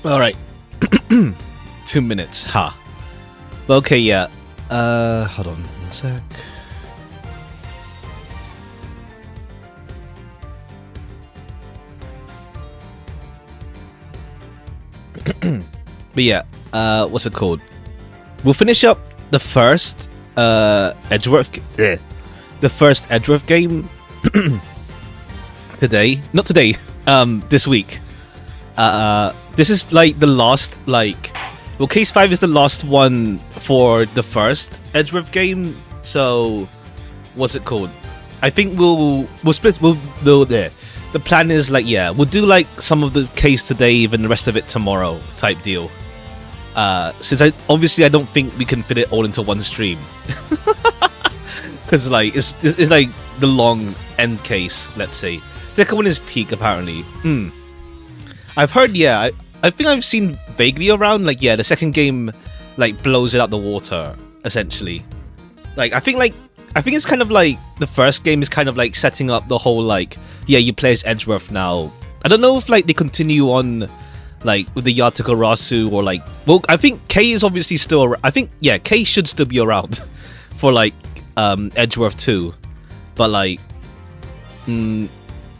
All right. 2 minutes. Ha. Okay, yeah. Hold on 1 sec. But yeah, what's it called? We'll finish up the first Edgeworth game today. Not today. This week. This is like the last, well, Case 5 is the last one for the first Edgeworth game. So, what's it called? I think we'll split. The plan is we'll do some of the case today, even the rest of it tomorrow, type deal. Since I don't think we can fit it all into one stream, because it's the long end case. Let's say second one is peak apparently. I've heard, I think I've seen vaguely around, the second game, blows it out the water, essentially. I think it's kind of the first game is kind of setting up the whole, you play as Edgeworth now. I don't know if, they continue on, with the Yataka Rasu, or, well, I think K is obviously still, K should still be around for, Edgeworth 2. But,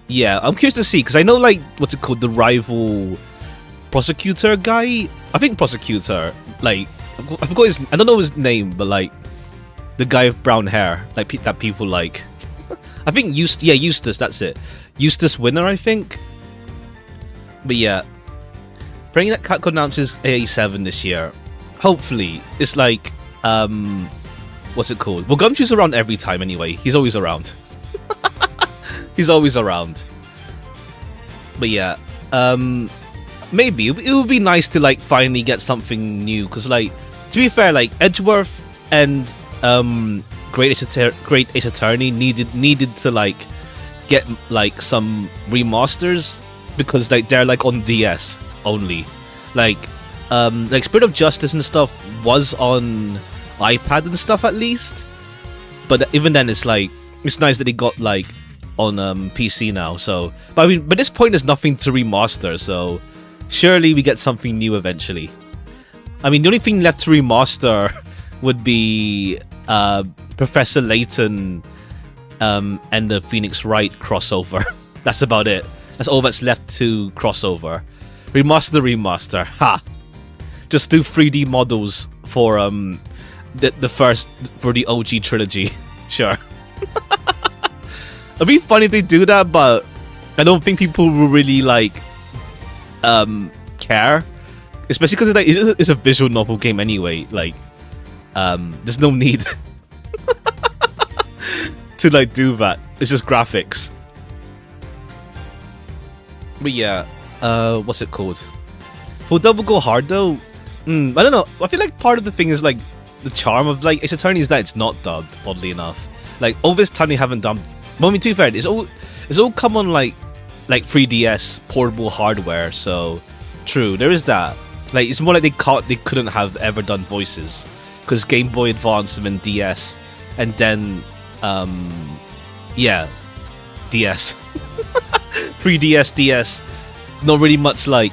yeah, I'm curious to see, because I know, what's it called, the rival prosecutor guy? I think prosecutor, I forgot I don't know his name, but, the guy with brown hair, that people like. I think Eustace, that's it. Eustace Winner, I think. But yeah, praying that Capcom announces AA7 this year. Hopefully, it's what's it called? Well, Gumshoe's around every time anyway. He's always around. He's always around. But yeah, maybe it would be nice to finally get something new, because to be fair, Edgeworth and Great Ace Attorney needed to get some remasters, because they're on DS only. Spirit of Justice and stuff was on iPad and stuff at least, but even then it's nice that they got on PC now. So, but I mean, by this point there's nothing to remaster, so surely we get something new eventually. I mean, the only thing left to remaster would be Professor Layton and the Phoenix Wright crossover. That's about it. That's all that's left to crossover. Remaster. Ha! Just do 3D models for the first, for the OG trilogy. Sure. It'd be funny if they do that, but I don't think people will really care, especially because it's a visual novel game anyway. There's no need to do that. It's just graphics. But yeah, what's it called? For Double Go Hard though, I don't know. I feel part of the thing is the charm of Ace Attorney is that it's not dubbed. Oddly enough, all this time they haven't dubbed. But I mean, to be fair, it's all come on 3DS portable hardware. So true, there is that. It's more they couldn't have ever done voices, because Game Boy Advance and then DS, and then DS, 3DS, DS, not really much not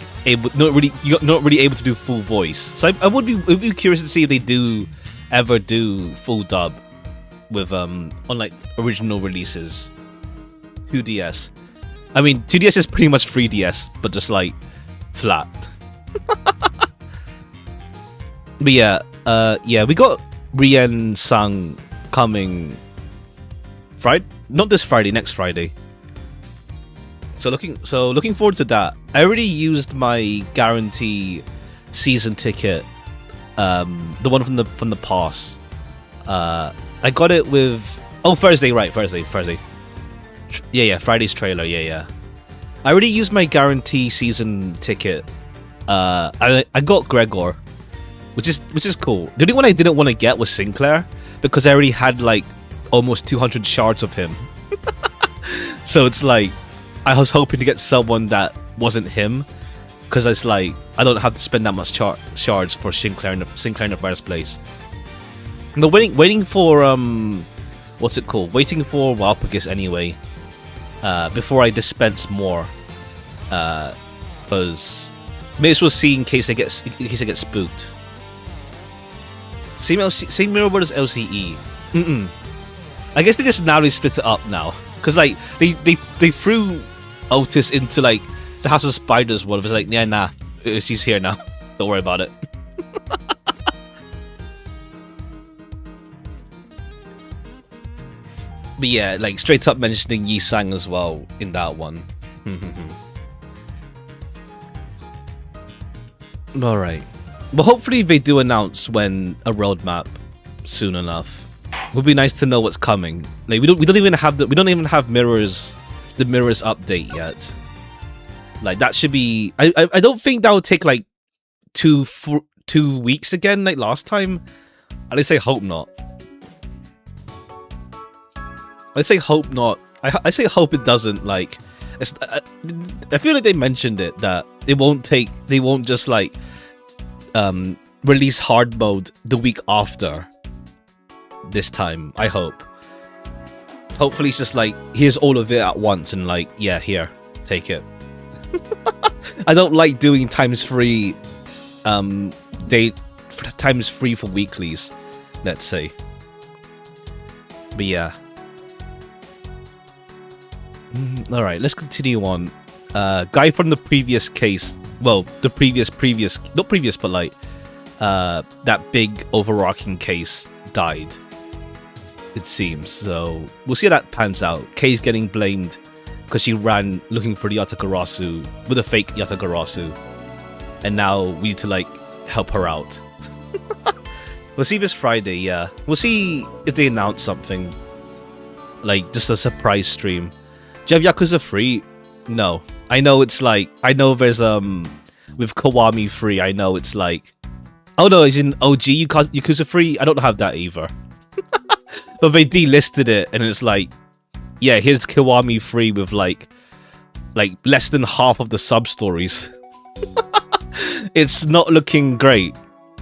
really able to do full voice. So I would be curious to see if they do ever do full dub with on original releases. 2DS. I mean, 2DS is pretty much 3DS, but just flat. But yeah, we got Rien Sang coming Friday, not this Friday, next Friday. So looking forward to that. I already used my guarantee season ticket, the one from the pass. I got it with Thursday, right? Thursday. Yeah, Friday's trailer. Yeah. I already used my guarantee season ticket. I got Gregor, which is cool. The only one I didn't want to get was Sinclair, because I already had almost 200 shards of him. So it's I was hoping to get someone that wasn't him, because it's I don't have to spend that much shards for Sinclair in the first place. No, waiting for what's it called? Waiting for Walpurgis anyway, before I dispense more, because May as well see in case I get spooked. Same mirror board as LCE. I guess they just narrowly split it up now, because like they threw Otis into like the House of Spiders one. It was like, yeah, nah, she's here now. Don't worry about it. But yeah, like straight up mentioning Yi Sang as well in that one. All right. But hopefully they do announce when a roadmap soon enough. It would be nice to know what's coming. Like we don't even have mirrors, the mirrors update yet. Like that should be. I don't think that would take like 2 weeks again like last time. At least I hope not. I say hope not. I say hope it doesn't. Like I feel like they mentioned it that it won't take. They won't just like release hard mode the week after. This time, I hope. Hopefully it's just like, here's all of it at once and like, yeah, here, take it. I don't like doing ×3 ×3 for weeklies, let's say. But yeah. Alright, let's continue on. Guy from the previous case, well, the previous, not previous, but like, that big overarching case died. It seems, so we'll see how that pans out. Kei's getting blamed because she ran looking for the Yatagarasu with a fake Yatagarasu, and now we need to like help her out. We'll see this Friday. Yeah, we'll see if they announce something, like just a surprise stream. Do you have Yakuza 3? No, I know it's like, I know there's with Kiwami 3. I know it's like, oh no, it's in OG Yakuza 3. I don't have that either. But they delisted it, and it's like, yeah, here's Kiwami 3 with like less than half of the sub stories. It's not looking great,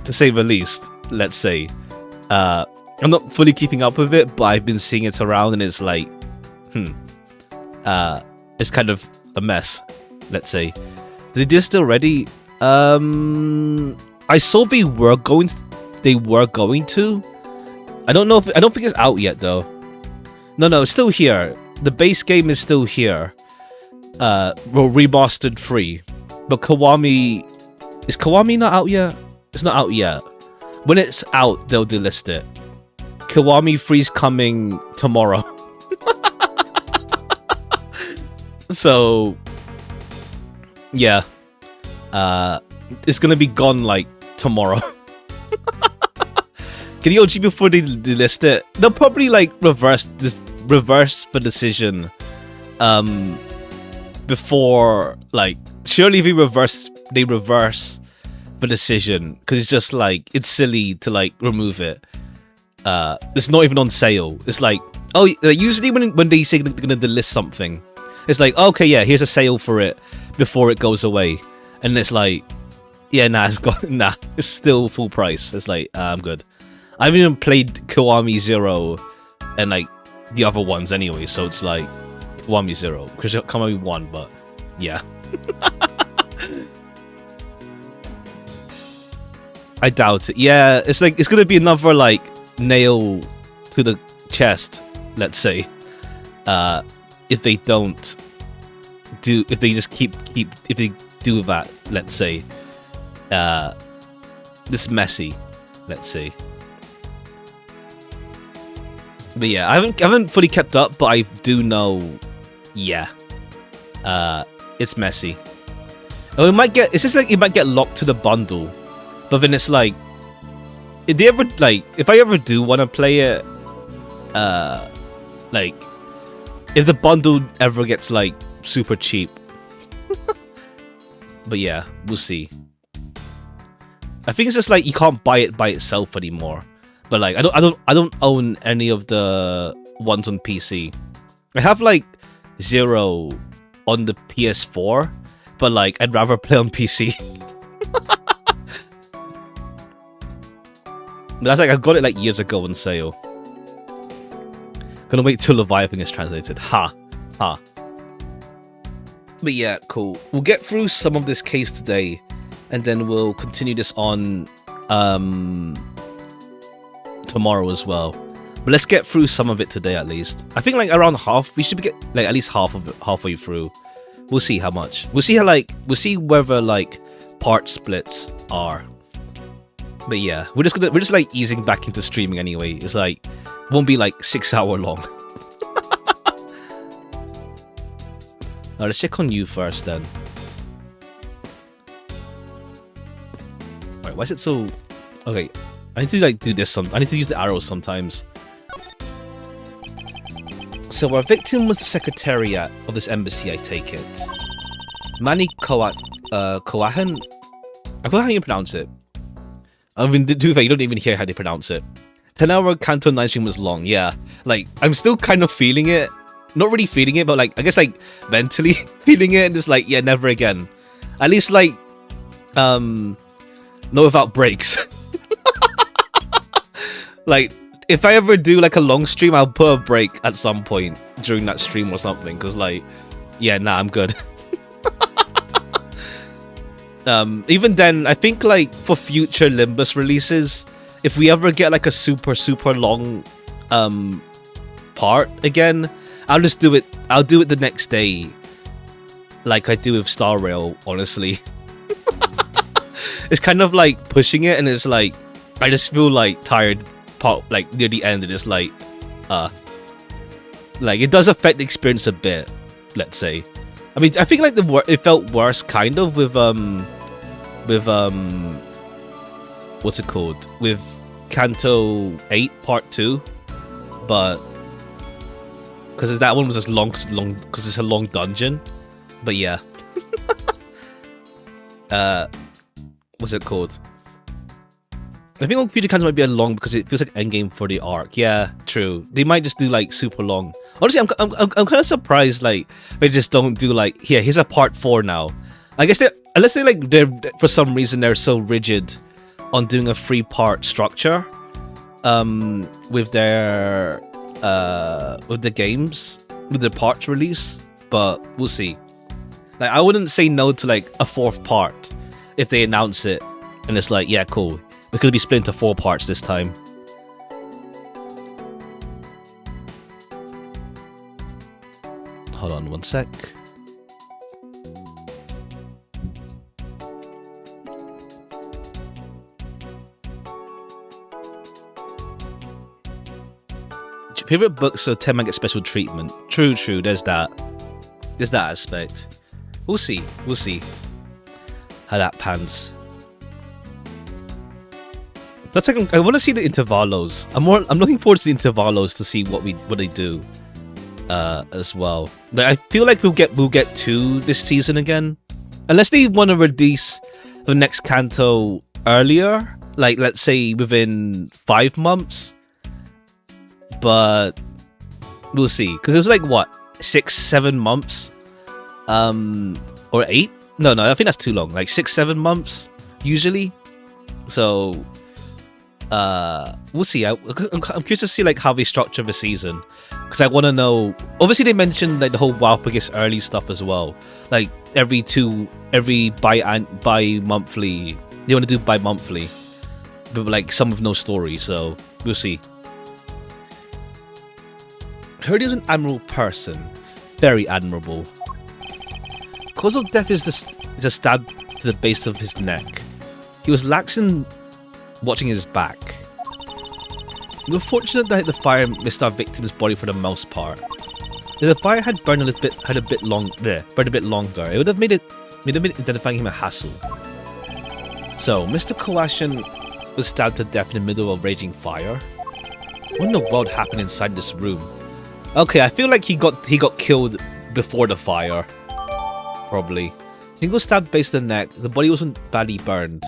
to say the least. Let's say, I'm not fully keeping up with it, but I've been seeing it around, and it's like, it's kind of a mess. Let's say, did they just already? I saw they were going to. I don't know if I don't think it's out yet though. No, it's still here. The base game is still here. Remastered free. But Kiwami, is Kiwami not out yet? It's not out yet. When it's out, they'll delist it. Kiwami 3's coming tomorrow. So yeah. It's gonna be gone like tomorrow. Can you OG before they delist it? They'll probably like reverse the decision before, like, surely they reverse the decision, because it's just like, it's silly to like remove it. It's not even on sale. It's like, oh, usually when they say they're gonna delist something, it's like, okay, yeah, here's a sale for it before it goes away, and it's like, yeah, nah, it's still full price. It's like, I'm good. I haven't even played Kiwami 0 and like the other ones anyway, so it's like Kiwami 0, Kiwami 1, but yeah. I doubt it. Yeah, it's like, it's gonna be another like nail to the chest, let's say. If they don't do, if they just keep if they do that, let's say. This messy, let's say. But yeah, I haven't fully kept up, but I do know, yeah, it's messy. Oh, it's just like it might get locked to the bundle, but then it's like, if I ever do want to play it, like, if the bundle ever gets like super cheap. But yeah, we'll see. I think it's just like you can't buy it by itself anymore. But like, I don't own any of the ones on PC. I have like 0 on the PS4, but like I'd rather play on PC. But that's like, I got it like years ago on sale. Gonna wait till Leviathan is translated. Ha. But yeah, cool. We'll get through some of this case today. and then we'll continue this on tomorrow as well. But let's get through some of it today at least. I think like around half. We should get like at least half of it halfway through. We'll see how much. We'll see how whether like part splits are. But yeah, we're just like easing back into streaming anyway. It's like won't be like 6 hour long. Now let's check on you first then. Alright, why is it so... Okay, I need to like do this I need to use the arrows sometimes. So our victim was the secretariat of this embassy, I take it. Manny Coahan? I forgot how you pronounce it. I mean, to be fair, you don't even hear how they pronounce it. 10-hour Kanto 9 stream was long, yeah. Like, I'm still kind of feeling it. Not really feeling it, but like, I guess like, mentally feeling it, and it's like, yeah, never again. At least like, no without breaks. Like, if I ever do like a long stream, I'll put a break at some point during that stream or something, because like, yeah, nah, I'm good. Even then, I think like for future Limbus releases, if we ever get like a super long part again, I'll just do it. I'll do it the next day, like I do with Star Rail. Honestly, it's kind of like pushing it, and it's like I just feel like tired. Like near the end, and it's like it does affect the experience a bit. Let's say. I mean, I think like it felt worse kind of with what's it called? With Kanto 8 Part 2, but because that one was just long because it's a long dungeon. But yeah, what's it called? I think future Kanto might be a long because it feels like endgame for the arc. Yeah, true. They might just do like super long. Honestly, I'm kind of surprised like they just don't do like here's a part 4 now. I guess unless they're for some reason they're so rigid on doing a 3-part structure with their with the games, with the parts release, but we'll see. Like I wouldn't say no to like a 4th part if they announce it and it's like, yeah, cool. It could be split into 4 parts this time. Hold on one sec. Favorite books, so 10 might get special treatment. True, there's that. There's that aspect. We'll see how that pans. That's like I want to see the intervalos. I'm looking forward to the intervalos to see what they do as well. Like, I feel like we'll get 2 this season again, unless they want to release the next Kanto earlier, like let's say within 5 months. But we'll see, because it was like what 6-7 months, or 8? No, I think that's too long. Like 6-7 months usually. So we'll see. I'm curious to see like how they structure the season, because I want to know. Obviously, they mentioned like the whole Walpurgis early stuff as well. Like every bi-monthly. They want to do bi-monthly, but like some with no story. So we'll see. Heard he was an admirable person. Very admirable. Cause of death is a stab to the base of his neck. He was lax in watching his back. We were fortunate that the fire missed our victim's body for the most part. If the fire had burned a bit longer, it would have made identifying him a hassle. So, Mr. Coashan was stabbed to death in the middle of raging fire. What in the world happened inside this room? Okay, I feel like he got killed before the fire. Probably. Single stab base of the neck. The body wasn't badly burned.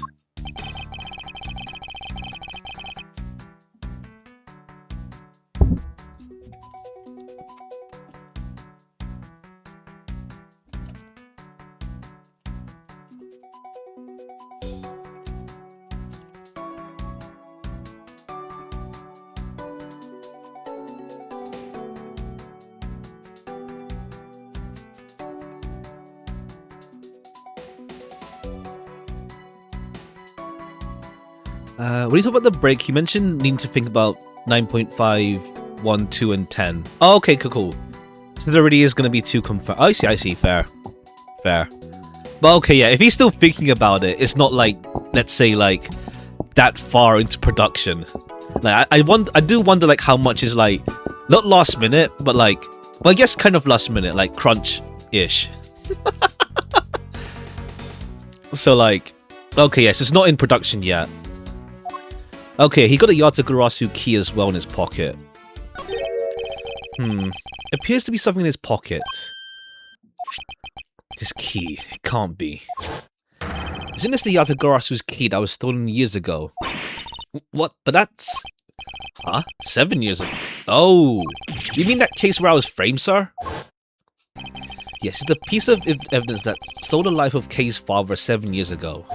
When you talk about the break, you mentioned needing to think about 9.5, 1, 2, and 10. Oh, okay, cool. So there really is going to be 2 confirmed. I see, fair. But okay, yeah, if he's still thinking about it, it's not like, let's say, like, that far into production. Like, I do wonder, like, how much is, like, not last minute, but, like, well, I guess kind of last minute, like, crunch-ish. So, like, okay, yes, it's not in production yet. Okay, he got a Yatagarasu key as well in his pocket. Appears to be something in his pocket. This key, it can't be. Isn't this the Yatagarasu's key that was stolen years ago? What? But that's... Huh? 7 years ago? Oh! You mean that case where I was framed, sir? Yes, it's the piece of evidence that stole the life of Kay's father 7 years ago.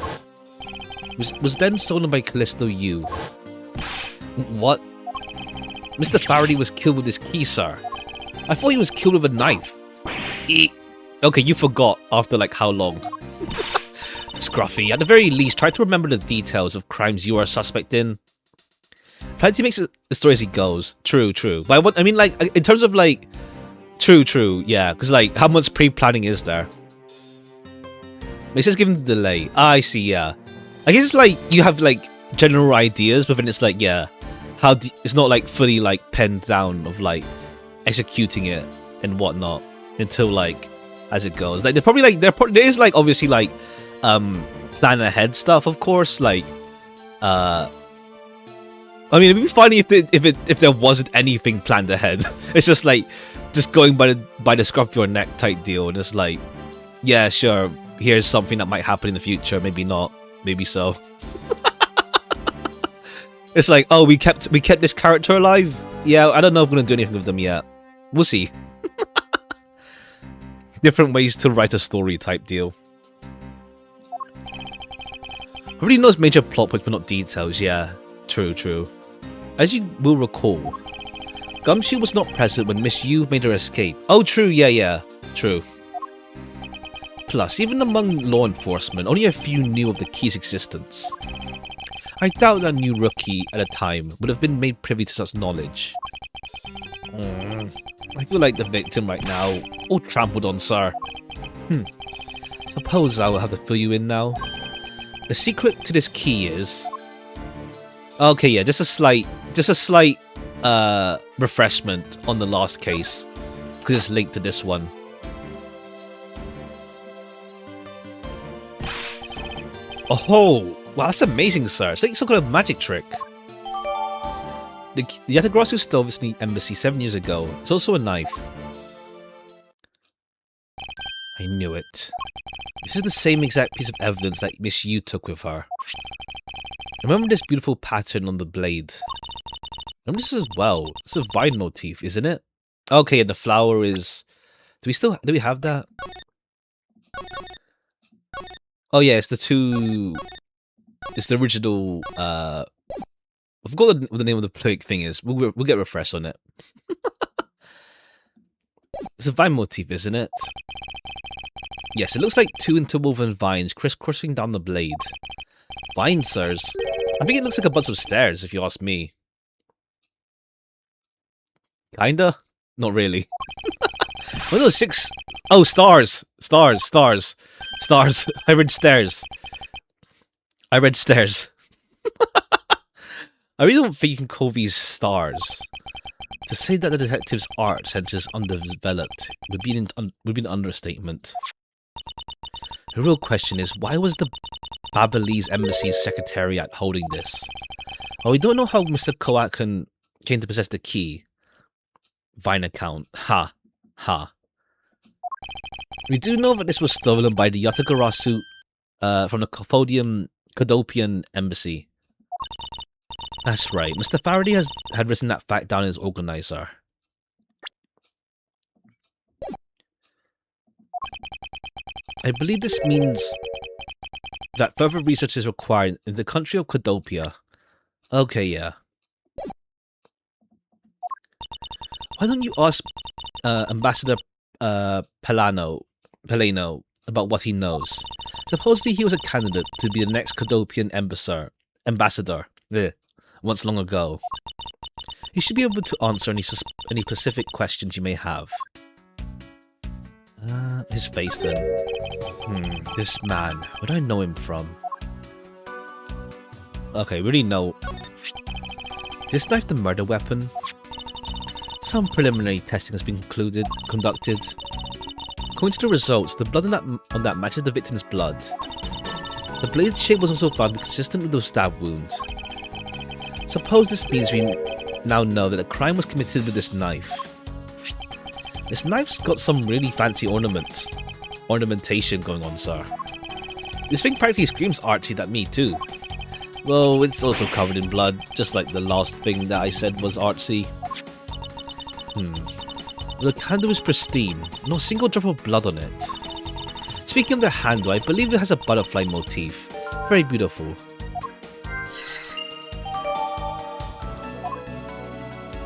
Was then stolen by Callisto Yu. What? Mr. Faraday was killed with his key, sir. I thought he was killed with a knife. Okay, you forgot after like how long? Scruffy, at the very least, try to remember the details of crimes you are a suspect in. Plenty makes the story as he goes. True. But I mean, like, in terms of like, true, yeah. Because like, how much pre-planning is there? It says given the delay. I see, yeah. I guess it's like you have like general ideas, but then it's like, yeah, it's not like fully like penned down of like executing it and whatnot until like as it goes. Like they're probably like there is like obviously like plan ahead stuff, of course. Like I mean, it'd be funny if there wasn't anything planned ahead. It's just like just going by the scruff of your neck type deal, and it's like, yeah, sure, here's something that might happen in the future, maybe not, maybe so. It's like, oh, we kept this character alive. Yeah, I don't know if we're gonna do anything with them yet. We'll see. Different ways to write a story type deal. Everybody knows major plot points but not details. Yeah, true. As you will recall, Gumshoe was not present when Miss Yu made her escape. Oh, true, yeah, true. Plus, even among law enforcement, only a few knew of the key's existence. I doubt that new rookie at the time would have been made privy to such knowledge. I feel like the victim right now, all trampled on, sir. Suppose I will have to fill you in now. The secret to this key is... Okay, yeah, just a slight refreshment on the last case, because it's linked to this one. Oh, wow, that's amazing, sir. It's like some kind of magic trick. The Yatagarasu stole this in the embassy 7 years ago. It's also a knife. I knew it. This is the same exact piece of evidence that Miss Yu took with her. Remember this beautiful pattern on the blade? Remember this as well. It's a vine motif, isn't it? Okay, and the flower is... Do we have that? Oh yeah, it's the two... It's the original... I forgot what the name of the plague thing is. We'll get refreshed on it. It's a vine motif, isn't it? Yes, it looks like two interwoven vines crisscrossing down the blade. Vines, sirs. I think it looks like a bunch of stairs, if you ask me. Kinda? Not really. What are those 6... Oh, stars! Stars. I read stairs. I really don't think you can call these stars. To say that the detective's art sense is underdeveloped would be an understatement. The real question is, why was the Babalese Embassy's secretariat holding this? Well, we don't know how Mr. Koakan came to possess the key. Vine account. Ha. We do know that this was stolen by the Yatagarasu from the Kodopian embassy. That's right. Mr. Faraday had written that fact down in his organizer. I believe this means that further research is required in the country of Kodopia. Okay, yeah. Why don't you ask Ambassador Pelano about what he knows? Supposedly he was a candidate to be the next Kodopian embassy, ambassador. Once long ago. He should be able to answer any specific questions you may have. His face then. This man. Where do I know him from? Okay, we already know. Is this knife the murder weapon? Some preliminary testing has been conducted. According to the results, the blood on that matches the victim's blood. The blade shape was also found to be consistent with the stab wound. Suppose this means we now know that a crime was committed with this knife. This knife's got some really fancy ornamentation going on, sir. This thing practically screams artsy at me too. Well, it's also covered in blood, just like the last thing that I said was artsy. The handle is pristine, no single drop of blood on it. Speaking of the handle, I believe it has a butterfly motif. Very beautiful.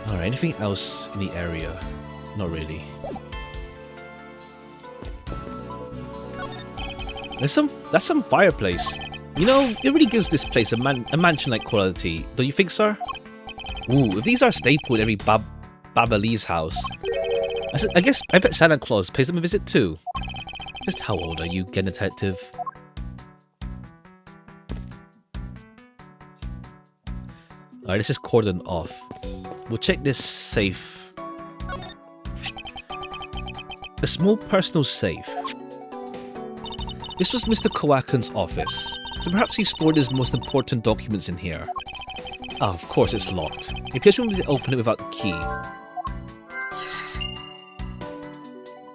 Alright, anything else in the area? Not really. That's some fireplace. You know, it really gives this place a mansion-like quality, don't you think, sir? Ooh, if these are staple in every Babalese house, I bet Santa Claus pays them a visit too. Just how old are you, Gen Detective? Alright, this is cordoned off. We'll check this safe. A small personal safe. This was Mr. Kowakin's office, so perhaps he stored his most important documents in here. Ah, of course it's locked. It appears we will open it without the key.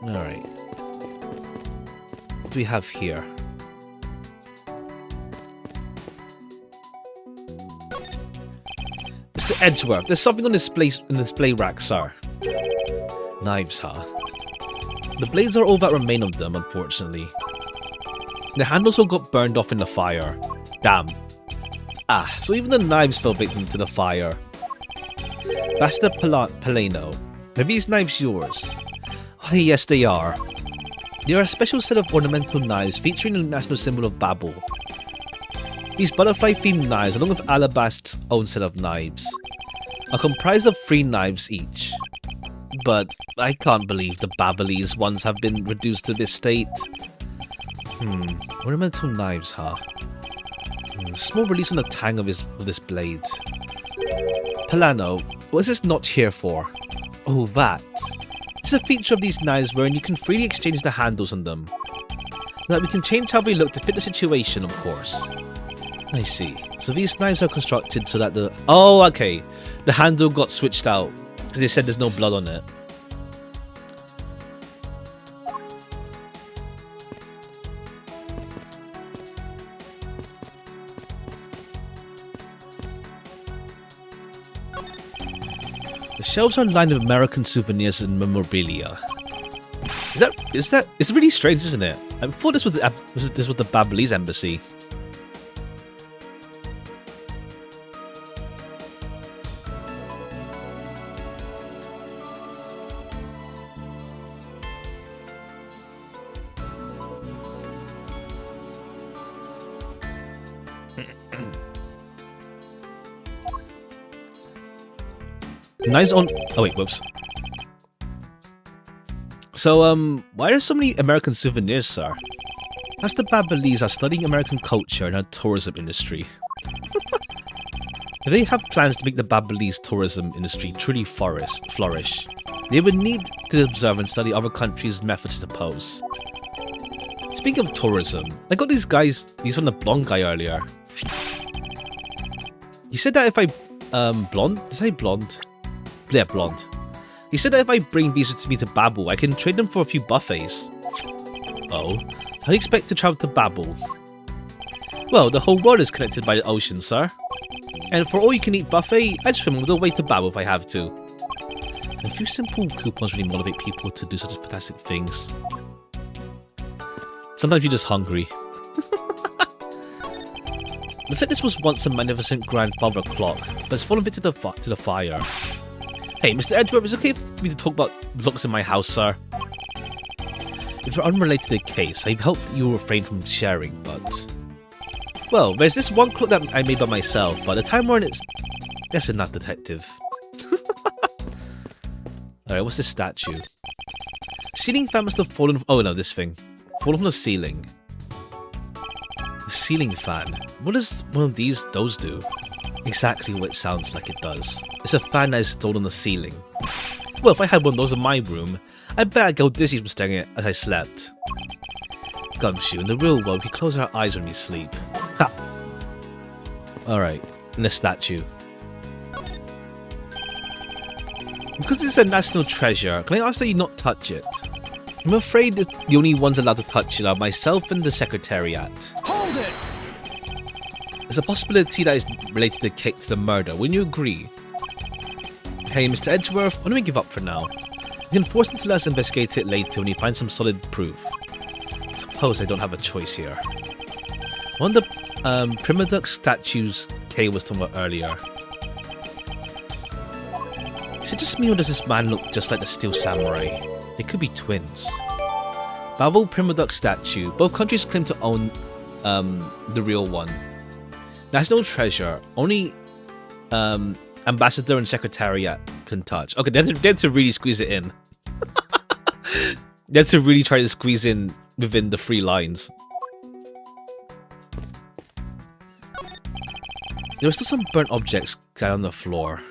Alright. What do we have here? Mr. Edgeworth, there's something on display in the display rack, sir. Knives, huh? The blades are all that remain of them, unfortunately. The handles all got burned off in the fire. Damn. Ah, so even the knives fell victim to the fire. Master Paleno, are these knives yours? Why, yes they are. They are a special set of ornamental knives featuring the national symbol of Babel. These butterfly-themed knives, along with Alabast's own set of knives, are comprised of 3 knives each. But I can't believe the Babalese ones have been reduced to this state. Ornamental knives, huh? Small release on the tang of this blade. Palano, what is this notch here for? Oh, that. It's a feature of these knives wherein you can freely exchange the handles on them. So that we can change how we look to fit the situation, of course. I see. So these knives are constructed so that the... Oh, okay. The handle got switched out because they said there's no blood on it. The shelves are lined with American souvenirs and memorabilia. It's really strange, isn't it? I thought this was the Babalese embassy. Nice on... Oh wait, whoops. So, why are there so many American souvenirs, sir? As the Babalese are studying American culture and our tourism industry. If they have plans to make the Babalese tourism industry truly flourish, they would need to observe and study other countries' methods to pose. Speaking of tourism, I got these from the blonde guy earlier. He said that if I, blonde? Did I say blonde? Yeah, blonde. He said that if I bring these with me to Babel, I can trade them for a few buffets. Oh? How do you expect to travel to Babel? Well, the whole world is connected by the ocean, sir. And for all-you-can-eat buffet, I'd swim all the way to Babel if I have to. A few simple coupons really motivate people to do such fantastic things. Sometimes you're just hungry. Looks like this was once a magnificent grandfather clock, but it's fallen victim to the fire. Hey, Mr. Edgeworth, is it okay for me to talk about the clocks in my house, sir? If you're unrelated to the case, I hope you will refrain from sharing, but... Well, there's this one cloak that I made by myself, but the time worn it's... That's enough, detective. Alright, what's this statue? Ceiling fan must have fallen... Oh no, this thing. Fallen from the ceiling. A ceiling fan. What does one of those do? Exactly what it sounds like it does. It's a fan that is installed on the ceiling. Well, if I had one of those in my room, I bet I'd go dizzy from staring at it as I slept. Gumshoe, in the real world, we close our eyes when we sleep. Ha! Alright, and the statue. Because it's a national treasure, can I ask that you not touch it? I'm afraid that the only ones allowed to touch it are myself and the Secretariat. Hold it! There's a possibility that is related to the murder, wouldn't you agree? Hey, Mr. Edgeworth, why don't we give up for now? You can force him to let us investigate it later when you find some solid proof. Suppose I don't have a choice here. One of the Primaduck statues Kay was talking about earlier. Is it just me or does this man look just like the Steel Samurai? They could be twins. Babel Primaduck statue. Both countries claim to own the real one. National treasure. Only Ambassador and Secretariat can touch. Okay, they had to really squeeze it in. They had to really try to squeeze in within the 3 lines. There were still some burnt objects down on the floor.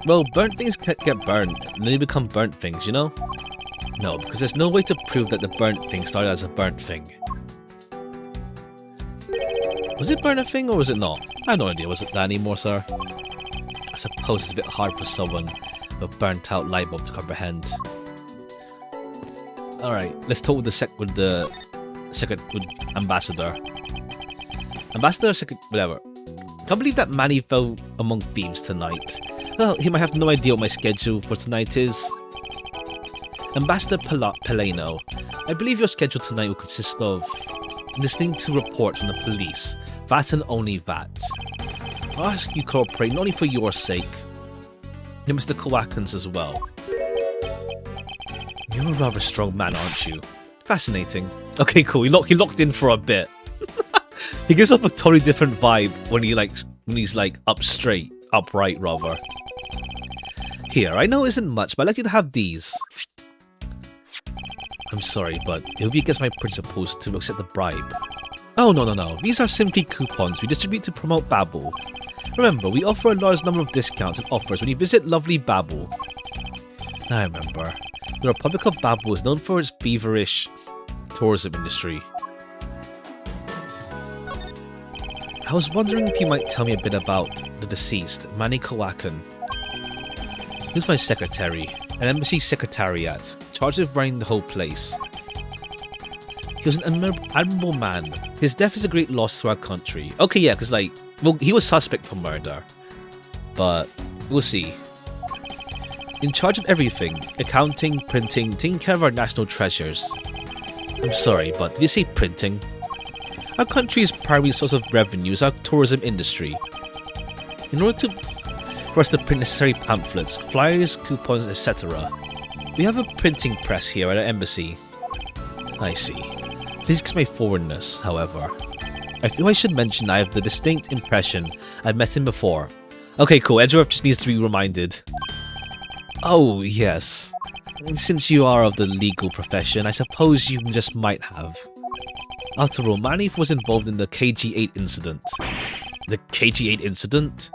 Well, burnt things can't get burnt, and then they become burnt things, you know? No, because there's no way to prove that the burnt thing started as a burnt thing. Was it burnt a thing, or was it not? I have no idea, was it that anymore, sir? I suppose it's a bit hard for someone with a burnt out light bulb to comprehend. Alright, let's talk with the Ambassador. Ambassador, whatever. Can't believe that Manny fell among thieves tonight. Well, he might have no idea what my schedule for tonight is. Ambassador Peleno, I believe your schedule tonight will consist of listening to reports from the police. That and only that. I'll ask you to cooperate not only for your sake, but Mr. Kowakins as well. You're a rather strong man, aren't you? Fascinating. Okay, cool. He locked in for a bit. He gives off a totally different vibe when he's like upright rather. Here, I know it isn't much, but I'd like you to have these. I'm sorry, but it would be against my principles to accept the bribe. Oh, no. These are simply coupons we distribute to promote Babel. Remember, we offer a large number of discounts and offers when you visit lovely Babel. I remember. The Republic of Babel is known for its feverish tourism industry. I was wondering if you might tell me a bit about the deceased, Manny Kawakan. He was my secretary, an embassy secretariat, charged with running the whole place. He was an admirable man. His death is a great loss to our country. Okay, yeah, because he was suspect for murder. But, we'll see. In charge of everything, accounting, printing, taking care of our national treasures. I'm sorry, but did you say printing? Our country's primary source of revenue is our tourism industry. In order for us to print necessary pamphlets, flyers, coupons, etc., we have a printing press here at our embassy. I see. Please excuse my forwardness, however. I feel I should mention I have the distinct impression I've met him before. Okay, cool. Edgeworth just needs to be reminded. Oh, yes. Since you are of the legal profession, I suppose you just might have. After all, Manny was involved in the KG-8 incident. The KG-8 incident?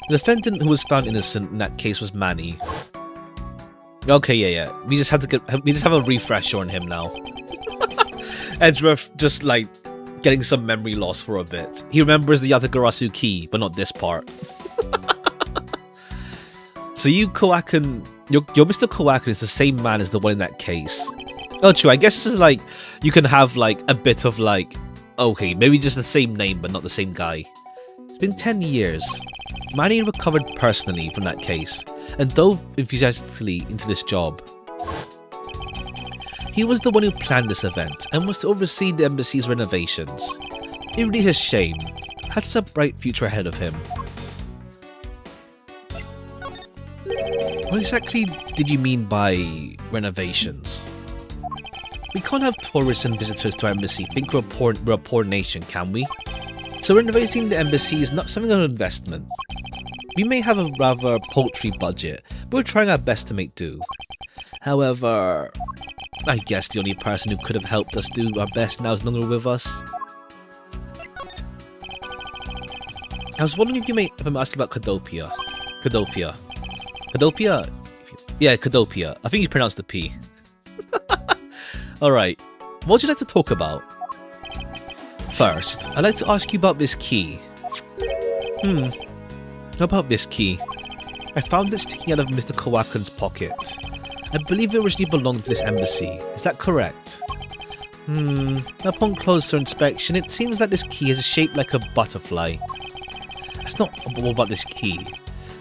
The defendant who was found innocent in that case was Manny. Okay, yeah. We just have a refresher on him now. Edgeworth just getting some memory loss for a bit. He remembers the Yatagarasu key, but not this part. So your Mr. Kawakan is the same man as the one in that case. Oh, true. I guess this is you can have a bit of okay, maybe just the same name, but not the same guy. It's been 10 years. Manny recovered personally from that case and dove enthusiastically into this job. He was the one who planned this event and was to oversee the embassy's renovations. It really is a shame. Had such a bright future ahead of him. What exactly did you mean by renovations? We can't have tourists and visitors to our embassy think we're a poor nation, can we? So renovating the embassy is not something of an investment. We may have a rather paltry budget, but we're trying our best to make do. However, I guess the only person who could have helped us do our best now is no longer with us. I was wondering if I'm asking about Cadopia. Cadopia. Yeah, Cadopia. I think you pronounced the P. Alright, what would you like to talk about? First, I'd like to ask you about this key. About this key. I found it sticking out of Mr. Kawakan's pocket. I believe it originally belonged to this embassy. Is that correct? Upon closer inspection, it seems that this key is shaped like a butterfly. It's not all about this key.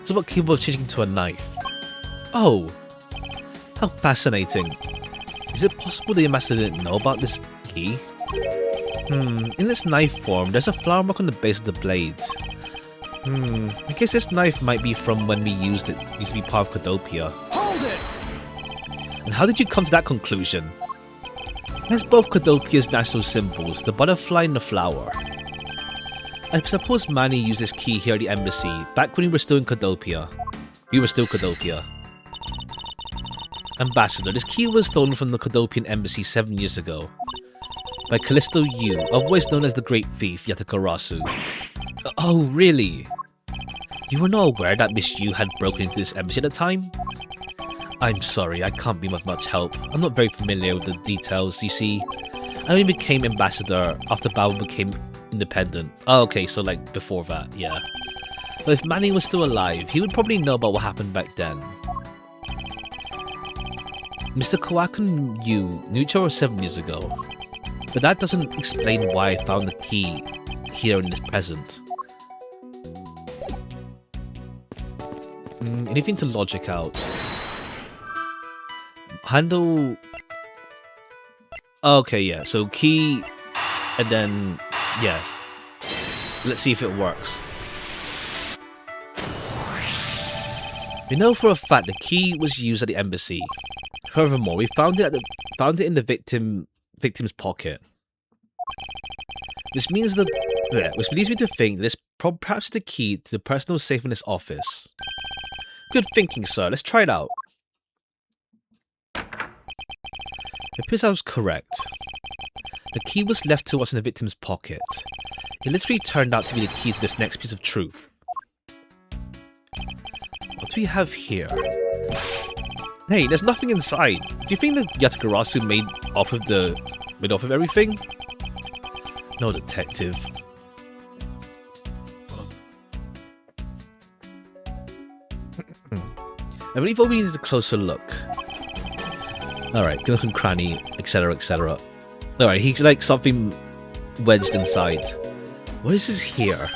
It's about capable of changing into a knife. Oh! How fascinating. Is it possible the ambassador didn't know about this key? In this knife form, there's a flower mark on the base of the blade. I guess this knife might be from when we used it. It used to be part of Cadopia. Hold it! And how did you come to that conclusion? There's both Cadopia's national symbols, the butterfly and the flower. I suppose Manny used this key here at the embassy, back when we were still in Cadopia. Ambassador, this key was stolen from the Cadopian embassy 7 years ago. By Callisto Yu, otherwise known as the Great Thief, Yatakarasu. Oh, really? You were not aware that Miss Yu had broken into this embassy at the time? I'm sorry, I can't be of much help. I'm not very familiar with the details, you see. I only became ambassador after Bao became independent. Oh, okay, so like before that, yeah. But if Manny was still alive, he would probably know about what happened back then. Mr. Kawakan Yu knew each other 7 years ago. But that doesn't explain why I found the key here in this present. Anything to logic out? Handle... Okay, yeah, so key, and then, yes. Let's see if it works. We know for a fact the key was used at the embassy. Furthermore, we found it in the victim's pocket. Which leads me to think this perhaps the key to the personal safe in this office. Good thinking, sir. Let's try it out. It appears I was correct. The key was left to us in the victim's pocket. It literally turned out to be the key to this next piece of truth. What do we have here? Hey, there's nothing inside. Do you think that Yatakarasu made off of everything? No, detective. I believe all we need is a closer look. Alright, nook and cranny, etc, etc. Alright, he's like something wedged inside. What is this here?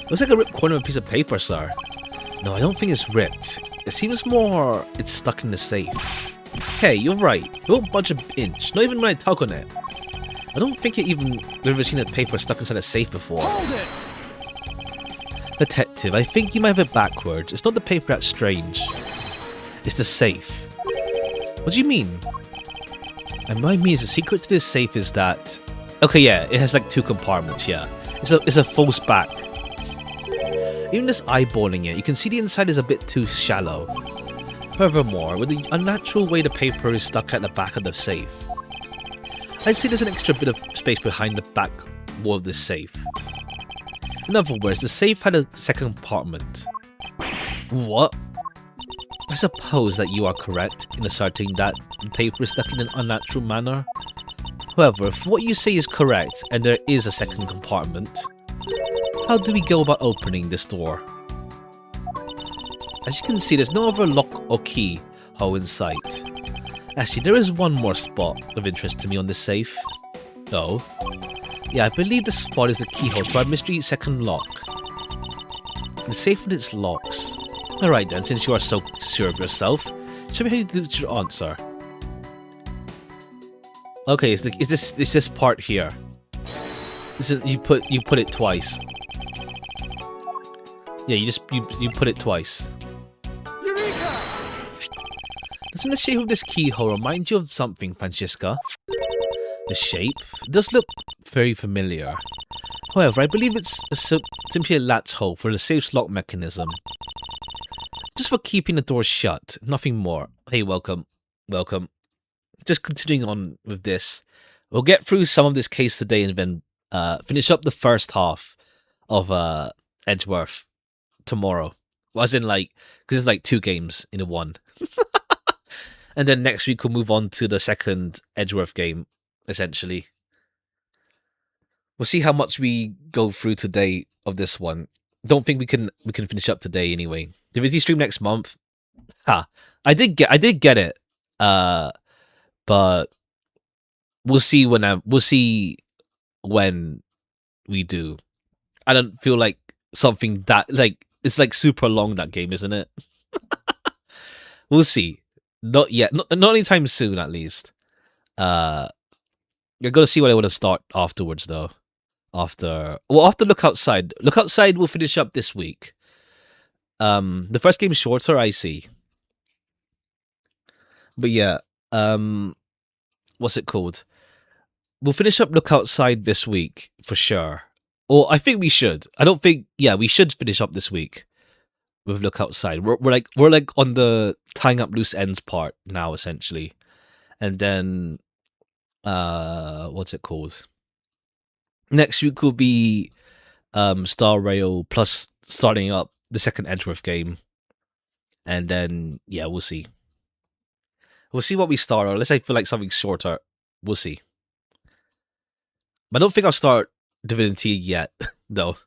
Looks like a ripped corner of a piece of paper, sir. No, I don't think it's ripped. It seems more it's stuck in the safe. Hey, you're right. It won't budge an inch, not even when I tug on it. I don't think we've ever seen a paper stuck inside a safe before. Hold it! Detective, I think you might have it backwards. It's not the paper that's strange. It's the safe. What do you mean? And what I mean is the secret to this safe is that... Okay, yeah, it has like 2 compartments, yeah. It's a false back. Even just eyeballing it, you can see the inside is a bit too shallow. Furthermore, with the unnatural way the paper is stuck at the back of the safe, I'd say there's an extra bit of space behind the back wall of this safe. In other words, the safe had a second compartment. What? I suppose that you are correct in asserting that the paper is stuck in an unnatural manner. However, if what you say is correct and there is a second compartment, how do we go about opening this door? As you can see, there's no other lock or key hole in sight. Actually, there is one more spot of interest to me on this safe. Oh. Yeah, I believe the spot is the keyhole to our mystery second lock. The safe with its locks. Alright then, since you are so sure of yourself, show me how you do your answer. Okay, it's this part here. This is you put it twice. Yeah, you put it twice. Eureka! The Doesn't the shape of this keyhole remind you of something, Francisca? The shape does look very familiar. However, I believe it's simply a latch hole for the safe's lock mechanism. Just for keeping the door shut, nothing more. Hey, welcome. Welcome. Just continuing on with this. We'll get through some of this case today and then finish up the first half of Edgeworth tomorrow. Well, as in, like, because it's like 2 games in a one. And then next week we'll move on to the second Edgeworth game, essentially. We'll see how much we go through today of this one. Don't think we can finish up today anyway. Divinity stream next month. I did get it. But we'll see when we do. I don't feel like something that like it's like super long, that game, isn't it? We'll see. Not yet. Not anytime soon, at least. You're gonna see what I want to start afterwards, though. After Look Outside. Look Outside will finish up this week. The first game's shorter, I see. But yeah, what's it called? We'll finish up Look Outside this week for sure. Or I think we should. I don't think. Yeah, we should finish up this week with Look Outside. We're like on the tying up loose ends part now, essentially, and then what's it called? Next week will be Star Rail plus starting up the second Edgeworth game, and then yeah, we'll see. We'll see what we start, or unless I feel like something's shorter, we'll see. But I don't think I'll start Divinity yet, though.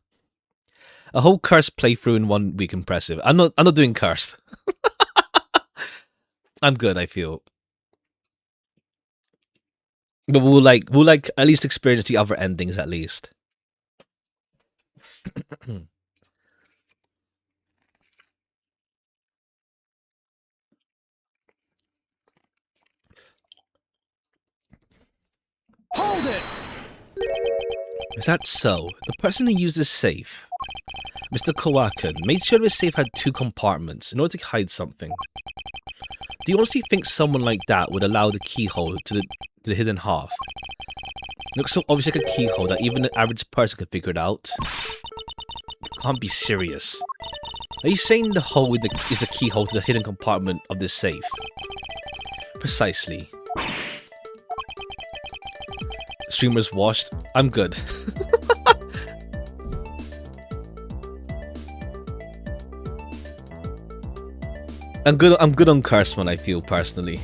A whole cursed playthrough in 1 week, impressive. I'm not doing cursed. I'm good, I feel. But we'll like at least experience the other endings at least. Hold it! Is that so? The person who used this safe, Mr. Kowakin, made sure the safe had 2 compartments in order to hide something. Do you honestly think someone like that would allow the keyhole to the hidden half? It looks so obviously like a keyhole that even an average person could figure it out. Can't be serious. Are you saying the hole is the keyhole to the hidden compartment of this safe? Precisely. Streamers washed. I'm good. I'm good on Curseman, I feel, personally.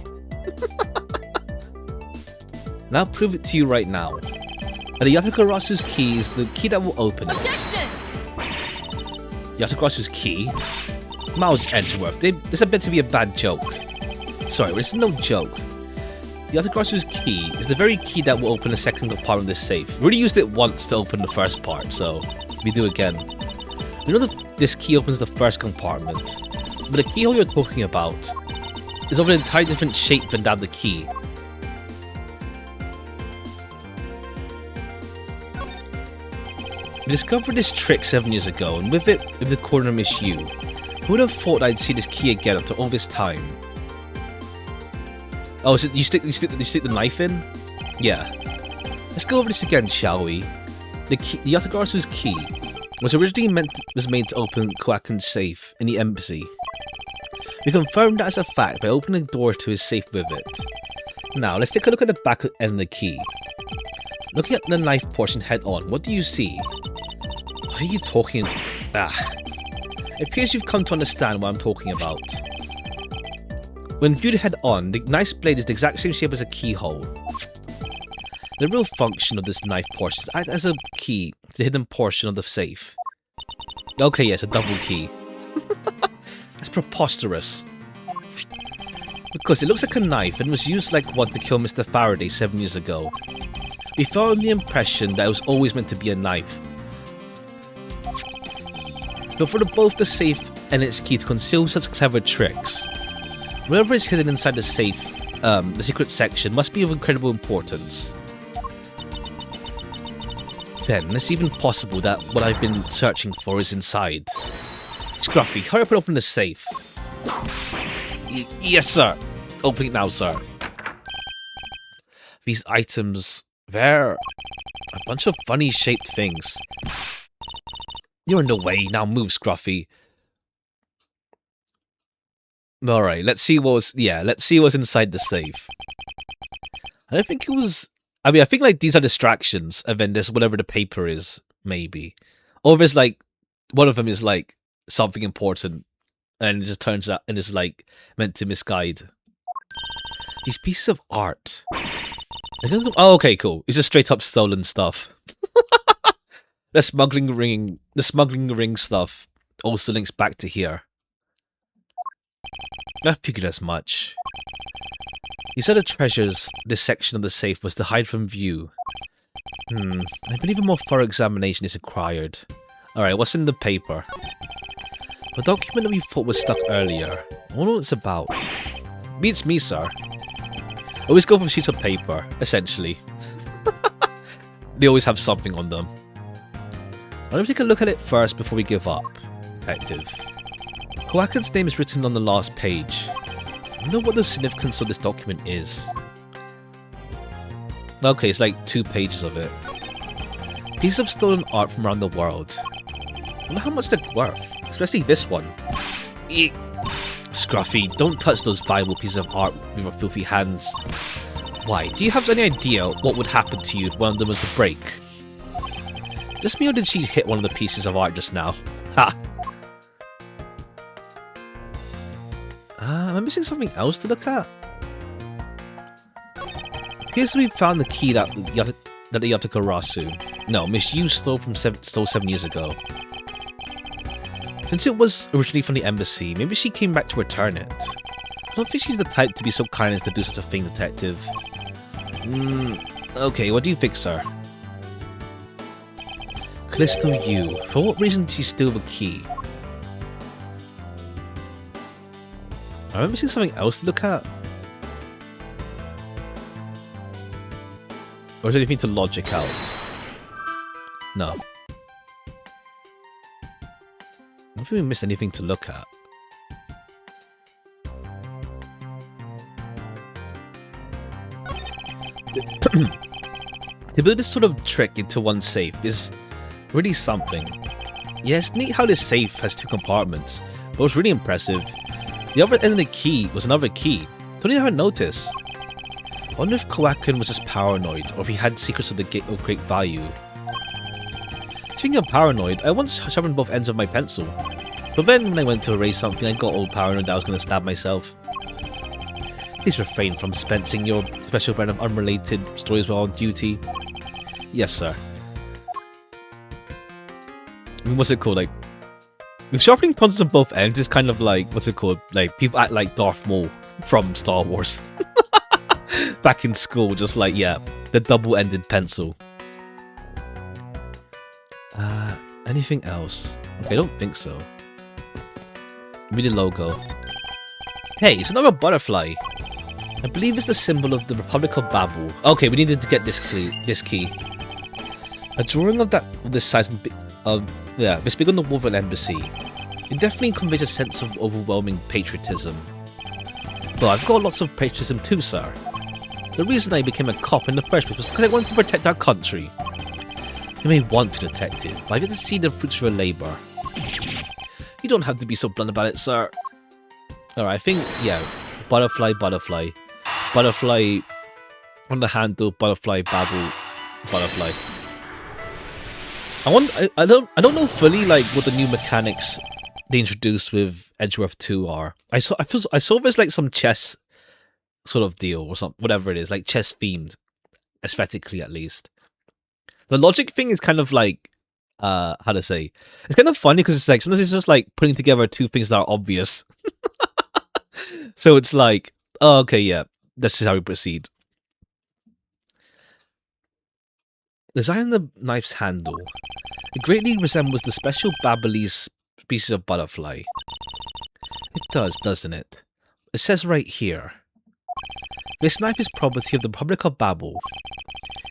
And I'll prove it to you right now. And the Yatakarasu's key is the key that will open it. Yatakarasu's key? Miles Edgeworth, this is meant to be a bad joke. Sorry, this is no joke. The Yatakarasu's key is the very key that will open the second compartment of this safe. We already used it once to open the first part, so we do again. We know that this key opens the first compartment, but the keyhole you're talking about is of an entirely different shape than that of the key. We discovered this trick 7 years ago, and with the corner issue, who would have thought I'd see this key again after all this time? Oh, is it you stick the knife in? Yeah. Let's go over this again, shall we? The Yatagarasu's key was originally made to open Kowakin's safe in the Embassy. We confirmed that as a fact by opening the door to his safe with it. Now, let's take a look at the back end of the key. Looking at the knife portion head on, what do you see? What are you talking about? It appears you've come to understand what I'm talking about. When viewed head on, the knife's blade is the exact same shape as a keyhole. The real function of this knife portion is to act as a key to the hidden portion of the safe. Okay, yes, a double key. That's preposterous. Because it looks like a knife and was used like one to kill Mr. Faraday 7 years ago. We fell under the impression that it was always meant to be a knife. But for both the safe and its key to conceal such clever tricks, whatever is hidden inside the safe, the secret section, must be of incredible importance. Then, it's even possible that what I've been searching for is inside. Scruffy, hurry up and open the safe. Yes, sir. Open it now, sir. These items, they're a bunch of funny shaped things. You're in the way. Now move, Scruffy. Alright, let's see what's inside the safe. I don't think it was... I mean, I think, like, these are distractions, and then there's whatever the paper is, maybe. Or there's, like, one of them is, like, something important, and it just turns out, and it's, like, meant to misguide. These pieces of art. Oh, okay, cool. It's just straight up stolen stuff. The smuggling ring stuff also links back to here. I figured as much. You said the treasures this section of the safe was to hide from view. I believe a more thorough examination is required. Alright, what's in the paper? A document that we thought was stuck earlier. I wonder what it's about. Beats me, sir. Always go for sheets of paper, essentially. They always have something on them. Why don't we take a look at it first before we give up, Detective? Kowakin's name is written on the last page. I wonder what the significance of this document is. Okay, it's like 2 pages of it. Pieces of stolen art from around the world. I wonder how much they're worth, especially this one. Eek. Scruffy, don't touch those valuable pieces of art with your filthy hands. Why, do you have any idea what would happen to you if one of them was to break? Just me, or did she hit one of the pieces of art just now? Ha! Am I missing something else to look at? Appears to be found the key that the Yatakarasu. No, Miss Yu stole 7 years ago. Since it was originally from the embassy, maybe she came back to return it. I don't think she's the type to be so kind as to do such a thing, Detective. Okay, what do you think, sir? Callisto Yu. For what reason did she steal the key? Am I missing something else to look at? Or is there anything to logic out? No. I don't think we missed anything to look at. To build this sort of trick into one safe is really something. Yeah, it's neat how this safe has 2 compartments, but what's really impressive, the other end of the key was another key. Don't even have a notice. I wonder if Kowakin was just paranoid, or if he had secrets of great value. Speaking of paranoid, I once sharpened both ends of my pencil. But then when I went to erase something, I got all paranoid that I was going to stab myself. Please refrain from dispensing your special brand of unrelated stories while on duty. Yes, sir. I mean, what's it called? Like, with sharpening pencils on both ends, it's kind of like, what's it called? Like, people act like Darth Maul from Star Wars. Back in school, just like, yeah, the double-ended pencil. Anything else? Okay, I don't think so. Maybe the logo. Hey, it's another butterfly. I believe it's the symbol of the Republic of Babel. Okay, we needed to get this key. A drawing of this size this big on the wall of an embassy. It definitely conveys a sense of overwhelming patriotism. Well, I've got lots of patriotism too, sir. The reason I became a cop in the first place was because I wanted to protect our country. You may want to, detective, but I get to see the fruits of your labour. You don't have to be so blunt about it, sir. Alright, I think, yeah, butterfly. Butterfly on the handle, butterfly, babble, butterfly. I don't know fully like what the new mechanics they introduced with Edgeworth 2 are. I saw there's like some chess sort of deal or something, whatever it is, like chess themed, aesthetically at least. The logic thing is kind of like, how to say, it's kind of funny because it's like, sometimes it's just like putting together 2 things that are obvious. So it's like, oh, okay, yeah, this is how we proceed. Design on the knife's handle. It greatly resembles the special Babbly's species of butterfly. It does, doesn't it? It says right here. This knife is property of the Republic of Babel.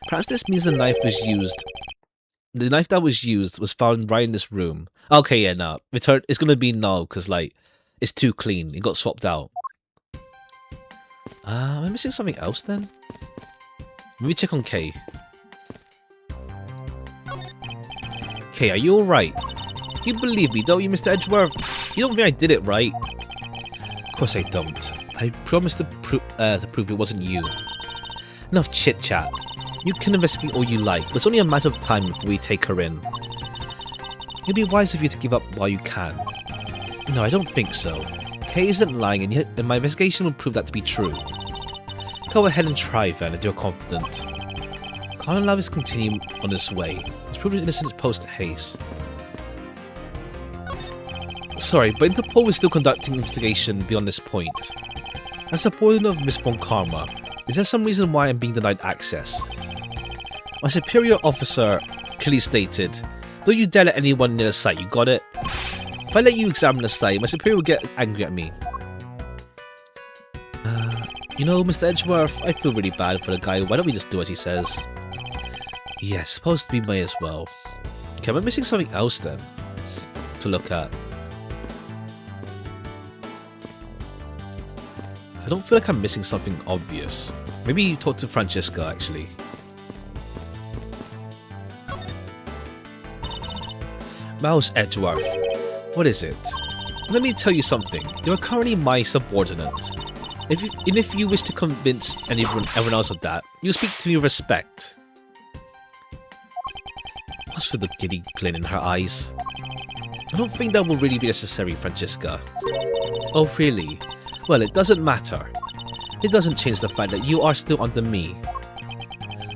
Perhaps this means the knife that was used was found right in this room. Okay, yeah, no. It's gonna be no, because, like, it's too clean. It got swapped out. Am I missing something else then? Maybe check on Kay. Kay, are you alright? You believe me, don't you, Mr. Edgeworth? You don't think I did it, right? Of course I don't. I promised to prove it wasn't you. Enough chit-chat. You can investigate all you like, but it's only a matter of time before we take her in. It'd be wise of you to give up while you can. No, I don't think so. Kay isn't lying, and my investigation will prove that to be true. Go ahead and try then, if you're confident. Can't allow this to continue on this way. Let's prove his innocence post haste. Sorry, but Interpol is still conducting investigation beyond this point. As a subordinate of Miss Von Karma, is there some reason why I'm being denied access? My superior officer clearly stated, don't you dare let anyone near the site, you got it? If I let you examine the site, my superior will get angry at me. You know, Mr. Edgeworth, I feel really bad for the guy. Why don't we just do as he says? Yeah, supposed to be may as well. Okay, am I missing something else then? To look at? I don't feel like I'm missing something obvious. Maybe you talk to Francesca, actually. Mouse Edgeworth. What is it? Let me tell you something. You are currently my subordinate. If you wish to convince everyone else of that, you speak to me with respect. What's with the giddy glint in her eyes? I don't think that will really be necessary, Francesca. Oh, really? Well, it doesn't matter. It doesn't change the fact that you are still under me.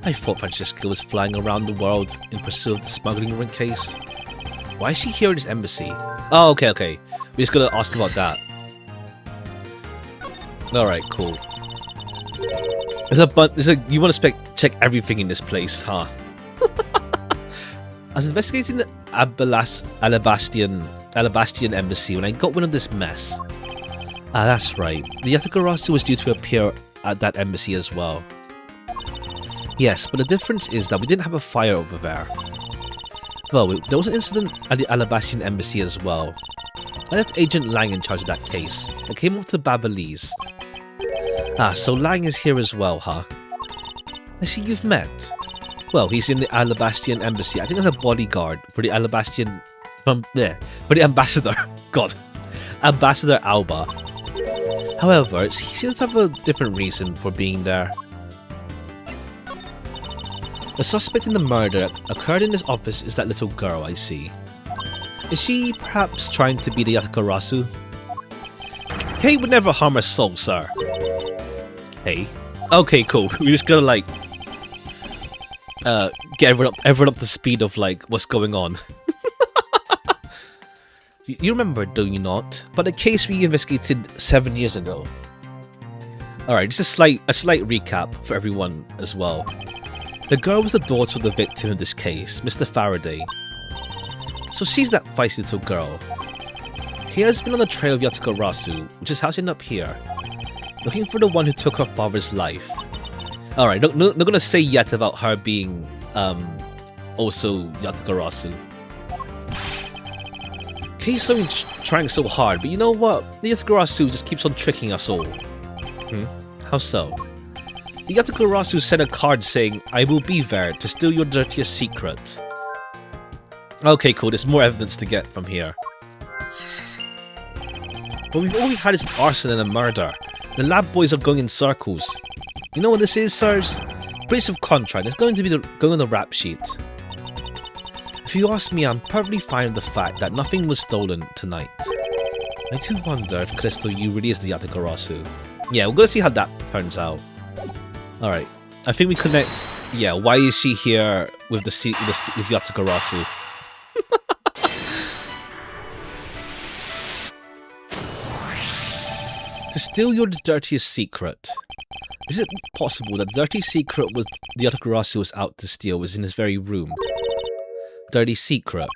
I thought Francesca was flying around the world in pursuit of the smuggling ring case. Why is she here at this embassy? Oh, okay. We're just gonna ask about that. Alright, cool. You want to check everything in this place, huh? I was investigating the Alabastian embassy when I got wind of this mess. Ah, that's right. The Yatakarasu was due to appear at that embassy as well. Yes, but the difference is that we didn't have a fire over there. Well, there was an incident at the Alabastian embassy as well. I left Agent Lang in charge of that case. I came up to Babalese. Ah, so Lang is here as well, huh? I see you've met. Well, he's in the Alabastian embassy. I think as a bodyguard for the Alabastian... for the ambassador. God. Ambassador Alba. However, he seems to have a different reason for being there. The suspect in the murder that occurred in this office is that little girl I see. Is she perhaps trying to be the Yatakarasu? Kay would never harm a soul, sir. Hey. Okay, cool. We're just gonna like get everyone up to speed of like what's going on. You remember, do you not? But the case we investigated 7 years ago. Alright, just a slight recap for everyone as well. The girl was the daughter of the victim in this case, Mr. Faraday. So she's that feisty little girl. He has been on the trail of Yatakarasu, which is how she ended up here, looking for the one who took her father's life. Alright, not gonna say yet about her being also Yatakarasu. Kay's trying so hard, but you know what? The Yatakarasu just keeps on tricking us all. How so? The Yatakarasu sent a card saying, I will be there to steal your dirtiest secret. Okay, cool, there's more evidence to get from here. But all we've had is arson and a murder. The lab boys are going in circles. You know what this is, sirs? Breach of contract. It's going to be going on the rap sheet. If you ask me, I'm perfectly fine with the fact that nothing was stolen tonight. I do wonder if Crystal Yu really is the Yatakarasu. Yeah, we're gonna see how that turns out. Alright, I think we connect... Yeah, why is she here with with Yatakarasu? To steal your dirtiest secret. Is it possible that the dirty secret was the Yatakarasu was out to steal was in his very room? Dirty secret.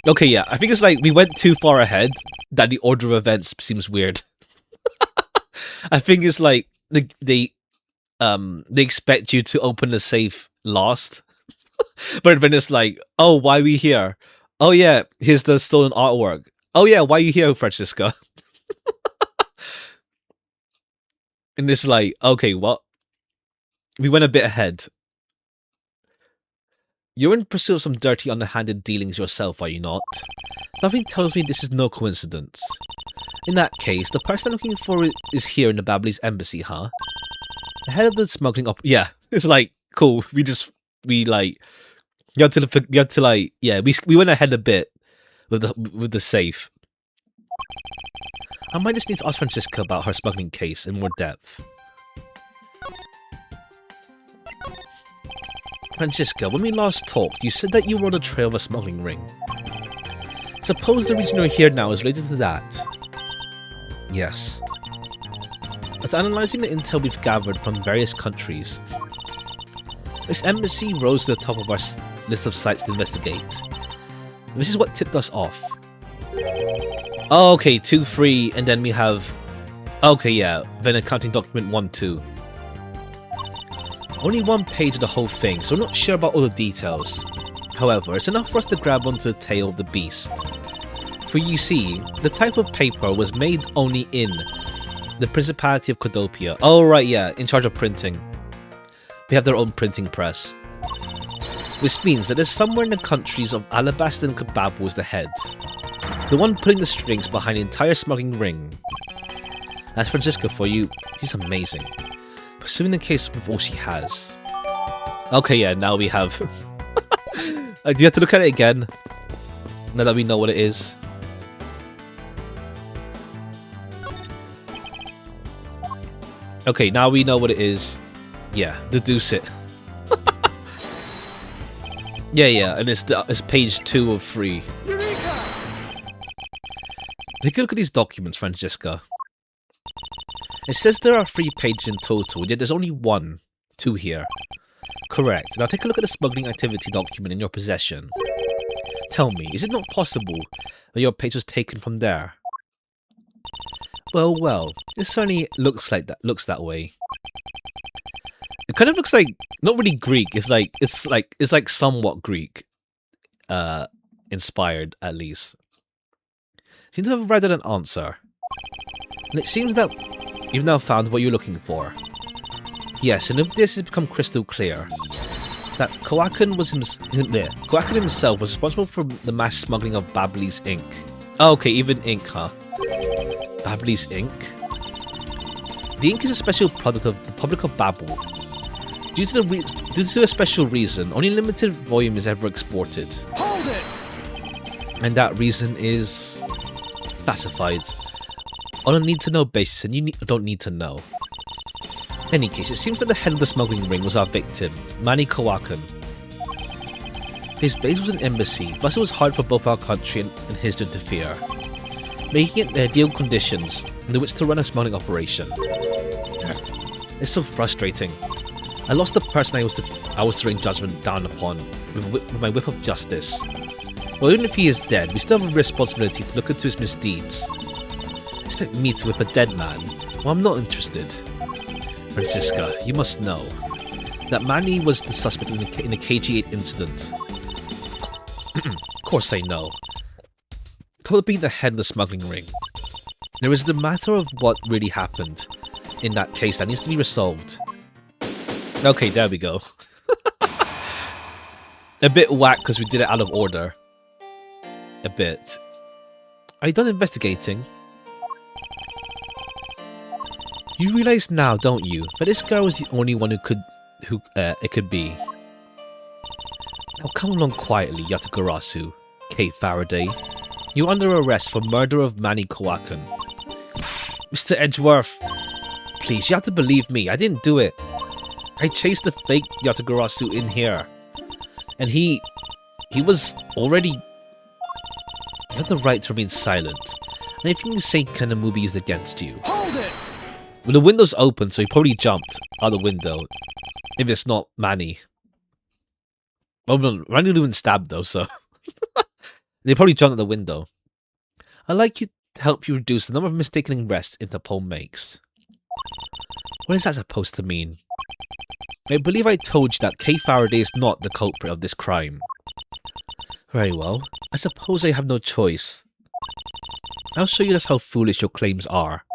Okay, yeah, I think it's like we went too far ahead that the order of events seems weird. I think it's like they expect you to open the safe last. But then it's like, oh, why are we here? Oh yeah, here's the stolen artwork. Oh yeah, why are you here, Francesca? And it's like, okay, what? We went a bit ahead. You're in pursuit of some dirty, underhanded dealings yourself, are you not? Something tells me this is no coincidence. In that case, the person I'm looking for is here in the Babbly's embassy, huh? The head of the smuggling yeah, it's like, cool, we like, you have to like, yeah, we went ahead a bit with the safe. I might just need to ask Francisca about her smuggling case in more depth. Francisca, when we last talked, you said that you were on the trail of a smuggling ring. Suppose the reason you're here now is related to that. Yes. After analysing the intel we've gathered from various countries, this embassy rose to the top of our list of sites to investigate. This is what tipped us off. Oh, okay, 2, 3, and then we have... Okay, yeah, then accounting document 1, 2. Only one page of the whole thing, so we're not sure about all the details. However, it's enough for us to grab onto the tail of the beast. For you see, the type of paper was made only in the Principality of Codopia. Oh right, yeah, in charge of printing. They have their own printing press. Which means that there's somewhere in the countries of Alabasta and Kababo is the head. The one putting the strings behind the entire smuggling ring. As Francisca for you, she's amazing. Pursuing the case with all she has. Okay, yeah, now we have... Do you have to look at it again? Now that we know what it is. Okay, now we know what it is. Yeah, deduce it. yeah, and it's page 2 of 3. Eureka! Take a look at these documents, Francisca. It says there are 3 pages in total, yet there's only 2 here. Correct. Now take a look at the smuggling activity document in your possession. Tell me, is it not possible that your page was taken from there? Well, this certainly looks that way. It kind of looks like not really Greek. It's like somewhat Greek, inspired at least. Seems to have arrived at an answer, and it seems that you've now found what you're looking for. Yes, and if this has become crystal clear, that Koakan himself was responsible for the mass smuggling of Babbly's ink. Oh, okay, even ink, huh? Babbly's ink? The ink is a special product of the Republic of Babel. Due to a special reason, only a limited volume is ever exported. Hold it! And that reason is... classified. On a need-to-know basis, and you don't need to know. In any case, it seems that the head of the smuggling ring was our victim, Manny Kowakan. His base was an embassy, thus it was hard for both our country and his to interfere, making it the ideal conditions in which to run a smuggling operation. It's so frustrating. I lost the person I was to bring judgment down upon with my whip of justice. Well, even if he is dead, we still have a responsibility to look into his misdeeds. Expect me to whip a dead man? Well, I'm not interested. Francisca, you must know that Manny was the suspect in the KG8 incident. Of course I know. Talk about being the head of the smuggling ring. There is the matter of what really happened in that case that needs to be resolved. Okay, there we go. A bit whack because we did it out of order. A bit. Are you done investigating? You realize now, don't you, that this girl was the only one it could be. Now come along quietly, Yatagarasu, Kate Faraday. You're under arrest for murder of Manny Kowakan. Mr. Edgeworth, please, you have to believe me, I didn't do it. I chased the fake Yatagarasu in here. And he was already... You have the right to remain silent. And if you say kind of movie used against you. Hold it! Well, the window's open, so he probably jumped out the window. If it's not Manny. Well, no, Manny didn't even stab though, so... They probably jumped out the window. I'd like you to help you reduce the number of mistaken arrests Interpol makes. What is that supposed to mean? I believe I told you that Kay Faraday is not the culprit of this crime. Very well. I suppose I have no choice. I'll show you just how foolish your claims are.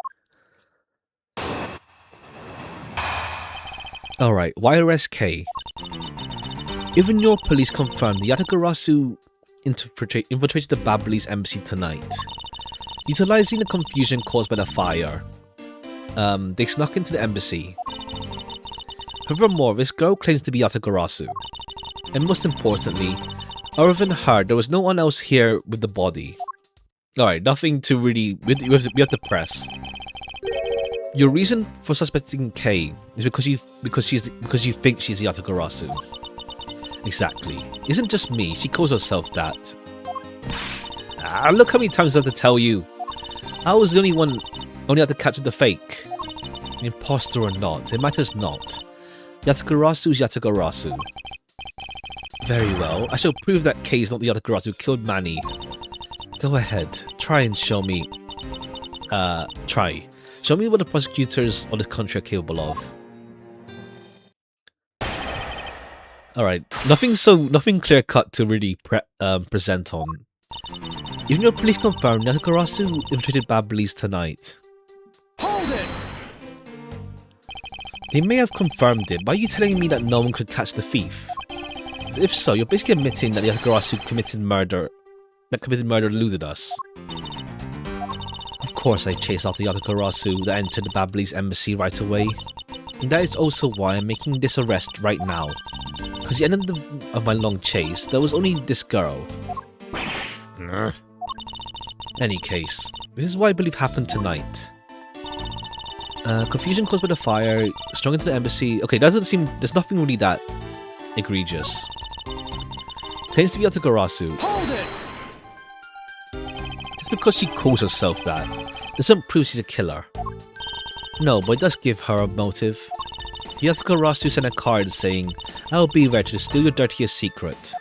Alright, why arrest K? Even your police confirmed the Yatagarasu infiltrated the Babylese embassy tonight. Utilizing the confusion caused by the fire, they snuck into the embassy. Furthermore, this girl claims to be Yatagarasu. And most importantly, other than her, there was no one else here with the body. Alright, nothing to really... We have to press. Your reason for suspecting Kay is because you think she's Yatagarasu. Exactly. Isn't just me, she calls herself that. Look how many times I have to tell you. I was the only had to capture the fake. Imposter or not, it matters not. Yatagarasu is Yatagarasu. Very well, I shall prove that Kay is not the Yatagarasu who killed Manny. Go ahead, try and show me. Try. Show me what the prosecutors on this country are capable of. Alright, nothing clear cut to really present on. Even your police confirmed Yatagarasu infiltrated Babylese tonight. Hold it! They may have confirmed it, but are you telling me that no one could catch the thief? If so, you're basically admitting that Yatagarasu committed murder eluded us. Of course I chased after Yatagarasu that entered the Babylese embassy right away. And that is also why I'm making this arrest right now. Because at the end of my long chase, there was only this girl. Any case, this is what I believe happened tonight. Confusion caused by the fire, strung into the embassy. Okay, there's nothing really that egregious. Claims to be Yatagarasu. Hold it! Just because she calls herself that doesn't prove she's a killer. No, but it does give her a motive. Yatagarasu sent a card saying, "I'll be there to steal your dirtiest secret."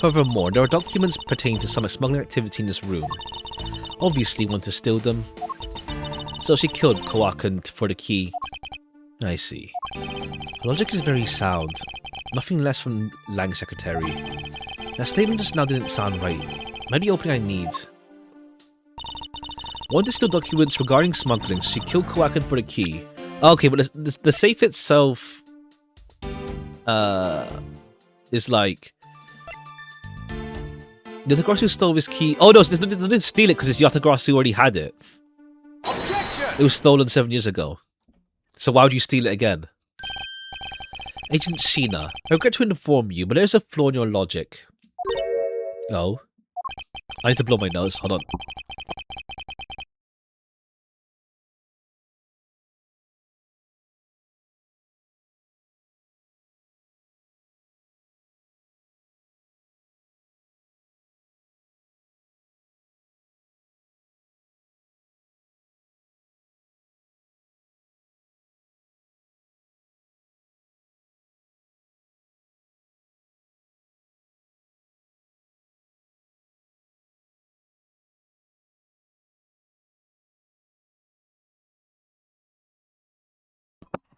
Furthermore, there are documents pertaining to some smuggling activity in this room. Obviously want to steal them. So she killed Kawakan for the key. I see. Her logic is very sound. Nothing less from Lang's secretary. That statement just now didn't sound right. Maybe the opening I need. Wanted to steal documents regarding smuggling, so she killed Kawakan for the key. Okay, but the safe itself is like Yatagarasu stole this key. Oh no, they didn't steal it because Yatagarasu already had it. Objection! It was stolen 7 years ago. So why would you steal it again? Agent Sheena, I regret to inform you, but there's a flaw in your logic. Oh? I need to blow my nose, hold on.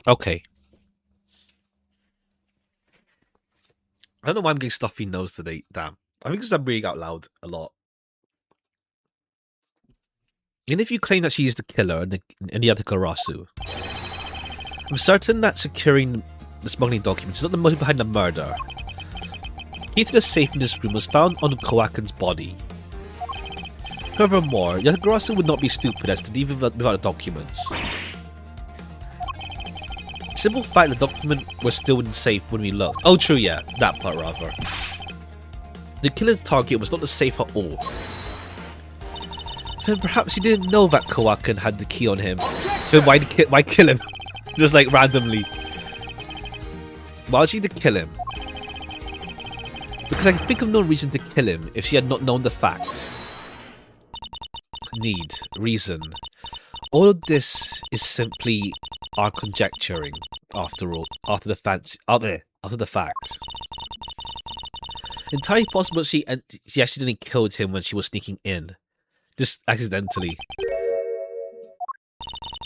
Okay. I don't know why I'm getting stuffy nose today, damn. I think because I'm reading out loud a lot. And if you claim that she is the killer and the Yatagarasu, I'm certain that securing the smuggling documents is not the motive behind the murder. The key to the safe in this room was found on Kawakan's body. Furthermore, Yatagarasu would not be stupid as to leave without the documents. Simple fact the document was still in the safe when we looked. Oh true, yeah, that part rather. The killer's target was not the safe at all. Then perhaps he didn't know that Kawakan had the key on him. Then why kill him? Just like randomly. Why would she need to kill him? Because I can think of no reason to kill him if she had not known the fact. Need, reason. All of this is simply our conjecturing, after all, after the fact. Entirely possible she accidentally killed him when she was sneaking in. Just accidentally.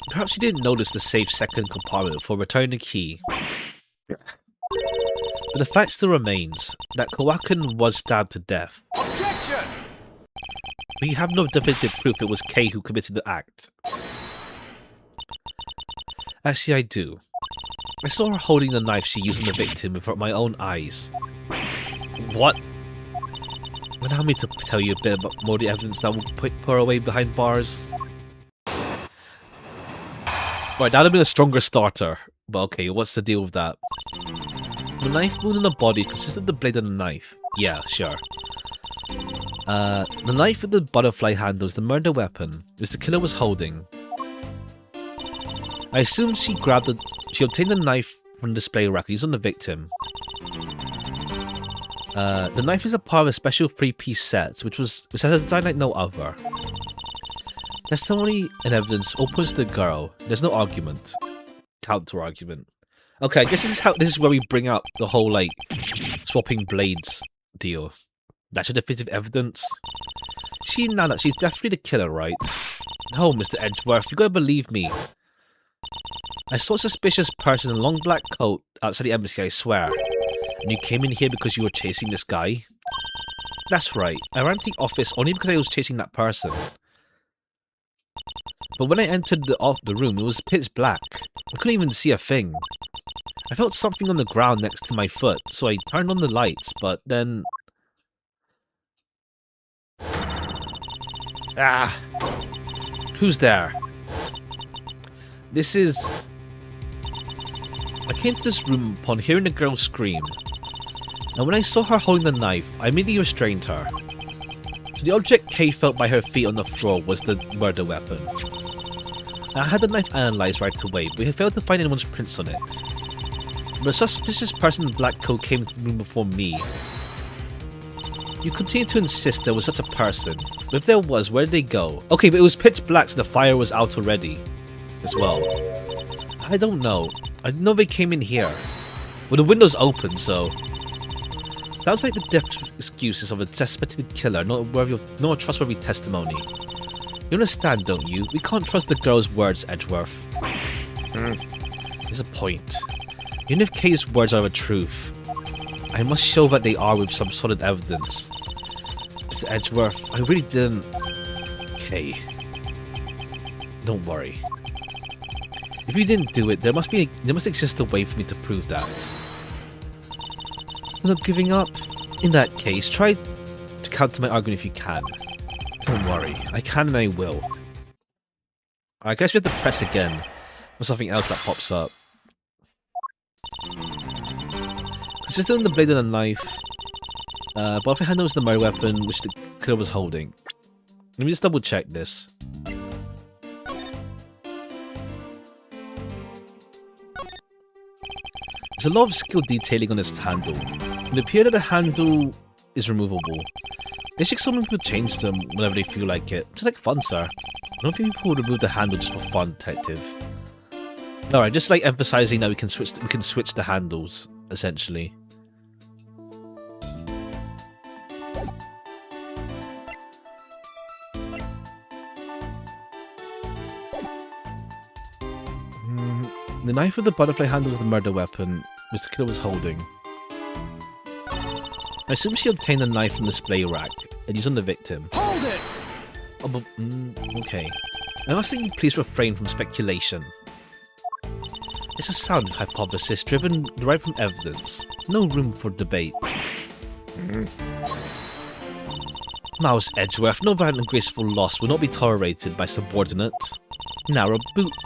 Perhaps she didn't notice the safe second compartment before returning the key. But the fact still remains that Kawakan was stabbed to death. Objection! We have no definitive proof it was Kay who committed the act. Actually, I do. I saw her holding the knife she used on the victim before my own eyes. What? Allow me to tell you a bit about more of the evidence that will put her away behind bars. Right, that would have been a stronger starter. But okay, what's the deal with that? The knife wound in the body consisted of the blade and the knife. Yeah, sure. The knife with the butterfly handle is the murder weapon, which the killer was holding. I assume she obtained the knife from the display rack and used on the victim. The knife is a part of a special 3-piece set, which has a design like no other. Testimony and evidence all points to the girl. There's no argument. Counter argument. Okay, I guess this is where we bring up the whole like swapping blades deal. That's your definitive evidence. She's definitely the killer, right? No, Mr. Edgeworth, you gotta believe me. I saw a suspicious person in a long black coat outside the embassy, I swear. And you came in here because you were chasing this guy? That's right. I ran to the office only because I was chasing that person. But when I entered the room, it was pitch black. I couldn't even see a thing. I felt something on the ground next to my foot, so I turned on the lights, but then... Ah! Who's there? I came to this room upon hearing the girl scream. And when I saw her holding the knife, I immediately restrained her. So the object Kay felt by her feet on the floor was the murder weapon. I had the knife analysed right away, but I failed to find anyone's prints on it. But a suspicious person in black coat came into the room before me. You continue to insist there was such a person, but if there was, where did they go? Okay, but it was pitch black, so the fire was out already, as well. I don't know. I didn't know they came in here. Well, the window's open, so... Sounds like the desperate excuses of a suspected killer, not a trustworthy testimony. You understand, don't you? We can't trust the girl's words, Edgeworth. There's a point. Even if Kay's words are the truth, I must show that they are with some solid evidence. Mr. Edgeworth, I really didn't... Kay. Don't worry. If you didn't do it, there must exist a way for me to prove that. So not giving up? In that case, try to counter my argument if you can. Don't worry, I can and I will. I guess we have to press again for something else that pops up. Consistent with the blade and the knife, both handle was the murder weapon which the killer was holding. Let me just double check this. There's a lot of skill detailing on this handle. It appears that the handle is removable. They should some people change them whenever they feel like it. Just like fun, sir. I don't think people would remove the handle just for fun, detective. Alright, just like emphasizing that we can switch the handles, essentially. The knife with the butterfly handle was the murder weapon, which the killer was holding. I assume she obtained the knife from the display rack and used on the victim. Hold it! Oh, but, okay. I must think you please refrain from speculation. It's a sound hypothesis driven derived from evidence. No room for debate. Mouse Edgeworth, no violent and graceful loss will not be tolerated by subordinate. Now,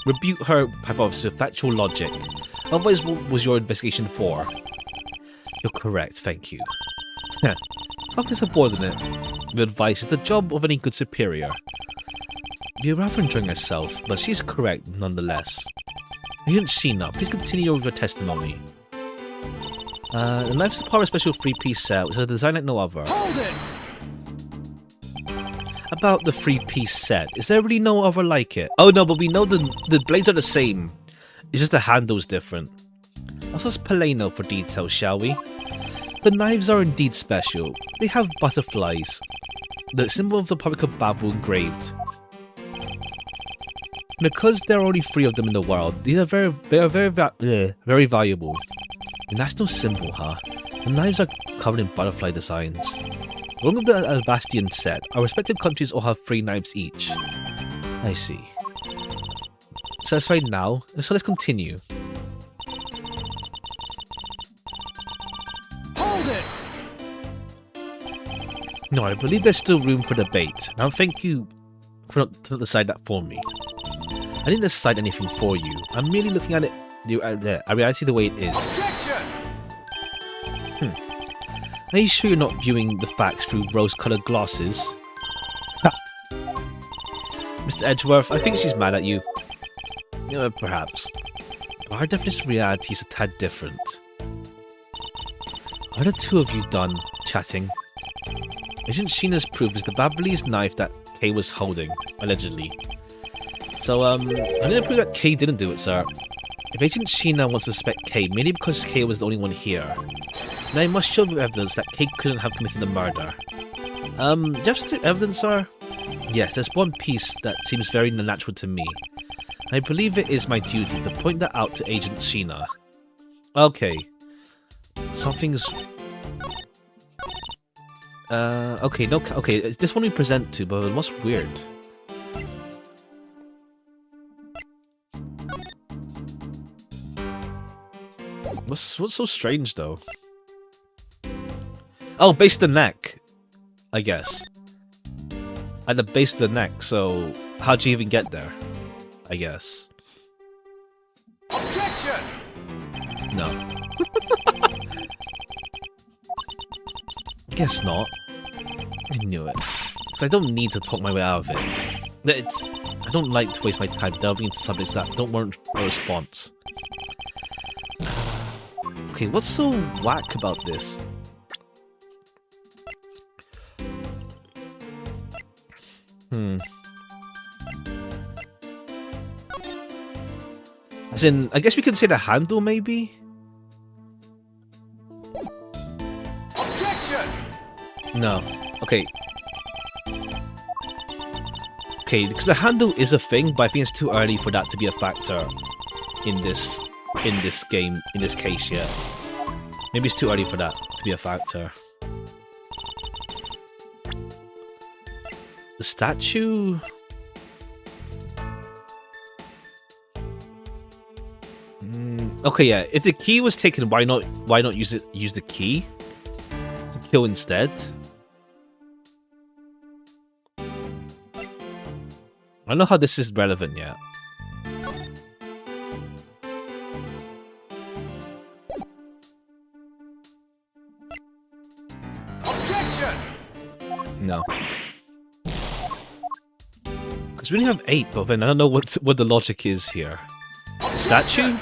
rebuke her hypothesis with factual logic. Otherwise, what was your investigation for? You're correct, thank you. How can subordinate? Your advice is the job of any good superior. You're rather enjoying herself, but she's correct nonetheless. You didn't see now. Please continue with your testimony. The knife is a part of a special 3-piece set, which has a design like no other. Hold it! About the 3-piece set, is there really no other like it? Oh no, but we know the blades are the same. It's just the handle's different. Let's ask Paleno for details, shall we? The knives are indeed special. They have butterflies. The symbol of the Republic of Babu engraved. Because there are only 3 of them in the world, these are very valuable. The national symbol, huh? The knives are covered in butterfly designs. Along with the Albastian set, our respective countries all have 3 knives each. I see. Satisfied now? So let's continue. No, I believe there's still room for debate. Now, thank you for not to decide that for me. I didn't decide anything for you. I'm merely looking at it, a reality the way it is. Objection! Are you sure you're not viewing the facts through rose-colored glasses? Ha. Mr. Edgeworth, I think she's mad at you. Perhaps. But our definition of reality is a tad different. What are the two of you done chatting? Agent Sheena's proof is the Babyliss knife that Kay was holding, allegedly. So, I need to prove that Kay didn't do it, sir. If Agent Sheena wants to suspect Kay, maybe because Kay was the only one here, then I must show evidence that Kay couldn't have committed the murder. Do you have some evidence, sir? Yes, there's one piece that seems very unnatural to me. I believe it is my duty to point that out to Agent Sheena. Okay. Something's... okay, no, okay, this one we present to, but what's weird? What's so strange, though? Oh, base of the neck, I guess. At the base of the neck, so how'd you even get there? I guess. Objection! No. Guess not. I knew it. Because I don't need to talk my way out of it. I don't like to waste my time delving into subjects that don't warrant a response. Okay, what's so whack about this? As in, I guess we could say the handle, maybe? Objection! No. Okay. Okay, because the handle is a thing, but I think it's too early for that to be a factor in this game, in this case yet. Maybe it's too early for that to be a factor. The statue... Okay, yeah. If the key was taken, why not use the key to kill instead? I don't know how this is relevant yet. Objection! No. Because we only have 8, but then I don't know what the logic is here. Statue?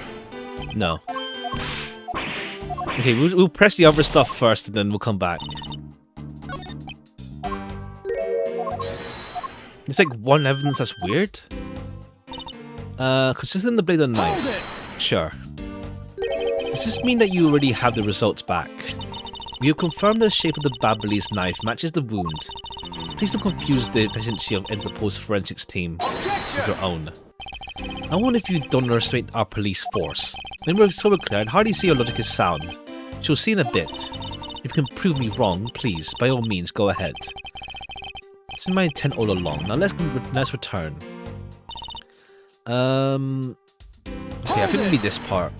No. Okay, we'll press the other stuff first, and then we'll come back. It's like one evidence that's weird. Because it's in the blade of the knife. Sure. Does this mean that you already have the results back? We have confirmed the shape of the Babyliss knife matches the wound. Please don't confuse the efficiency of Interpol's forensics team with your own. I wonder if you don't underestimate our police force. When we're so clear, I'd hardly see your logic is sound. You'll see in a bit. If you can prove me wrong, please, by all means, go ahead. It's been my intent all along. Now let's return. Okay, I think maybe this part.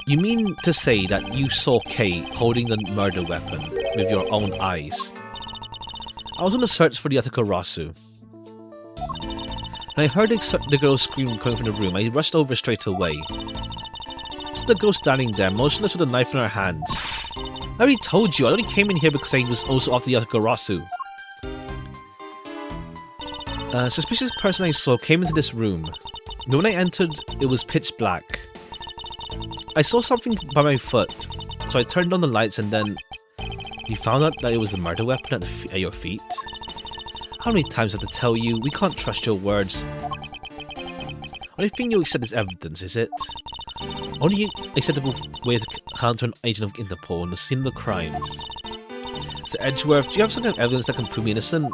You mean to say that you saw Kay holding the murder weapon with your own eyes? I was on the search for the Atakarasu. When I heard the girl's scream coming from the room, I rushed over straight away. It's the girl standing there, motionless with a knife in her hands. I already told you, I only came in here because I was also after the Atakarasu. A suspicious person I saw came into this room. When I entered, it was pitch black. I saw something by my foot, so I turned on the lights and then... You found out that it was the murder weapon at your feet? How many times I have to tell you? We can't trust your words. Only thing you accept is evidence, is it? Only acceptable way to counter an agent of Interpol on the scene of the crime. Mr. Edgeworth, do you have some kind of evidence that can prove me innocent?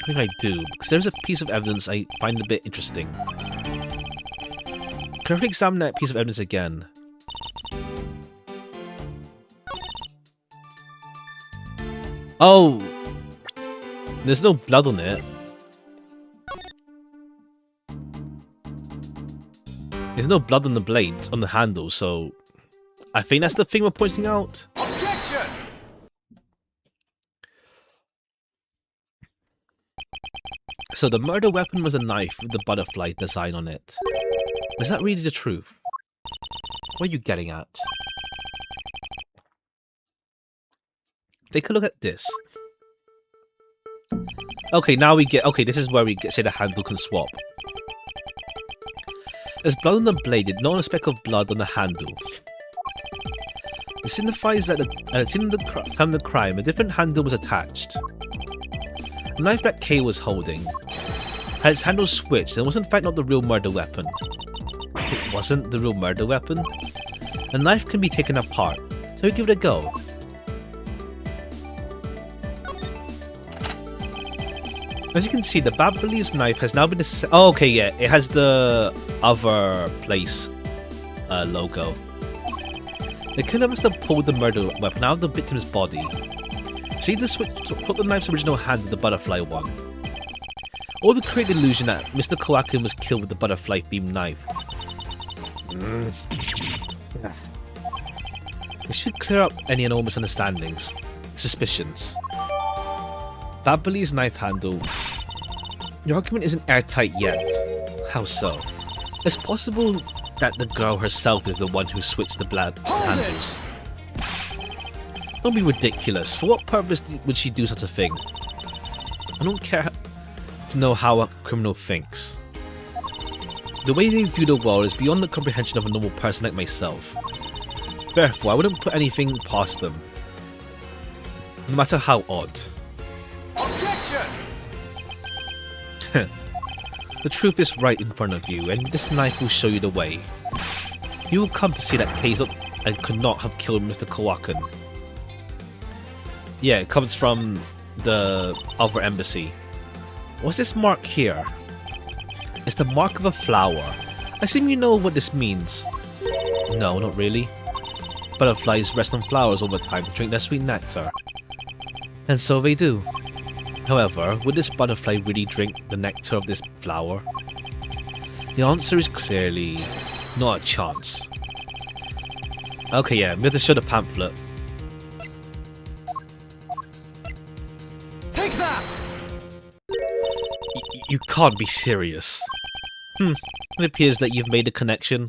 I think I do, because there's a piece of evidence I find a bit interesting. Carefully examine that piece of evidence again. Oh! There's no blood on it. There's no blood on the blade, on the handle, so... I think that's the thing we're pointing out. Objection! So the murder weapon was a knife with the butterfly design on it. Is that really the truth? What are you getting at? Take a look at this. Okay, now we get... Okay, this is where we say the handle can swap. There's blood on the blade, yet not a speck of blood on the handle. It signifies that at the scene of the time of the crime, a different handle was attached. The knife that Kay was holding had its handle switched and was in fact not the real murder weapon. It wasn't the real murder weapon? A knife can be taken apart, so we give it a go. As you can see, the Babyliss knife has now been... Oh, okay, yeah, it has the other place logo. The killer must have pulled the murder weapon out of the victim's body. So either swap the knife's original hand to the butterfly one, or to create the illusion that Mr. Kowakin was killed with the butterfly-themed knife. It should clear up any and all misunderstandings, suspicions. Babyliss knife handle. Your argument isn't airtight yet. How so? It's possible that the girl herself is the one who switched the handles. Don't be ridiculous. For what purpose would she do such a thing? I don't care to know how a criminal thinks. The way they view the world is beyond the comprehension of a normal person like myself. Therefore, I wouldn't put anything past them, no matter how odd. Objection! The truth is right in front of you, and this knife will show you the way. You will come to see that Kay's and could not have killed Mr. Kowakin. Yeah, it comes from the other embassy. What's this mark here? It's the mark of a flower. I assume you know what this means. No, not really. Butterflies rest on flowers over time to drink their sweet nectar. And so they do. However, would this butterfly really drink the nectar of this flower? The answer is clearly not a chance. Okay, yeah, we have to show the pamphlet. Take that! You can't be serious. It appears that you've made a connection.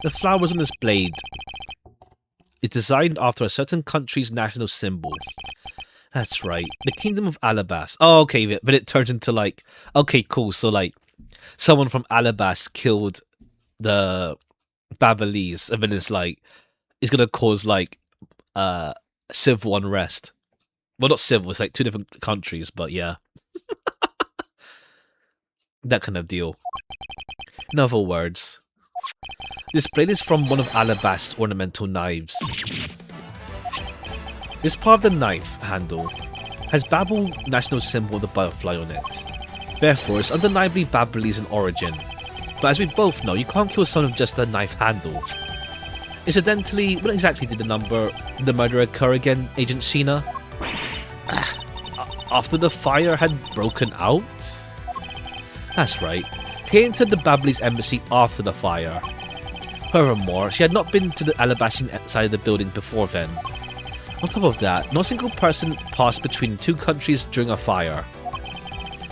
The flowers on this blade is designed after a certain country's national symbol. That's right, the Kingdom of Alabas. Oh, okay, but it turns into like... Okay, cool, so like, someone from Alabas killed the Babyliss, and then it's like, it's gonna cause like, civil unrest. Well, not civil, it's like two different countries, but yeah. That kind of deal. In other words, this blade is from one of Alabast's ornamental knives. This part of the knife handle has Babel national symbol of the butterfly on it. Therefore, it's undeniably Babyliss in origin. But as we both know, you can't kill someone with just a knife handle. Incidentally, when exactly did the murder occur again, Agent Sheena? After the fire had broken out? That's right. He entered the Babyliss embassy after the fire. Furthermore, she had not been to the Alabastian side of the building before then. On top of that, no single person passed between two countries during a fire.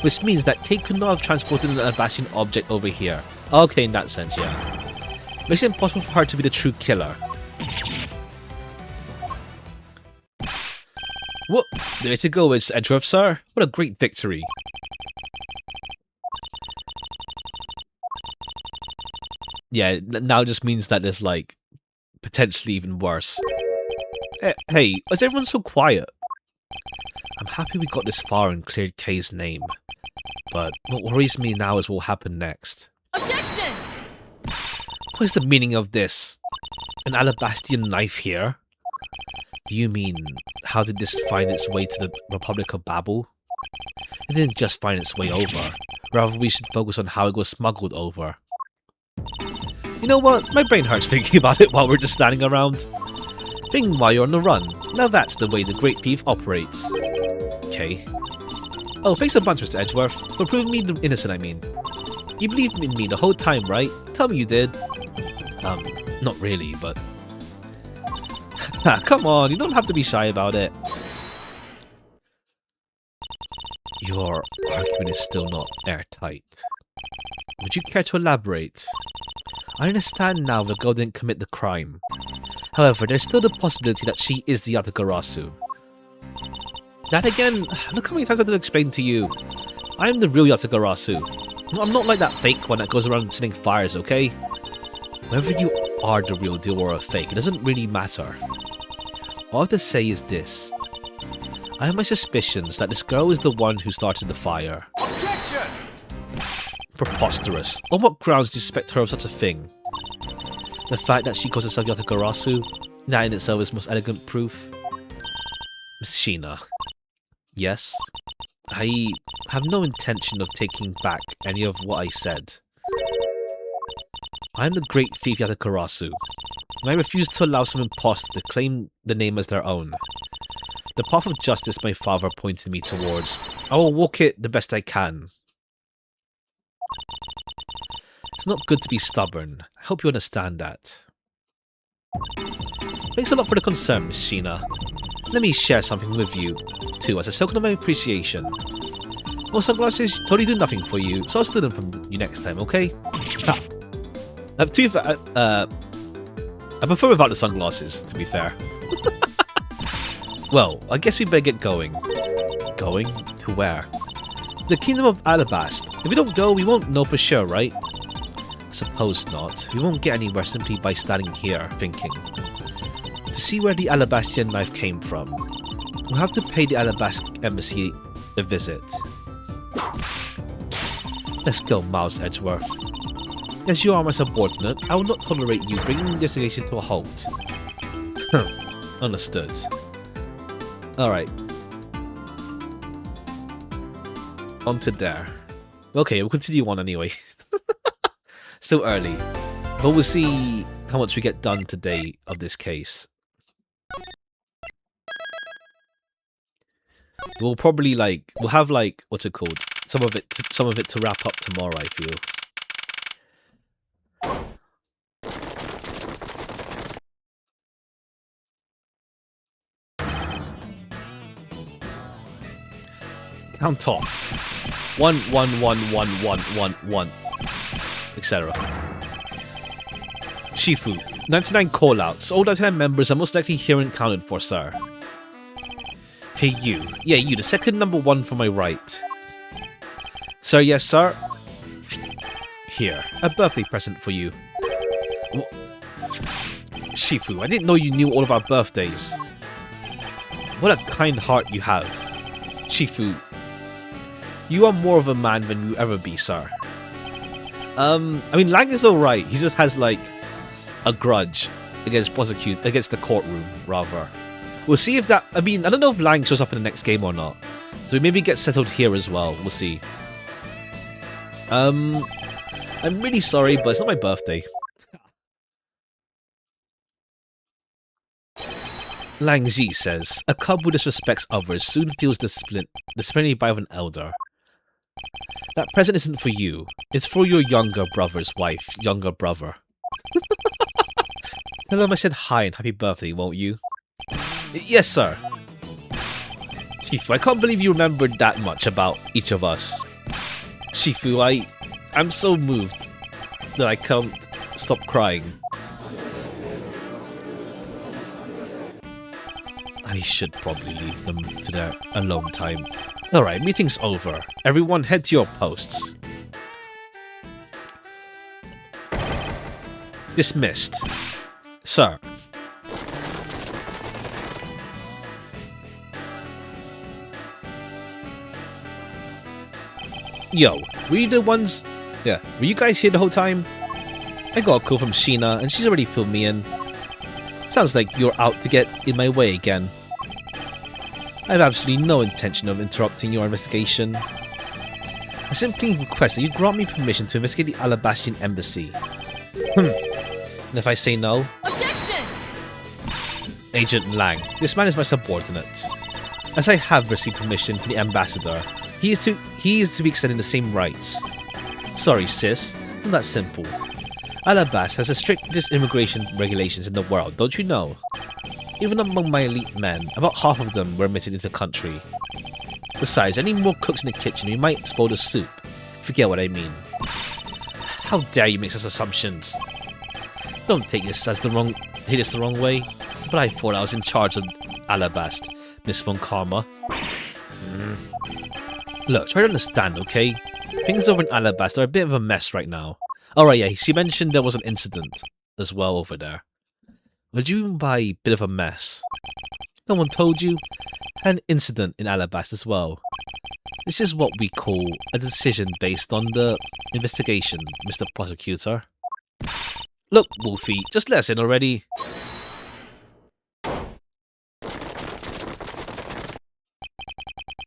Which means that Kate could not have transported an Alabastian object over here. Okay, in that sense, yeah. Makes it impossible for her to be the true killer. Whoop! There to go, it's Edgeworth, sir. What a great victory. Yeah, now it just means that there's like, potentially even worse. Hey, why is everyone so quiet? I'm happy we got this far and cleared Kay's name. But what worries me now is what will happen next. Objection! What is the meaning of this? An Alabastian knife here? Do you mean, how did this find its way to the Republic of Babel? It didn't just find its way over. Rather, we should focus on how it was smuggled over. You know what? My brain hurts thinking about it while we're just standing around. Think while you're on the run. Now that's the way the Great Thief operates. Okay. Oh, thanks a bunch, Mr. Edgeworth, for proving me innocent, I mean. You believed in me the whole time, right? Tell me you did. Not really, but... Come on, you don't have to be shy about it. Your argument is still not airtight. Would you care to elaborate? I understand now the girl didn't commit the crime. However, there's still the possibility that she is the Yatagarasu. That again, look how many times I had to explain to you. I am the real Yatagarasu. I'm not like that fake one that goes around setting fires, okay? Whether you are the real deal or a fake, it doesn't really matter. All I have to say is this. I have my suspicions that this girl is the one who started the fire. Objection! Preposterous. On what grounds do you suspect her of such a thing? The fact that she calls herself Yatagarasu? That in itself is most elegant proof. Miss Sheena. Yes? I have no intention of taking back any of what I said. I am the great thief Yatagarasu, and I refuse to allow some imposter to claim the name as their own. The path of justice my father pointed me towards, I will walk it the best I can. It's not good to be stubborn. I hope you understand that. Thanks a lot for the concern, Miss Sheena. Let me share something with you, too, as a token of my appreciation. Well, sunglasses totally do nothing for you, so I'll steal them from you next time, okay? I prefer without the sunglasses, to be fair. Well, I guess we better get going. Going? To where? The Kingdom of Alabast. If we don't go, we won't know for sure, right? Suppose not. We won't get anywhere simply by standing here, thinking. To see where the Alabastian knife came from, we'll have to pay the Alabast Embassy a visit. Let's go, Miles Edgeworth. As you are my subordinate, I will not tolerate you bringing the investigation to a halt. Understood. Alright. On to there. Okay, we'll continue on anyway. Still early. But we'll see how much we get done today of this case. We'll probably we'll have what's it called? Some of it to wrap up tomorrow, I feel. Count off. 1, 1, 1, 1, 1, 1, 1, etc. Shifu, 99 callouts. All 99 members are most likely here and counted for, sir. Hey you. Yeah, you, the second number 1 from my right. Sir, yes, sir? Here, a birthday present for you. Shifu, I didn't know you knew all of our birthdays. What a kind heart you have. Shifu, you are more of a man than you ever be, sir. I mean, Lang is alright. He just has, a grudge against the courtroom, rather. We'll see if that... I mean, I don't know if Lang shows up in the next game or not. So we maybe get settled here as well. We'll see. I'm really sorry, but it's not my birthday. Lang Zi says, a cub who disrespects others soon feels disciplined by an elder. That present isn't for you. It's for your younger brother's wife, younger brother. Tell him I said hi and happy birthday, won't you? Yes, sir. Shifu, I can't believe you remembered that much about each of us. Shifu, I'm so moved that I can't stop crying. I should probably leave them to their alone time. Alright, meeting's over. Everyone head to your posts. Dismissed. Sir. Yo, were you the ones... Yeah, were you guys here the whole time? I got a call from Sheena and she's already filled me in. Sounds like you're out to get in my way again. I have absolutely no intention of interrupting your investigation. I simply request that you grant me permission to investigate the Alabastian Embassy. And if I say no... Objection! Agent Lang, this man is my subordinate. As I have received permission from the ambassador, he is to be extended the same rights. Sorry, sis, not that simple. Alabast has the strictest immigration regulations in the world, don't you know? Even among my elite men, about half of them were admitted into the country. Besides, any more cooks in the kitchen, we might spoil the soup. Forget what I mean. How dare you make such assumptions? Don't take this the wrong way, but I thought I was in charge of Alabast, Miss Von Karma. Look, try to understand, okay? Things over in Alabast are a bit of a mess right now. Alright, yeah, she mentioned there was an incident as well over there. What do you mean by bit of a mess? No one told you? An incident in Alabast as well. This is what we call a decision based on the investigation, Mr. Prosecutor. Look, Wolfie, just let us in already.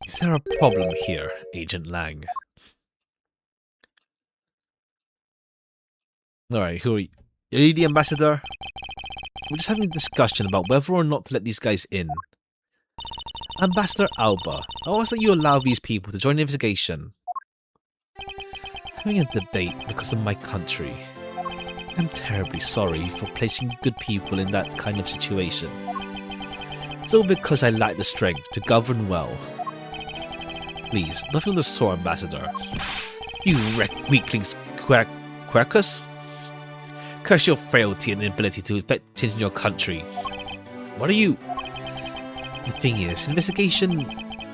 Is there a problem here, Agent Lang? Alright, who are you? Are you the ambassador? We're just having a discussion about whether or not to let these guys in. Ambassador Alba, I ask that you allow these people to join the investigation. Having a debate because of my country. I'm terribly sorry for placing good people in that kind of situation. It's all because I lack the strength to govern well. Please, nothing of the sort, Ambassador. You weaklings, quercus? Curse your frailty and inability to effect change in your country. What are you? The thing is, investigation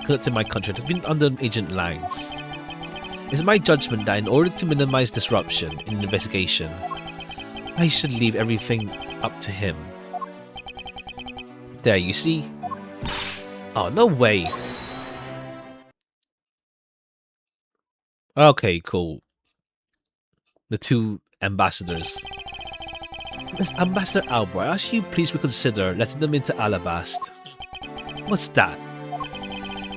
conducted in my country has been under Agent Lang. It's my judgment that in order to minimize disruption in an investigation, I should leave everything up to him. There, you see? Oh, no way! Okay, cool. The two ambassadors. Ambassador Alba, I ask you please reconsider letting them into Alabast. What's that?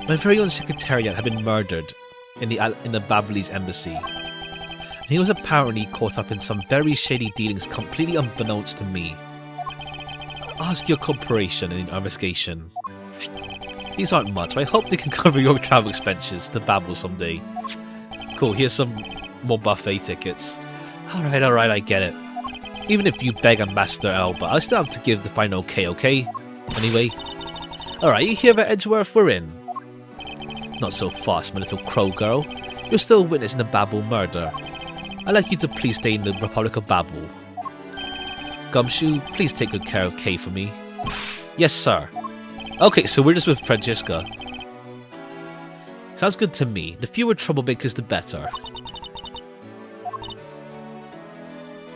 My very own secretariat had been murdered in the Babylese embassy. And he was apparently caught up in some very shady dealings completely unbeknownst to me. Ask your cooperation in our investigation. These aren't much, but I hope they can cover your travel expenses to Babel someday. Cool, here's some more buffet tickets. Alright, I get it. Even if you beg Ambassador Alba, I'll still have to give the final okay? Anyway. Alright, you hear that, Edgeworth? We're in. Not so fast, my little crow girl. You're still witnessing the Babel murder. I'd like you to please stay in the Republic of Babel. Gumshoe, please take good care of Kay for me. Yes, sir. Okay, so we're just with Franziska. Sounds good to me. The fewer troublemakers, the better.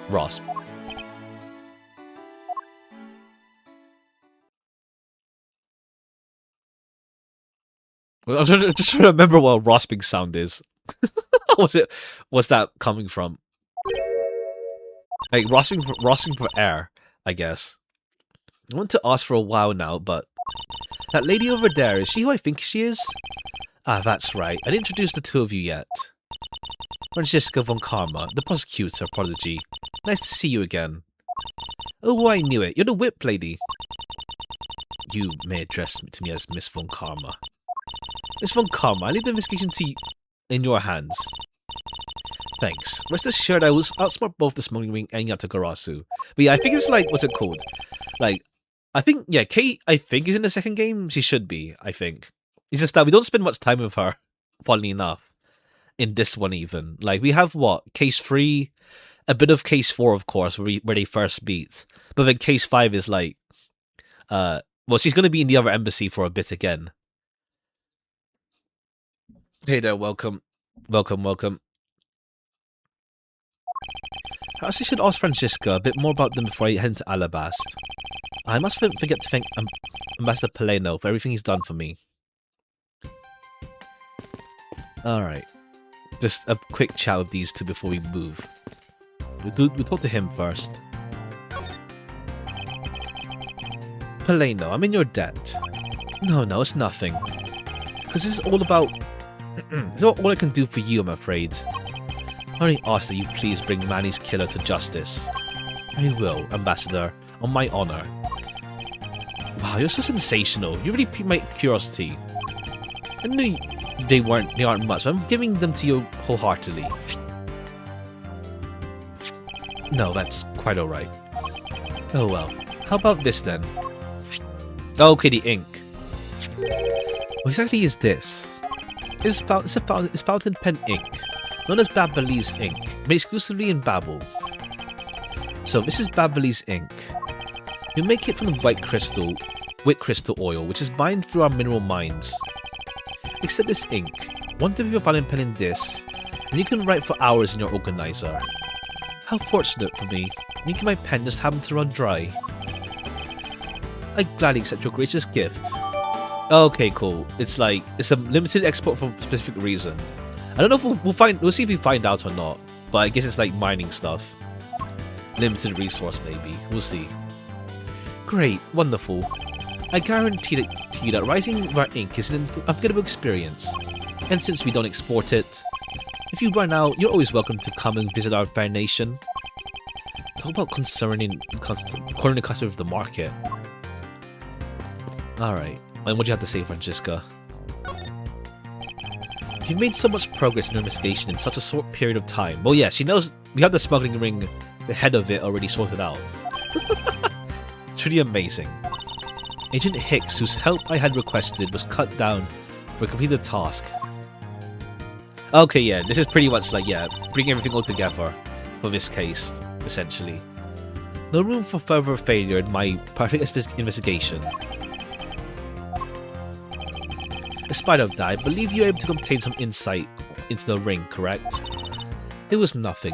Ross. I'm just trying to remember what a rasping sound is. What's that coming from? Like rasping for air, I guess. I want to ask for a while now, but that lady over there, is she who I think she is? Ah, that's right. I didn't introduce the two of you yet. Franziska von Karma, the prosecutor prodigy. Nice to see you again. Oh, I knew it. You're the whip lady. You may address to me as Miss von Karma. Miss von Karma, I leave the investigation in your hands. Thanks. Rest assured I will outsmart both the smuggling ring and Yatagarasu. But yeah, I think it's like, what's it called? Like, I think, yeah, Kate, I think, is in the second game. She should be, I think. It's just that we don't spend much time with her, funnily enough, in this one even. Like, we have, what, Case 3, a bit of Case 4, of course, where they first meet. But then Case 5 is like, well, she's going to be in the other embassy for a bit again. Hey there, welcome. Welcome. Perhaps I should ask Franziska a bit more about them before I head into Alabast. I mustn't forget to thank Ambassador Paleno for everything he's done for me. Alright. Just a quick chat with these two before we move. We'll talk to him first. Paleno, I'm in your debt. No, it's nothing. Because this is all about... it's not all I can do for you, I'm afraid. I only ask that you please bring Manny's killer to justice. I will, Ambassador, on my honor. Wow, you're so sensational. You really piqued my curiosity. I knew they aren't much, but I'm giving them to you wholeheartedly. No, that's quite alright. Oh well. How about this then? Okay, the ink. What exactly is this? It's fountain pen ink, known as Babyliss ink, made exclusively in Babel. So this is Babyliss ink. We make it from the white crystal oil, which is mined through our mineral mines. Except this ink, one dip of your fountain pen in this, and you can write for hours in your organizer. How fortunate for me, the ink in my pen just happened to run dry. I gladly accept your gracious gift. Okay, cool. It's a limited export for a specific reason. I don't know if we'll see if we find out or not, but I guess it's like mining stuff. Limited resource maybe, we'll see. Great, wonderful. I guarantee that writing our ink is an unforgettable experience. And since we don't export it, if you run out, you're always welcome to come and visit our fair nation. Talk about cornering the customer of the market. Alright, and what do you have to say, Francisca? You've made so much progress in your investigation in such a short period of time. Well, yeah, she knows we have the smuggling ring, the head of it already sorted out. Truly amazing. Agent Hicks, whose help I had requested, was cut down for completing the task. Okay, yeah, this is pretty much like, yeah, bring everything all together for this case, essentially. No room for further failure in my perfect investigation. In spite of that, I believe you were able to obtain some insight into the ring, correct? It was nothing.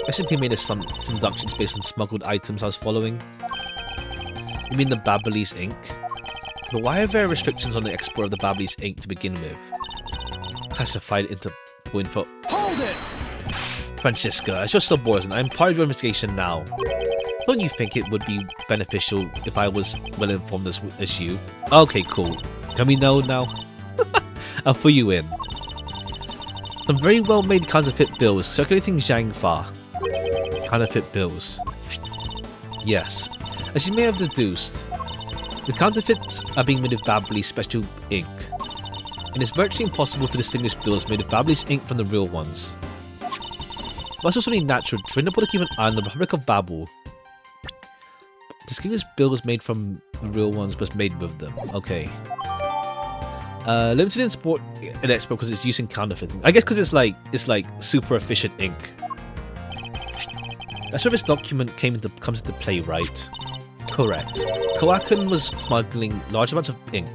I simply made some deductions based on smuggled items I was following. You mean the Babyliss ink? But why are there restrictions on the export of the Babyliss ink to begin with? Classified into info. Hold it! Francisca, as your subordinate, I'm part of your investigation now. Don't you think it would be beneficial if I was well informed as you? Okay, cool. Can we know now? I'll put you in. Some very well made counterfeit bills circulating Zhangfa. Counterfeit bills. Yes. As you may have deduced, the counterfeits are being made with Babyliss special ink, and it's virtually impossible to distinguish bills made with Babyliss ink from the real ones. But it's also only natural for Interpol to keep an eye on the Republic of Babel. Distinguish bills made from the real ones but made with them. Okay. Limited in sport and export because it's using counterfeiting. I guess because it's like super efficient ink. That's where this document comes into play, right? Correct. Koakan was smuggling large amounts of ink.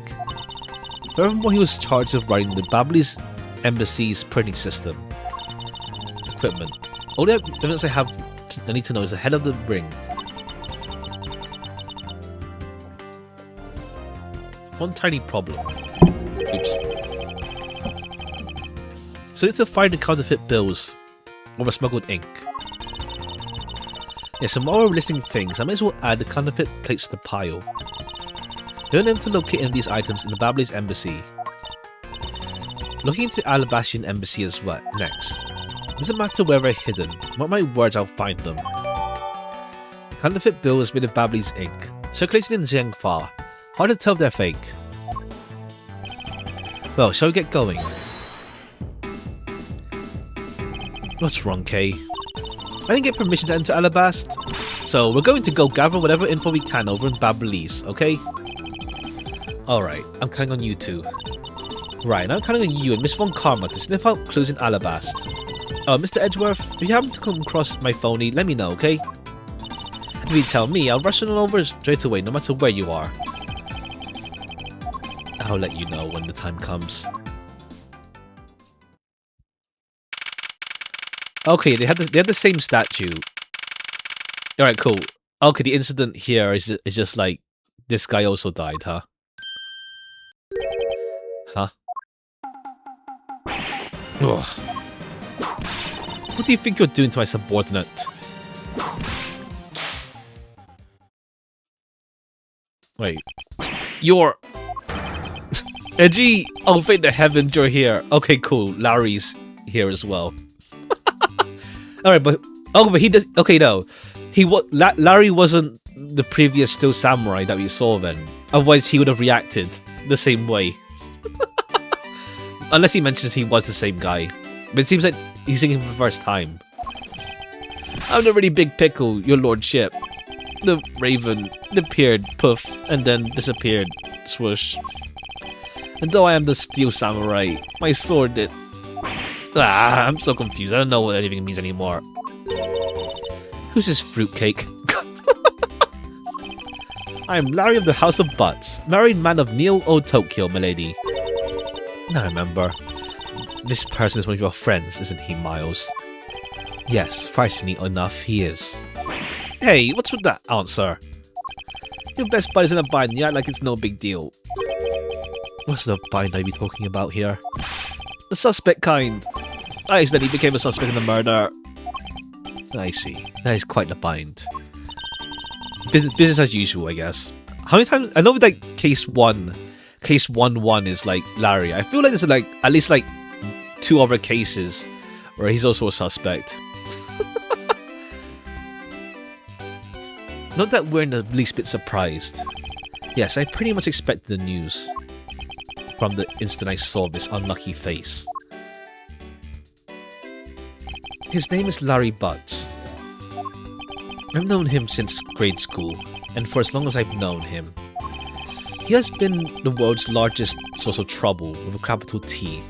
Furthermore, he was charged with writing the Babyliss Embassies printing system. Equipment. All the evidence I need to know is the head of the ring. One tiny problem. Oops. So you have to find the counterfeit bills or the smuggled ink. Yeah, some more listing things. I may as well add the counterfeit plates to the pile. Learn them to locate any of these items in the Babyliss Embassy. Looking into the Alabastian Embassy as well next. Doesn't matter where they're hidden. Mark my words, I'll find them. Counterfeit bills made of Babyliss ink, circulating in Zhangfa. Hard to tell if they're fake. Well, shall we get going? What's wrong, Kay? I didn't get permission to enter Alabast, so we're going to go gather whatever info we can over in Babyliss, okay? Alright, I'm counting on you two. Right, now I'm counting on you and Miss Von Karma to sniff out clues in Alabast. Mr. Edgeworth, if you happen to come across my phony, let me know, okay? If you tell me, I'll rush on over straight away, no matter where you are. I'll let you know when the time comes. Okay, they had the same statue. Alright, cool. Okay, the incident here is just like this guy also died, huh? Huh? Ugh. What do you think you're doing to my subordinate? Wait. You're... Edgy! Oh, thank the heavens you're here. Okay, cool. Larry's here as well. Alright, but... Oh, but he does... Okay, no. Larry wasn't the previous Still Samurai that we saw then. Otherwise, he would have reacted the same way. Unless he mentions he was the same guy. But it seems like he's singing for the first time. I'm the really big pickle, your lordship. The raven appeared, poof, and then disappeared, swoosh. And though I am the Steel Samurai, my sword did... I'm so confused. I don't know what anything means anymore. Who's this fruitcake? I am Larry of the House of Butts, married man of Neo O Tokyo, milady. Now I remember. This person is one of your friends, isn't he, Miles? Yes, frighteningly enough, he is. Hey, what's with that answer? Your best buddy's in a bind, you act like it's no big deal. What's the bind I be talking about here? The suspect kind. I accidentally became a suspect in the murder. I see. That is quite the bind. Business as usual, I guess. How many times? I know like case 1 is like Larry. I feel like there's like at least like 2 other cases where he's also a suspect. Not that we're in the least bit surprised. Yes, I pretty much expected the news from the instant I saw this unlucky face. His name is Larry Butts. I've known him since grade school, and for as long as I've known him. He has been the world's largest source of trouble with a capital T.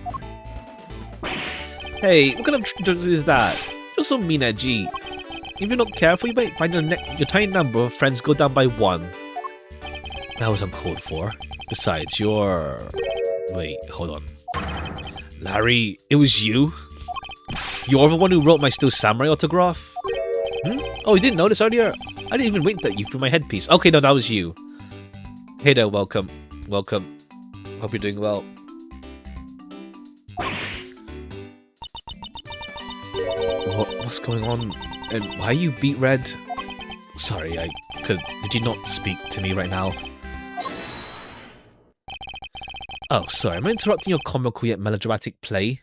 Hey, what kind of trick is that? You're so mean, Edgy. If you're not careful, you might find your tiny number of friends go down by 1. That was uncalled for. Besides, you're... Wait, hold on. Larry, it was you? You're the one who wrote my Steel Samurai autograph? Oh, you didn't notice earlier? I didn't even wink at you through my headpiece. Okay, no, that was you. Hey there, welcome. Welcome. Hope you're doing well. What's going on? And why are you beet red? Sorry, did you not speak to me right now? Oh, sorry, am I interrupting your comical yet melodramatic play?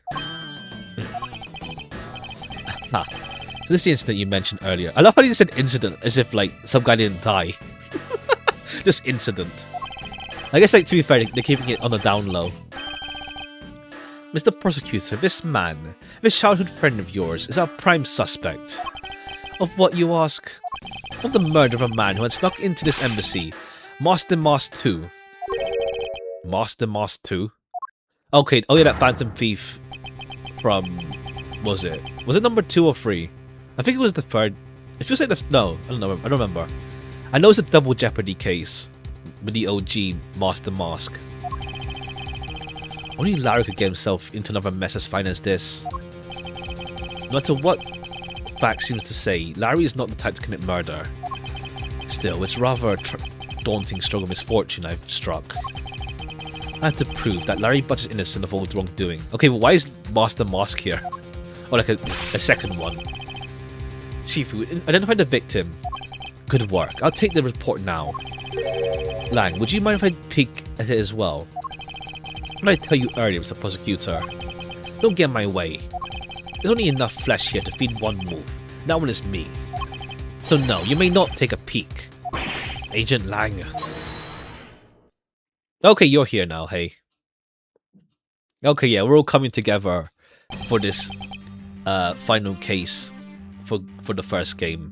So this is the incident you mentioned earlier. I love how you said incident, as if like some guy didn't die. Just incident. I guess like to be fair, they're keeping it on the down low. Mr. Prosecutor, this man, this childhood friend of yours, is our prime suspect. Of what, you ask? Of the murder of a man who had snuck into this embassy. Master Mask 2. Master Mask 2? Okay, oh yeah, that Phantom Thief from... Was it number 2 or 3? I think it was the 3rd. It feels like the... No, I don't know. I don't remember. I know it's a double jeopardy case with the OG Master Mask. Only Larry could get himself into another mess as fine as this. No matter what fact seems to say, Larry is not the type to commit murder. Still, it's rather a daunting stroke of misfortune I've struck. I have to prove that Larry Butts is innocent of all wrongdoing. Okay, but why is Master Mask here? Or like a second one. Seafood, identify the victim. Good work. I'll take the report now. Lang, would you mind if I peek at it as well? What did I tell you earlier, Mr. Prosecutor? Don't get in my way. There's only enough flesh here to feed one move. That one is me. So no, you may not take a peek. Agent Lang. Okay, you're here now, hey. Okay, yeah, we're all coming together for this final case for the first game.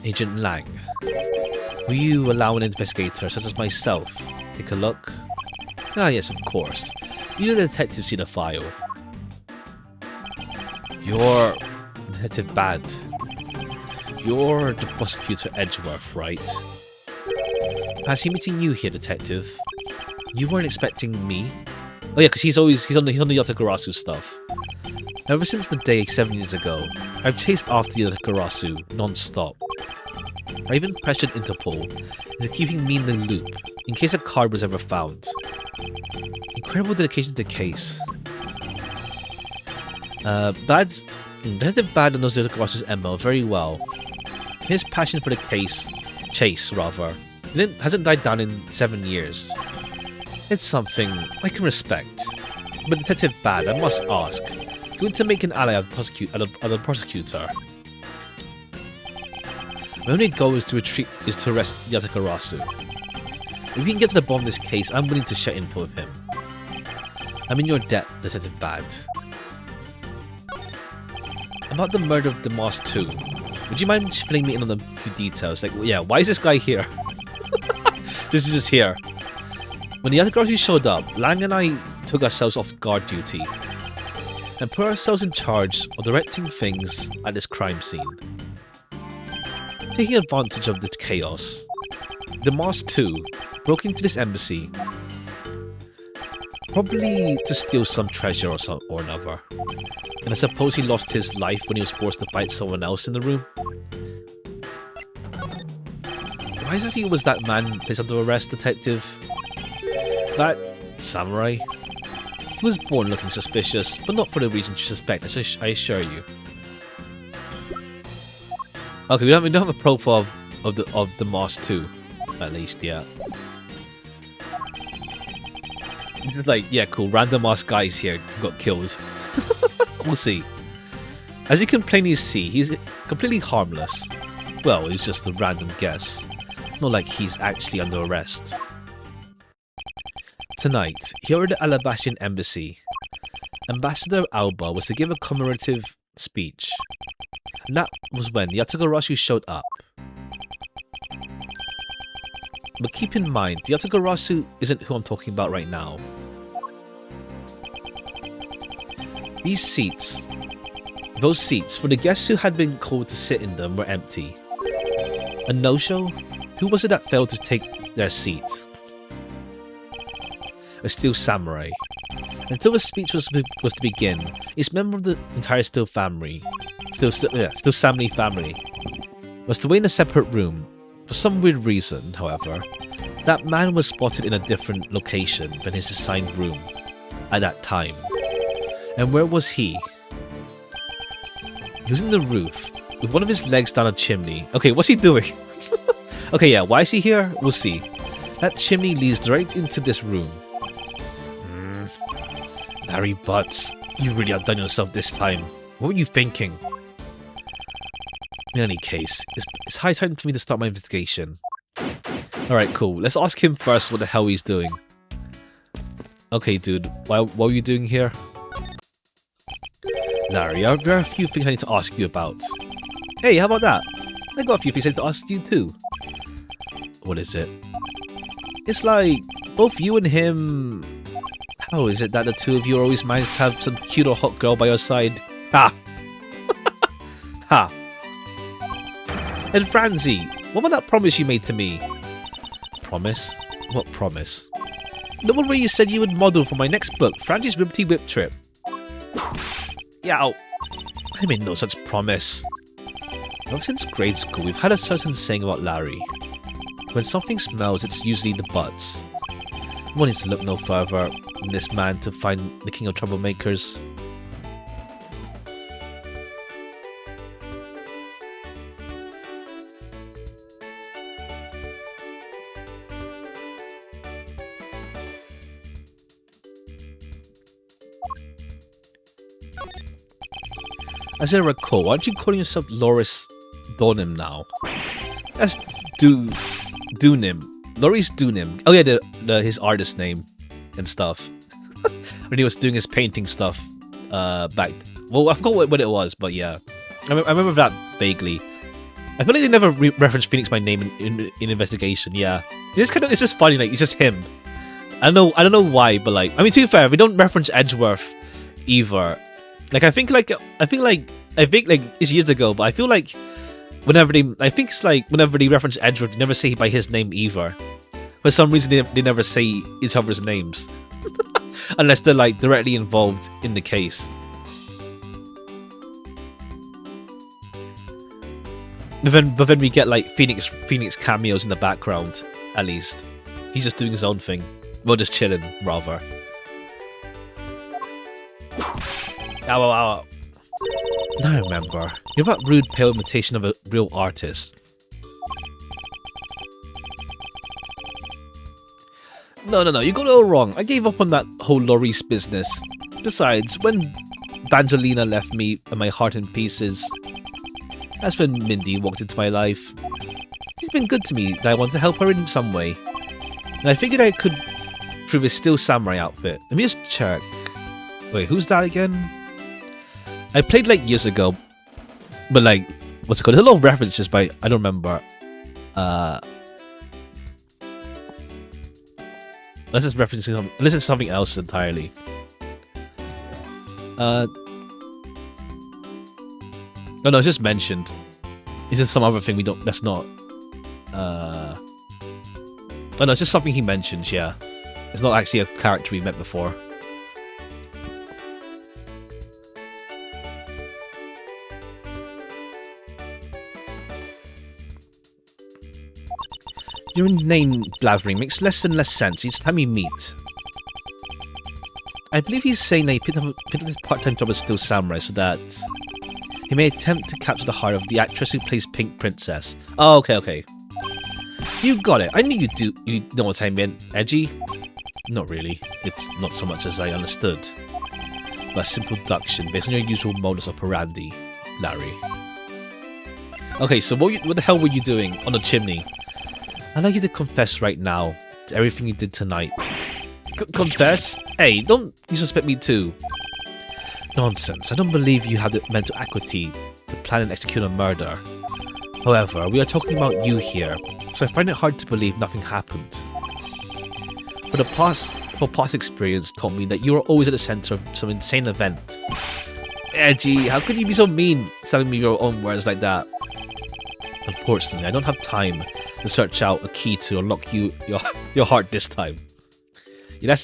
Agent Lang, will you allow an investigator such as myself take a look? Ah yes, of course. You the detective see the file. You're Detective Bad. You're the Prosecutor Edgeworth, right? Fancy meeting you here, Detective. You weren't expecting me? Oh yeah, because he's on the Yatagarasu stuff. Ever since the day 7 years ago, I've chased after Yatagarasu non-stop. I even pressured Interpol into keeping me in the loop in case a card was ever found. Incredible dedication to the case. Detective Bad knows Yatagarasu's MO very well. His passion for the chase rather, hasn't died down in 7 years. It's something I can respect. But Detective Bad, I must ask, going to make an ally of the prosecutor? My only goal is to arrest Yatagarasu. If we can get to the bottom of this case, I'm willing to share info with him. I'm in your debt, Detective Bad. About the murder of the Mask 2, would you mind filling me in on a few details? Like, yeah, why is this guy here? This is just here. When the Yatagarasu showed up, Lang and I took ourselves off guard duty and put ourselves in charge of directing things at this crime scene. Taking advantage of the chaos, the Mars 2 broke into this embassy, probably to steal some treasure or another. And I suppose he lost his life when he was forced to fight someone else in the room. Why exactly was that man placed under arrest, Detective? That samurai? He was born looking suspicious, but not for the reasons you suspect, I assure you. Okay, we don't have a profile of the Mars 2, at least, yeah. It's just like, yeah, cool, random ass guys here got killed. We'll see. As you can plainly see, he's completely harmless. Well, he's just a random guess. Not like he's actually under arrest. Tonight, here at the Alabastian Embassy, Ambassador Alba was to give a commemorative speech. And that was when the Yatagarasu showed up. But keep in mind, the Yatagarasu isn't who I'm talking about right now. These seats, those seats for the guests who had been called to sit in them were empty. A no-show? Who was it that failed to take their seat? A Steel Samurai. Until the speech was to begin, each member of the entire Steel family, Steel Sammy family, was to wait in a separate room. For some weird reason, however, that man was spotted in a different location than his assigned room at that time. And where was he? He was in the roof, with one of his legs down a chimney. Okay, what's he doing? Okay, yeah, why is he here? We'll see. That chimney leads directly into this room. Larry Butts, you really outdone yourself this time. What were you thinking? In any case, it's high time for me to start my investigation. Alright, cool. Let's ask him first what the hell he's doing. Okay, dude. What were you doing here? Larry, there are a few things I need to ask you about. Hey, how about that? I got a few things I need to ask you too. What is it? It's like, both you and him... How is it that the two of you always manage to have some cute or hot girl by your side? Ha! Ha! And Franzi, what about that promise you made to me? Promise? What promise? The one where you said you would model for my next book, Franzi's Whippity Whip Trip. Yow! I made no such promise. Ever since grade school, we've had a certain saying about Larry. When something smells, it's usually the butts. One needs to look no further than this man to find the king of troublemakers. As I recall, aren't you calling yourself Loris Donim now? That's Dunim. Loris Dunim. Oh yeah, his artist name and stuff. When he was doing his painting stuff back... Well, I forgot what it was, but yeah. I remember that vaguely. I feel like they never referenced Phoenix by name in Investigation, yeah. It's just funny, like, it's just him. I don't know why, but like... I mean, to be fair, we don't reference Edgeworth either. Like, I think it's years ago, but I feel like whenever they reference Edgeworth, they never say by his name either. For some reason, they never say each other's names. Unless they're, like, directly involved in the case. But then we get, like, Phoenix cameos in the background, at least. He's just doing his own thing. Well, just chilling, rather. Ow, ow, ow. Now I remember. You're that rude, pale imitation of a real artist. No, you got it all wrong. I gave up on that whole Loris business. Besides, when Banjolina left me and my heart in pieces, that's when Mindy walked into my life. She's been good to me that I want to help her in some way. And I figured I could through this Steel Samurai outfit. Let me just check. Wait, who's that again? I played like years ago, but like, what's it called? There's a lot of references, but I don't remember. Unless it's referencing something, unless it's something else entirely. Oh no, it's just mentioned. Is it some other thing we don't? That's not. Oh no, it's just something he mentions. Yeah, it's not actually a character we met before. Your name blathering makes less and less sense each time we meet. I believe he's saying that he picked up his part-time job as Still Samurai so that he may attempt to capture the heart of the actress who plays Pink Princess. Oh, okay. You got it. I knew you know what I meant. Edgy? Not really. It's not so much as I understood. But a simple deduction based on your usual modus operandi, Larry. Okay, so what the hell were you doing on the chimney? I'd like you to confess right now to everything you did tonight. Confess? Hey, don't you suspect me too? Nonsense. I don't believe you had the mental acuity to plan and execute a murder. However, we are talking about you here, so I find it hard to believe nothing happened. But past experience taught me that you are always at the center of some insane event. Edgy, how could you be so mean, telling me your own words like that? Unfortunately, I don't have time to search out a key to unlock your heart this time. Yeah,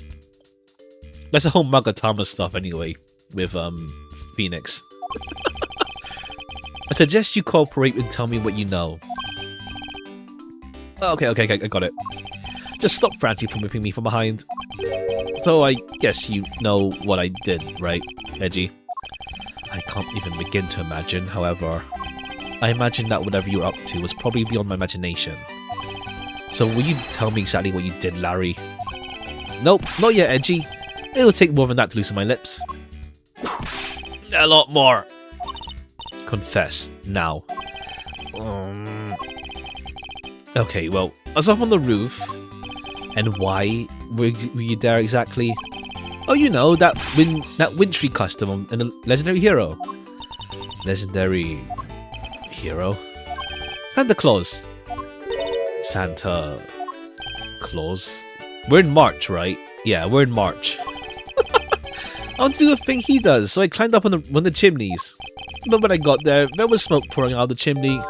that's the whole Magatama stuff anyway, with Phoenix. I suggest you cooperate and tell me what you know. Okay, I got it. Just stop Francie from whipping me from behind. So I guess you know what I did, right, Edgy? I can't even begin to imagine, however. I imagine that whatever you were up to was probably beyond my imagination. So will you tell me exactly what you did, Larry? Nope, not yet, Edgy. It'll take more than that to loosen my lips. A lot more. Confess, now. Okay, well, I was up on the roof. And why were you there exactly? Oh, you know, that wintry custom and the legendary hero. Legendary hero? Santa Claus. Santa Claus? We're in March, right? Yeah, we're in March. I want to do the thing he does, so I climbed up on one of the chimneys. But when I got there was smoke pouring out of the chimney.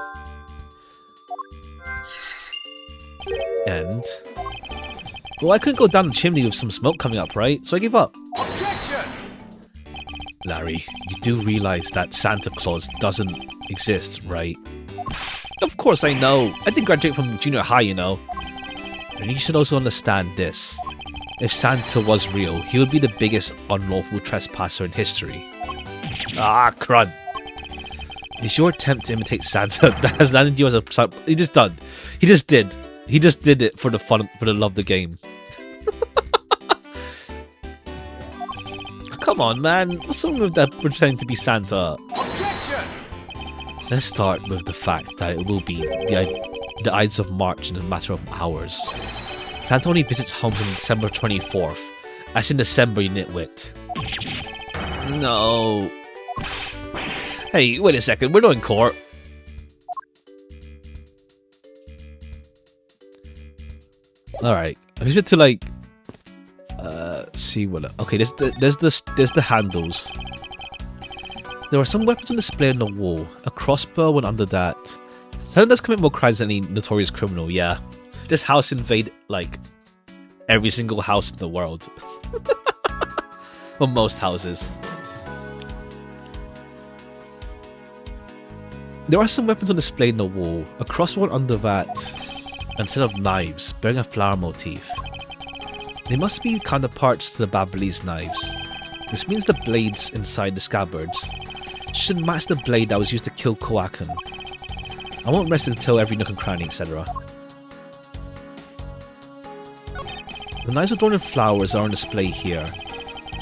And... well, I couldn't go down the chimney with some smoke coming up, right? So I gave up. Objection! Larry, you do realize that Santa Claus doesn't exist, right? Of course I know. I did graduate from junior high, you know. And you should also understand this. If Santa was real, he would be the biggest unlawful trespasser in history. Ah, crud. It's your attempt to imitate Santa that has landed you as a... He just did. He just did it for the fun, for the love of the game. Come on, man. What's wrong with that pretending to be Santa? Objection! Let's start with the fact that it will be the Ides of March in a matter of hours. Santa only visits homes on December 24th. As in December, you nitwit. No. Hey, wait a second. We're not in court. Alright. I'm just to like... see what... okay, there's the handles. There are some weapons on display on the wall. A crossbow and under that. Santa does commit more crimes than any notorious criminal, yeah. This house invade, like, every single house in the world. Well, most houses. There are some weapons on display in the wall. A crossbow under that. And a set of knives, bearing a flower motif. They must be counterparts to the Babyliss knives. This means the blades inside the scabbards should match the blade that was used to kill Koaken. I won't rest until every nook and cranny, etc. The knives adorned with flowers are on display here.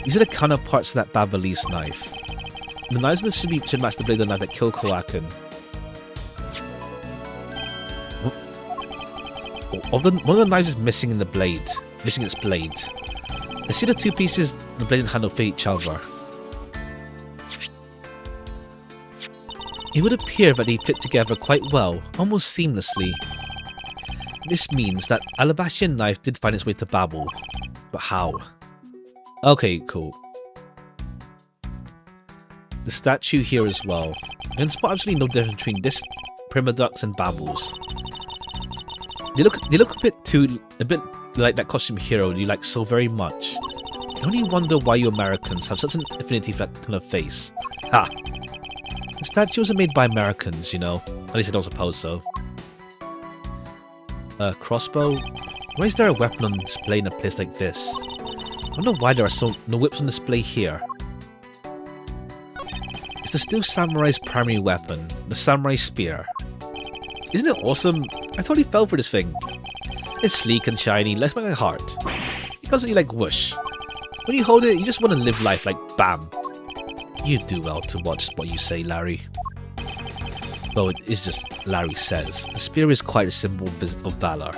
These are the counterparts to that Babyliss knife. The knives in this should match the blade of the knife that killed Koaken. One of the knives is missing its blade. I see the two pieces, the blade and handle, fit each other. It would appear that they fit together quite well, almost seamlessly. This means that Alabastian knife did find its way to Babel. But how? Okay, cool. The statue here as well. And spot absolutely no difference between this Primaducks and Babbles. They look a bit like that costume hero you like so very much. I only wonder why you Americans have such an affinity for that kind of face. Ha! The statues are made by Americans, you know. At least I don't suppose so. Crossbow? Why is there a weapon on display in a place like this? I don't know why there are no whips on display here. It's the Steel Samurai's primary weapon, the Samurai Spear. Isn't it awesome? I totally fell for this thing. It's sleek and shiny, like my heart. It comes at you like whoosh. When you hold it, you just want to live life like bam. You do well to watch what you say, Larry. Though it is just Larry says. The spear is quite a symbol of valor.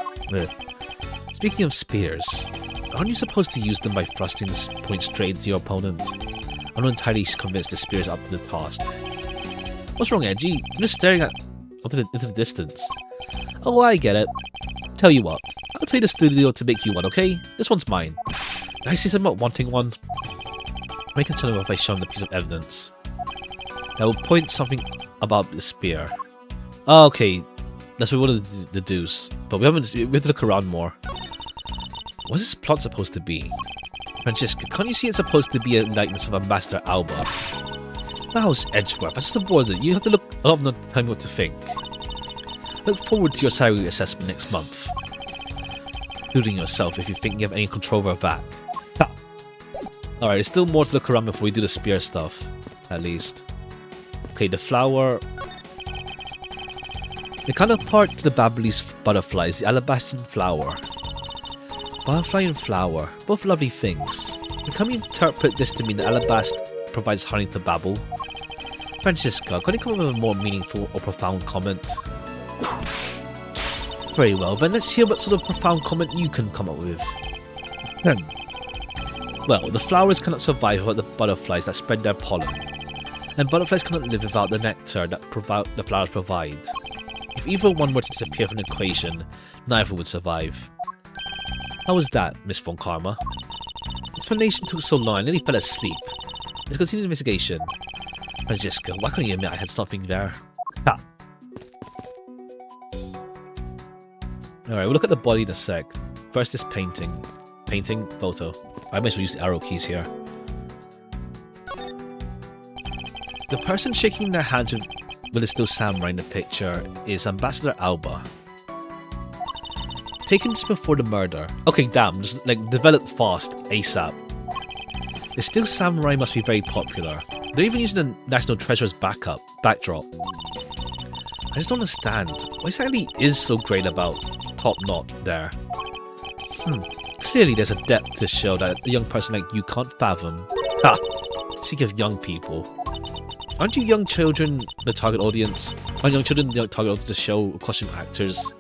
Speaking of spears, aren't you supposed to use them by thrusting this point straight into your opponent? I'm not entirely convinced the spear is up to the task. What's wrong, Edgy? I'm just staring into the distance. Oh, I get it. Tell you what, I'll tell you the studio to make you one, okay? This one's mine. Did I say something about wanting one? I can tell him if I show him the piece of evidence. I will point something about the spear. Oh, okay, that's what we wanted to deduce, but we have to look around more. What's this plot supposed to be? Francesca, can't you see it's supposed to be a likeness of Ambassador Alba? Mouse Edgeworth, that's the border. You have to look a lot of time what to think. Look forward to your salary assessment next month. Including yourself if you think you have any control over that. Alright, there's still more to look around before we do the spear stuff. At least. Okay, the flower. The counterpart to the Babyliss butterfly is the Alabastrian flower. Butterfly and flower, both lovely things. But can we interpret this to mean that Alabast provides honey to Babble? Francisca, can you come up with a more meaningful or profound comment? Very well, then let's hear what sort of profound comment you can come up with. Well, the flowers cannot survive without the butterflies that spread their pollen. And butterflies cannot live without the nectar that the flowers provide. If either one were to disappear from the equation, neither would survive. How was that, Miss Von Karma? The explanation took so long I nearly fell asleep. Let's continue the investigation. Francisca, why can't you admit I had something there? Ha! Alright, we'll look at the body in a sec. First this painting. Painting, photo. I might as well use the arrow keys here. The person shaking their hands with the Steel Samurai in the picture is Ambassador Alba. Taken just before the murder. Okay, damn, just like developed fast, ASAP. The Steel Samurai must be very popular. They're even using the National Treasure's backdrop. I just don't understand. What exactly is so great about Top Knot there? Clearly there's a depth to show that a young person like you can't fathom. Ha! Speaking of young people. Aren't you young children the target audience? Aren't young children the target audience to show costume actors?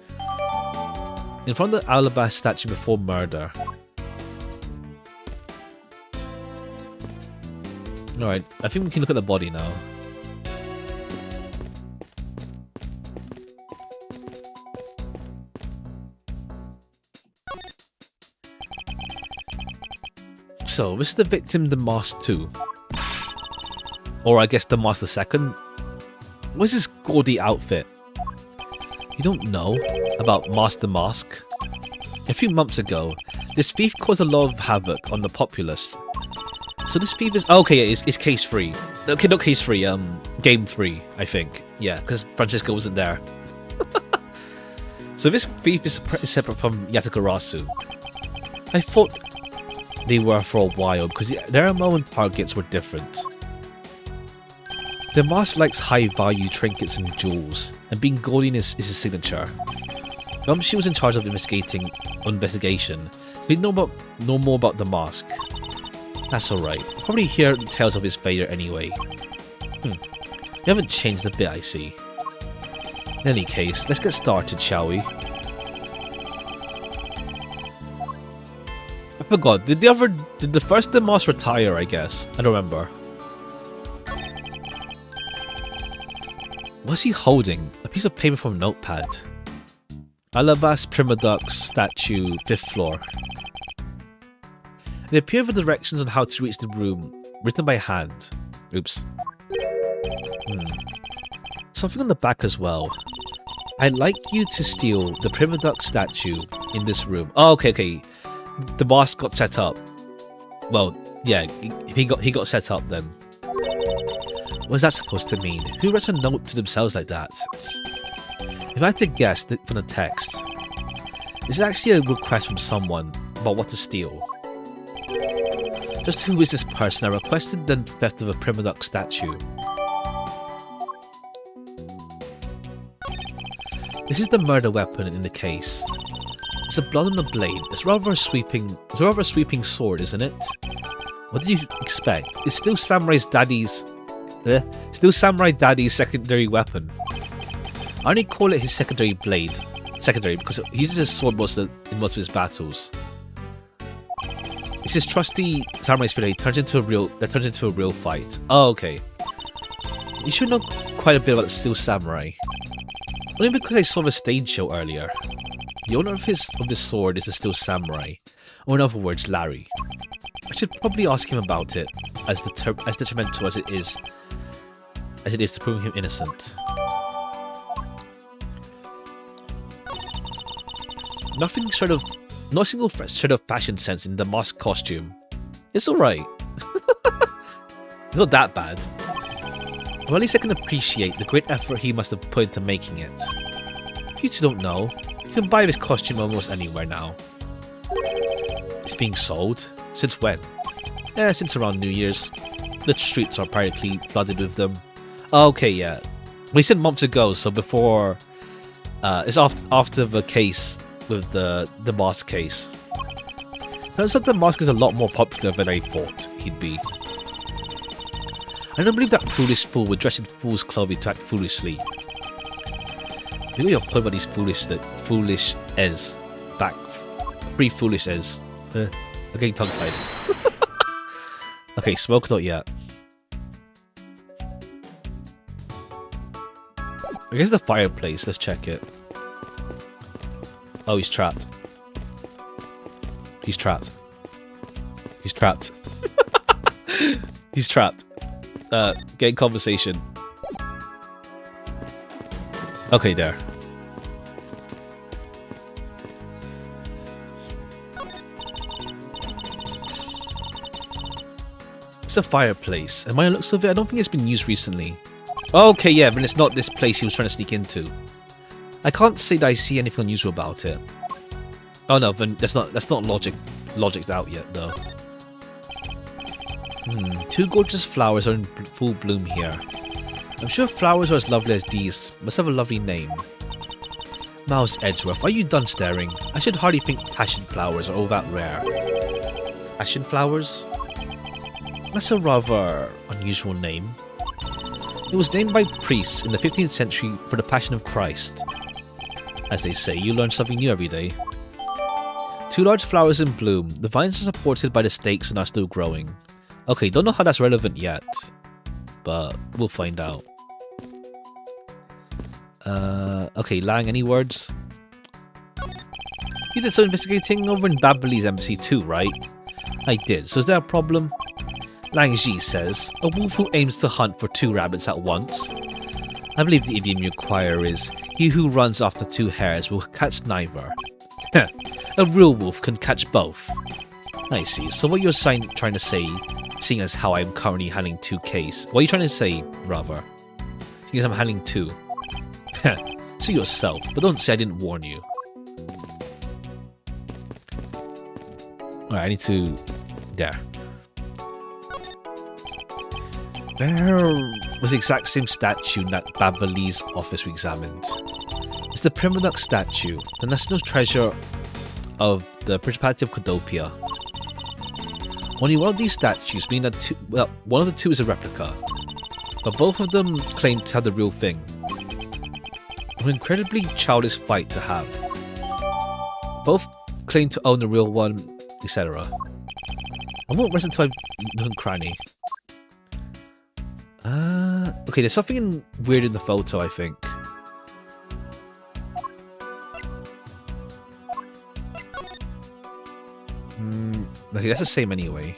In front of the Alabaster statue before murder. Alright, I think we can look at the body now. So, this is the victim, the Mask 2. Or I guess the Mask 2nd. What's this gaudy outfit? You don't know about Master Mask? A few months ago, this thief caused a lot of havoc on the populace. So this thief is... Oh, okay, yeah, it's case free. Okay, not case free, game free, I think. Yeah, because Francisco wasn't there. So this thief is separate from Yatagarasu. I thought they were for a while because their MO and targets were different. The mask likes high-value trinkets and jewels, and being golden is his signature. She was in charge of investigation, so we know more about the mask. That's alright. We'll probably hear tales of his failure anyway. You haven't changed a bit, I see. In any case, let's get started, shall we? I forgot, did the first Demos retire, I guess? I don't remember. What's he holding? A piece of paper from a notepad. Alabast Primaducks statue, 5th floor. They appear with directions on how to reach the room, written by hand. Oops. Something on the back as well. I'd like you to steal the Prima Duck statue in this room. Oh, okay. The mask got set up. Well, yeah, he got set up then. What's that supposed to mean? Who writes a note to themselves like that? If I had to guess from the text, this is actually a request from someone about what to steal. Just who is this person? I requested the theft of a Prima Duck statue. This is the murder weapon in the case. There's a blood on the blade. It's rather a sweeping sword, isn't it? What did you expect? It's still Samurai Daddy's secondary weapon. I only call it his secondary blade. Secondary because he uses his sword in most of his battles. It's his trusty samurai spirit that turns into a real fight. Oh, okay. You should know quite a bit about Steel Samurai. Only because I saw the stage show earlier. The owner of this sword is the Steel Samurai, or in other words, Larry. I should probably ask him about it, as detrimental as it is to prove him innocent. Not a single shred of fashion sense in the mask costume. It's alright. It's not that bad. Well, at least I can appreciate the great effort he must have put into making it. If you two don't know, you can buy this costume almost anywhere now. It's being sold? Since when? Since around New Year's. The streets are practically flooded with them. Okay, yeah. We said months ago, so before... it's after the case with the mask case. Turns out the mask is a lot more popular than I thought he'd be. I don't believe that foolish fool would dress in fool's clothing to act foolishly. Maybe you're playing about these foolish as back. Free foolish as. I'm getting tongue tied. Okay, smoke not yet. I guess the fireplace, let's check it. Oh, he's trapped. He's trapped. He's trapped. He's trapped. Get in conversation. Okay, there. It's a fireplace, and by the looks of it, I don't think it's been used recently. Okay, yeah, but it's not this place he was trying to sneak into. I can't say that I see anything unusual about it. Oh no, but that's not logiced out yet, though. Two gorgeous flowers are in full bloom here. I'm sure flowers are as lovely as these must have a lovely name. Mouse Edgeworth, are you done staring? I should hardly think passion flowers are all that rare. Passion flowers? That's a rather unusual name. It was named by priests in the 15th century for the Passion of Christ. As they say, you learn something new every day. Two large flowers in bloom. The vines are supported by the stakes and are still growing. Okay, don't know how that's relevant yet, but we'll find out. Okay, Lang, any words? You did some investigating over in Babylie's embassy too, right? I did, so is there a problem? Lang Ji says, a wolf who aims to hunt for two rabbits at once. I believe the idiom you require is, he who runs after two hares will catch neither. A real wolf can catch both. I see, so what you're trying to say, seeing as how I'm currently handling two cases. What are you trying to say, rather? Seeing as I'm handling two. See yourself, but don't say I didn't warn you. Alright, I need to... There. There was the exact same statue in that Babylie's office we examined. It's the Prima Duck statue, the national treasure of the Principality of Codopia. Only one of these statues, meaning that one of the two is a replica, but both of them claim to have the real thing. An incredibly childish fight to have. Both claim to own the real one, etc. I won't rest until I've known Cranny. Okay, there's something weird in the photo, I think. Okay, that's the same anyway.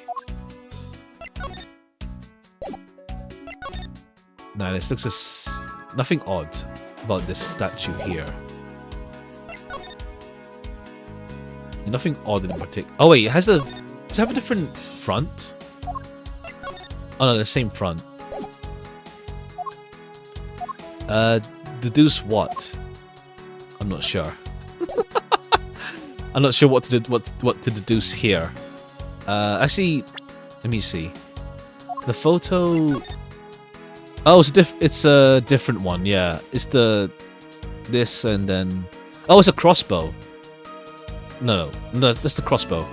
Nah, this looks just nothing odd about this statue here. Nothing odd in particular. Oh wait, does it have a different front? Oh no, the same front. Deduce what? I'm not sure. I'm not sure what to deduce here. Actually, let me see. The photo. Oh, it's a different one. Yeah, it's this and then. Oh, it's a crossbow. No, that's the crossbow.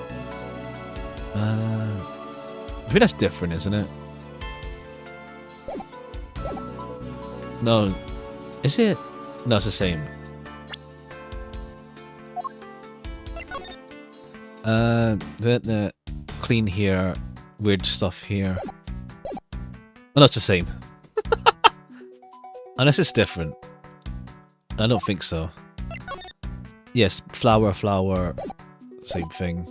I think that's different, isn't it? No, is it? No, it's the same. Then clean here, weird stuff here. Oh, no, it's the same. Unless it's different. I don't think so. Yes, flower, same thing.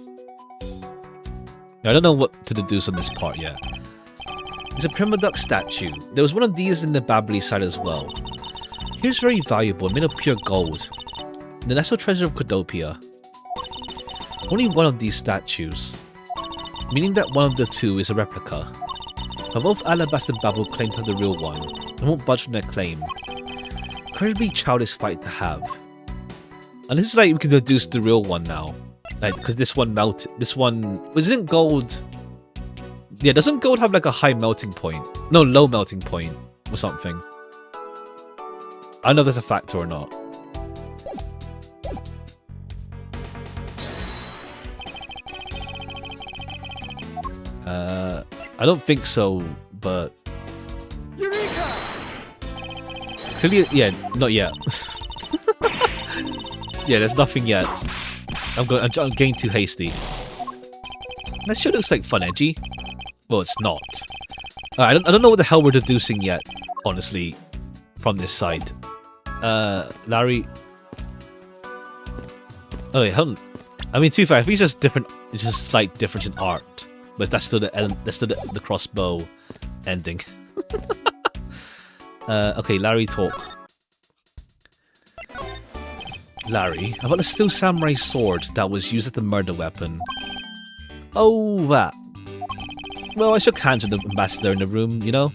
I don't know what to deduce on this part yet. It's a prima duck statue. There was one of these in the Babbly side as well. Here's very valuable, made of pure gold. The national treasure of Codopia. Only one of these statues, meaning that one of the two is a replica. But both Alabaster and Babel claim to have the real one, and won't budge from their claim. Incredibly childish fight to have. And this is like we can deduce the real one now, like because this one melted. This one isn't gold. Yeah, doesn't gold have like a high melting point? No, low melting point or something. I don't know if that's a factor or not. I don't think so, but Eureka! clearly, yeah, not yet. Yeah, there's nothing yet. I'm getting too hasty. That sure looks like fun, edgy. Well, it's not. I don't know what the hell we're deducing yet, honestly, from this side. Larry. Oh wait, hold on. I mean, to be fair, I think it's just different. It's just a slight difference in art. But that's still the crossbow ending. Okay, Larry, talk. Larry, about the Steel Samurai sword that was used as the murder weapon. Oh, that. Well, I shook hands with the ambassador in the room, you know?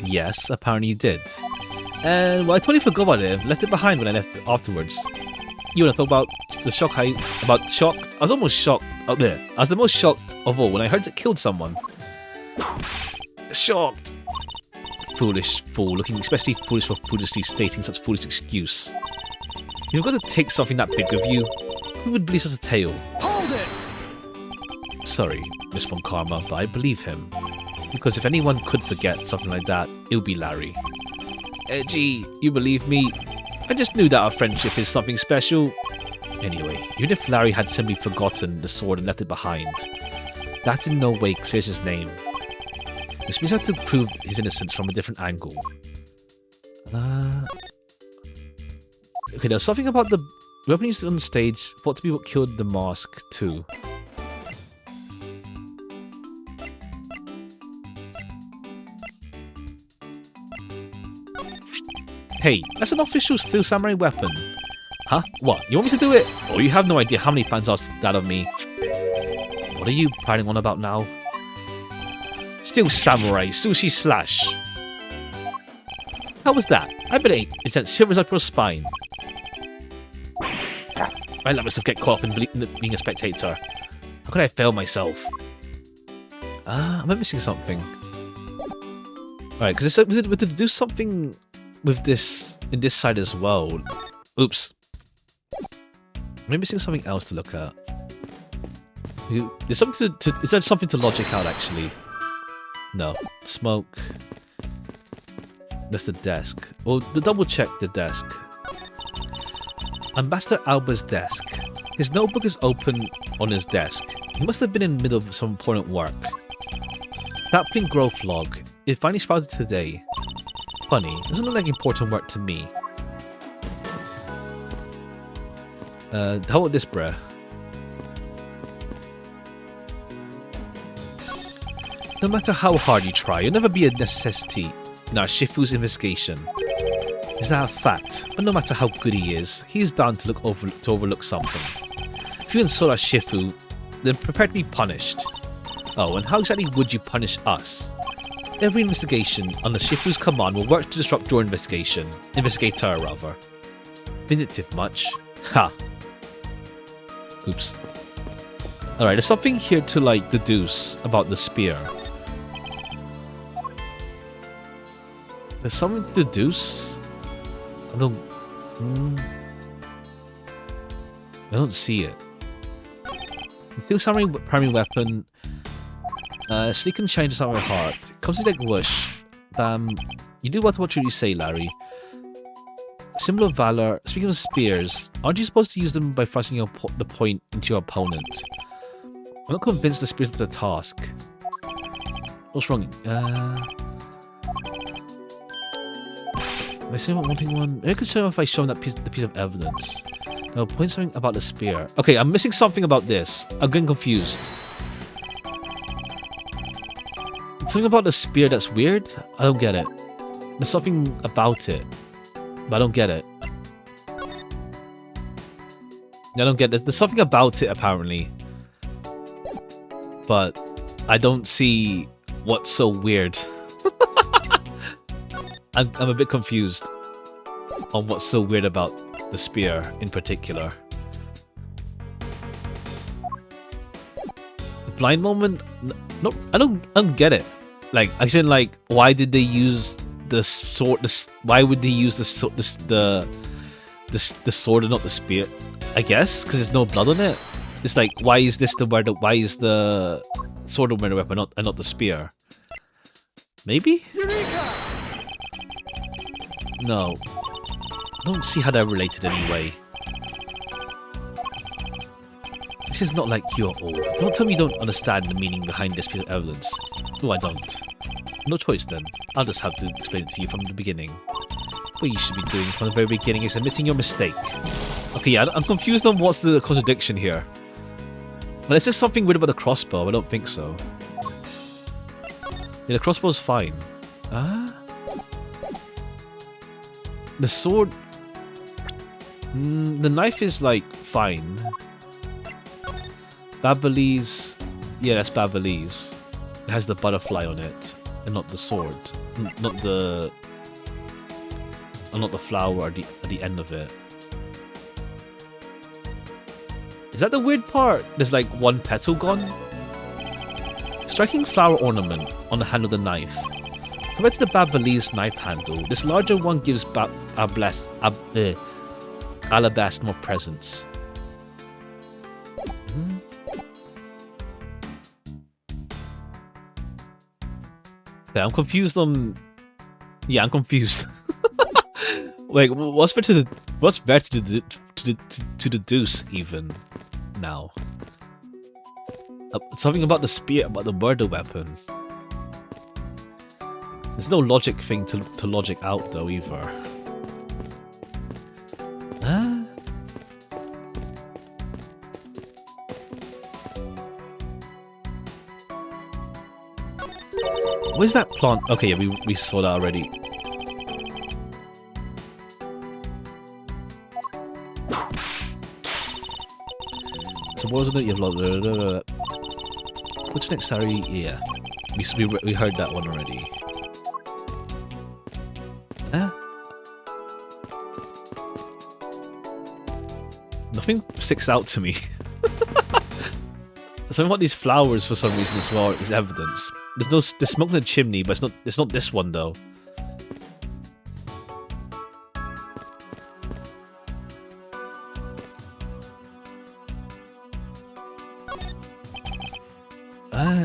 Yes, apparently you did. And, well, I totally forgot about it. Left it behind when I left afterwards. You want to talk about the shock? About shock? I was almost shocked. Oh, there. I was the most shocked of all when I heard it killed someone. Shocked. Foolish fool, looking especially foolish for foolishly stating such foolish excuse. You've got to take something that big of you. Who would believe such a tale? Hold it! Sorry, Miss Von Karma, but I believe him. Because if anyone could forget something like that, it would be Larry. Gee, you believe me? I just knew that our friendship is something special. Anyway, even if Larry had simply forgotten the sword and left it behind, that in no way clears his name. This means I have to prove his innocence from a different angle. Okay, there's something about the weapon used on stage thought to be what killed the mask too. Hey, that's an official Steel Samurai weapon. Huh? What? You want me to do it? Oh, you have no idea how many plans are that of me. What are you prattling on about now? Steel Samurai, Sushi Slash. How was that? I bet it sent shivers up your spine. I let myself get caught up in being a spectator. How could I fail myself? Am I missing something? Alright, because we had to do something with this in this side as well. Oops. Am I missing something else to look at? There's something is there something to logic out actually? No. Smoke. That's the desk. Well, to double check the desk. Ambassador Alba's desk. His notebook is open on his desk. He must have been in the middle of some important work. Sapling growth log. It finally sprouted today. Funny, doesn't look like important work to me. How about this, bruh? No matter how hard you try, you'll never be a necessity in our Shifu's investigation. Is that a fact? But no matter how good he is bound to overlook something. If you insult our Shifu, then prepare to be punished. Oh, and how exactly would you punish us? Every investigation on the Shifu's command will work to disrupt your investigation. Investigator, rather. Vindictive much? Ha! Oops. Alright, there's something here to, like, deduce about the spear. There's something to deduce? I don't see it. Steel samurai primary weapon. Sleek and shine to samurai heart. Comes to like whoosh. You do what you say, Larry. Symbol of valor. Speaking of spears, aren't you supposed to use them by thrusting the point into your opponent? I'm not convinced the spears is a task. What's wrong? I say I'm wanting one. Maybe I could show if I show the piece of evidence. No, point something about the spear. Okay, I'm missing something about this. I'm getting confused. Something about the spear that's weird? I don't get it. There's something about it, but I don't get it. I don't get it. There's something about it, apparently. But I don't see what's so weird. I'm a bit confused on what's so weird about the spear in particular. The blind moment? No, I don't get it. Like, I said, like, why did they use the sword? Why would they use the sword and not the spear? I guess because there's no blood on it. It's like, why is this the word? Why is the sword a murder weapon and not the spear? Maybe. Eureka! No. I don't see how they're related anyway. This is not like you at all. Don't tell me you don't understand the meaning behind this piece of evidence. No, I don't. No choice then. I'll just have to explain it to you from the beginning. What you should be doing from the very beginning is admitting your mistake. Okay, yeah, I'm confused on what's the contradiction here. But is there something weird about the crossbow? I don't think so. Yeah, the crossbow's fine. The sword... the knife is, like, fine. Babyliss... Yeah, that's Babyliss. It has the butterfly on it, and not the sword. Not the... And not the flower at the end of it. Is that the weird part? There's, like, one petal gone? Striking flower ornament on the handle of the knife. Compared to the Babyliss knife handle, this larger one gives Alabast more presence. Yeah, I'm confused on... Yeah, I'm confused. Like, what's better to deduce even now? Something about the spear, about the murder weapon. There's no logic thing to logic out though either. Where's that plant? Okay, yeah, we saw that already. So what was it? What's next? Sorry, yeah, we heard that one already. Nothing sticks out to me. Something about these flowers for some reason as well is evidence. There's smoke in the chimney, but it's not this one though.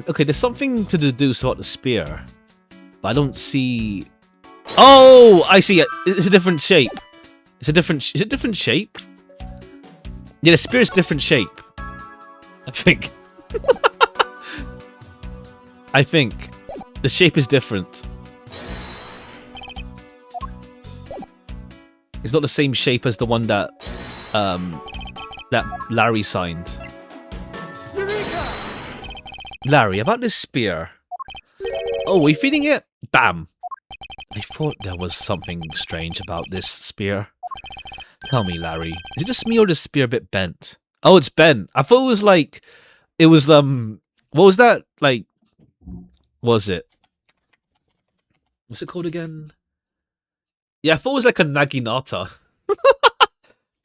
Okay, there's something to deduce about the spear, but I don't see. Oh, I see it. It's a different shape. Is it different shape? Yeah, the spear is different shape. I think. I think the shape is different. It's not the same shape as the one that that Larry signed. Eureka! Larry, about this spear. Oh, we feeding it? Bam! I thought there was something strange about this spear. Tell me, Larry, is it just me or the spear a bit bent? Oh, it's bent. I thought it was like, it was, what was that? Like, what was it? What's it called again? Yeah, I thought it was like a naginata.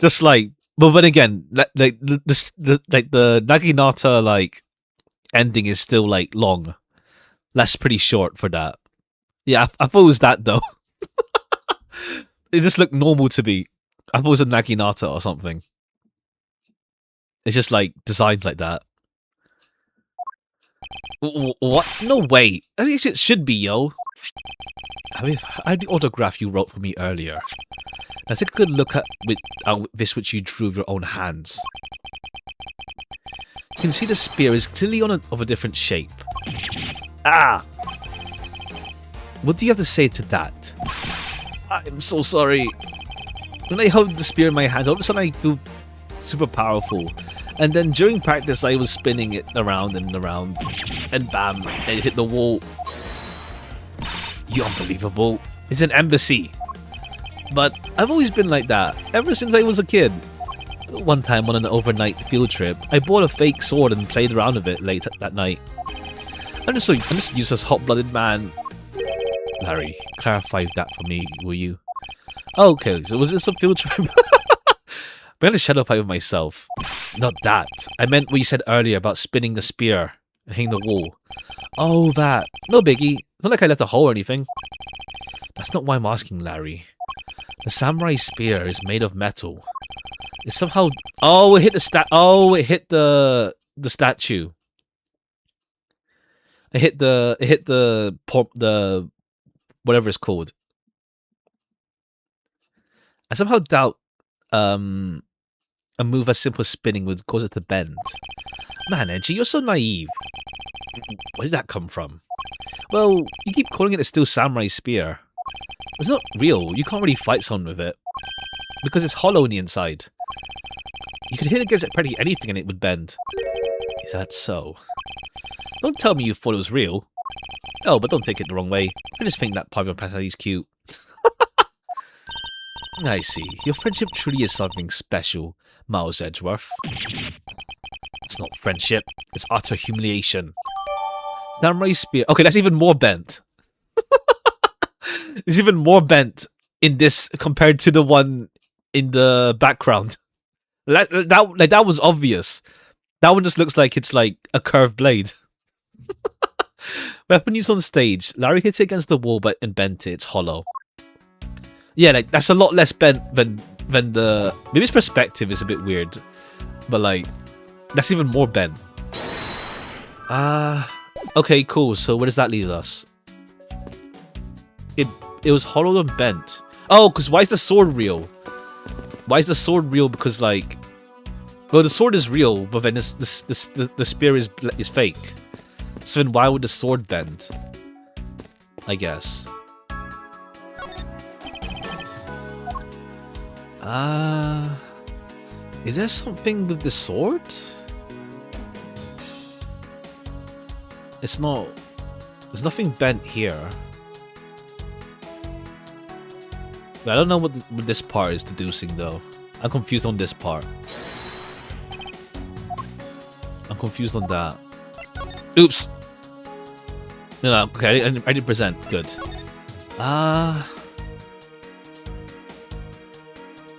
Just like, but then again, like the naginata like ending is still like long. That's pretty short for that. Yeah, I thought it was that though. It just looked normal to me. I thought it was a naginata or something. It's just like designed like that. What? No way. I think it should be, yo. I had the autograph you wrote for me earlier. Now take a good look at this which you drew with your own hands. You can see the spear is clearly of a different shape. Ah! What do you have to say to that? I'm so sorry. When I hold the spear in my hand, all of a sudden I feel super powerful. And then during practice, I was spinning it around and around. And bam, it hit the wall. You're unbelievable. It's an embassy. But I've always been like that, ever since I was a kid. One time on an overnight field trip, I bought a fake sword and played around with it late that night. I'm just useless hot-blooded man. Larry, clarify that for me, will you? Oh, okay, so was this a field trip? I had a shadow fight with myself. Not that. I meant what you said earlier about spinning the spear and hitting the wall. Oh, that. No biggie. It's not like I left a hole or anything. That's not why I'm asking, Larry. The samurai spear is made of metal. It somehow... Oh, it hit the Oh, it hit the statue. It hit the whatever it's called. I somehow doubt a move as simple as spinning would cause it to bend. Man, Edgy, you're so naive. Where did that come from? Well, you keep calling it a steel samurai spear. It's not real. You can't really fight someone with it. Because it's hollow on the inside. You could hit against it pretty anything and it would bend. Is that so? Don't tell me you thought it was real. Oh, but don't take it the wrong way. I just think that part of your personality is cute. I see. Your friendship truly is something special, Miles Edgeworth. It's not friendship. It's utter humiliation. Samurai spear. Okay, that's even more bent. It's even more bent in this compared to the one in the background. That was obvious. That one just looks like it's like a curved blade. Weapon used on stage. Larry hit it against the wall and bent it. It's hollow. Yeah, like that's a lot less bent than the... Maybe his perspective is a bit weird. But like, that's even more bent. Okay, cool. So where does that lead us? It was hollow and bent. Oh, because why is the sword real? Why is the sword real? Because like... Well, the sword is real, but then the spear is fake. So then why would the sword bend? I guess. Is there something with the sword? It's not... There's nothing bent here. But I don't know what this part is deducing though. I'm confused on this part. I'm confused on that. Oops! No, okay, I didn't present. Good.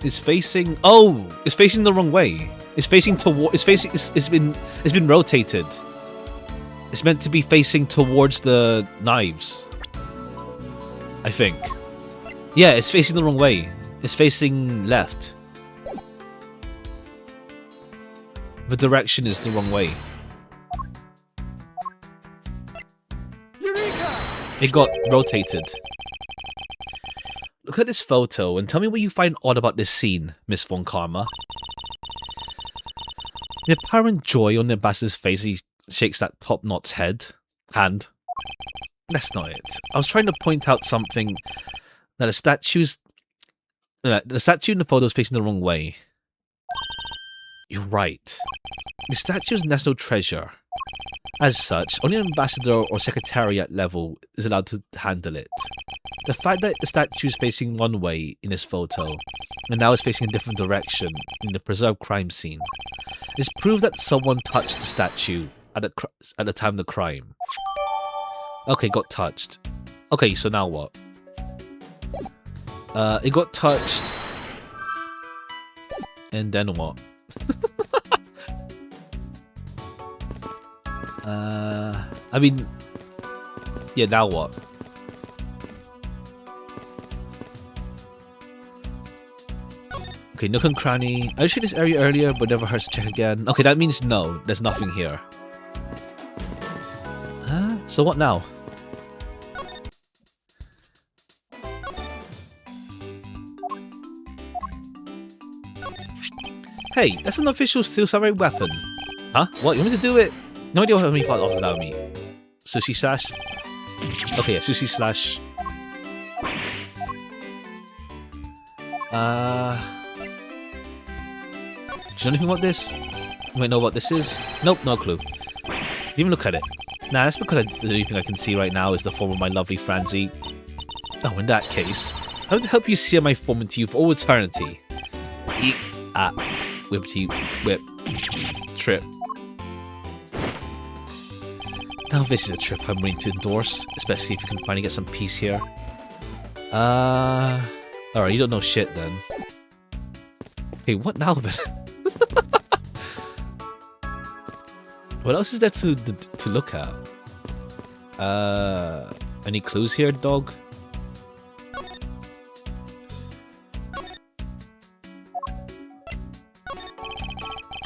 It's facing... Oh! It's facing the wrong way. It's facing toward... It's been rotated. It's meant to be facing towards the knives. I think. Yeah, it's facing the wrong way. It's facing left. The direction is the wrong way. Eureka! It got rotated. Look at this photo and tell me what you find odd about this scene, Miss Von Karma. The apparent joy on the ambassador's face, he shakes that top-knot's hand. That's not it. I was trying to point out something that the statue in the photo is facing the wrong way. You're right. The statue is national treasure. As such, only an ambassador or secretariat level is allowed to handle it. The fact that the statue is facing one way in this photo, and now is facing a different direction in the preserved crime scene, is proof that someone touched the statue at the time of the crime. Okay, got touched. Okay, so now what? It got touched. And then what? I mean, yeah, now what? Okay, nook and cranny. I checked this area earlier, but never hurts to check again. Okay, that means no, there's nothing here. Huh? So what now? Hey, that's an official steel samurai weapon. Huh? What? You want me to do it? No idea what you thought of without me. Sushi slash. Okay, yeah, sushi slash. Do you know anything about this? You might know what this is? Nope, no clue. Didn't even look at it. Nah, that's because the only thing I can see right now is the form of my lovely Franzi. Oh, in that case, I would help you sear my form into you for all eternity. Eat at whippity whip trip. Now this is a trip I'm willing to endorse, especially if you can finally get some peace here. Alright, you don't know shit then. Hey, what now then? What else is there to look at? Any clues here, dog?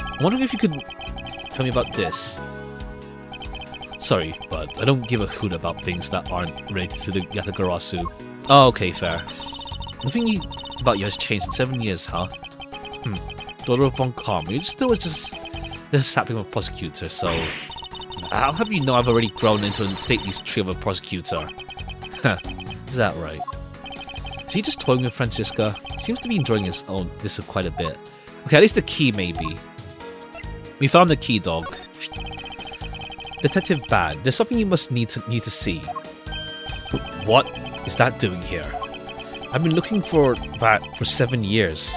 I'm wondering if you could tell me about this. Sorry, but I don't give a hoot about things that aren't related to the Yatagarasu. Oh, okay, fair. Nothing about you has changed in 7 years, huh? Daughter of Von Karma, you still just sapling of a prosecutor, so... How have you know I've already grown into a stately tree of a prosecutor? Huh, is that right? Is he just toying with Francisca? Seems to be enjoying this quite a bit. Okay, at least the key, maybe. We found the key, dog. Detective Bad, there's something you must need to see. What is that doing here? I've been looking for that for 7 years.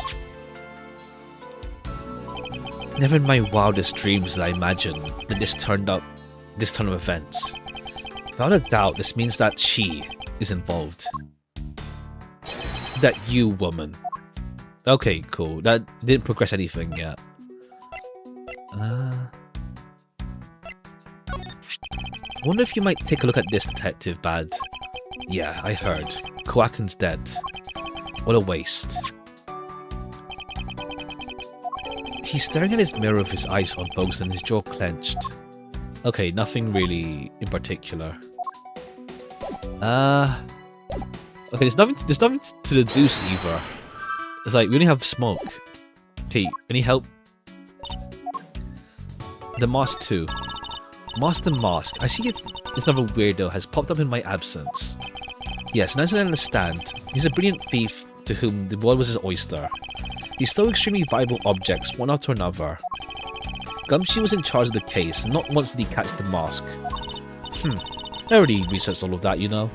Never in my wildest dreams did I imagine that this turn of events. Without a doubt, this means that she is involved. That you, woman. Okay, cool. That didn't progress anything yet. I wonder if you might take a look at this, Detective Bad. Yeah, I heard. Koaken's dead. What a waste. He's staring at his mirror with his eyes on focus and his jaw clenched. Okay, nothing really in particular. Okay, there's nothing to deduce either. It's like we only have smoke. Okay, any help? The mask too. Master Mask. I see this another weirdo has popped up in my absence. Yes, now as I understand, he's a brilliant thief to whom the world was his oyster. He stole extremely valuable objects, one after another. Gumshoe was in charge of the case, and not once did he catch the mask. I already researched all of that, you know.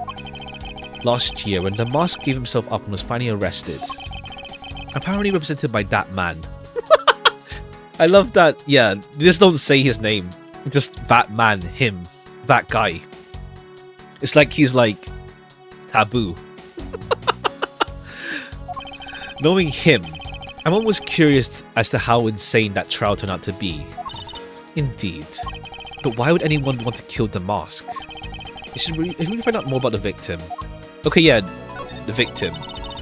Last year, when the mask gave himself up and was finally arrested. Apparently represented by that man. I love that, yeah, just don't say his name. Just that man, him, that guy. It's like he's like taboo. Knowing him, I'm almost curious as to how insane that trial turned out to be. Indeed. But why would anyone want to kill the mask? I should really find out more about the victim. Okay, yeah, the victim.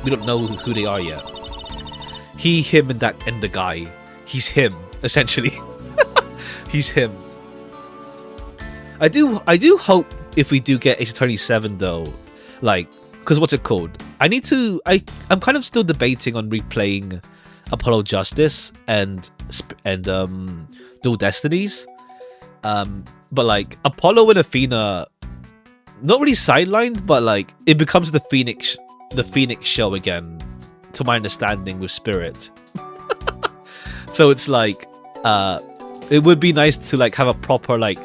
We don't know who they are yet. He, him, and the guy. He's him, essentially. He's him. I do hope if we do get Ace Attorney 7 though, like, because what's it called? I'm kind of still debating on replaying Apollo Justice and Dual Destinies. But like Apollo and Athena, not really sidelined, but like it becomes the Phoenix show again, to my understanding, with Spirit. So it's like it would be nice to like have a proper like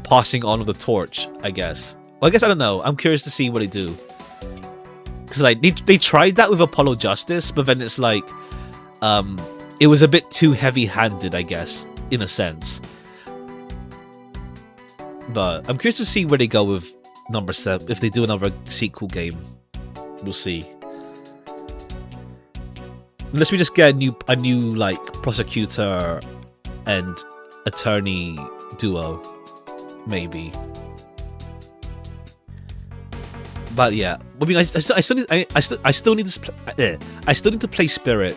passing on of the torch, I guess. Well, I guess I don't know. I'm curious to see what they do. Because like they tried that with Apollo Justice, but then it's like it was a bit too heavy-handed, I guess, in a sense. But I'm curious to see where they go with number 7. If they do another sequel game, we'll see. Unless we just get a new like prosecutor and attorney duo, maybe. But yeah, I mean, I still need to play Spirit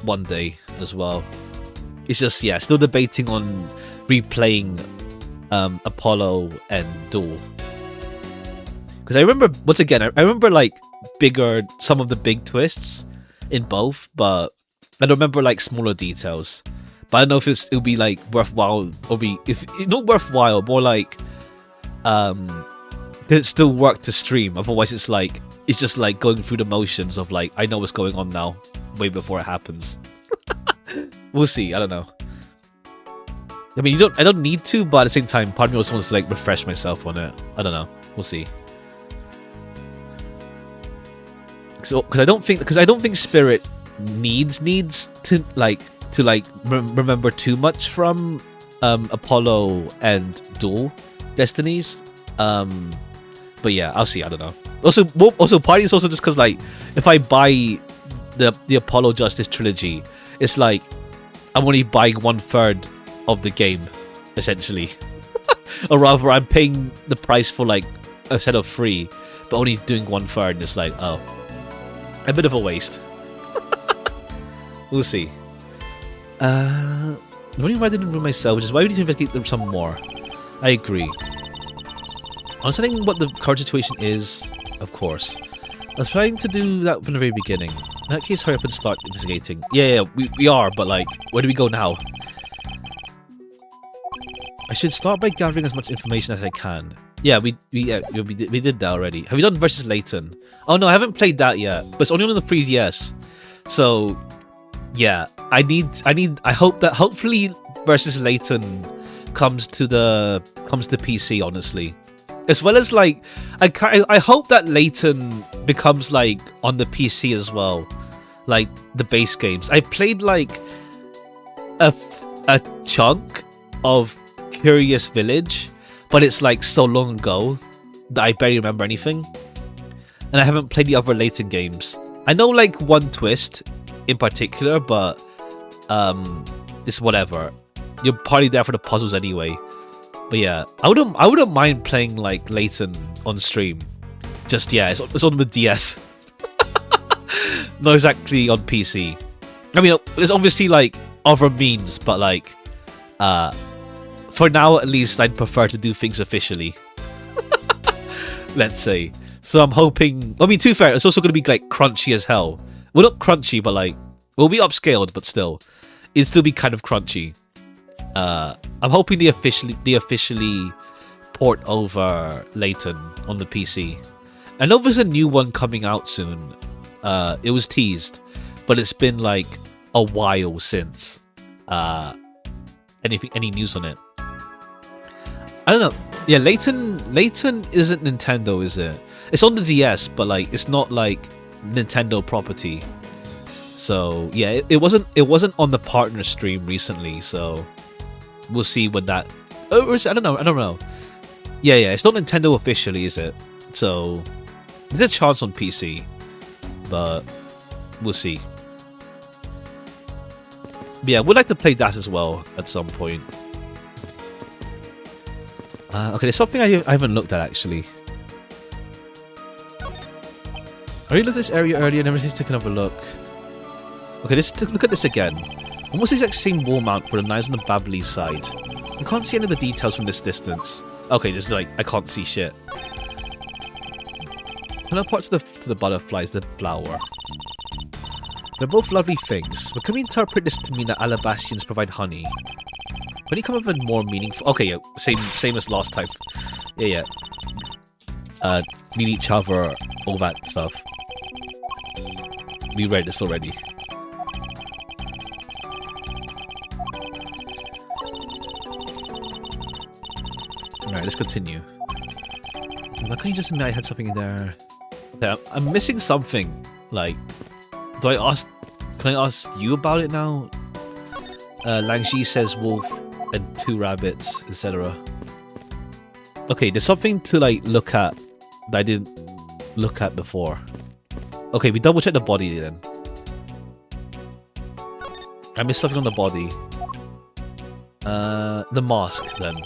one day as well. It's just, yeah, still debating on replaying Apollo and Duel. Because I remember, once again, I remember like some of the big twists in both, but I don't remember like smaller details. But I don't know if it'll be like worthwhile, or if not worthwhile, more like did it still work to stream? Otherwise it's just like going through the motions of like, I know what's going on now way before it happens. We'll see. I don't know. I mean, I don't need to, but at the same time, part of me also wants to like refresh myself on it. I don't know. We'll see. So, because I don't think Spirit needs to remember too much from Apollo and Duel Destinies. But yeah, I'll see. I don't know. Also, part is also just because like if I buy the Apollo Justice trilogy, it's like I'm only buying 1/3 of the game, essentially. Or rather, I'm paying the price for like a set of 3, but only doing 1/3. And it's like, oh, a bit of a waste. We'll see. The only why I didn't remove myself, which is why we need to investigate them some more. I agree. Understanding what the current situation is, of course. I was planning to do that from the very beginning. In that case, hurry up and start investigating. Yeah, we are, but like, where do we go now? I should start by gathering as much information as I can. Yeah, we did that already. Have you done versus Layton? Oh no, I haven't played that yet, but it's only on the 3DS. So, yeah, I hope that hopefully versus Layton comes to PC, honestly. As well as like, I hope that Layton becomes like on the PC as well, like the base games. I played like a chunk of Curious Village, but it's like so long ago that I barely remember anything, and I haven't played the other Layton games. I know like one twist in particular, but it's whatever. You're partly there for the puzzles anyway. But yeah, I wouldn't mind playing like Layton on stream. Just yeah, it's on the DS. Not exactly on PC. I mean, there's obviously like other means, but like for now at least, I'd prefer to do things officially. Let's say. So I'm hoping. I mean, to be fair, it's also going to be like crunchy as hell. Well, not crunchy, but like we'll be upscaled, but still, it'll still be kind of crunchy. I'm hoping they officially port over Layton on the PC. I know there's a new one coming out soon. It was teased, but it's been like a while since any news on it. I don't know. Yeah, Layton isn't Nintendo, is it? It's on the DS, but like it's not like Nintendo property. So yeah, it wasn't on the partner stream recently, so we'll see when that. Or I don't know. Yeah, it's not Nintendo officially, is it? So there's a chance on PC, but we'll see. But yeah, we'd like to play that as well at some point. Okay, there's something I haven't looked at actually. I already looked at this area earlier and everything's taken another look. Okay, look at this again. Almost the exact same wall mount for the knives on the Babbly's side. I can't see any of the details from this distance. Okay, just like, I can't see shit. Another part to the butterflies, the flower. They're both lovely things, but can we interpret this to mean that Alabastians provide honey? When you come up with more meaningful... Okay, yeah, same as last time. Yeah. Meet each other, all that stuff. We read this already. Alright, let's continue. Why can't you just admit I had something in there? Okay, I'm missing something. Like, can I ask you about it now? Langshi says wolf and 2 rabbits, etc. Okay, there's something to like look at that I didn't look at before. Okay, we double check the body then. I missed something on the body. The mask then.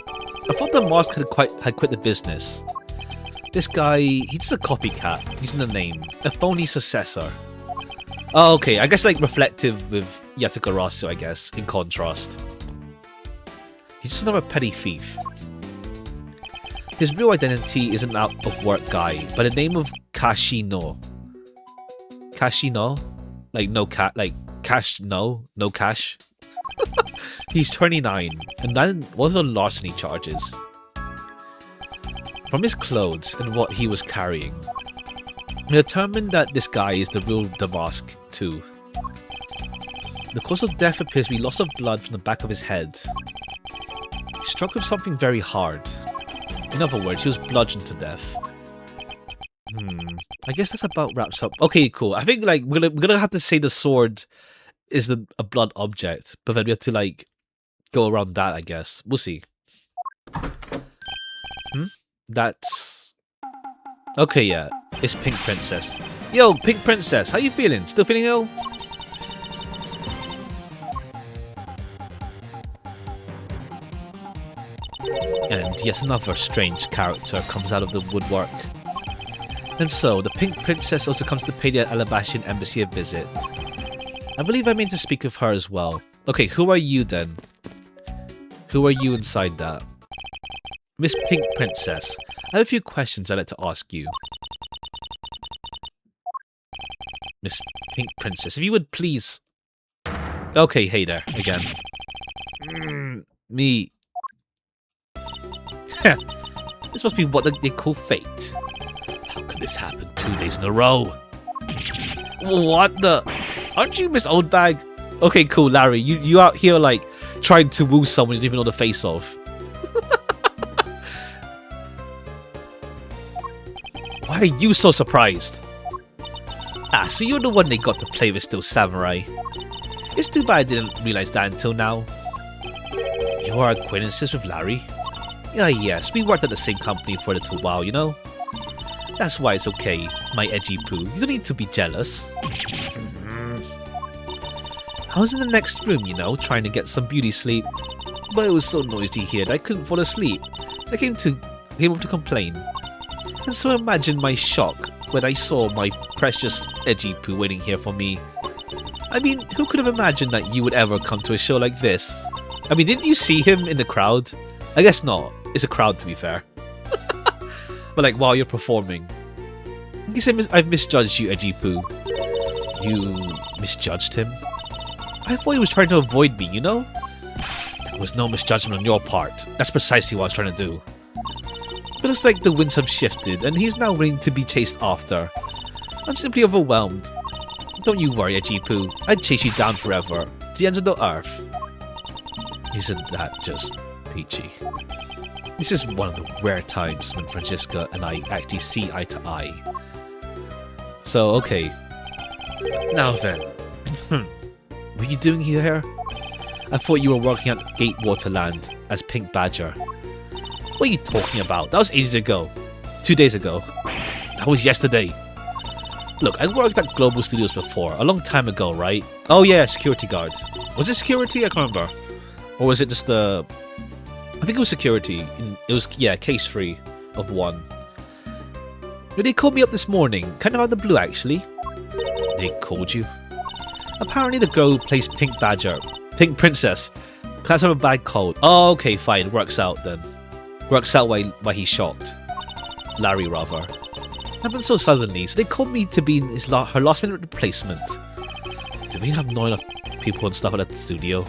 I thought the mask had quit the business. This guy, he's just a copycat. He's in the name. A phony successor. Oh, okay. I guess like reflective with Yatagarasu, I guess, in contrast. He's just another petty thief. His real identity is an out-of-work guy by the name of Kashino. Kashino? Like no cat, like cash, no cash. He's 29 and that wasn't larceny charges. From his clothes and what he was carrying, we determined that this guy is the real Damask too. The cause of death appears to be loss of blood from the back of his head. He struck with something very hard. In other words, he was bludgeoned to death. I guess that's about wraps up. Okay, cool. I think like we're gonna have to say the sword is a blood object, but then we have to like go around that. I guess we'll see. That's okay. Yeah, it's Pink Princess. Yo, Pink Princess, how you feeling? Still feeling ill? And yet another strange character comes out of the woodwork. And so, the Pink Princess also comes to pay the Alabastian Embassy a visit. I believe I meant to speak with her as well. Okay, who are you then? Who are you inside that? Miss Pink Princess, I have a few questions I'd like to ask you. Miss Pink Princess, if you would please... Okay, hey there, again. Me... This must be what they call fate. How could this happen 2 days in a row? What the... Aren't you Miss Oldbag? Okay, cool, Larry. You out here, like, trying to woo someone you didn't even know the face of. Why are you so surprised? Ah, so you're the one they got to play with still samurai. It's too bad I didn't realize that until now. You are acquaintances with Larry? Yes, we worked at the same company for a little while, you know? That's why it's okay, my edgy poo. You don't need to be jealous. I was in the next room, you know, trying to get some beauty sleep. But it was so noisy here that I couldn't fall asleep. So I came up to complain. And so imagine my shock when I saw my precious edgy poo waiting here for me. I mean, who could have imagined that you would ever come to a show like this? I mean, didn't you see him in the crowd? I guess not. It's a crowd, to be fair. But like, while you're performing. I guess I've misjudged you, edgy poo. You misjudged him? I thought he was trying to avoid me, you know? There was no misjudgment on your part. That's precisely what I was trying to do. But it looks like the winds have shifted, and he's now willing to be chased after. I'm simply overwhelmed. Don't you worry, edgy poo. I'd chase you down forever, to the ends of the earth. Isn't that just peachy? This is one of the rare times when Francesca and I actually see eye to eye. So, okay. Now then. What are you doing here? I thought you were working at Gatewaterland as Pink Badger. What are you talking about? That was ages ago. 2 days ago. That was yesterday. Look, I worked at Global Studios before, a long time ago, right? Oh yeah, security guard. Was it security? I can't remember. Or was it just I think it was security. It was, yeah, case 3 of 1. But they called me up this morning, kind of out of the blue actually. They called you? Apparently the girl who plays Pink Badger, Pink Princess, has have a bad cold. Oh, okay, fine, works out then. Works out why he's shocked. Larry, rather. Happened so suddenly, so they called me to be her last minute replacement. Did we have not enough people and stuff at the studio?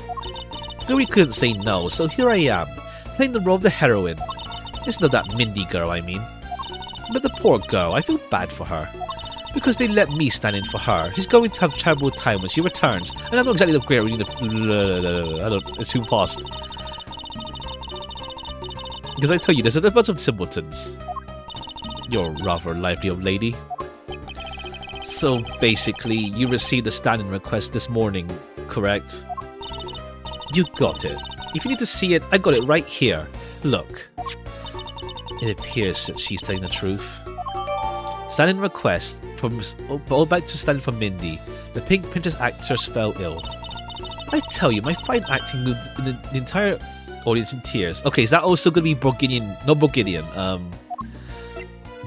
We couldn't say no, so here I am, playing the role of the heroine. It's not that Mindy girl, I mean. But the poor girl, I feel bad for her. Because they let me stand in for her. She's going to have a terrible time when she returns, and I'm not exactly the great reading I don't, it's too fast. Because I tell you, there's a bunch of simpletons. You're rather lively old lady. So basically, you received a stand-in request this morning, correct? You got it. If you need to see it, I got it right here. Look. It appears that she's telling the truth. Stand-in request from all back to stand-in for Mindy. The Pink Princess actress fell ill. I tell you, my fine acting moved the entire audience in tears. Okay, is that also going to be Borginian? No, Borginian.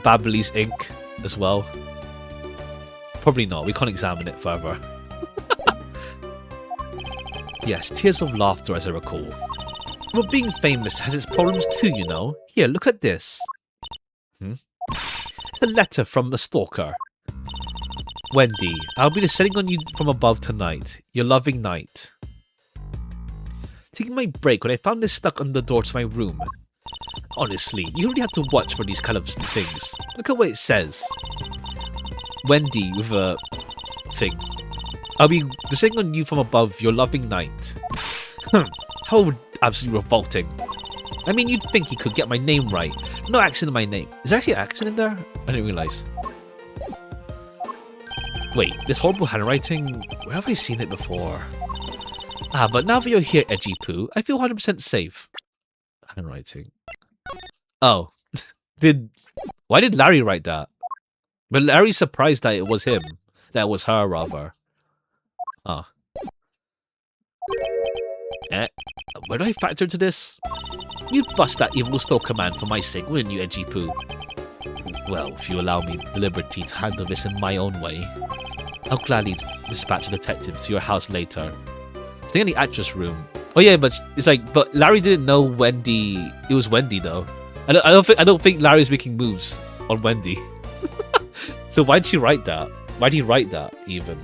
Babbly's Inc. as well. Probably not. We can't examine it further. Yes, tears of laughter, as I recall. Well, being famous has its problems too, you know. Here, look at this. It's a letter from a stalker. Wendy, I'll be descending on you from above tonight. Your loving night. Taking my break when I found this stuck on the door to my room. Honestly, you really have to watch for these kind of things. Look at what it says. Wendy with a thing. I'll be descending on you from above, your loving night. How absolutely revolting. I mean, you'd think he could get my name right. No accent in my name. Is there actually an accent in there? I didn't realize. Wait, this horrible handwriting? Where have I seen it before? Ah, but now that you're here, Edgy Poo, I feel 100% safe. Handwriting. Oh. Why did Larry write that? But Larry's surprised that it was him. That it was her, rather. Ah. Where do I factor into this? You'd bust that evil stalker man for my sake, wouldn't you, Edgy Poo? Well, if you allow me the liberty to handle this in my own way, I'll gladly dispatch a detective to your house later. Staying in the actress room. Oh yeah, but it's like, but Larry didn't know Wendy. It was Wendy though. I don't think Larry's making moves on Wendy. So why'd she write that? Why'd he write that even?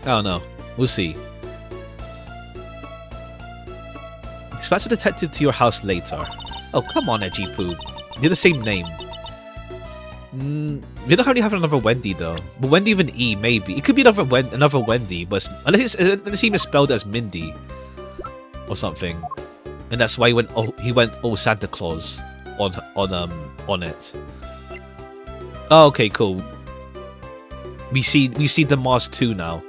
I don't know. We'll see. Dispatch a detective to your house later. Oh, come on, Edgy Poo. You're the same name. We don't really have another Wendy though. But Wendy with an E, maybe. It could be another Wendy, but unless he misspelled it as Mindy or something, and that's why he went oh Santa Claus on it. Oh, okay, cool. We see the Mars 2 now.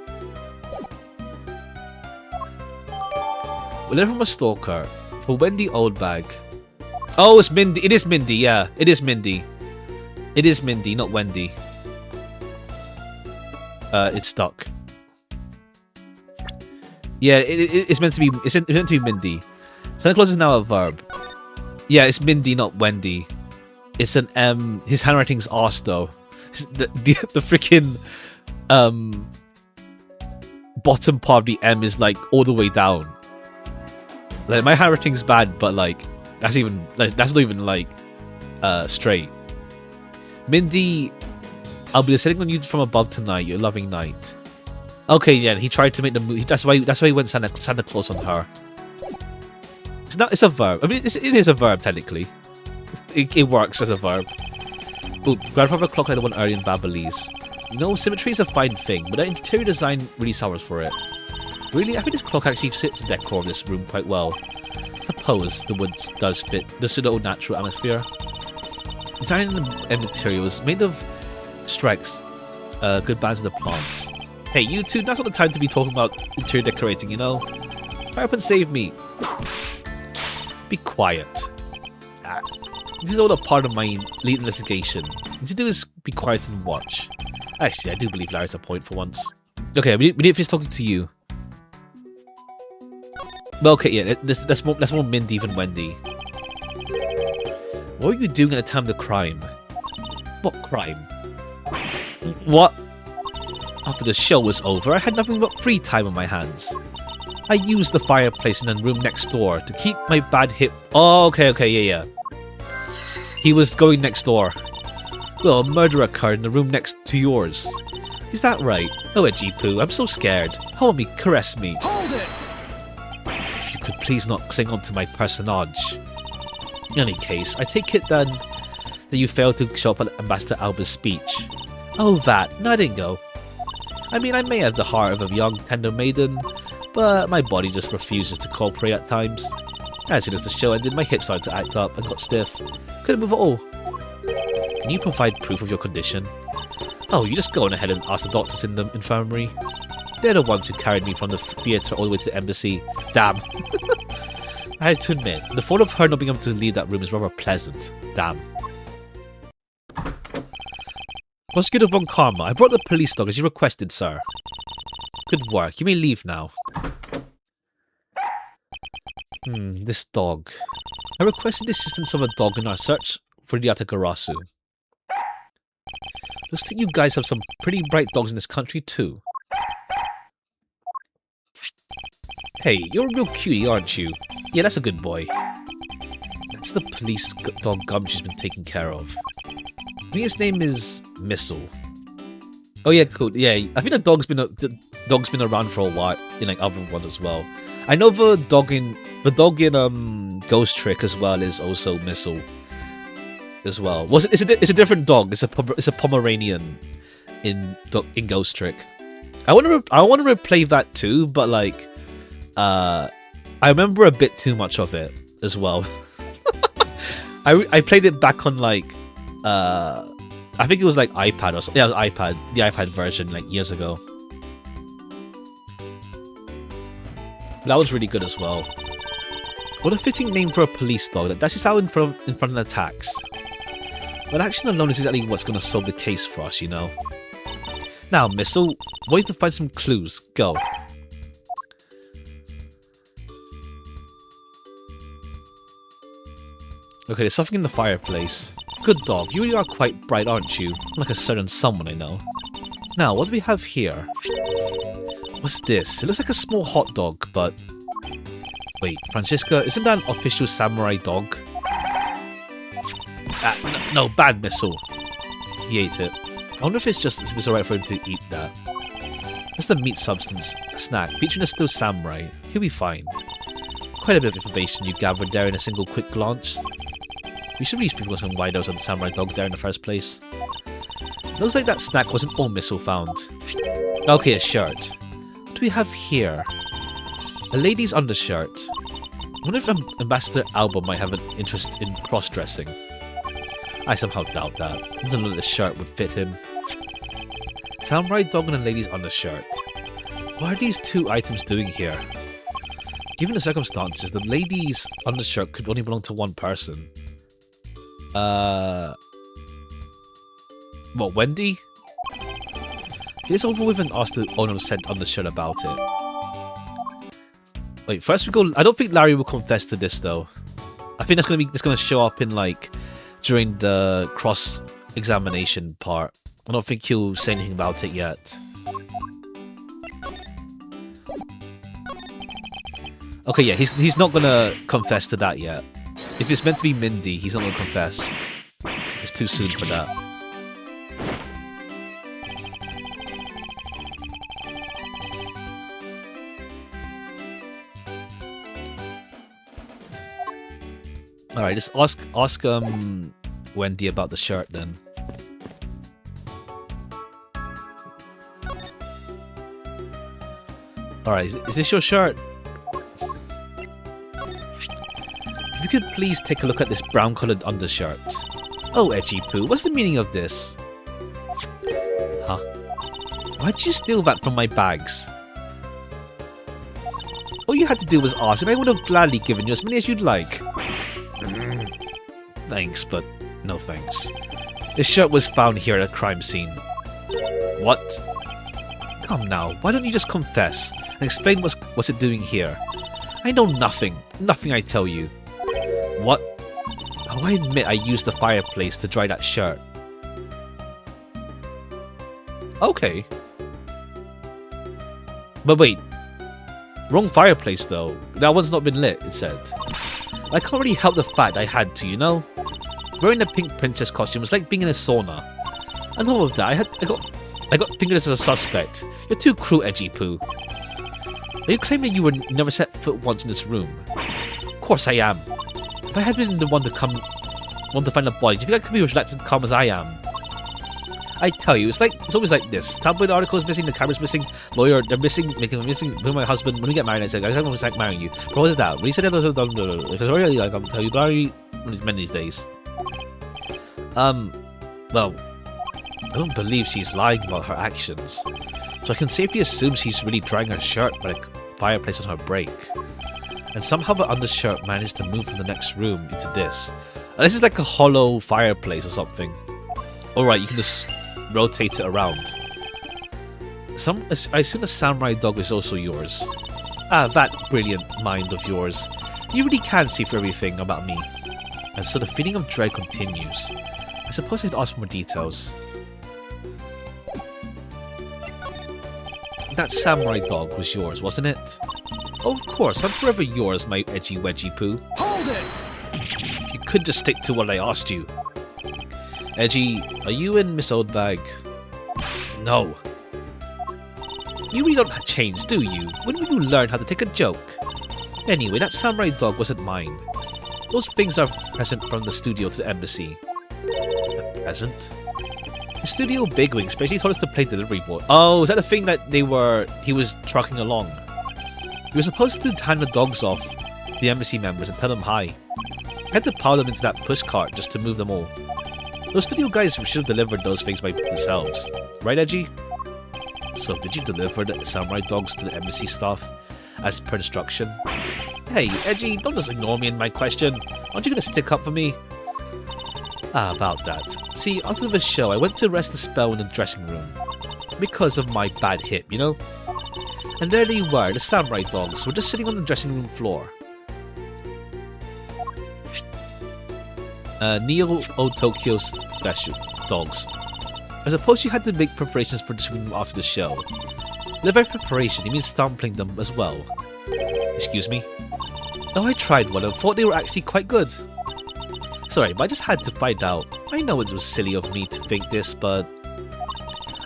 We learn from a stalker for Wendy Oldbag. Oh, it's Mindy. It is Mindy. Yeah, it is Mindy. It is Mindy, not Wendy. It's stuck. Yeah, it's meant to be. It's meant to be Mindy. Santa Claus is now a verb. Yeah, it's Mindy, not Wendy. It's an M. His handwriting's arse though. The freaking bottom part of the M is like all the way down. Like my handwriting's bad, but like that's not even like straight. Mindy, I'll be descending on you from above tonight, your loving night. Okay, yeah, he tried to make the move. That's why he went Santa Claus on her. It's a verb. I mean, it is a verb technically. It works as a verb. Ooh, grandfather clock like the one earlier in Babbly's. You know, symmetry is a fine thing, but the interior design really suffers for it. Really, I think this clock actually fits the decor of this room quite well. I suppose the wood does fit the pseudo-natural atmosphere. Design and materials made of strikes, good bands of the plants. Hey, you two, that's not the time to be talking about interior decorating, you know? Hurry up and save me. Be quiet. This is all a part of my lead investigation. What you to do is be quiet and watch. Actually, I do believe Larry's a point for once. Okay, we need to finish talking to you. Well, okay, yeah, that's more Mindy than Wendy. What were you doing at the time of the crime? What crime? What? After the show was over, I had nothing but free time on my hands. I used the fireplace in the room next door to keep my bad hip. Oh, okay, yeah. He was going next door. Well, a murder occurred in the room next to yours. Is that right? Oh, Edgy Poo, I'm so scared. Hold me, caress me. Hold it! If you could please not cling on to my personage. In any case, I take it then that you failed to show up at Ambassador Alba's speech. Oh, that. No, I didn't go. I mean, I may have the heart of a young, tender maiden, but my body just refuses to cooperate at times. As soon as the show ended, my hips started to act up and got stiff. Couldn't move at all. Can you provide proof of your condition? Oh, you just go on ahead and ask the doctors in the infirmary. They're the ones who carried me from the theatre all the way to the embassy. Damn. I have to admit, the thought of her not being able to leave that room is rather pleasant. Damn. Prosecutor Von Karma, I brought the police dog as you requested, sir. Good work. You may leave now. This dog. I requested the assistance of a dog in our search for the Atagarasu. Looks like you guys have some pretty bright dogs in this country too. Hey, you're a real cutie, aren't you? Yeah, that's a good boy. That's the police dog Gumshoe's been taken care of. I think his name is Missile. Oh yeah, cool. Yeah, I think the dog's been around for a while in like other ones as well. I know the dog in Ghost Trick as well is also Missile as well. It's a different dog. It's a Pomeranian in Ghost Trick. I want to replay that too, but like I remember a bit too much of it as well. I played it back on like I think it was like iPad or something. Yeah, it was iPad, the iPad version like years ago. That was really good as well. What a fitting name for a police dog that dashes out in front of attacks. But action alone is exactly what's going to solve the case for us, you know. Now, Missile, wait to find some clues. Go. Okay, there's something in the fireplace. Good dog, you really are quite bright, aren't you? Like a certain someone I know. Now, what do we have here? What's this? It looks like a small hot dog, but... Wait, Francisca, isn't that an official samurai dog? No, bad Missile. He ate it. I wonder if it's alright for him to eat that. That's the meat substance snack, featuring a still samurai. He'll be fine. Quite a bit of information you gathered there in a single quick glance. We should really people on why there was a samurai dog there in the first place. Looks like that snack wasn't all Missile found. Okay, a shirt. What do we have here? A lady's undershirt. I wonder if Ambassador Alba might have an interest in cross-dressing. I somehow doubt that. I don't know that the shirt would fit him. Samurai dog and a lady's undershirt. What are these two items doing here? Given the circumstances, the lady's undershirt could only belong to one person. What, Wendy? Get this over with and ask the owner of said undershirt about it. Wait, first we go... I don't think Larry will confess to this though. I think that's gonna show up in like during the cross-examination part. I don't think he'll say anything about it yet. Okay, yeah, he's not gonna confess to that yet. If it's meant to be Mindy, he's not gonna confess. It's too soon for that. Alright, just ask Wendy about the shirt then. Alright, is this your shirt? If you could please take a look at this brown coloured undershirt. Oh, Edgy Poo, what's the meaning of this? Huh? Why'd you steal that from my bags? All you had to do was ask, and I would have gladly given you as many as you'd like. Thanks, but no thanks. This shirt was found here at a crime scene. What? Come now, why don't you just confess and explain what's it doing here? I know nothing. Nothing, I tell you. What? Oh, I admit I used the fireplace to dry that shirt. Okay. But wait. Wrong fireplace though. That one's not been lit, it said. I can't really help the fact I had to, you know? Wearing the pink princess costume was like being in a sauna. And all of that, I got fingered as a suspect. You're too cruel, Edgy Poo. Are you claiming you never set foot once in this room? Of course I am. If I had been the one to find the body, do you think I could be as relaxed and calm as I am? I tell you, it's always like this. Tabloid articles missing, the camera's missing, lawyer, they're missing, making missing with my husband. When we get married, I said, I'm like marrying you. Propose it out. When he said that, because already like I'm telling you, marry men these days. Well, I don't believe she's lying about her actions, so I can safely assume she's really drying her shirt by the fireplace on her break. And somehow the undershirt managed to move from the next room into this. And this is like a hollow fireplace or something. Alright, you can just rotate it around. I assume the samurai dog is also yours. Ah, that brilliant mind of yours. You really can see through everything about me. And so the feeling of dread continues. I suppose I'd ask for more details. That samurai dog was yours, wasn't it? Oh, of course, I'm forever yours, my edgy wedgie poo. Hold it! If you could just stick to what I asked you. Edgy, are you in Miss Oldbag? No. You really don't change, do you? When will you learn how to take a joke? Anyway, that samurai dog wasn't mine. Those things are present from the studio to the embassy. A present? The studio bigwigs basically told us to play delivery boy. Oh, is that the thing that he was trucking along? We were supposed to hand the dogs off to the embassy members and tell them hi. I had to pile them into that pushcart just to move them all. Those studio guys should have delivered those things by themselves. Right, Edgy? So, did you deliver the samurai dogs to the embassy staff as per instruction? Hey, Edgy, don't just ignore me in my question. Aren't you going to stick up for me? Ah, about that. See, after the show, I went to rest the spell in the dressing room. Because of my bad hip, you know? And there they were, the samurai dogs were just sitting on the dressing room floor. Neo O Tokyo's special dogs. I suppose you had to make preparations for this room after the show. And by preparation, you mean sampling them as well. Excuse me? No, I tried one and thought they were actually quite good. Sorry, but I just had to find out. I know it was silly of me to think this, but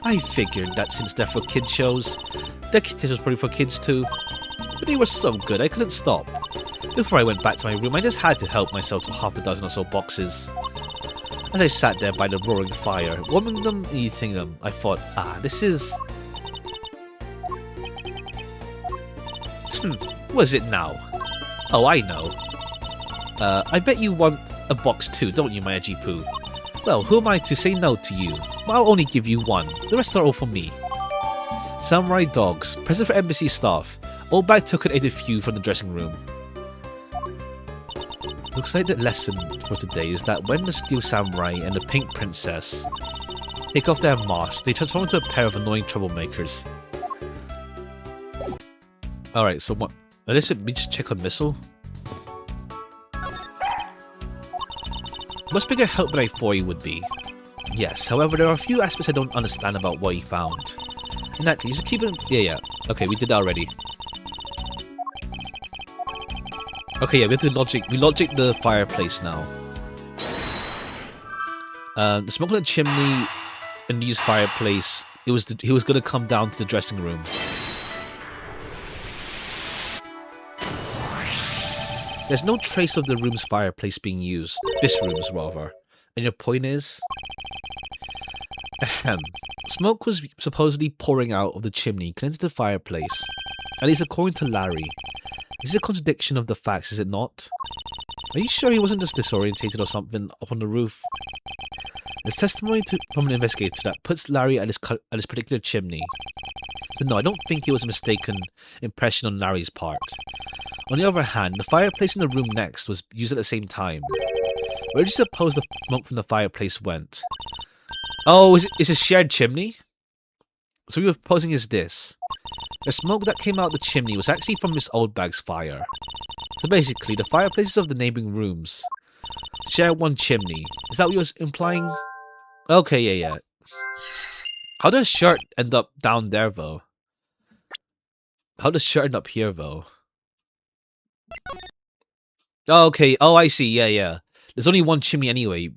I figured that since they're for kids shows, their taste was probably for kids too. But they were so good, I couldn't stop. Before I went back to my room, I just had to help myself to half a dozen or so boxes. As I sat there by the roaring fire, warming them and eating them, I thought, this is... what is it now? Oh, I know. I bet you want a box too, don't you, my edgy poo? Well, who am I to say no to you? I'll only give you one. The rest are all for me. Samurai dogs, present for embassy staff. Oldbag took and ate a few from the dressing room. Looks like the lesson for today is that when the Steel Samurai and the Pink Princess take off their masks, they transform into a pair of annoying troublemakers. Alright, so what? Let's just check on Missile. Much bigger help than I thought he would be. Yes, however, there are a few aspects I don't understand about what he found. In that case, keep it. Yeah. Okay, we did that already. Okay, yeah, we have to logic. We logic the fireplace now. The smoke on the chimney and use fireplace. He was gonna come down to the dressing room. There's no trace of the room's fireplace being used. This room's rather. And your point is? Ahem. Smoke was supposedly pouring out of the chimney connected to the fireplace. At least according to Larry. This is a contradiction of the facts, is it not? Are you sure he wasn't just disorientated or something up on the roof? There's testimony from an investigator that puts Larry at this particular chimney. So no, I don't think it was a mistaken impression on Larry's part. On the other hand, the fireplace in the room next was used at the same time. Where do you suppose the smoke from the fireplace went? Oh, is a shared chimney? So what we're proposing is this. The smoke that came out the chimney was actually from Miss Oldbag's fire. So basically, the fireplaces of the neighboring rooms share one chimney. Is that what you were implying? Okay, yeah. How does shirt end up down there, though? How does shirt end up here, though? Oh, okay. Oh, I see. Yeah. There's only one chimney anyway.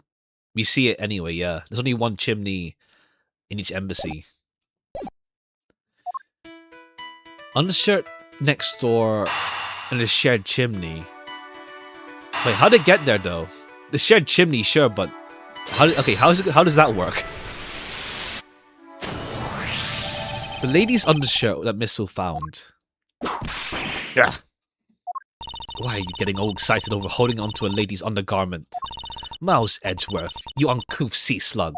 We see it anyway, yeah. There's only one chimney in each embassy. On the shirt next door and the shared chimney. Wait, how did it get there though? The shared chimney, sure, but how does that work? The lady's undershirt that Missile found. Yeah. Why are you getting all excited over holding onto a lady's undergarment? Mouse Edgeworth, you uncouth sea slug.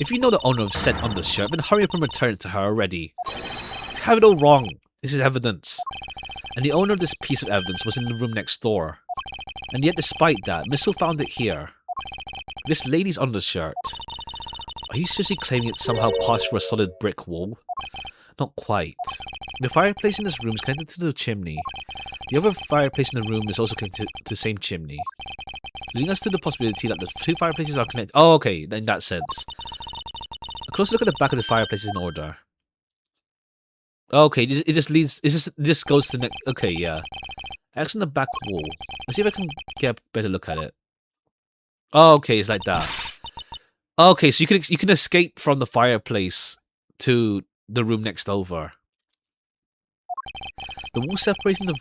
If you know the owner of said undershirt, then hurry up and return it to her already. You have it all wrong. This is evidence. And the owner of this piece of evidence was in the room next door. And yet despite that, Missile found it here. This lady's undershirt. Are you seriously claiming it somehow passed through a solid brick wall? Not quite. The fireplace in this room is connected to the chimney. The other fireplace in the room is also connected to the same chimney, leading us to the possibility that the two fireplaces are connected. Oh, okay, in that sense. A closer look at the back of the fireplace is in order. Okay, it just goes to the next. Okay, yeah. X on the back wall. Let's see if I can get a better look at it. Oh, okay, it's like that. Okay, so you can escape from the fireplace to the room next over. The wall separating the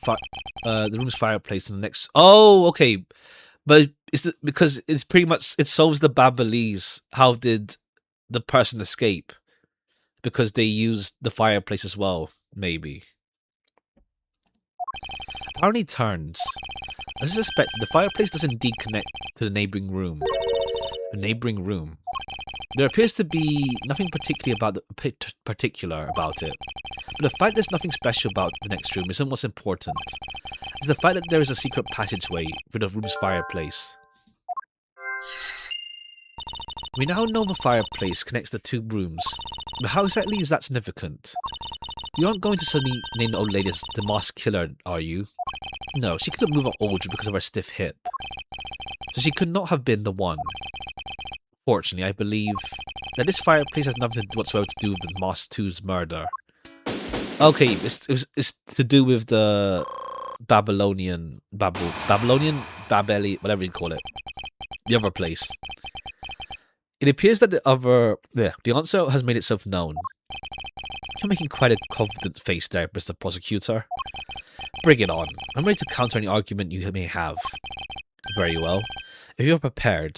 room's fireplace and the next. Oh, okay, but because it's pretty much it solves the Babylese. How did the person escape? Because they used the fireplace as well, maybe. Apparently turns. As suspected, the fireplace does indeed connect to the neighboring room. A neighboring room. There appears to be nothing particular about it. But the fact there's nothing special about the next room isn't what's important. It's the fact that there is a secret passageway through the room's fireplace. We now know the fireplace connects the two rooms, but how exactly is that significant? You aren't going to suddenly name the old lady as the masked killer, are you? No, she couldn't move her Aldrin because of her stiff hip. So she could not have been the one. Fortunately, I believe that this fireplace has nothing whatsoever to do with the Moss 2's murder. Okay, it's to do with the Babylonian, whatever you call it. The other place. It appears that the answer has made itself known. You're making quite a confident face there, Mr. Prosecutor. Bring it on. I'm ready to counter any argument you may have. Very well. If you're prepared,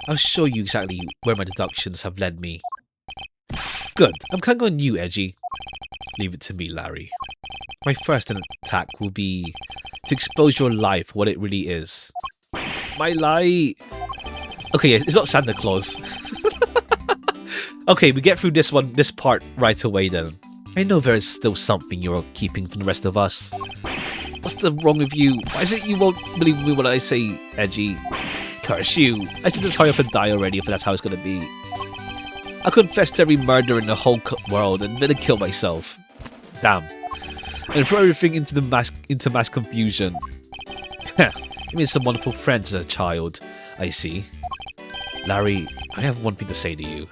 I'll show you exactly where my deductions have led me. Good. I'm counting on you, Edgy. Leave it to me, Larry. My first attack will be to expose your lie for what it really is. My lie... Okay, it's not Santa Claus. Okay, we get through this part right away then. I know there is still something you're keeping from the rest of us. What's the wrong with you? Why is it you won't believe me when I say, Edgy? Curse you. I should just hurry up and die already if that's how it's gonna be. I confess to every murder in the whole world and then kill myself. Damn. And throw everything into mass confusion. You made some wonderful friends as a child, I see. Larry, I have one thing to say to you.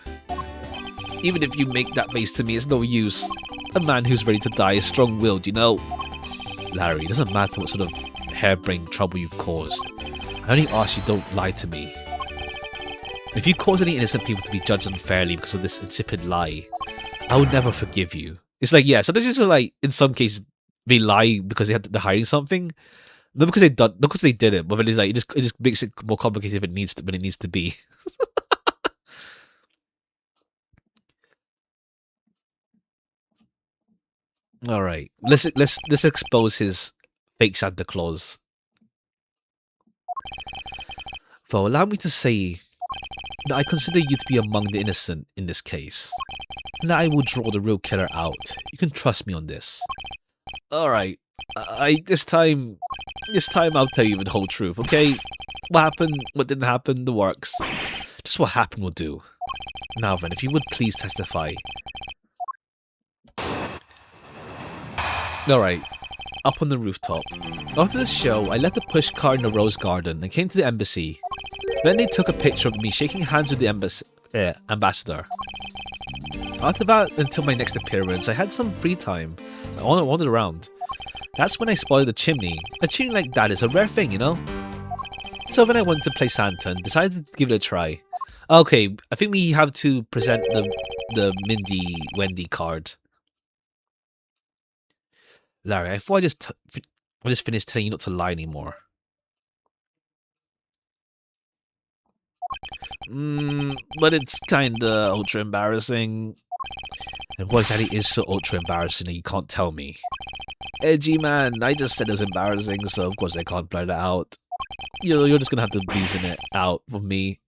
Even if you make that face to me, it's no use. A man who's ready to die is strong-willed, you know. Larry, it doesn't matter what sort of harebrained trouble you've caused. I only ask you don't lie to me. If you cause any innocent people to be judged unfairly because of this insipid lie, I will never forgive you. It's like, yeah, so this is like, in some cases, they lie because they're hiding something. Not because they did it, but it's like it just makes it more complicated when it needs to be. All right, let's expose his fake Santa Claus. So allow me to say that I consider you to be among the innocent in this case, and that I will draw the real killer out. You can trust me on this. All right, this time I'll tell you the whole truth. Okay, what happened, what didn't happen, the works. Just what happened will do. Now then, if you would please testify. Alright, up on the rooftop. After the show, I left the push cart in the rose garden and came to the embassy. Then they took a picture of me shaking hands with the ambassador. After that, until my next appearance, I had some free time. I wandered around. That's when I spotted a chimney. A chimney like that is a rare thing, you know? So then I wanted to play Santa and decided to give it a try. Okay, I think we have to present the Mindy Wendy card. Larry, I thought I just finished telling you not to lie anymore. But it's kinda ultra embarrassing. And what exactly is so ultra embarrassing that you can't tell me? Edgy man, I just said it was embarrassing, so of course I can't blurt it out. You're just gonna have to reason it out for me.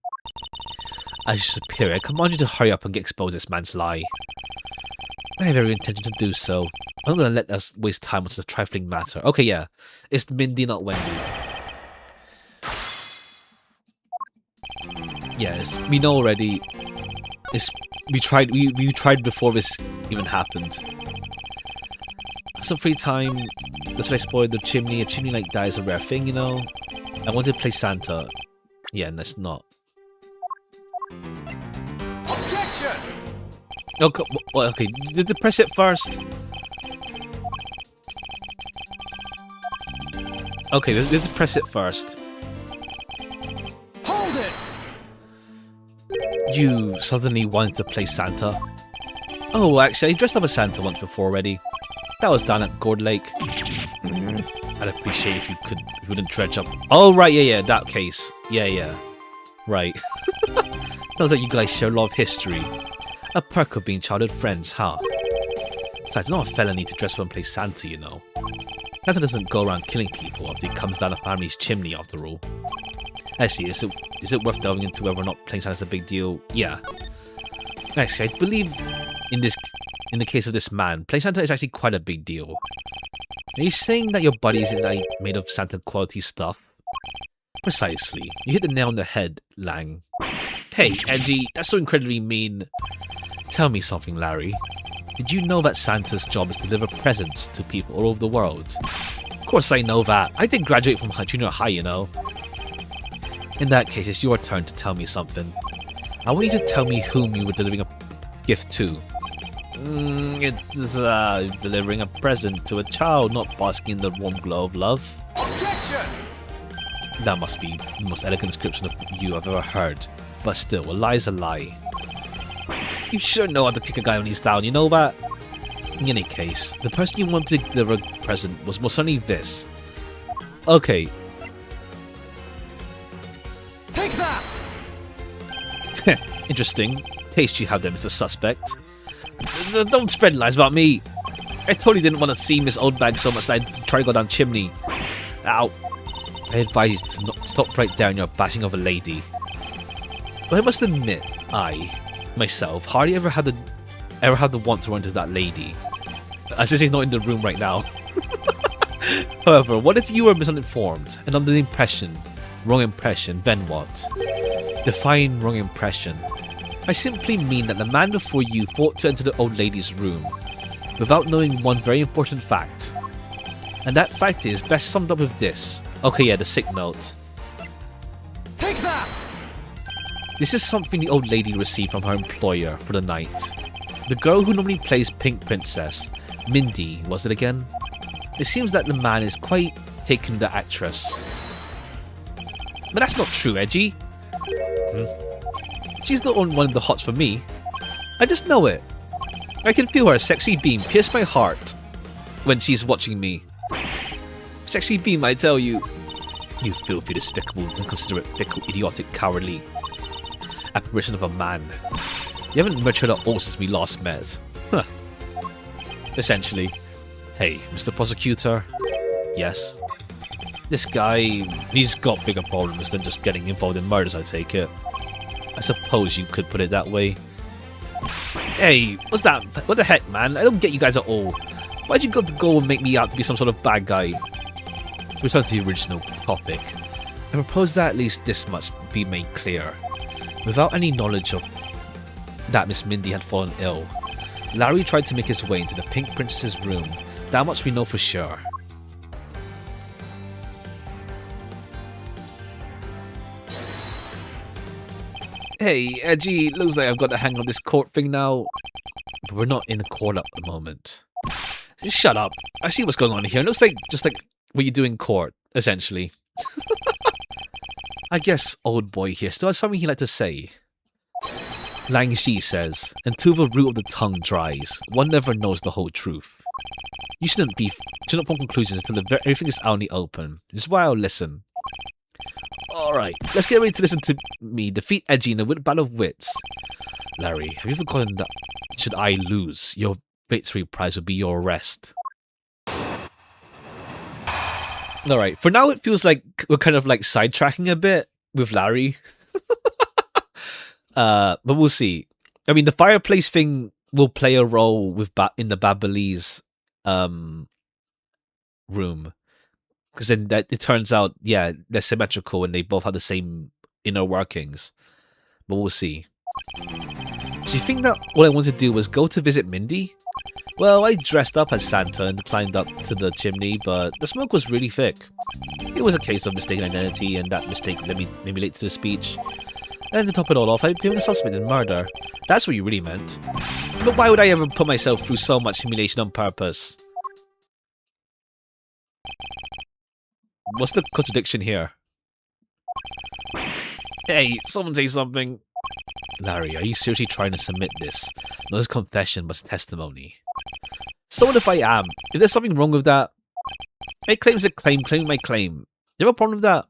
As your superior, I command you to hurry up and get exposed this man's lie. I have every intention to do so. I'm not gonna let us waste time on such a trifling matter. Okay, yeah. It's Mindy, not Wendy. Yes, we know already. We tried before this even happened. Some free time. Let's explore the chimney. A chimney like that is a rare thing, you know. I wanted to play Santa. Yeah, and that's not. Objection! Okay, well, okay. Did they press it first? Okay, did they press it first? Hold it! You suddenly wanted to play Santa? Oh, actually, I dressed up as Santa once before already. That was down at Gourd Lake. I'd appreciate if you wouldn't dredge up. Oh, right, yeah, that case. Yeah. Right. Sounds like you guys share a lot of history. A perk of being childhood friends, huh? Besides, it's not a felony to dress up and play Santa, you know. Santa doesn't go around killing people after he comes down a family's chimney, after all. Actually, is it worth delving into whether or not playing Santa's a big deal? Yeah. Actually, I believe in the case of this man, playing Santa is actually quite a big deal. Are you saying that your body isn't like made of Santa quality stuff? Precisely. You hit the nail on the head, Lang. Hey, Edgy, that's so incredibly mean. Tell me something, Larry. Did you know that Santa's job is to deliver presents to people all over the world? Of course I know that. I did graduate from junior high, you know. In that case, it's your turn to tell me something. I want you to tell me whom you were delivering a gift to. It's delivering a present to a child, not basking in the warm glow of love. Objection! That must be the most elegant description of you I've ever heard. But still, a lie is a lie. You sure know how to kick a guy when he's down, you know that? In any case, the person you wanted to deliver a present was most certainly this. Okay. Take that! Interesting. Taste you have there, Mr. Suspect. Don't spread lies about me. I totally didn't want to see Miss Oldbag so much that I'd try to go down chimney. Ow. I advise you to not stop right there in your bashing of a lady. But I must admit, myself, hardly ever had the want to run to that lady. As if she's not in the room right now. However, what if you were misinformed and under the wrong impression, then what? Define wrong impression. I simply mean that the man before you fought to enter the old lady's room without knowing one very important fact. And that fact is best summed up with this. Okay, yeah, the sick note. Take that! This is something the old lady received from her employer for the night. The girl who normally plays Pink Princess, Mindy, was it again? It seems that the man is quite taken with the actress. But that's not true, Edgy. She's the only one in the hots for me. I just know it. I can feel her sexy beam pierce my heart when she's watching me. Sexy beam, I tell you. You filthy, despicable, inconsiderate, fickle, idiotic, cowardly apparition of a man. You haven't matured at all since we last met. Huh. Essentially. Hey, Mr. Prosecutor. Yes. This guy, he's got bigger problems than just getting involved in murders, I take it. I suppose you could put it that way. Hey, what's that? What the heck, man? I don't get you guys at all. Why'd you go and make me out to be some sort of bad guy? To return to the original topic, I propose that at least this much be made clear. Without any knowledge of that Miss Mindy had fallen ill, Larry tried to make his way into the Pink Princess's room. That much we know for sure. Hey, Edgy, looks like I've got the hang of this court thing now. But we're not in the court at the moment. Just shut up. I see what's going on here. It looks like just like what you do in court, essentially. I guess old boy here still has something he'd like to say. Lang Shi says, until the root of the tongue dries, one never knows the whole truth. You shouldn't form conclusions until everything is out in the open. This is why I'll listen. Alright, let's get ready to listen to me defeat Edgy in a battle of wits. Larry, have you forgotten that Should I lose, your victory prize would be your arrest. Alright, for now it feels like we're kind of like sidetracking a bit with Larry. But we'll see. I mean, the fireplace thing will play a role with in the Babalese room. Because then it turns out, yeah, they're symmetrical and they both have the same inner workings. But we'll see. Do you think that what I wanted to do was go to visit Mindy? Well, I dressed up as Santa and climbed up to the chimney, but the smoke was really thick. It was a case of mistaken identity, and that mistake made me late to the speech. And to top it all off, I became a suspect in murder. That's what you really meant. But why would I ever put myself through so much humiliation on purpose? What's the contradiction here? Hey, someone say something. Larry, are you seriously trying to submit this? Not as confession, but as testimony. So what if I am? If there's something wrong with that? My claim's a claim, claiming my claim. You have a problem with that?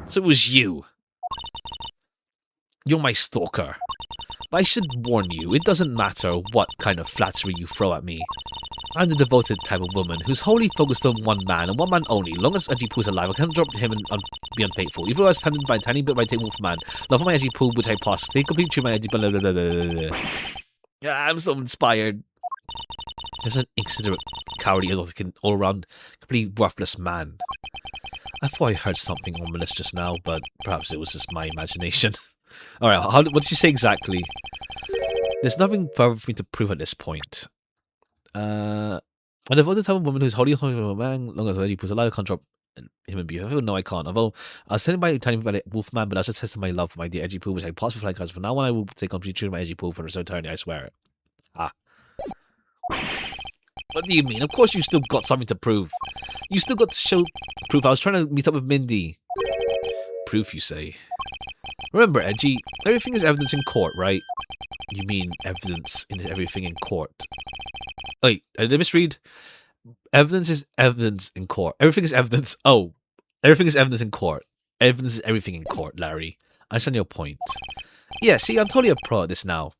So it was you. You're my stalker. But I should warn you, it doesn't matter what kind of flattery you throw at me. I'm the devoted type of woman who's wholly focused on one man and one man only. Long as Edgy Poo's alive, I can't drop him and be unfaithful. Even though I was tempted by a tiny bit by taking Wolfman. Love for my Edgy Poo, which I pass. They complete true my Edgy blah, blah, blah, blah, blah, blah. Yeah, I'm so inspired. There's an inconsiderate, cowardly, all around, completely worthless man. I thought I heard something ominous just now, but perhaps it was just my imagination. Alright, what did you say exactly? There's nothing further for me to prove at this point. I devoted type of woman who's wholly a man, long as Edgy Poo's alive, I can't drop him and be. No, I can't. Although I was telling my tiny bit about Wolfman, but I was just testing my love for my dear Edgy Poo, which I pass for flying cards. From now on, I will take complete true to my Edgy Poo for the rest of eternity, I swear it. Ah. What do you mean? Of course you still got something to prove. You still got to show proof. I was trying to meet up with Mindy. Proof, you say? Remember, Edgy, everything is evidence in court, right? You mean evidence in everything in court? Wait, did I misread? Evidence is evidence in court. Everything is evidence. Oh, everything is evidence in court. Evidence is everything in court, Larry. I understand your point. Yeah, see, I'm totally a pro at this now.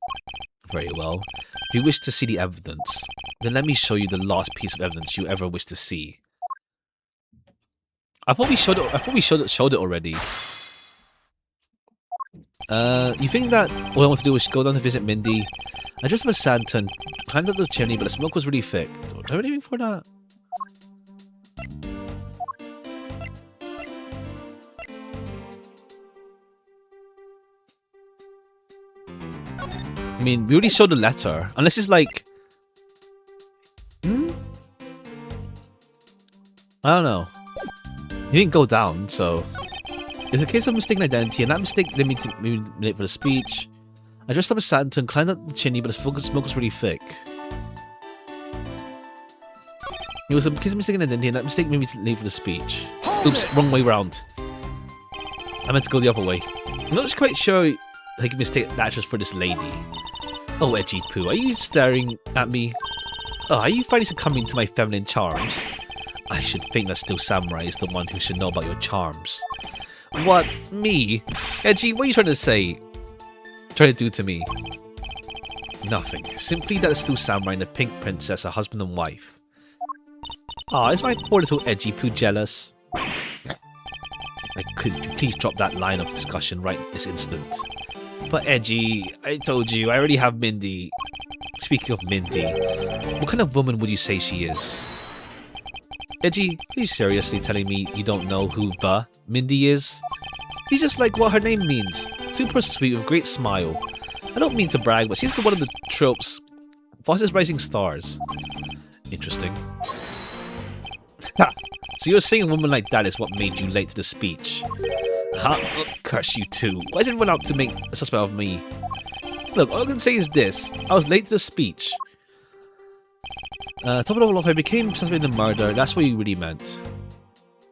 Very well. If you wish to see the evidence, then let me show you the last piece of evidence you ever wish to see. I thought we showed it already. You think that all I want to do is go down to visit Mindy? I dressed up as Santa and climbed up the chimney, but the smoke was really thick. Do I have anything for that? I mean, we already showed the letter. Unless it's like... I don't know. He didn't go down, so... It's a case of mistaken identity, and that mistake led me to be late for the speech. I dressed up as Santa and climbed up the chimney, but the smoke was really thick. It was a case of mistaken identity, and that mistake made me late for the speech. Oops, wrong way round. I meant to go the other way. I'm not quite sure I can mistake the actress for this lady. Oh, Edgy Poo, are you staring at me? Oh, are you finally succumbing to my feminine charms? I should think that still Samurai is the one who should know about your charms. What? Me? Edgy, what are you trying to say? Trying to do to me? Nothing. Simply that still Samurai and the Pink Princess are husband and wife. Ah, is my poor little Edgy Poo jealous? Could you please drop that line of discussion right this instant? But Edgy, I told you, I already have Mindy. Speaking of Mindy, what kind of woman would you say she is? Edgy, are you seriously telling me you don't know who the Mindy is? She's just like what her name means. Super sweet with a great smile. I don't mean to brag, but she's the one of the tropes. Fastest rising stars. Interesting. Ha! So you're saying a woman like that is what made you late to the speech? Huh? Oh, curse you too. Why is everyone out to make a suspect of me? Look, all I can say is this. I was late to the speech. Top it all off, I became suspect in the murder. That's what you really meant.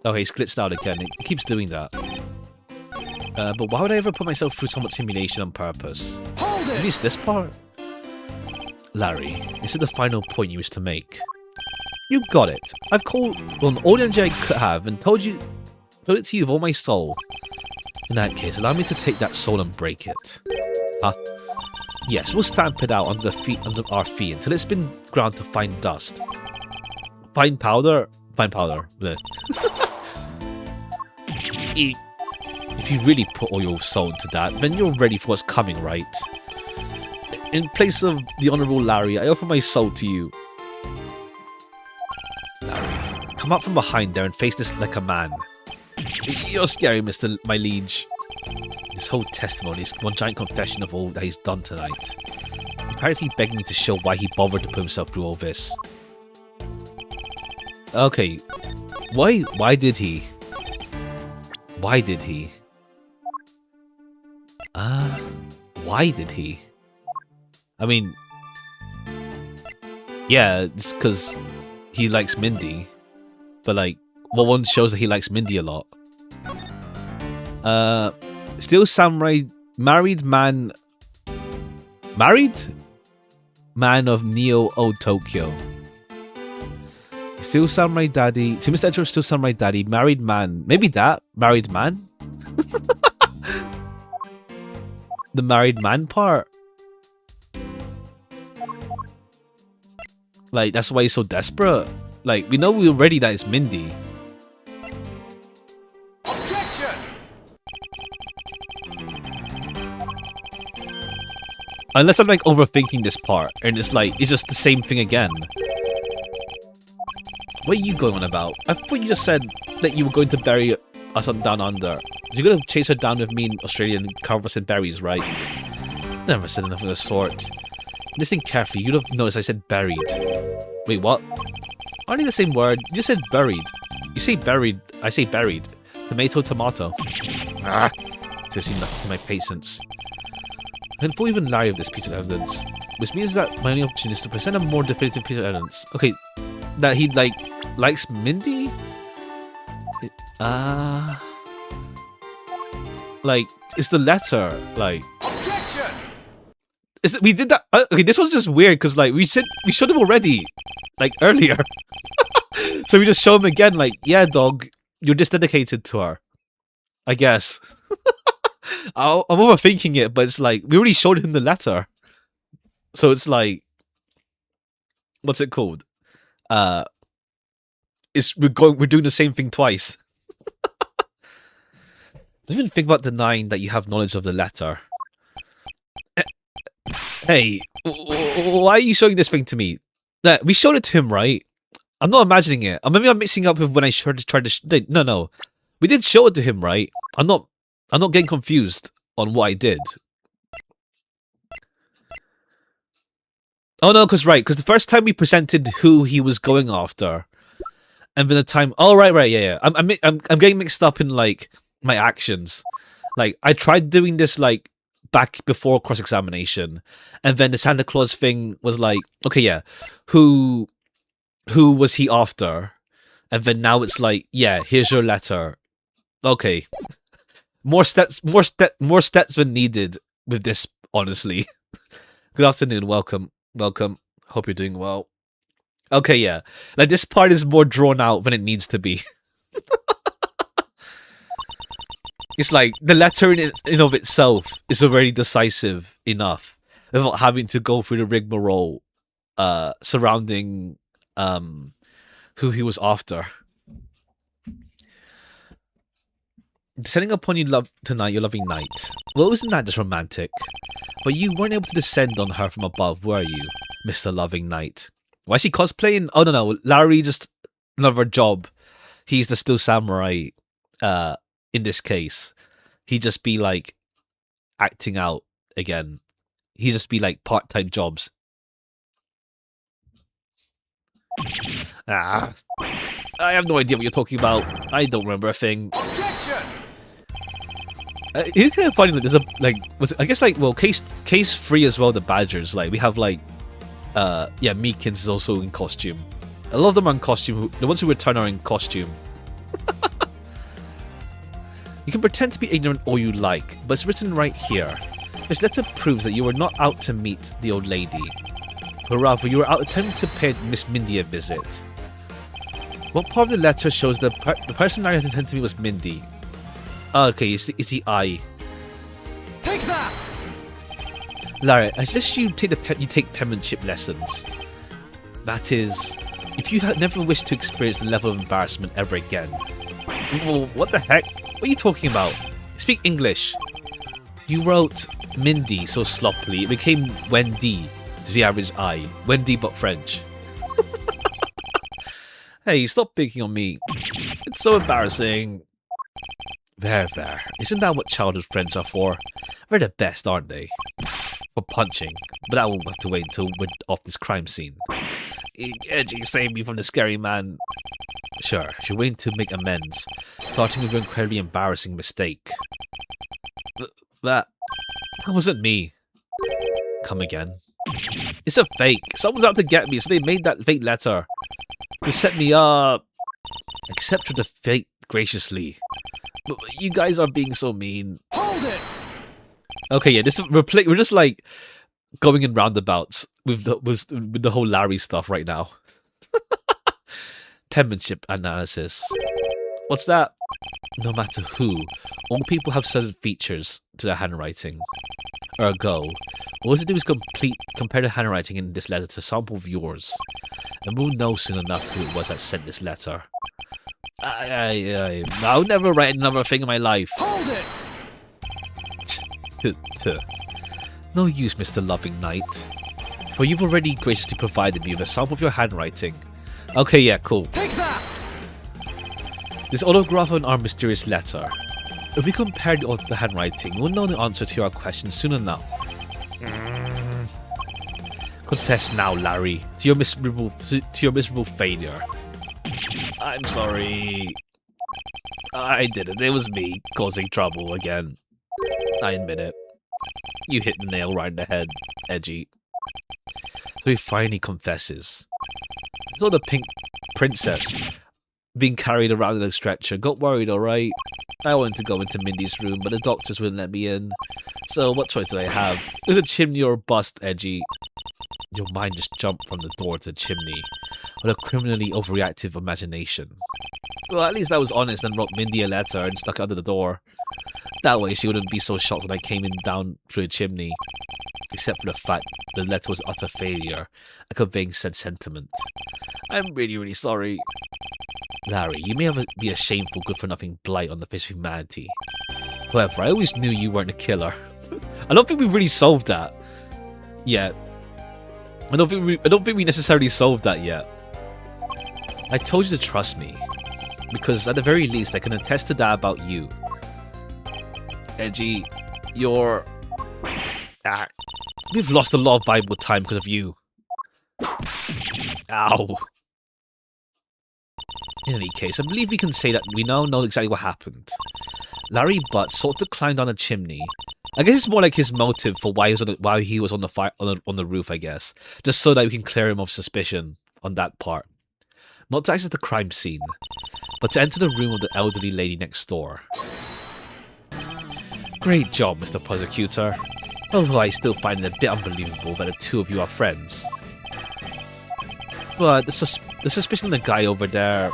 Oh, he's glitched out again. It keeps doing that. But why would I ever put myself through so much humiliation on purpose? At least this part? Larry, this is the final point you wish to make. You got it. I've called on all the energy I could have and told it to you with all my soul. In that case, allow me to take that soul and break it. Huh? Yes, we'll stamp it out under our feet until it's been ground to fine dust. Fine powder? Fine powder. Bleh. If you really put all your soul into that, then you're ready for what's coming, right? In place of the Honourable Larry, I offer my soul to you. Larry, come out from behind there and face this like a man. You're scary, my liege. This whole testimony is one giant confession of all that he's done tonight. He apparently begged me to show why he bothered to put himself through all this. Okay, why did he? Why did he? Why did he? I mean, yeah, it's because he likes Mindy. But like, what one shows that he likes Mindy a lot. Still samurai, married man of Neo Old Tokyo. Still samurai daddy. To Mr. Edgeworth, still samurai daddy. Married man. Maybe that. Married man? The married man part. Like, that's why he's so desperate. Like, we know already that it's Mindy. Objection! Unless I'm like overthinking this part, and it's like, it's just the same thing again. What are you going on about? I thought you just said that you were going to bury us on down under. You're going to chase her down with me in Australia and carve us in berries, right? Never said anything of the sort. Listen carefully, you'd have noticed I said buried. Wait, what? Aren't they the same word? You just said buried. You say buried, I say buried. Tomato, tomato. Ah! Seriously, nothing to my patience. I can fully even lie of this piece of evidence, which means that my only option is to present a more definitive piece of evidence. Okay, that he likes Mindy? Like, it's the letter, like... Objection! Is it, we did that... okay, this one's just weird, because, like, we showed him already, like, earlier. So we just show him again, like, yeah, dog, you're just dedicated to her. I guess. I'm overthinking it, but it's like, we already showed him the letter. So it's like... what's it called? We're doing the same thing twice. Don't even think about denying that you have knowledge of the letter. Hey, why are you showing this thing to me? That we showed it to him, right? I'm not imagining it. Or maybe I'm mixing up with when I tried to. No, we did show it to him, right? I'm not getting confused on what I did. Oh no, because the first time we presented who he was going after, and then the time. Oh right, yeah. I'm getting mixed up in like my actions. Like I tried doing this like back before cross-examination, and then the Santa Claus thing was like, okay, yeah, who was he after? And then now it's like, yeah, here's your letter. Okay, more steps than needed with this. Honestly, good afternoon, welcome. Hope you're doing well. Okay, yeah. Like, this part is more drawn out than it needs to be. It's like, the letter in of itself is already decisive enough without having to go through the rigmarole surrounding who he was after. Descending upon you tonight, your loving knight. Well, isn't that just romantic? But you weren't able to descend on her from above, were you, Mr. Loving Knight? Why is she cosplaying? Oh, no. Larry just another job. He's the still samurai in this case. He just be like acting out again. He just be like part-time jobs. I have no idea what you're talking about. I don't remember a thing. Objection! It's kind of funny. Like, there's a I guess like case 3 as well. The Badgers, like we have like Meekins is also in costume. A lot of them are in costume. The ones who return are in costume. You can pretend to be ignorant all you like, but it's written right here. This letter proves that you were not out to meet the old lady, but rather you were out attempting to pay Miss Mindy a visit. What part of the letter shows the person I intended to meet was Mindy? Okay, it's the I. Take that! Larry, I suggest you take penmanship lessons. That is, if you never wish to experience the level of embarrassment ever again. Well, what the heck? What are you talking about? Speak English. You wrote Mindy so sloppily, it became Wendy to the average eye. Wendy but French. Hey, stop picking on me. It's so embarrassing. There. Isn't that what childhood friends are for? They're the best, aren't they? For punching. But that will have to wait until we're off this crime scene. Edgy, save me from the scary man. Sure, if you're willing to make amends, starting with your incredibly embarrassing mistake. That wasn't me. Come again. It's a fake. Someone's out to get me, so they made that fake letter. To set me up. Accepted the fate graciously. But you guys are being so mean. Hold it! Okay, yeah, we're just like going in roundabouts with the whole Larry stuff right now. Penmanship analysis. What's that? No matter who, all people have certain features to their handwriting. Ergo, all to do is compare the handwriting in this letter to a sample of yours, and we'll know soon enough who it was that sent this letter. I'll never write another thing in my life. Hold it! No use, Mr. Loving Knight. For you've already graciously provided me with a sample of your handwriting. Okay, yeah, cool. Take that! This autograph on our mysterious letter. If we compare the handwriting, we'll know the answer to our question soon enough. Confess now, Larry, to your miserable failure. I'm sorry. I did it. It was me causing trouble again. I admit it. You hit the nail right in the head, Edgy. So he finally confesses. Saw the pink princess being carried around in a stretcher. Got worried, alright? I wanted to go into Mindy's room, but the doctors wouldn't let me in. So what choice did I have? It was a chimney or a bust, Edgy. Your mind just jumped from the door to the chimney with a criminally overreactive imagination. Well, at least I was honest and wrote Mindy a letter and stuck it under the door. That way she wouldn't be so shocked when I came in down through the chimney. Except for the fact the letter was utter failure at conveying said sentiment. I'm really, really sorry. Larry, you may be a shameful good-for-nothing blight on the face of humanity. However, I always knew you weren't a killer. I don't think we've really solved that yet. I don't think we necessarily solved that yet. I told you to trust me, because at the very least I can attest to that about you. Edgy, you're... we've lost a lot of valuable time because of you. Ow. In any case, I believe we can say that we now know exactly what happened. Larry Butt sought to climb down a chimney. I guess it's more like his motive for why he was on the roof, I guess. Just so that we can clear him of suspicion on that part. Not to access the crime scene, but to enter the room of the elderly lady next door. Great job, Mr. Prosecutor. Although I still find it a bit unbelievable that the two of you are friends. But the suspicion of the guy over there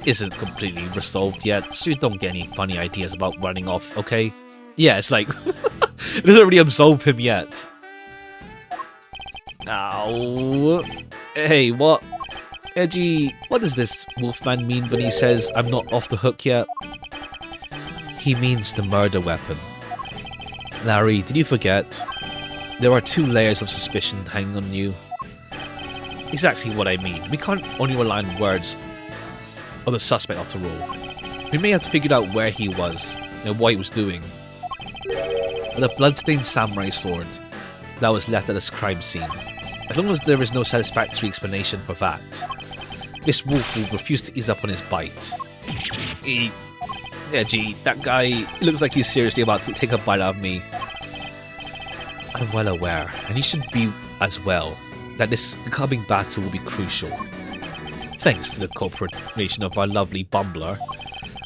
isn't completely resolved yet, so you don't get any funny ideas about running off, okay? Yeah, it's like, it doesn't really absolve him yet. Ow. Hey, what? Edgy, what does this Wolfman mean when he says I'm not off the hook yet? He means the murder weapon. Larry, did you forget? There are 2 layers of suspicion hanging on you. Exactly what I mean. We can't only rely on words of the suspect after all. We may have to figure out where he was and what he was doing. But the bloodstained samurai sword that was left at this crime scene. As long as there is no satisfactory explanation for that, this wolf will refuse to ease up on his bite. Yeah, gee, that guy looks like he's seriously about to take a bite out of me. I'm well aware, and you should be as well, that this coming battle will be crucial. Thanks to the cooperation of our lovely bumbler,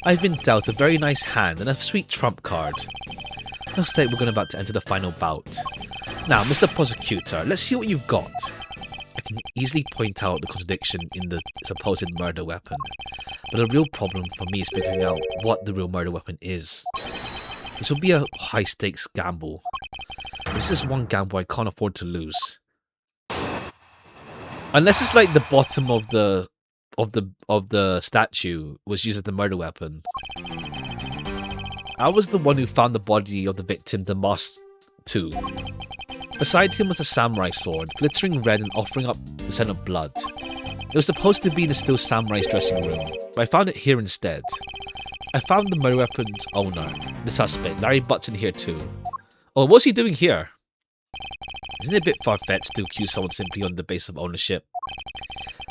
I've been dealt a very nice hand and a sweet trump card. Looks like we're about to enter the final bout. Now, Mr. Prosecutor, let's see what you've got. I can easily point out the contradiction in the supposed murder weapon, but the real problem for me is figuring out what the real murder weapon is. This will be a high-stakes gamble. This is one gamble I can't afford to lose. Unless it's like the bottom of the statue was used as the murder weapon. I was the one who found the body of the victim, the Mask 2. Beside him was a samurai sword, glittering red and offering up the scent of blood. It was supposed to be in the still samurai's dressing room, but I found it here instead. I found the murder weapon's owner, the suspect. Larry butts in here too. Oh, what's he doing here? Isn't it a bit far-fetched to accuse someone simply on the basis of ownership?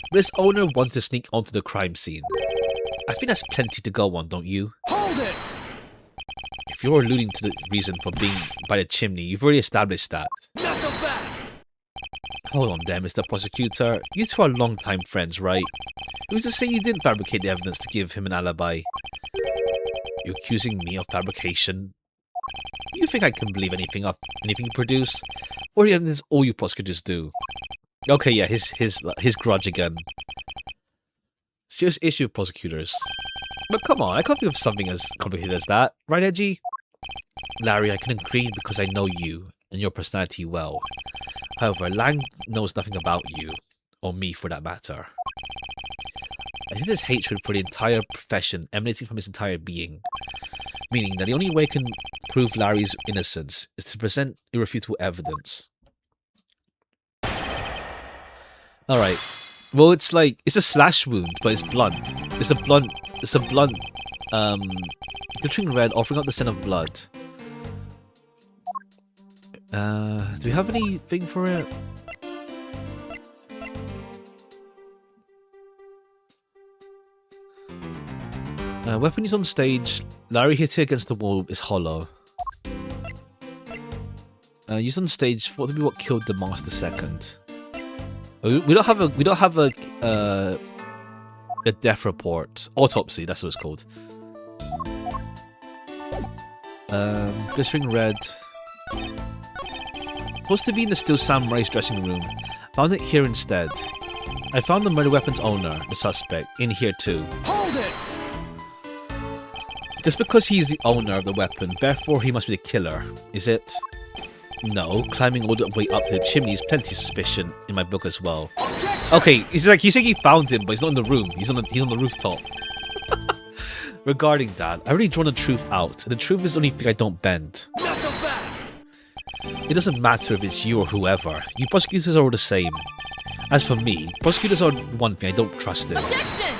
But this owner wanted to sneak onto the crime scene. I think that's plenty to go on, don't you? Hold it! If you're alluding to the reason for being by the chimney, you've already established that. Not so fast! Hold on there, Mr. Prosecutor. You two are long-time friends, right? Who's to say you didn't fabricate the evidence to give him an alibi? You're accusing me of fabrication? You think I can believe anything you produce? Or the evidence all you prosecutors do? Okay, yeah, his grudge again. Serious issue of prosecutors. But come on, I can't think of something as complicated as that, right, Edgy? Larry, I can agree because I know you and your personality well. However, Lang knows nothing about you, or me for that matter. I think his hatred for the entire profession emanating from his entire being, meaning that the only way I can prove Larry's innocence is to present irrefutable evidence. Alright. Well, it's a slash wound, but it's blunt. It's a blunt, glittering red offering up the scent of blood. Do we have anything for it? Weapon used on stage. Larry hit it against the wall is hollow. Used on stage thought to be what killed the Master Second. We don't have a death report. Autopsy, that's what it's called. Glittering red. Supposed to be in the still samurai's dressing room. Found it here instead. I found the murder weapon's owner, the suspect, in here too. Hold it! Just because he's the owner of the weapon, therefore he must be the killer, is it? No, climbing all the way up to the chimney is plenty suspicion in my book as well. Okay, he's saying he found him, but he's not in the room. He's on the rooftop. Regarding that, I already drawn the truth out, and the truth is the only thing I don't bend. Not so fast! It doesn't matter if it's you or whoever. You prosecutors are all the same. As for me, prosecutors are one thing I don't trust in. Objection!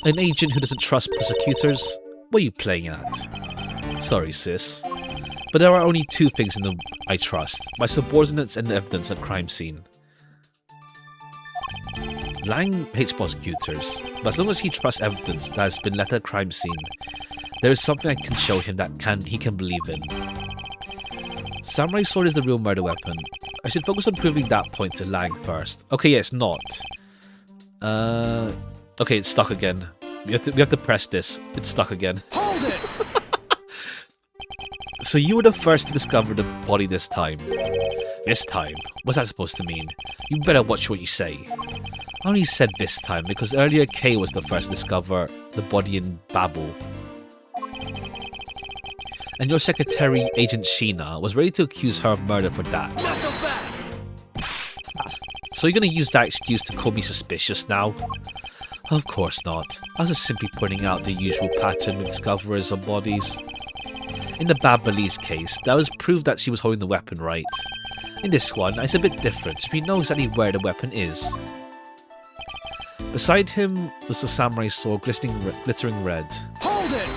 An agent who doesn't trust prosecutors? What are you playing at? Sorry, sis. But there are only two things in them I trust. My subordinates and the evidence at crime scene. Lang hates prosecutors, but as long as he trusts evidence that has been left at a crime scene, there is something I can show him that he can believe in. Samurai sword is the real murder weapon. I should focus on proving that point to Lang first. Okay, yeah, it's not. Okay, it's stuck again. We have to press this. It's stuck again. Hold it! So you were the first to discover the body this time. This time? What's that supposed to mean? You better watch what you say. I only said this time because earlier Kay was the first to discover the body in Babel. And your secretary, Agent Sheena, was ready to accuse her of murder for that. Not so fast! So you're gonna use that excuse to call me suspicious now? Of course not. I was just simply pointing out the usual pattern with discoverers of bodies. In the Babelese case, that was proof that she was holding the weapon, right? In this one, it's a bit different, so we know exactly where the weapon is. Beside him was the samurai sword glittering red. Hold it!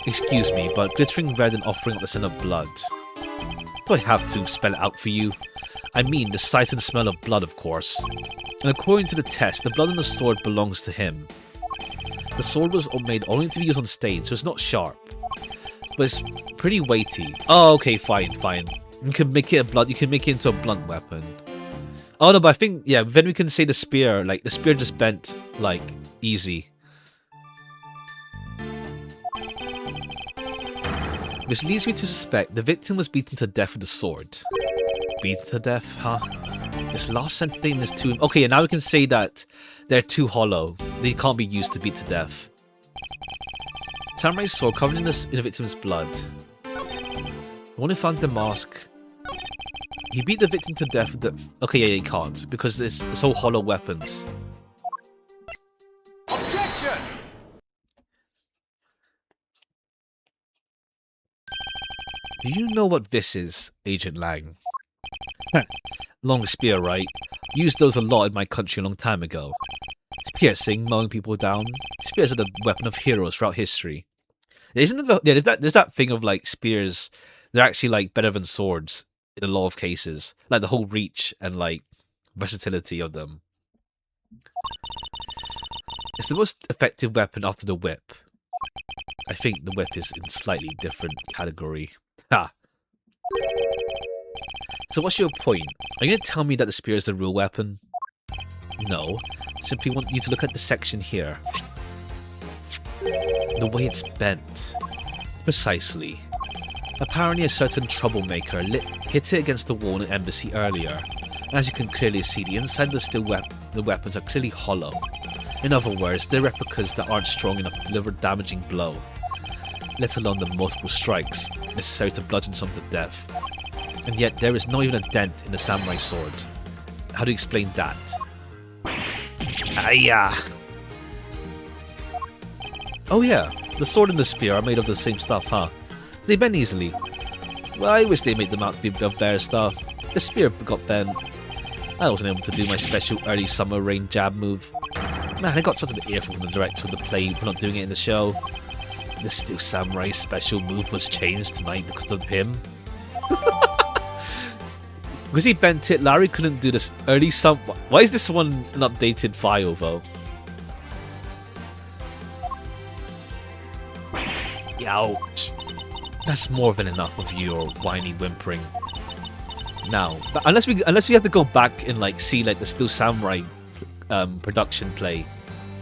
Excuse me, but glittering red and offering up the scent of blood. Do I have to spell it out for you? I mean, the sight and smell of blood, of course. And according to the test, the blood in the sword belongs to him. The sword was made only to be used on stage, so it's not sharp. But it's pretty weighty. Oh, okay, fine. You can make it into a blunt weapon. Oh no, but I think, yeah, then we can say the spear just bent, like, easy. Which leads me to suspect the victim was beaten to death with a sword. Beaten to death, huh? This last sentence is too... Okay, and now we can say that they're too hollow. They can't be used to beat to death. Samurai sword covered in the victim's blood. Only found the mask. He beat the victim to death with the... Okay, yeah, he can't, because it's all hollow weapons. Objection! Do you know what this is, Agent Lang? Long spear, right? Used those a lot in my country a long time ago. It's piercing, mowing people down. Spears are the weapon of heroes throughout history. Isn't it? Yeah, there's that thing of like spears. They're actually like better than swords in a lot of cases. Like the whole reach and like versatility of them. It's the most effective weapon after the whip. I think the whip is in slightly different category. Ha. So what's your point? Are you going to tell me that the spear is the real weapon? No. I simply want you to look at the section here. The way it's bent. Precisely. Apparently a certain troublemaker hit it against the wall in an embassy earlier. And as you can clearly see, the inside of the weapons are clearly hollow. In other words, they're replicas that aren't strong enough to deliver a damaging blow. Let alone the multiple strikes necessary to bludgeon someone to death. And yet there is not even a dent in the samurai sword. How do you explain that? Ayah! Oh yeah, the sword and the spear are made of the same stuff, huh? They bend easily. Well, I wish they made them out to be of better stuff. The spear got bent. I wasn't able to do my special early summer rain jab move. Man, I got such an earful from the director of the play for not doing it in the show. The Steel Samurai's special move was changed tonight because of him. Because he bent it, Larry couldn't do this early summer. Why is this one an updated file though? Ouch. That's more than enough of your whiny whimpering. Now, but unless we have to go back and like see like the Steel Samurai production play,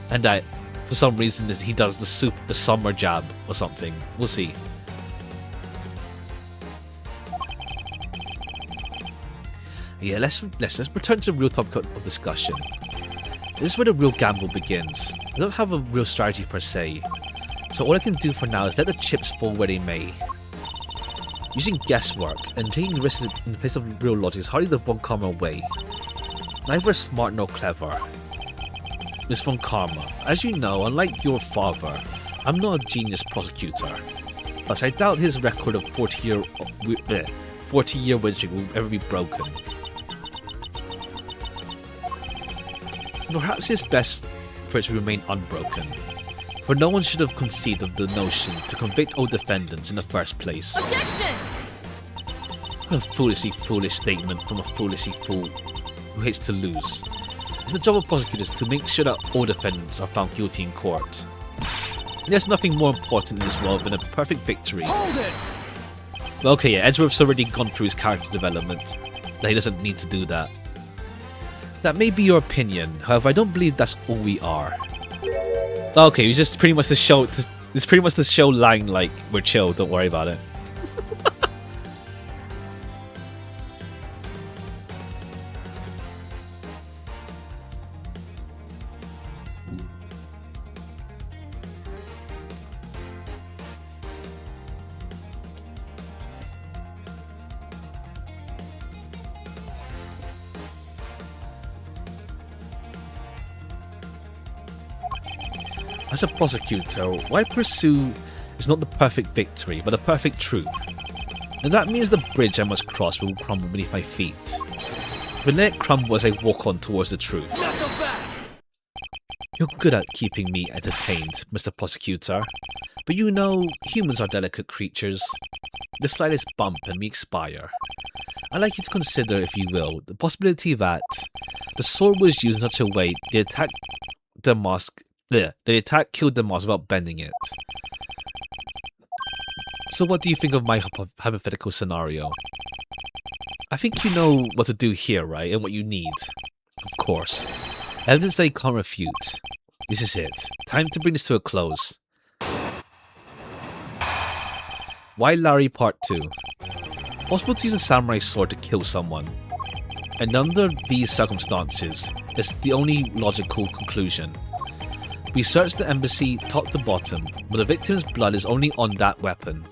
and that for some reason he does the summer jab or something. We'll see. Yeah, let's return to the real topic of discussion. This is where the real gamble begins. I don't have a real strategy per se, so all I can do for now is let the chips fall where they may. Using guesswork and taking risks in place of real logic is hardly the Von Karma way. Neither smart nor clever. Miss Von Karma, as you know, unlike your father, I'm not a genius prosecutor. Plus, I doubt his record of 40-year win streak will ever be broken. Perhaps it's best for it to remain unbroken, for no one should have conceived of the notion to convict old defendants in the first place. Objection! What a foolish statement from a foolishly fool who hates to lose. It's the job of prosecutors to make sure that all defendants are found guilty in court. There's nothing more important in this world than a perfect victory. Hold it! Okay, yeah, Edgeworth's already gone through his character development. He doesn't need to do that. That may be your opinion, however, I don't believe that's all we are. Okay, it's just pretty much to show. It's pretty much to show Lang like we're chill. Don't worry about it. As a prosecutor, what I pursue is not the perfect victory, but a perfect truth. And that means the bridge I must cross will crumble beneath my feet. But let it crumble as I walk on towards the truth. You're good at keeping me entertained, Mr. Prosecutor. But you know, humans are delicate creatures. The slightest bump and we expire. I'd like you to consider, if you will, the possibility that the sword was used in such a way the attack killed the mask without bending it. So what do you think of my hypothetical scenario? I think you know what to do here, right? And what you need. Of course. Evidence that you can't refute. This is it. Time to bring this to a close. Why Larry Part 2? Possible to use a samurai sword to kill someone. And under these circumstances, it's the only logical conclusion. We searched the embassy top to bottom, but the victim's blood is only on that weapon.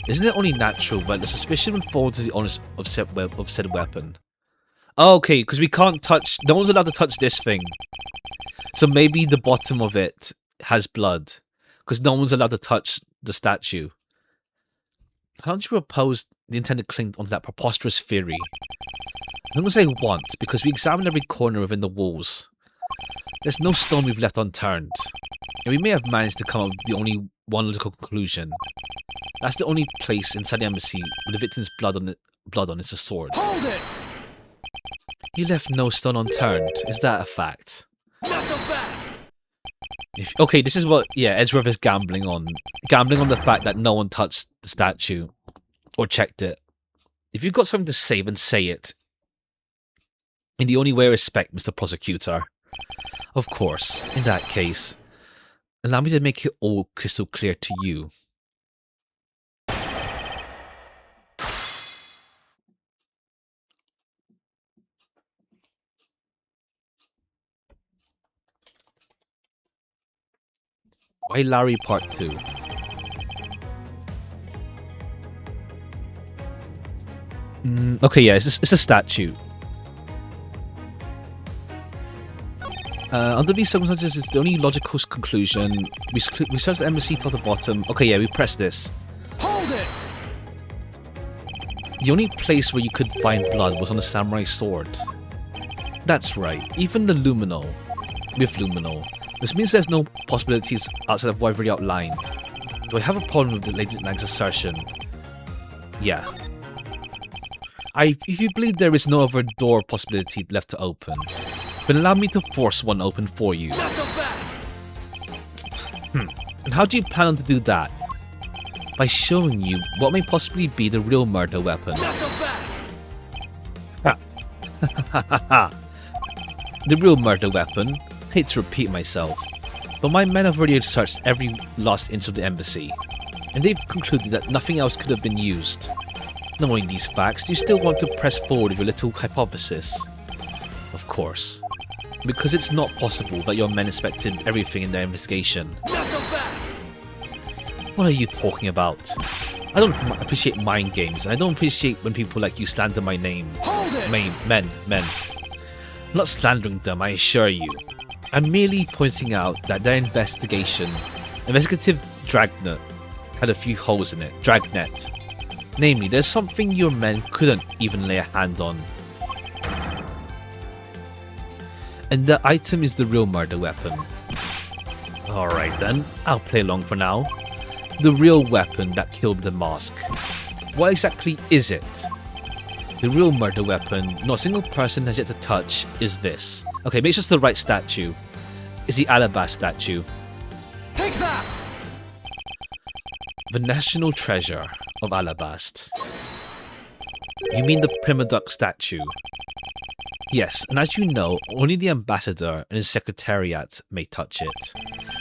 Isn't it only natural that the suspicion would fall to the owners of said weapon? Oh, okay, because we can't touch... No one's allowed to touch this thing. So maybe the bottom of it has blood. Because no one's allowed to touch the statue. How don't you propose the intended cling onto that preposterous theory? I'm going to say want, because we examined every corner within the walls. There's no stone we've left unturned. And we may have managed to come up with the only one logical conclusion. That's the only place inside the embassy with the victim's blood on it's a sword. Hold it! You left no stone unturned. Is that a fact? Not so fast! Okay, this is what, yeah, Edgeworth is gambling on. Gambling on the fact that no one touched the statue. Or checked it. If you've got something to say, then say it. In the only way I respect, Mr. Prosecutor. Of course, in that case, allow me to make it all crystal clear to you. Why Larry Part 2? Okay, yeah, it's a statue. Under these circumstances, it's the only logical conclusion. We search the embassy top to bottom. Okay, yeah, we press this. Hold it! The only place where you could find blood was on the samurai sword. That's right, even the Lumino. With Lumino. This means there's no possibilities outside of what I've already outlined. Do I have a problem with the Lady Lang's assertion? Yeah. If you believe there is no other door possibility left to open, then allow me to force one open for you. Not so fast! And how do you plan on to do that? By showing you what may possibly be the real murder weapon. Not so fast! The real murder weapon? Hate to repeat myself, but my men have already searched every last inch of the embassy, and they've concluded that nothing else could have been used. Knowing these facts, do you still want to press forward with your little hypothesis? Of course. Because it's not possible that your men inspected everything in their investigation. Not so fast! What are you talking about? I don't appreciate mind games, and I don't appreciate when people like you slander my name. Hold it! Men. I'm not slandering them, I assure you. I'm merely pointing out that their investigative dragnet had a few holes in it. Dragnet. Namely, there's something your men couldn't even lay a hand on. And the item is the real murder weapon. Alright then, I'll play along for now. The real weapon that killed the mask. What exactly is it? The real murder weapon not a single person has yet to touch is this. Okay, make sure it's the right statue. It's the Alabast statue. Take that! The national treasure of Alabast. You mean the Prima Duck statue? Yes, and as you know, only the ambassador and his secretariat may touch it.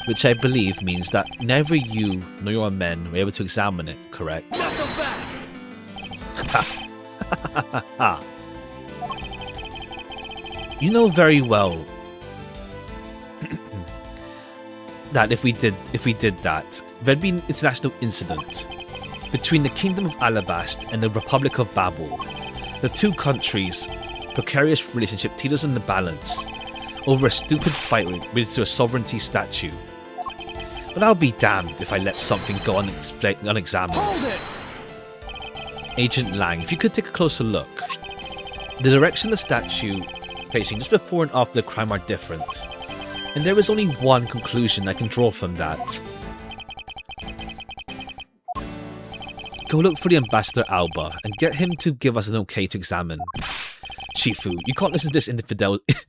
Which I believe means that neither you nor your men were able to examine it, correct? Not so fast! You know very well that if we did that, there'd be an international incident between the Kingdom of Alabast and the Republic of Babel. The two countries' precarious relationship teeters in the balance over a stupid fight related to a sovereignty statue. But I'll be damned if I let something go unexamined. Hold it! Agent Lang, if you could take a closer look. The direction the statue facing just before and after the crime are different. And there is only one conclusion I can draw from that. Go look for the Ambassador Alba and get him to give us an okay to examine. Shifu, you can't listen to this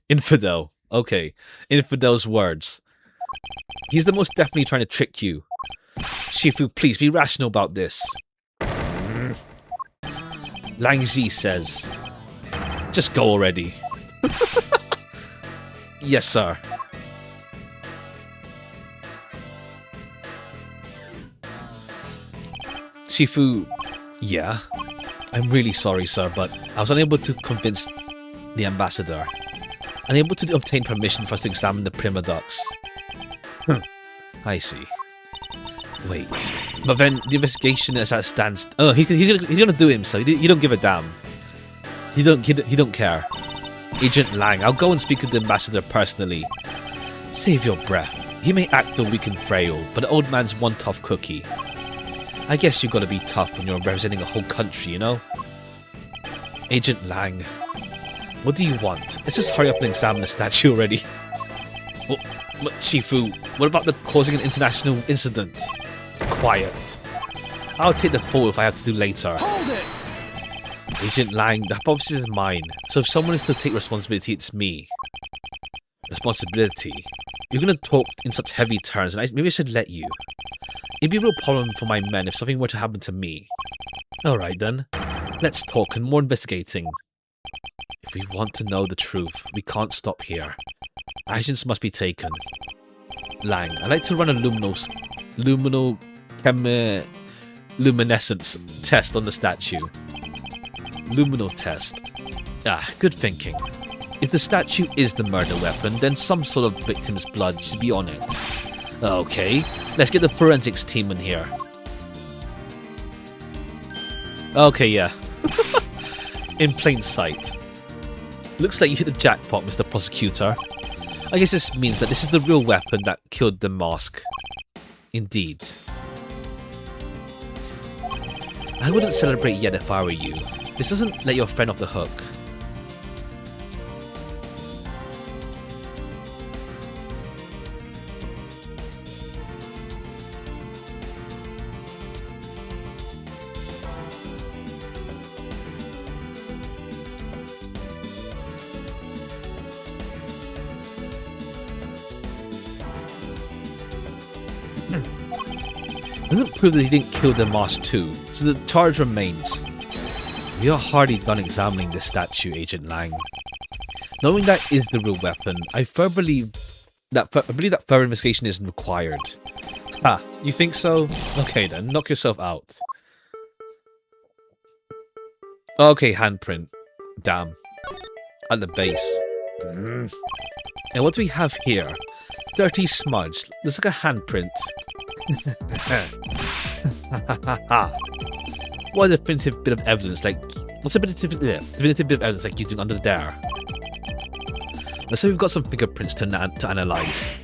infidel. Okay, infidel's words. He's the most definitely trying to trick you. Shifu, please be rational about this. Lang Zi says, just go already. Yes, sir. Shifu, yeah. I'm really sorry, sir, but I was unable to convince the ambassador. Unable to obtain permission for us to examine the Prima Ducks. I see. Wait, but then the investigation is at stands. Oh, he's gonna do it himself. You don't give a damn. He don't care. Agent Lang, I'll go and speak with the ambassador personally. Save your breath. He may act weak and frail, but the old man's one tough cookie. I guess you gotta be tough when you're representing a whole country, you know? Agent Lang, what do you want? Let's just hurry up and examine the statue already. What, Shifu, what about the causing an international incident? Quiet. I'll take the fall if I have to do later. Hold it! Agent Lang, the hypothesis is mine, so if someone is to take responsibility, it's me. Responsibility? You're gonna talk in such heavy terms, and maybe I should let you. It'd be a real problem for my men if something were to happen to me. Alright then, let's talk and more investigating. If we want to know the truth, we can't stop here. Actions must be taken. Lang, I'd like to run a luminescence test on the statue. Luminal test. Ah, good thinking. If the statue is the murder weapon, then some sort of victim's blood should be on it. Okay, let's get the forensics team in here. Okay, yeah. In plain sight. Looks like you hit the jackpot, Mr. Prosecutor. I guess this means that this is the real weapon that killed the mask. Indeed. I wouldn't celebrate yet if I were you. This doesn't let your friend off the hook. Doesn't prove that he didn't kill the mask too, so the charge remains. We are hardly done examining this statue, Agent Lang. Knowing that is the real weapon, I believe that further investigation isn't required. Ha, you think so? Okay then, knock yourself out. Okay, handprint. Damn. At the base. And what do we have here? Dirty smudge. Looks like a handprint. What a definitive bit of evidence, what's a definitive bit of evidence like using under there? Let's say we've got some fingerprints to analyze.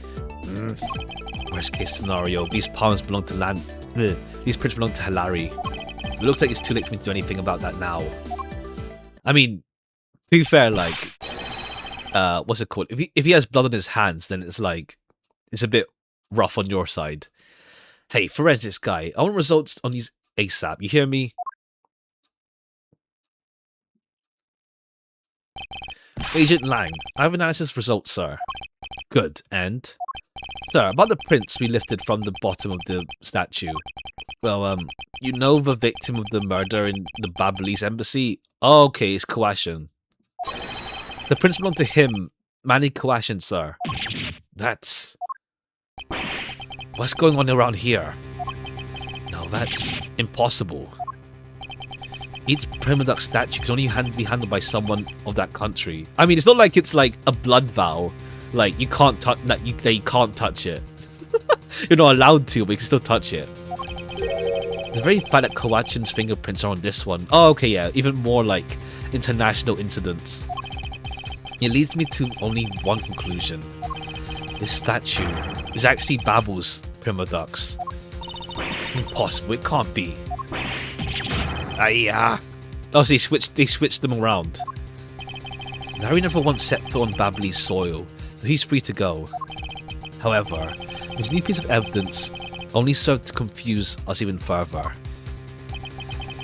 Worst case scenario, these palms belong to these prints belong to Hilary. It looks like it's too late for me to do anything about that now. I mean, to be fair, what's it called? If he has blood on his hands, then it's a bit rough on your side. Hey, forensics guy, I want results on these ASAP. You hear me? Agent Lang, I have analysis results, sir. Good, and? Sir, about the prints we lifted from the bottom of the statue. Well, you know the victim of the murder in the Babalese embassy? Oh, okay, it's Coashin. The prints belong to him, Manny Coashin, sir. That's... What's going on around here? No, that's impossible. Each Primaduck statue can only be handled by someone of that country. I mean, it's not like it's like a blood vow. Like, you can't touch that. They can't touch it. You're not allowed to, but you can still touch it. The very fact that Coachin's fingerprints are on this one. Oh, okay, yeah. Even more like international incidents. It leads me to only one conclusion. This statue is actually Babel's Primaducks. Impossible, it can't be. Oh, so they switched them around. Larry never once set foot on Babalese soil, so he's free to go. However, this new piece of evidence only served to confuse us even further.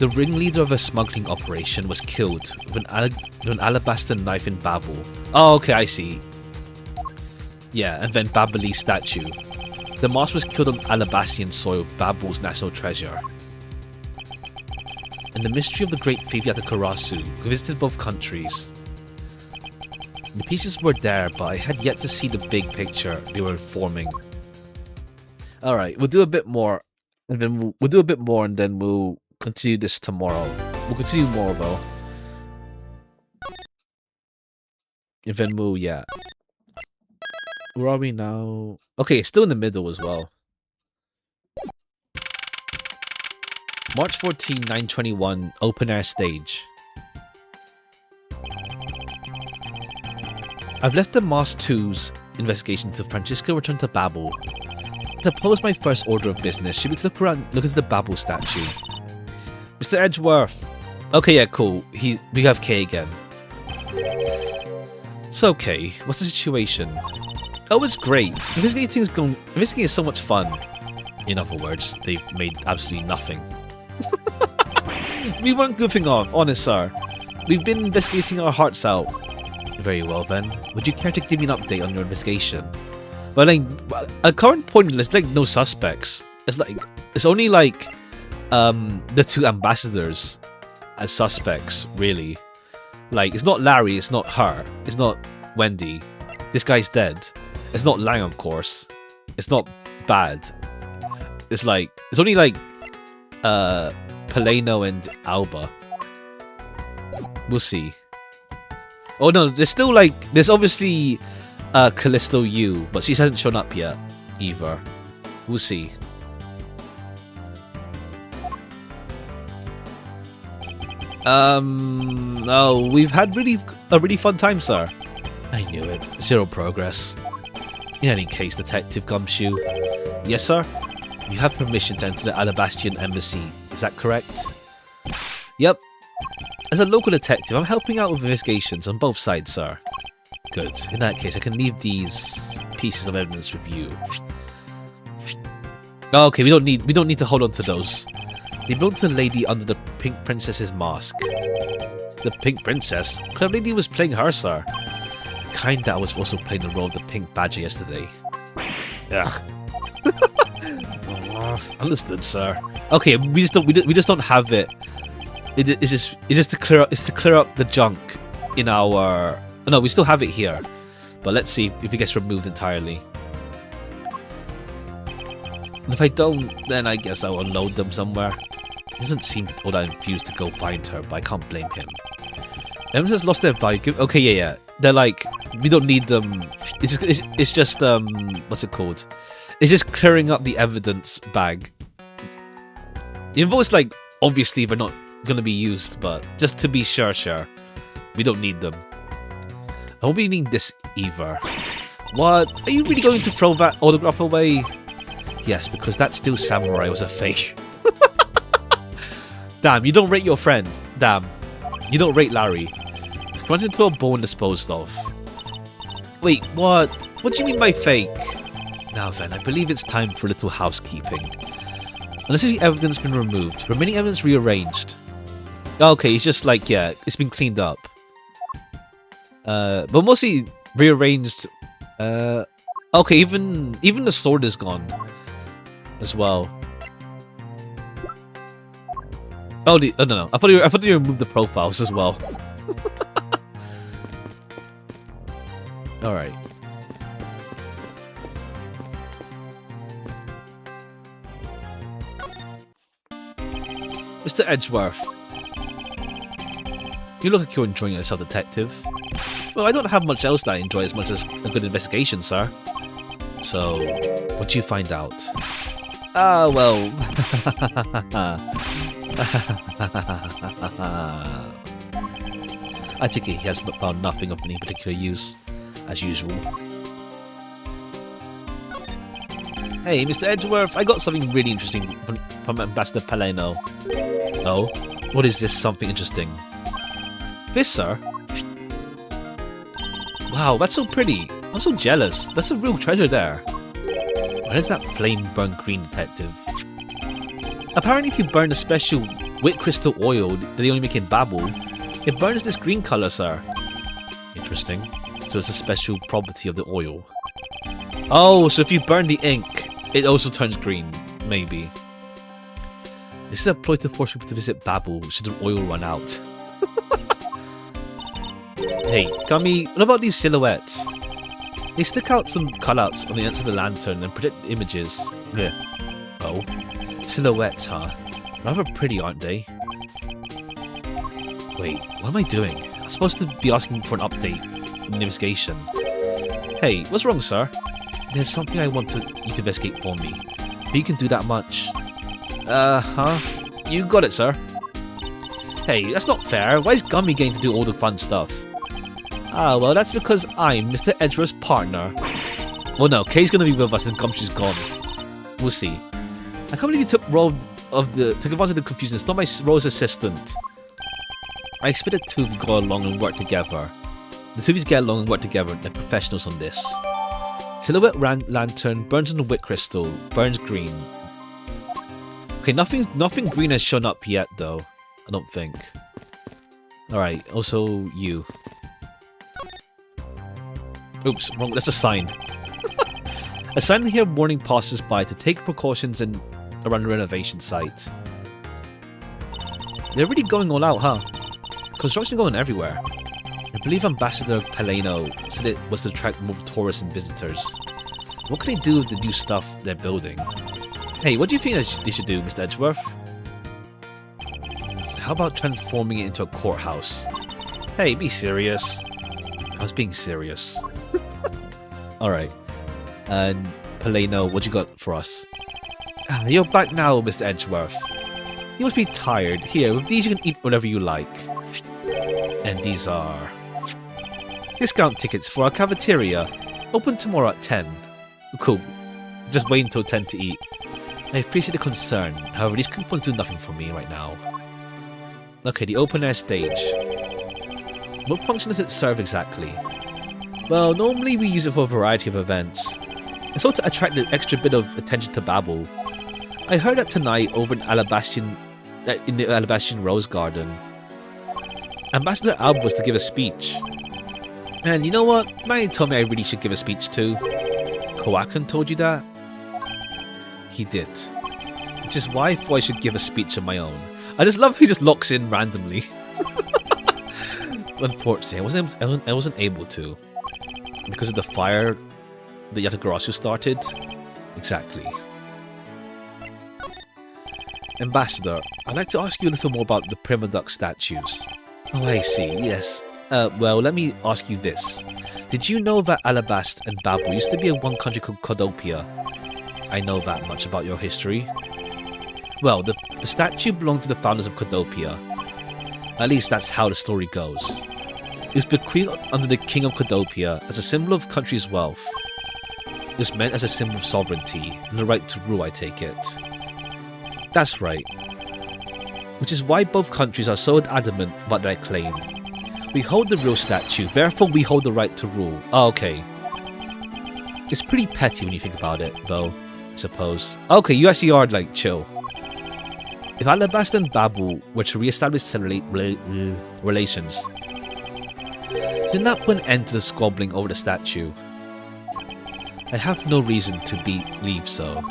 The ringleader of a smuggling operation was killed with an alabaster knife in Babel. Oh, okay, I see. Yeah, and then Babalese statue. The mask was killed on Alabastian soil, Babel's national treasure. And the mystery of the great thief Yatakarasu, who visited both countries. The pieces were there, but I had yet to see the big picture they were forming. Alright, we'll do a bit more, and then we'll do a bit more, and then we'll continue this tomorrow. We'll continue more, though. And then we'll, yeah. Where are we now? Okay, it's still in the middle as well. March 14, 921, open air stage. I've left the Mask 2's investigation till Francisco returned to Babel. I suppose my first order of business should be to look into the Babel statue. Mr. Edgeworth. Okay, yeah, cool. We have K again. So, K, what's the situation? Oh, it's great. Investigating is so much fun. In other words, they've made absolutely nothing. We weren't goofing off, honest sir. We've been investigating our hearts out. Very well then. Would you care to give me an update on your investigation? But like, at current point, there's like no suspects. It's only like the two ambassadors as suspects, really. Like, it's not Larry, it's not her, it's not Wendy. This guy's dead. It's not Lang, of course. It's not Bad. It's only like Paleno and Alba. We'll see. Oh no, there's obviously Callisto Yu, but she hasn't shown up yet either. We'll see. No, we've had a really fun time, sir. I knew it. Zero progress. In any case, Detective Gumshoe. Yes, sir? You have permission to enter the Alabastian Embassy, is that correct? Yep. As a local detective, I'm helping out with investigations on both sides, sir. Good. In that case, I can leave these pieces of evidence with you. Oh, okay, we don't need to hold on to those. They belong to the lady under the Pink Princess's mask. The Pink Princess? The lady was playing her, sir. Kinda, I was also playing the role of the Pink Badger yesterday. Ugh. Understood, sir. Okay, we just don't have it. It's just to clear up the junk in our. No, we still have it here, but let's see if it gets removed entirely. And if I don't, then I guess I'll unload them somewhere. He doesn't seem all that infused to go find her, but I can't blame him. Everyone has lost their vibe. Okay, yeah. They're like, we don't need them. It's just what's it called? It's just clearing up the evidence bag. Even though it's like, obviously they're not gonna be used, but just to be sure, we don't need them. I won't be needing this either. What? Are you really going to throw that autograph away? Yes, because that Steel Samurai was a fake. Damn, you don't rate your friend. Damn. You don't rate Larry. It's granted into a bowl and disposed of. Wait, what? What do you mean by fake? Now then, I believe it's time for a little housekeeping. Unless the evidence has been removed, remaining evidence rearranged. Okay, it's just like, yeah, it's been cleaned up. But mostly rearranged. Okay, even the sword is gone as well. Oh, no. I thought you removed the profiles as well. All right. Mr. Edgeworth. You look like you're enjoying yourself, Detective. Well, I don't have much else that I enjoy as much as a good investigation, sir. So, what do you find out? Ah, well... I take it he has found nothing of any particular use, as usual. Hey, Mr. Edgeworth, I got something really interesting from Ambassador Paleno. Oh? What is this something interesting? This, sir? Wow, that's so pretty. I'm so jealous. That's a real treasure there. Where is that flame burn green, Detective? Apparently if you burn a special wit crystal oil that they only make in Babel, it burns this green color, sir. Interesting. So it's a special property of the oil. Oh, so if you burn the ink, it also turns green. Maybe. This is a ploy to force people to visit Babel should the oil run out. Hey, Gummy, what about these silhouettes? They stick out some cutouts on the ends of the lantern and project images. Yeah. Oh. Silhouettes, huh? Rather pretty, aren't they? Wait, what am I doing? I'm supposed to be asking for an update on the investigation. Hey, what's wrong, sir? There's something I want you to investigate for me. But you can do that much. Huh? You got it, sir. Hey, that's not fair. Why is Gummy getting to do all the fun stuff? Ah, well, that's because I'm Mr. Edgeworth's partner. Well, no, Kay's gonna be with us and Gumshoe's gone. We'll see. I can't believe you took advantage of the confusion. It's not my role as assistant. I expected the two of you to go along and work together. The two of you to get along and work together. They're professionals on this. Silhouette lantern burns on the wick crystal. Burns green. Okay, nothing green has shown up yet, though. I don't think. Alright, also you. Oops, wrong. That's a sign. A sign here warning passers-by to take precautions around the renovation site. They're really going all out, huh? Construction going everywhere. I believe Ambassador Paleno said it was to attract more tourists and visitors. What can they do with the new stuff they're building? Hey, what do you think they should do, Mr. Edgeworth? How about transforming it into a courthouse? Hey, be serious. I was being serious. Alright. And Paleno, what you got for us? You're back now, Mr. Edgeworth. You must be tired. Here, with these you can eat whatever you like. And these are discount tickets for our cafeteria. Open tomorrow at 10. Cool. Just wait until 10 to eat. I appreciate the concern. However, these coupons do nothing for me right now. Okay, the open air stage. What function does it serve exactly? Well, normally we use it for a variety of events. It's also to attract the extra bit of attention to Babel. I heard that tonight over in the Alabastian Rose Garden. Ambassador Alb was to give a speech. And you know what? Manny told me I really should give a speech too. Kowakan told you that? He did. Which is why I thought I should give a speech of my own. I just love how he just locks in randomly. Unfortunately, I wasn't able to. Because of the fire that Yatagarasu started? Exactly. Ambassador, I'd like to ask you a little more about the Prima Duck statues. Oh, I see, yes. Well, let me ask you this. Did you know that Alabast and Babel used to be in one country called Codopia? I know that much about your history. Well, the statue belonged to the founders of Codopia. At least that's how the story goes. It was bequeathed under the king of Codopia as a symbol of country's wealth. It was meant as a symbol of sovereignty and the right to rule, I take it. That's right. Which is why both countries are so adamant about their claim. We hold the real statue, therefore we hold the right to rule. Oh, okay. It's pretty petty when you think about it, though, I suppose. Okay, you actually are, like, chill. If Alabasta and Babel were to re-establish relations, shouldn't that put an end to the squabbling over the statue? I have no reason to believe so.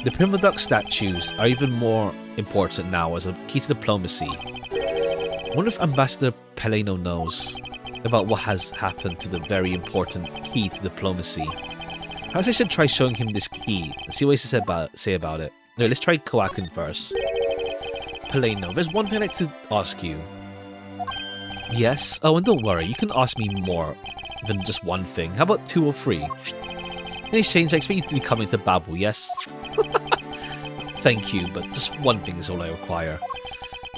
The Prima Duck statues are even more important now as a key to diplomacy. I wonder if Ambassador Paleno knows about what has happened to the very important key to diplomacy. Perhaps I should try showing him this key and see what he says say about it. No, let's try Kowakin first. Paleno, there's one thing I'd like to ask you. Yes? Oh, and don't worry, you can ask me more than just one thing. How about 2 or 3? In exchange, I expect you to be coming to Babel, yes? Thank you, but just one thing is all I require.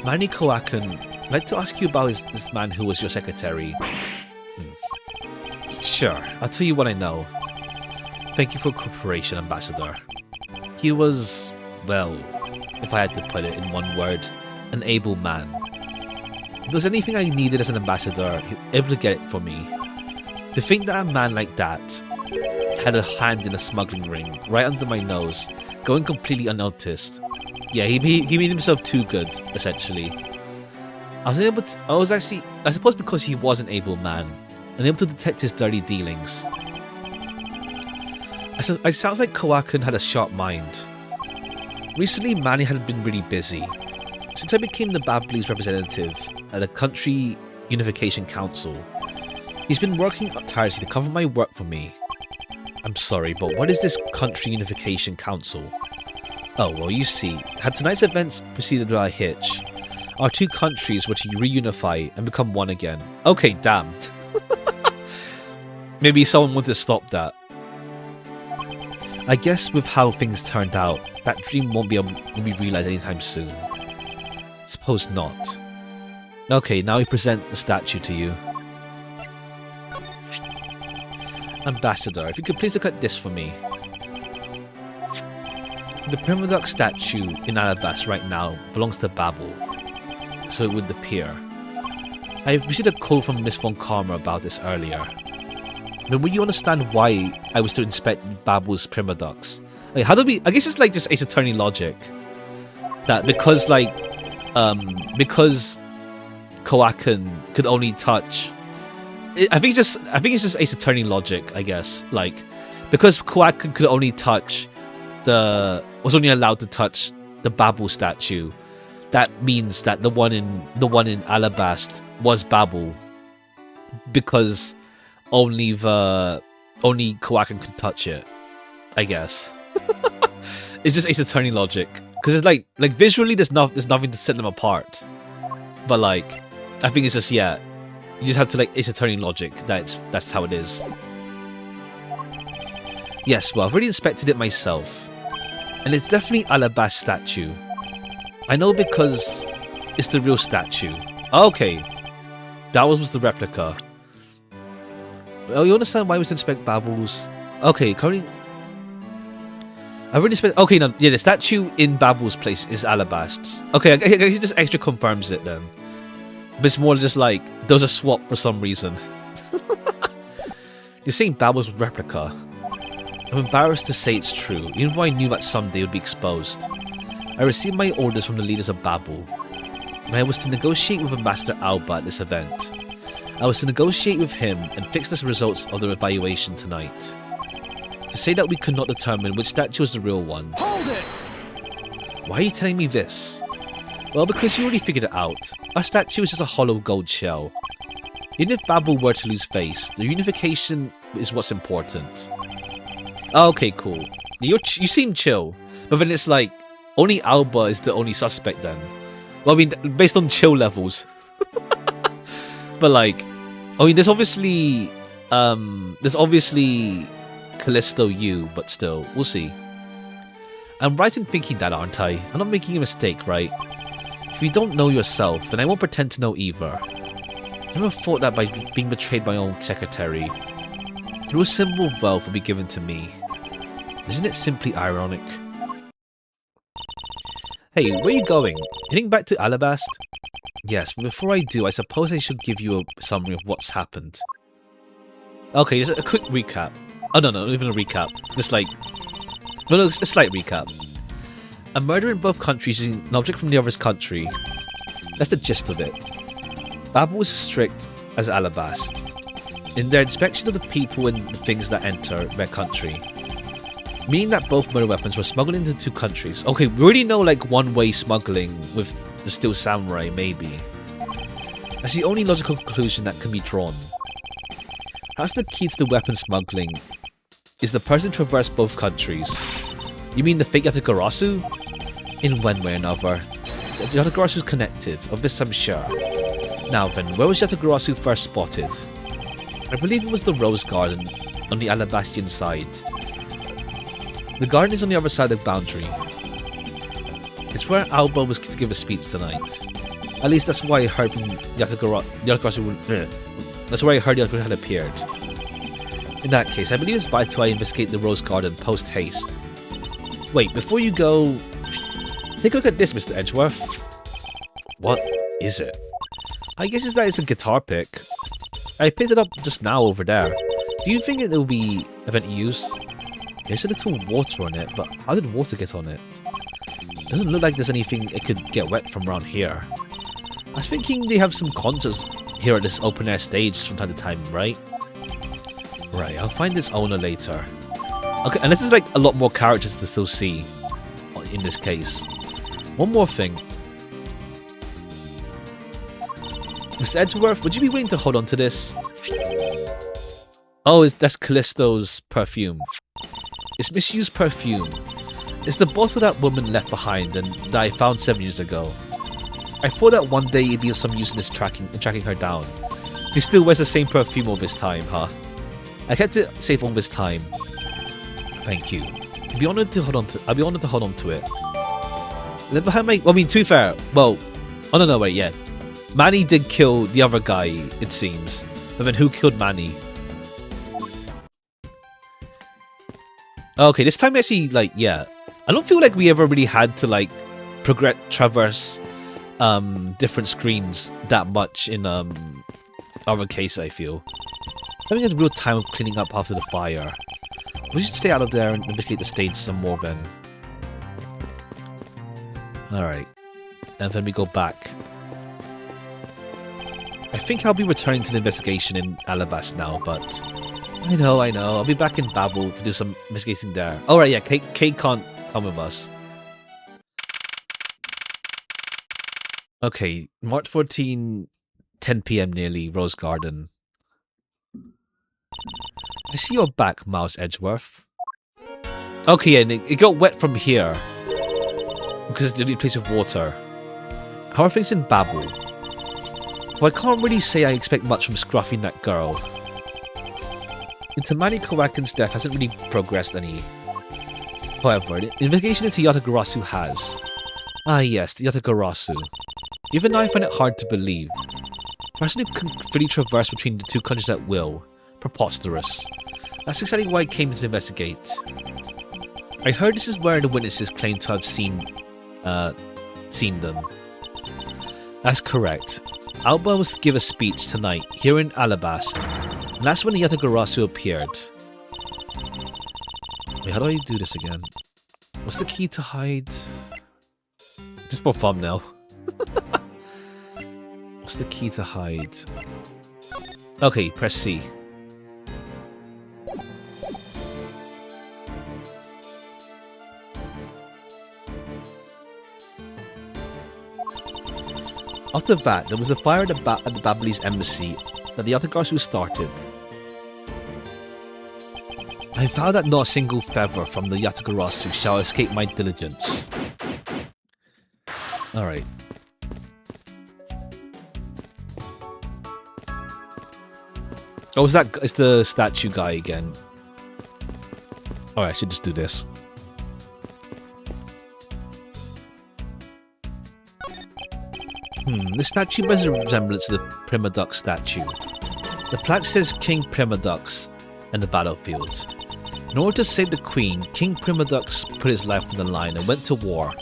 Manny Kowakin, I'd like to ask you about this man who was your secretary. Sure, I'll tell you what I know. Thank you for cooperation, Ambassador. He was, well, if I had to put it in one word, an able man. If there was anything I needed as an ambassador, he was able to get it for me. To think that a man like that had a hand in a smuggling ring right under my nose, going completely unnoticed. Yeah, he made himself too good, essentially. I suppose because he was an able man, and able to detect his dirty dealings. It sounds like Kowakin had a sharp mind. Recently, Manny had been really busy. Since I became the Babelese representative at the Country Unification Council, he's been working tirelessly to cover my work for me. I'm sorry, but what is this Country Unification Council? Oh, well, you see, had tonight's events proceeded without a hitch, our two countries were to reunify and become one again. Okay, damn. Maybe someone wanted to stop that. I guess with how things turned out, that dream won't be realized anytime soon. Suppose not. Okay, now we present the statue to you. Ambassador, if you could please look at this for me. The Primadox statue in Alabas right now belongs to Babel, so it would appear. I received a call from Miss Von Karma about this earlier. But will you understand why I was to inspect Babel's Primadox? Like, how do we... I guess it's like just Ace Attorney logic. That because, like... because Koakan could only touch... I think it's just Ace Attorney logic, I guess. Like, because Koakan could only touch was only allowed to touch the Babel statue, that means that the one in Alabast was Babel, because only Koakan could touch it, I guess. It's just Ace Attorney logic, because it's like visually there's nothing to set them apart, but like I think it's just, yeah, you just have to like Ace Attorney logic. That's how it is. Yes, well, I've already inspected it myself. And it's definitely Alabast statue. I know because it's the real statue. Okay. That was the replica. Oh, you understand why we inspect Babel's... Okay, currently... I've already spent... Okay, no, yeah, the statue in Babel's place is Alabast's. Okay, I guess it just extra confirms it then. But it's more just like, there was a swap for some reason. You're saying Babel's replica. I'm embarrassed to say it's true, even though I knew that someday it would be exposed. I received my orders from the leaders of Babel, and I was to negotiate with Ambassador Alba at this event. I was to negotiate with him and fix the results of the evaluation tonight. To say that we could not determine which statue was the real one. Hold it! Why are you telling me this? Well, because you already figured it out. Our statue is just a hollow gold shell. Even if Babel were to lose face, the unification is what's important. Okay, cool. You seem chill, but then it's like only Alba is the only suspect then. Well, I mean, based on chill levels. But like, I mean, there's obviously Callisto U, but still, we'll see. I'm right in thinking that, aren't I? I'm not making a mistake, right? If you don't know yourself, then I won't pretend to know either. I never thought that by being betrayed by my own secretary, no symbol of wealth will be given to me. Isn't it simply ironic? Hey, where are you going? Heading back to Alabast? Yes, but before I do, I suppose I should give you a summary of what's happened. Okay, just a quick recap. Oh no, not even a recap. Just like... well, no, a slight recap. A murder in both countries using an object from the other's country. That's the gist of it. Babel was strict as Alabast in their inspection of the people and the things that enter their country, meaning that both murder weapons were smuggled into two countries. Okay, we already know like one-way smuggling with the Steel Samurai, maybe. That's the only logical conclusion that can be drawn. Perhaps the key to the weapon smuggling is the person traverse both countries. You mean the fake Yatagarasu? In one way or another, Yatagarasu is connected, of this I'm sure. Now then, where was Yatagarasu first spotted? I believe it was the Rose Garden on the Alabastian side. The garden is on the other side of the boundary. It's where Alba was to give a speech tonight. At least that's why I heard from Yatagarasu. That's where I heard Yatagarasu had appeared. In that case, I believe it's vital I investigate the Rose Garden post-haste. Wait, before you go... take a look at this, Mr. Edgeworth. What is it? I guess it's a guitar pick. I picked it up just now over there. Do you think it will be of any use? There's a little water on it, but how did water get on it? Doesn't look like there's anything it could get wet from around here. I was thinking they have some concerts here at this open air stage from time to time, right? Right, I'll find this owner later. Okay, and this is like a lot more characters to still see in this case. One more thing. Mr. Edgeworth, would you be willing to hold on to this? Oh, that's Callisto's perfume. It's misused perfume. It's the bottle that woman left behind and that I found 7 years ago. I thought that one day it'd be of some use in this tracking her down. He still wears the same perfume all this time, huh? I kept it safe all this time. Thank you. I'd be honored to hold on to it. Left behind my... well, I mean, to be fair, well, Oh, no, wait, yeah. Manny did kill the other guy, it seems. But then who killed Manny? Okay, this time actually, like, yeah. I don't feel like we ever really had to, like, traverse different screens that much in our case, I feel. Having a real time of cleaning up after the fire. We should stay out of there and investigate the stage some more then. Alright. And then we go back. I think I'll be returning to the investigation in Alabas now, but... I know. I'll be back in Babel to do some investigating there. Alright, yeah, Kate can't come with us. Okay, March 14, 10 PM nearly, Rose Garden. I see you're back, Mouse Edgeworth. Okay, yeah, and it got wet from here. Because it's the only place with water. How are things in Babel? Well, I can't really say I expect much from scruffing that girl. Intamani Kawakin's death hasn't really progressed any. However, the investigation into Yatagarasu has. Ah yes, the Yatagarasu. Even I find it hard to believe. A person who can freely traverse between the two countries at will. Preposterous. That's exactly why I came to investigate. I heard this is where the witnesses claim to have seen them. That's correct. Alba was to give a speech tonight here in Alabast, and that's when the Yatagarasu appeared. Wait, how do I do this again? What's the key to hide? Just for thumbnail. What's the key to hide? Okay, press C. After that, there was a fire at the Babylese embassy that the Yatagarasu started. I vow that not a single feather from the Yatagarasu shall escape my diligence. Alright. Oh, it's the statue guy again. Alright, I should just do this. The statue bears a resemblance to the Primadux statue. The plaque says King Primadux and the battlefield. In order to save the queen, King Primadux put his life on the line and went to war.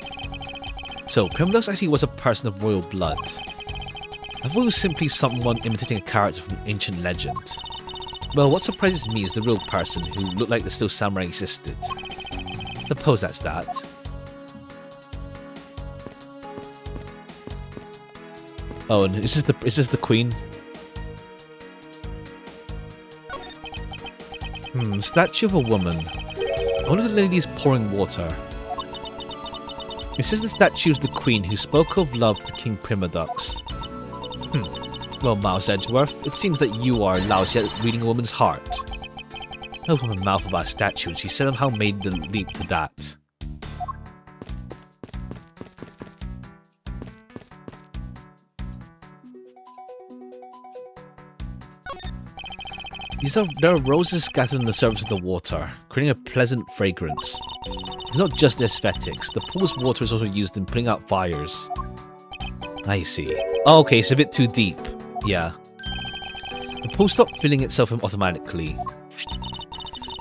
So, Primadux actually was a person of royal blood. I thought it was simply someone imitating a character from ancient legend. Well, what surprises me is the real person who looked like the still samurai existed. Suppose that's that. Oh, and it's just the queen. Statue of a woman. One of the ladies pouring water. It says the statue is the queen who spoke of love to King Primadux. Well, Mouse Edgeworth, it seems that you are lousy at reading a woman's heart. Open her mouth about a statue and she somehow made the leap to that. There are roses scattered on the surface of the water, creating a pleasant fragrance. It's not just aesthetics, the pool's water is also used in putting out fires. I see. Oh, okay, it's a bit too deep. Yeah. The pool stopped filling itself automatically.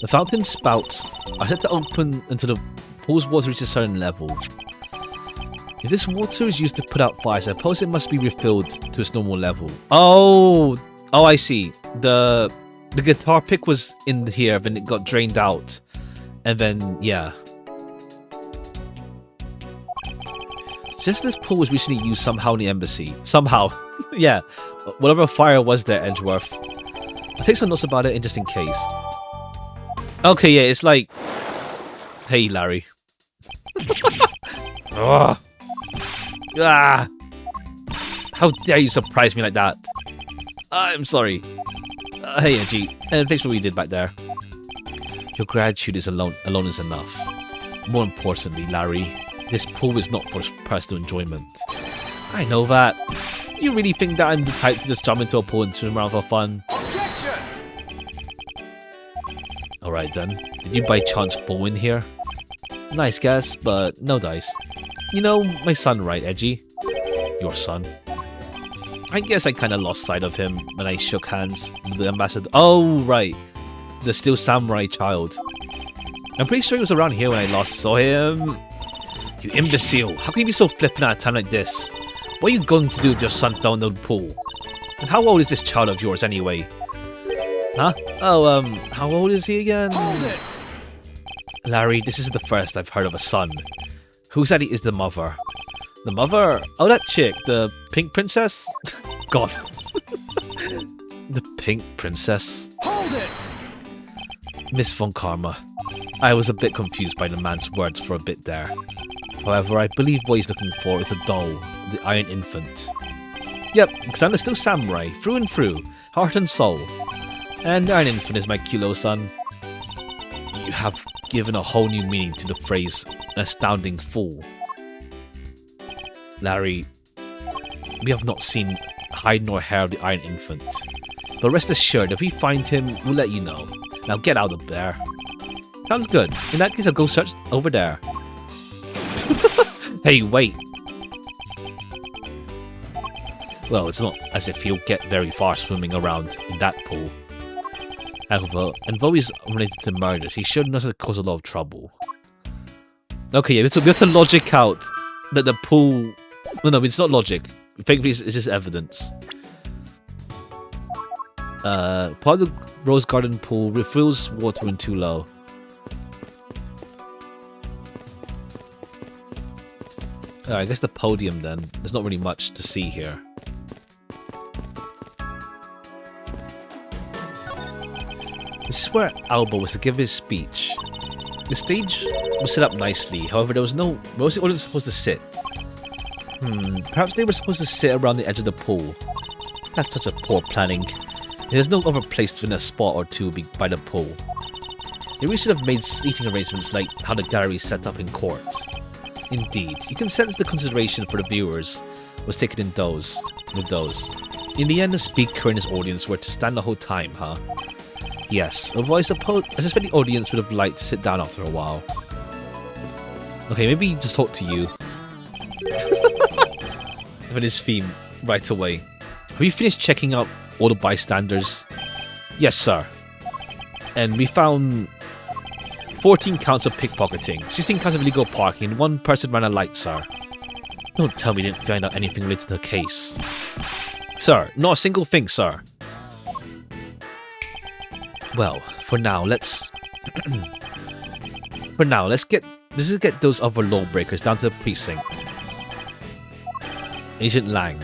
The fountain spouts are set to open until the pool's water reaches a certain level. If this water is used to put out fires, I suppose it must be refilled to its normal level. Oh, I see. The guitar pick was in here, then it got drained out. And then, yeah. Just this pool was recently used somehow in the embassy. Somehow. Yeah. Whatever fire was there, Edgeworth. I'll take some notes about it just in case. Okay, yeah, it's like... Hey, Larry. Ugh. Ah. How dare you surprise me like that? I'm sorry. Hey, Edgy, and thanks for what you did back there. Your gratitude is alone is enough. More importantly, Larry, this pool is not for personal enjoyment. I know that. Do you really think that I'm the type to just jump into a pool and swim around for fun? Alright then, did you by chance fall in here? Nice guess, but no dice. You know, my son, right, Edgy? Your son. I guess I kind of lost sight of him when I shook hands with the ambassador. Oh, right. The still samurai child. I'm pretty sure he was around here when I last saw him. You imbecile. How can you be so flippant at a time like this? What are you going to do if your son fell in the pool? And how old is this child of yours anyway? Huh? Oh, how old is he again? Hold it! Larry, this is the first I've heard of a son. Who said he is the mother? The mother? Oh, that chick, the pink princess? God. The pink princess. Hold it! Miss Von Karma. I was a bit confused by the man's words for a bit there. However, I believe what he's looking for is a doll, the Iron Infant. Yep, because I'm still samurai, through and through, heart and soul. And the Iron Infant is my cute little son. You have given a whole new meaning to the phrase, astounding fool. Larry, we have not seen hide nor hair of the Iron Infant. But rest assured, if we find him, we'll let you know. Now get out of there. Sounds good. In that case, I'll go search over there. Hey, wait. Well, it's not as if he'll get very far swimming around in that pool. However, and though he's related to murders, he should not cause a lot of trouble. Okay, yeah, we have to logic out that the pool... No, it's not logic. Thankfully, it's just evidence. Part of the Rose Garden pool refills water when too low. I guess the podium then. There's not really much to see here. This is where Alba was to give his speech. The stage was set up nicely, however there was no... Where was the audience supposed to sit? Perhaps they were supposed to sit around the edge of the pool. That's such a poor planning. There's no other place than a spot or two by the pool. They really should have made seating arrangements like how the gallery is set up in court. Indeed, you can sense the consideration for the viewers was taken in with those. In the end, the speaker and his audience were to stand the whole time, huh? Yes, although I suspect the audience would have liked to sit down after a while. Okay, maybe just talk to you. With his theme right away. Have you finished checking out all the bystanders? Yes, sir. And we found 14 counts of pickpocketing, 16 counts of illegal parking, and 1 person ran a light, sir. Don't tell me you didn't find out anything related to the case. Sir, not a single thing, sir. Well, for now, let's get those other lawbreakers down to the precinct. Agent Lang.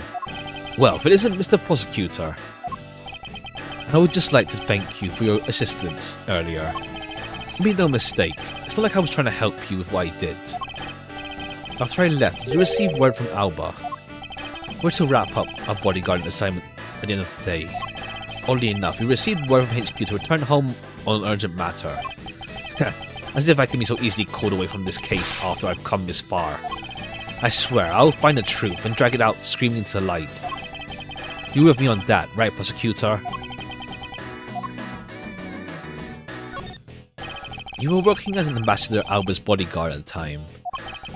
Well, if it isn't Mr. Prosecutor, I would just like to thank you for your assistance earlier. Make no mistake, it's not like I was trying to help you with what I did. After I left, you received word from Alba. We're to wrap up our bodyguard assignment at the end of the day. Oddly enough, we received word from HQ to return home on an urgent matter. As if I can be so easily called away from this case after I've come this far. I swear, I'll find the truth and drag it out screaming into the light. You with me on that, right, Prosecutor? You were working as an Ambassador Alba's bodyguard at the time.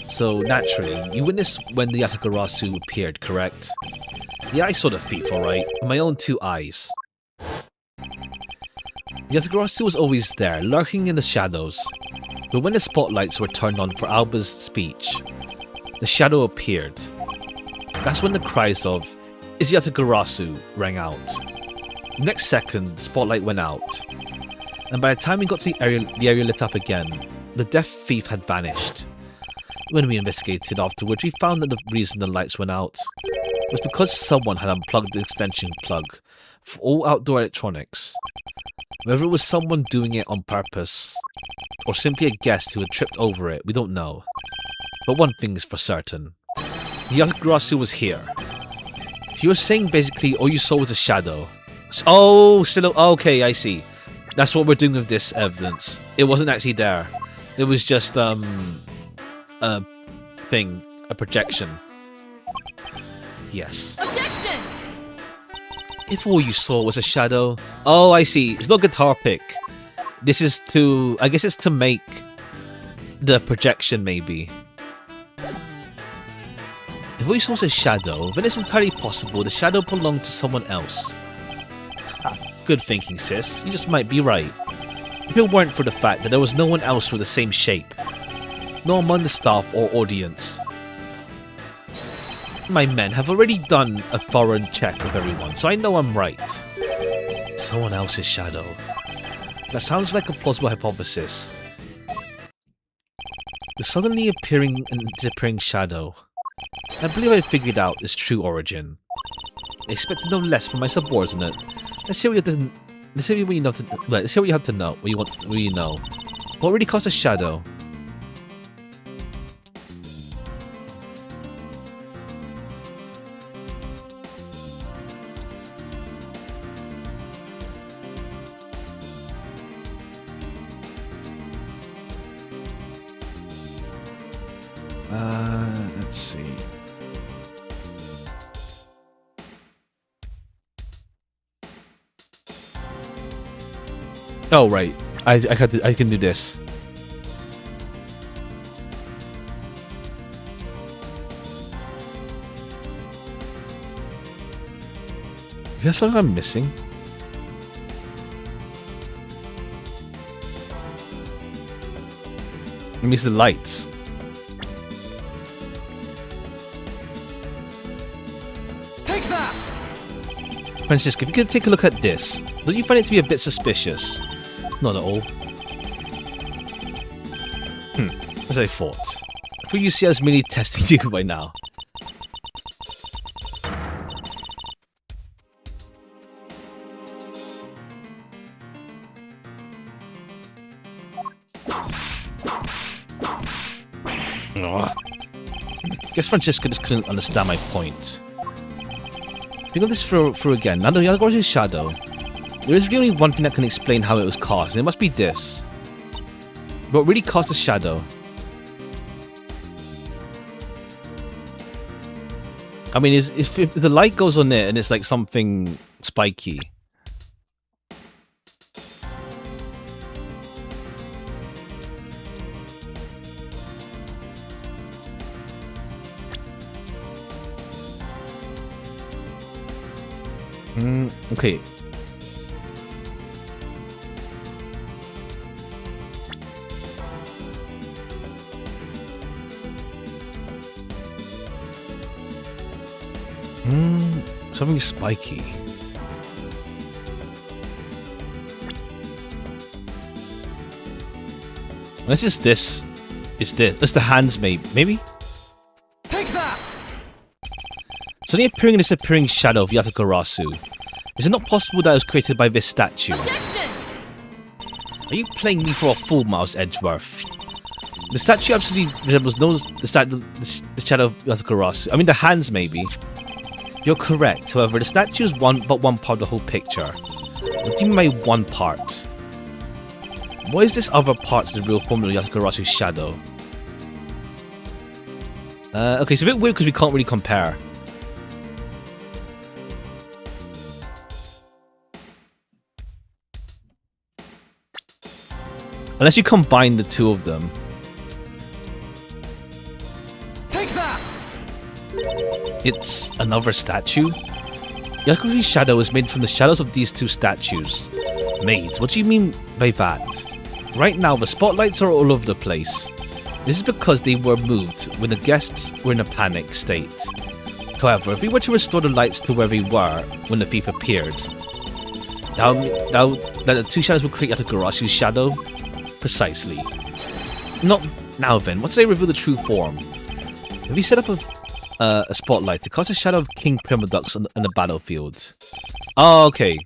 So, naturally, you witnessed when the Yatagarasu appeared, correct? Yeah, I saw the thief, alright, with my own 2 eyes. Yatagarasu was always there, lurking in the shadows. But when the spotlights were turned on for Alba's speech, the shadow appeared. That's when the cries of, "Is Yatagarasu?" rang out. Next second, the spotlight went out. And by the time we got to the area lit up again, the deaf thief had vanished. When we investigated afterwards, we found that the reason the lights went out was because someone had unplugged the extension plug for all outdoor electronics. Whether it was someone doing it on purpose, or simply a guest who had tripped over it, we don't know. But one thing is for certain. Yatagarasu was here. You were saying basically all you saw was a shadow. Oh, okay, I see. That's what we're doing with this evidence. It wasn't actually there. It was just, a projection. Yes. Objection! If all you saw was a shadow... Oh, I see. It's not a guitar pick. This is to... I guess it's to make the projection, maybe. If we saw a shadow, then it's entirely possible the shadow belonged to someone else. Good thinking, sis. You just might be right. If it weren't for the fact that there was no one else with the same shape. No among the staff or audience. My men have already done a thorough check of everyone, so I know I'm right. Someone else's shadow. That sounds like a plausible hypothesis. The suddenly appearing and disappearing shadow. I believe I figured out its true origin. I expected no less from my subordinate. Let's hear what you have to know. What you know. What really caused a shadow? Let's see. Oh right, I can do this. Is there something I'm missing? It means the lights. Take that! Francesca, if you could take a look at this, don't you find it to be a bit suspicious? Not at all. As I thought. I thought you see us merely testing you by now. Guess Francesca just couldn't understand my point. Think of this through again. Now the other is shadow. There is really only one thing that can explain how it was caused, and it must be this. What really caused the shadow? I mean, if the light goes on it and it's like something spiky. Okay. Something spiky. Unless it's this. It's this. That's the hands, maybe? Take that! Suddenly appearing and disappearing shadow of Yatagarasu. Is it not possible that it was created by this statue? Objection! Are you playing me for a fool, Miles Edgeworth? The statue absolutely resembles the shadow of Yatagarasu. I mean, the hands, maybe. You're correct. However, the statue is one part of the whole picture. What do you mean by one part? What is this other part to the real form of Yatagarasu's shadow? Okay, it's a bit weird because we can't really compare. Unless you combine the two of them. Take that! It's another statue? Yatagara's shadow is made from the shadows of these two statues. Made? What do you mean by that? Right now, the spotlights are all over the place. This is because they were moved when the guests were in a panic state. However, if we were to restore the lights to where they were when the thief appeared, that the two shadows would create Yatagarasu's shadow? Precisely. Not now then, once they reveal the true form. If we set up a spotlight to cast a shadow of King Primadux on the battlefield. Oh, okay.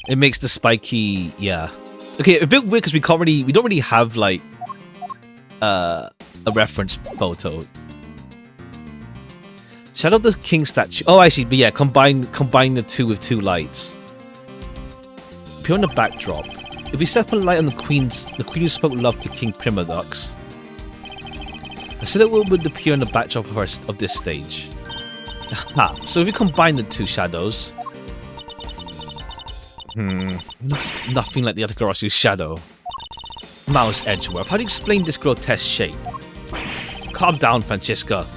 It makes the spiky, yeah. Okay, a bit weird because we don't really have like a reference photo. Shadow of the King statue. Oh, I see. But yeah, combine the two with two lights. Appear on the backdrop. If we set up a light on the queen who spoke love to King Primadux, I said it would appear on the backdrop of this stage. So if we combine the two shadows, looks nothing like the Yatagarasu's shadow. Mouse Edgeworth, how do you explain this grotesque shape? Calm down, Francesca.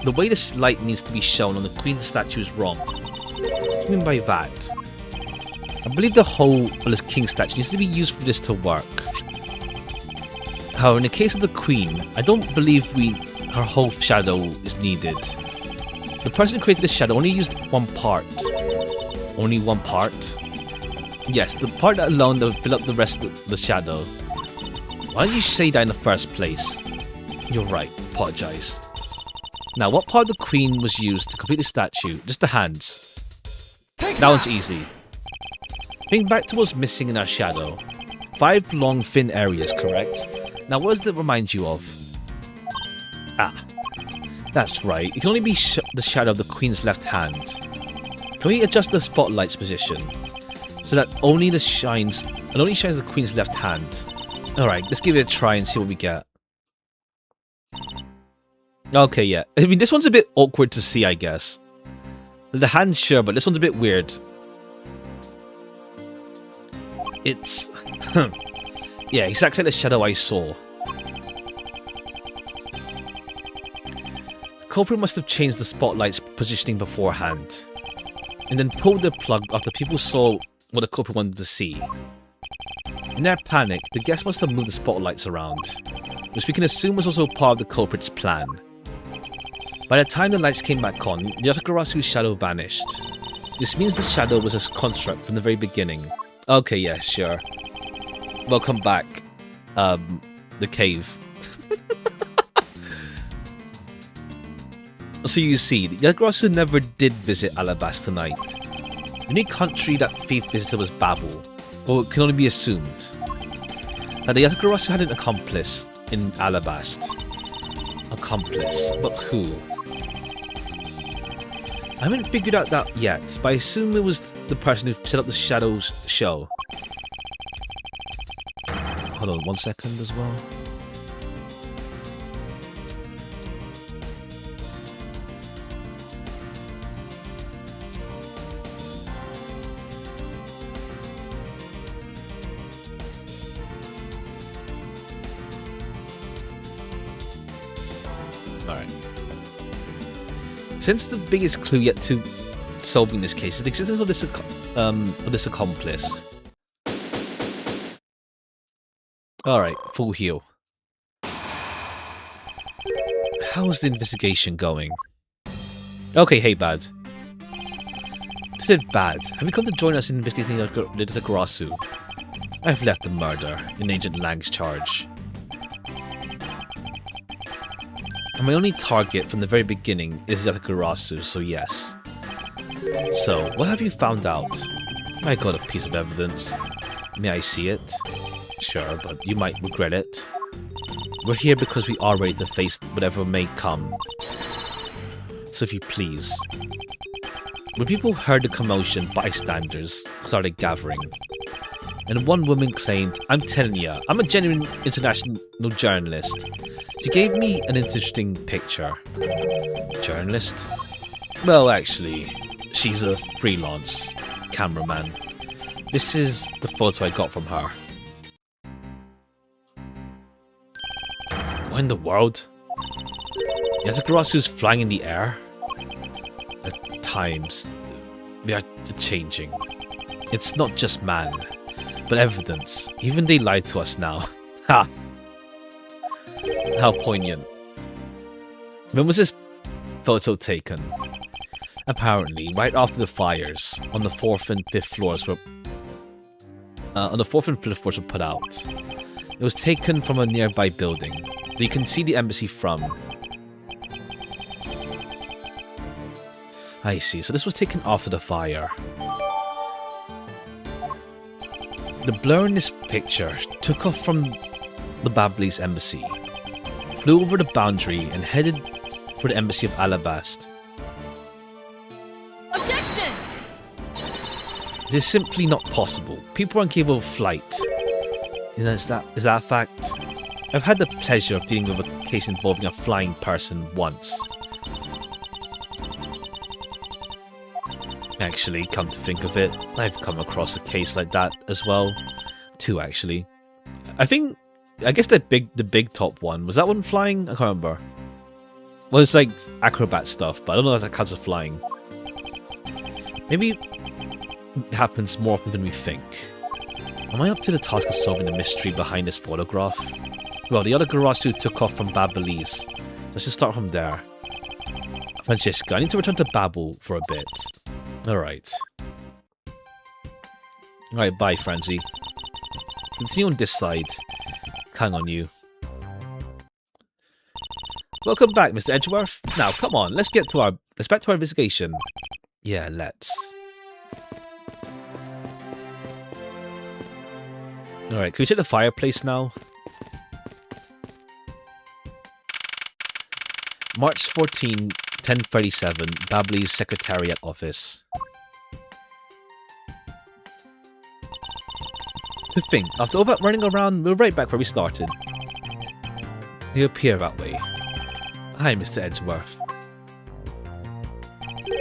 The way this light needs to be shown on the Queen's statue is wrong. What do you mean by that? I believe the whole of this King statue needs to be used for this to work. However, in the case of the Queen, I don't believe her whole shadow is needed. The person who created this shadow only used one part. Only one part? Yes, the part alone that would fill up the rest of the shadow. Why did you say that in the first place? You're right, apologize. Now, what part of the Queen was used to complete the statue? Just the hands. That one's easy. Think back to what's missing in our shadow. 5 long, thin areas, correct? Now, what does that remind you of? Ah, that's right. It can only be the shadow of the Queen's left hand. Can we adjust the spotlight's position so that it only shines the Queen's left hand? Alright, let's give it a try and see what we get. Okay, yeah. I mean, this one's a bit awkward to see, I guess. The hand, sure, but this one's a bit weird. It's... yeah, exactly the shadow I saw. The culprit must have changed the spotlight's positioning beforehand, and then pulled the plug after people saw what the culprit wanted to see. In their panic, the guests must have moved the spotlights around, which we can assume was also part of the culprit's plan. By the time the lights came back on, Yatakarasu's shadow vanished. This means the shadow was a construct from the very beginning. Okay, yeah, sure. Welcome back, the cave. So you see, Yatagarasu never did visit Alabasta tonight. The only country that thief visited was Babel, or it can only be assumed. Now, the Yatagarasu had an accomplice in Alabasta. Accomplice, but who? I haven't figured out that yet, but I assume it was the person who set up the Shadows show. Hold on 1 second as well. Alright. Since the biggest clue yet to solving this case is the existence of this accomplice. Alright, full heal. How's the investigation going? Okay, hey Bad. Said Bad, have you come to join us in investigating the Yatagarasu? I've left the murder in Agent Lang's charge. And my only target from the very beginning is Yatagarasu, so yes. So, what have you found out? I got a piece of evidence. May I see it? Sure, but you might regret it. We're here because we are ready to face whatever may come. So if you please. When people heard the commotion, bystanders started gathering. And one woman claimed, I'm telling ya, I'm a genuine international journalist. She gave me an interesting picture. Journalist? Well, actually, she's a freelance cameraman. This is the photo I got from her. What in the world? Yatagarasu's flying in the air? At times, we are changing. It's not just man, but evidence. Even they lied to us now. Ha! How poignant. When was this photo taken? Apparently, right after the fires on the 4th and 5th floors were put out. It was taken from a nearby building that you can see the embassy from. I see, so this was taken after the fire. The blur in this picture took off from the Babli's embassy, flew over the boundary and headed for the embassy of Alabasta. Objection! It is simply not possible. People are incapable of flight. And is that a fact? I've had the pleasure of dealing with a case involving a flying person once. Actually, come to think of it, I've come across a case like that as well. 2 actually. I guess the big top one, was that one flying? I can't remember. Well, it's like acrobat stuff, but I don't know if that counts as flying. Maybe it happens more often than we think. Am I up to the task of solving the mystery behind this photograph? Well, the other Garasu took off from Babylese. Let's just start from there. Francisca, I need to return to Babel for a bit. Alright. Alright, bye, Franzi. Continue on this side. Hang on you. Welcome back, Mr. Edgeworth. Now, come on, let's back to our investigation. Yeah, let's. Alright, can we check the fireplace now? March 14, 1037, Babylese Secretariat Office. To think, after all that running around, we're right back where we started. You appear that way. Hi, Mr. Edgeworth.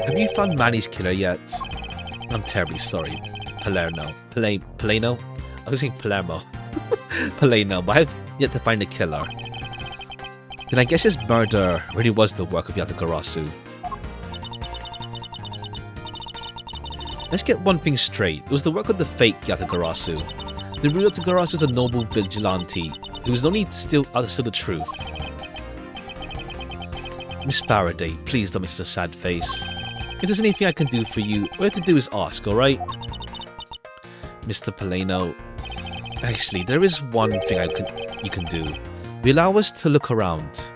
Have you found Manny's killer yet? I'm terribly sorry. Palermo. I was saying Palermo. Palermo, but I have yet to find the killer. Then I guess his murder really was the work of Yatagarasu. Let's get one thing straight. It was the work of the fake Yatagarasu. The real Yatagarasu is a noble vigilante who was only still the truth. Miss Faraday, please don't make such a sad face. If there's anything I can do for you, all you have to do is ask, alright? Mr. Paleno, actually, there is one thing you can do. We allow us to look around.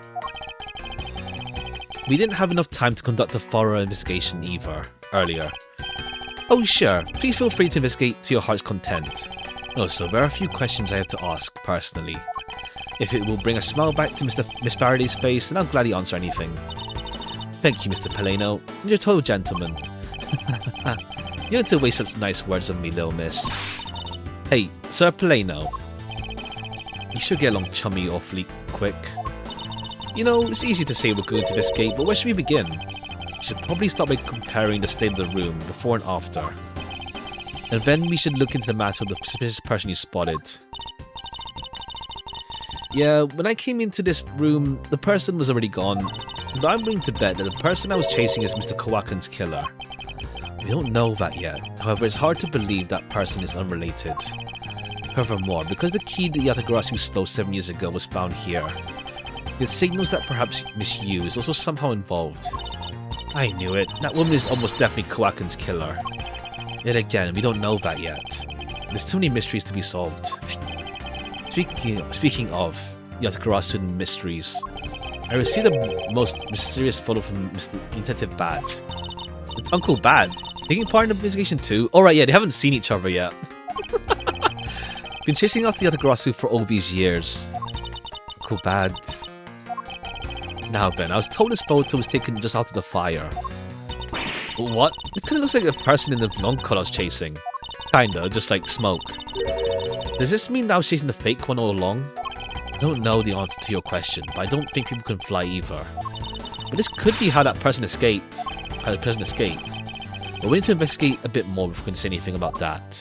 We didn't have enough time to conduct a thorough investigation earlier. Oh sure, please feel free to investigate to your heart's content. Also, there are a few questions I have to ask, personally. If it will bring a smile back to Miss Faraday's face, then I'll gladly answer anything. Thank you, Mr. Paleno. You're a total gentleman. You don't have to waste such nice words on me, little miss. Hey, Sir Paleno. You should get along chummy awfully quick. You know, it's easy to say we're going to investigate, but where should we begin? We should probably start by comparing the state of the room before and after. And then we should look into the matter of the suspicious person you spotted. Yeah, when I came into this room, the person was already gone, but I'm willing to bet that the person I was chasing is Mr. Kawakan's killer. We don't know that yet, however it's hard to believe that person is unrelated. Furthermore, because the key that Yatagarasu stole 7 years ago was found here, it signals that perhaps Miss Yu is also somehow involved. I knew it, that woman is almost definitely Kawakan's killer. Yet again, we don't know that yet. There's too many mysteries to be solved. Speaking of Yatagarasu and mysteries, I received the most mysterious photo from Mr. Detective Bad. With Uncle Bad taking part in the investigation too? Alright, yeah, they haven't seen each other yet. Been chasing after Yatagarasu for all these years. Uncle Bad. Now then, I was told this photo was taken just after the fire. What? It kind of looks like a person in the non-cut I was chasing. Kinda, just like smoke. Does this mean that I was chasing the fake one all along? I don't know the answer to your question, but I don't think people can fly either. But this could be how that person escaped. But we need to investigate a bit more before we can say anything about that.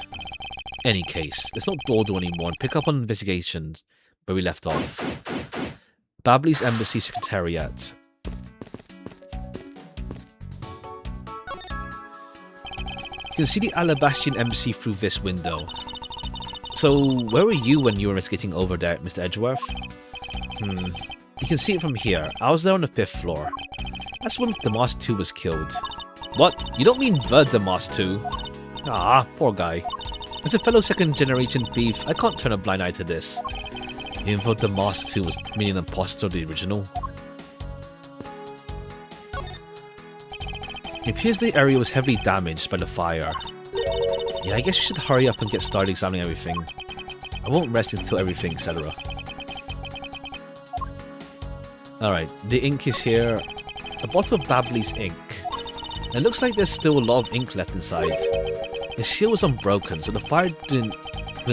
Any case, let's not dawdle anymore and pick up on investigations where we left off. Babylese Embassy Secretariat. You can see the Alabastian Embassy through this window. So, where were you when you were investigating over there, Mr. Edgeworth? You can see it from here. I was there on the 5th floor. That's when Damas 2 was killed. What? You don't mean the Damas 2? Ah, poor guy. As a fellow second-generation thief, I can't turn a blind eye to this. Even though Damas 2 was merely an imposter of the original. It appears the area was heavily damaged by the fire. Yeah, I guess we should hurry up and get started examining everything. I won't rest until everything, etc. Alright, the ink is here. A bottle of Babylese ink. It looks like there's still a lot of ink left inside. The seal was unbroken, so the fire didn't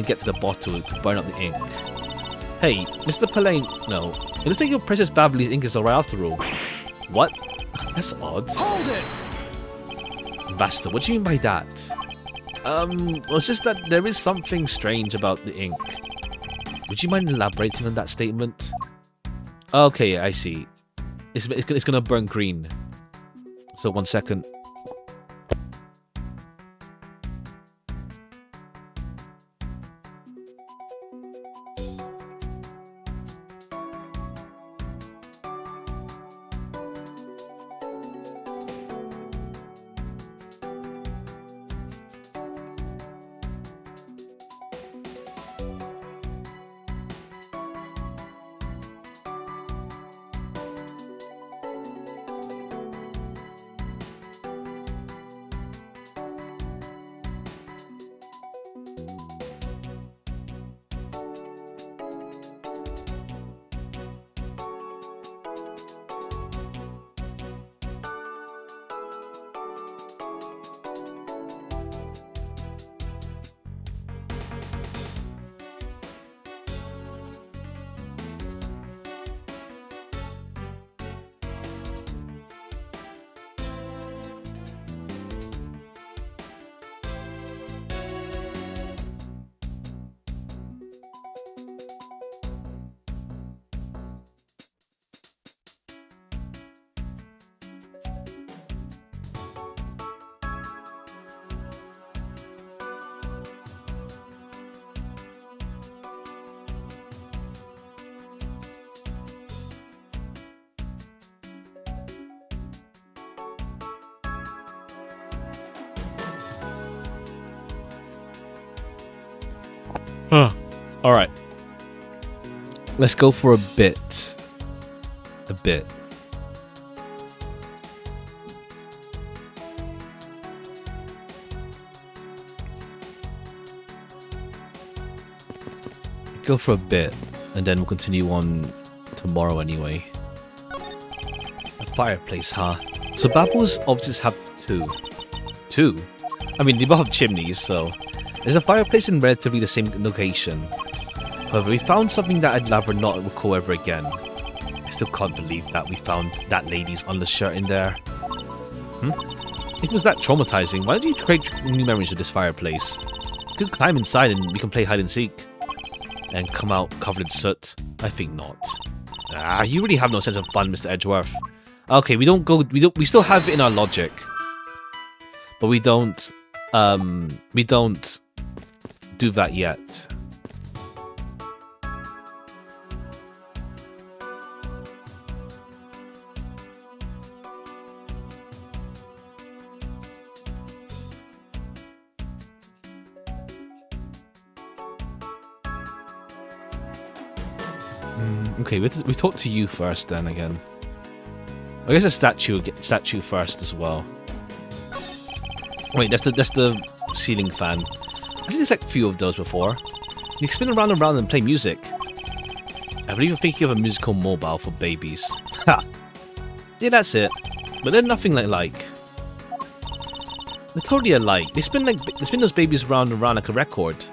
get to the bottle to burn up the ink. Hey, Mr. Palain... No. It looks like your precious Babylese ink is alright after all. What? That's odd. Hold it! Basta, what do you mean by that? Well, it's just that there is something strange about the ink. Would you mind elaborating on that statement? Okay, I see. It's gonna burn green. So 1 second. Alright. Let's go for a bit. A bit. Go for a bit, and then we'll continue on tomorrow anyway. A fireplace, huh? So Babbles obviously have two. Two? I mean, they both have chimneys, so... There's a fireplace in relatively the same location. However, we found something that I'd rather not recall ever again. I still can't believe that we found that lady's undershirt in there. It was that traumatizing. Why don't you create new memories with this fireplace? You could climb inside and we can play hide and seek. And come out covered in soot? I think not. You really have no sense of fun, Mr. Edgeworth. Okay, we we still have it in our logic. But we don't do that yet. Okay, we talk to you first then again. I guess a statue first as well. Wait, that's the ceiling fan. I think there's like a few of those before. You can spin around and around and play music. I believe you're thinking of a musical mobile for babies. Ha! Yeah, that's it. But they're nothing like. They're totally alike. They spin those babies round and round like a record.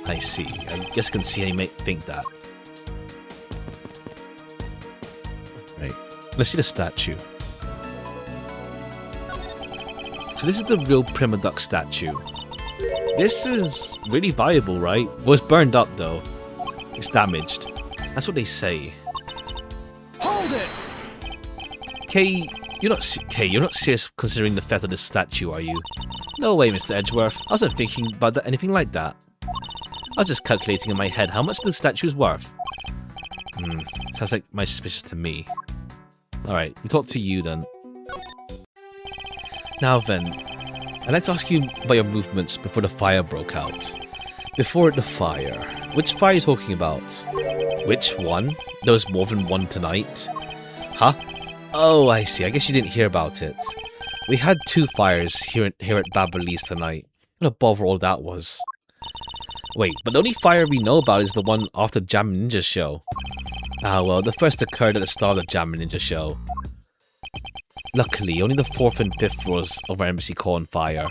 I see. I guess I can see how you may think that. Right. Let's see the statue. So this is the real Prima Duck statue. This is really viable, right? Well, it's burned up though. It's damaged. That's what they say. Hold it! Kay, you're not serious considering the theft of this statue, are you? No way, Mr. Edgeworth. I wasn't thinking about anything like that. I was just calculating in my head how much the statue is worth. Sounds like my suspicious to me. Alright, we talk to you then. Now then, I'd like to ask you about your movements before the fire broke out. Before the fire. Which fire are you talking about? Which one? There was more than one tonight? Huh? Oh, I see. I guess you didn't hear about it. We had two fires here at Babberlee's tonight. What a bother all that was. Wait, but the only fire we know about is the one after Jam Ninja show. Ah well, the first occurred at the start of the Jam Ninja show. Luckily, only the 4th and 5th floors of our embassy caught on fire.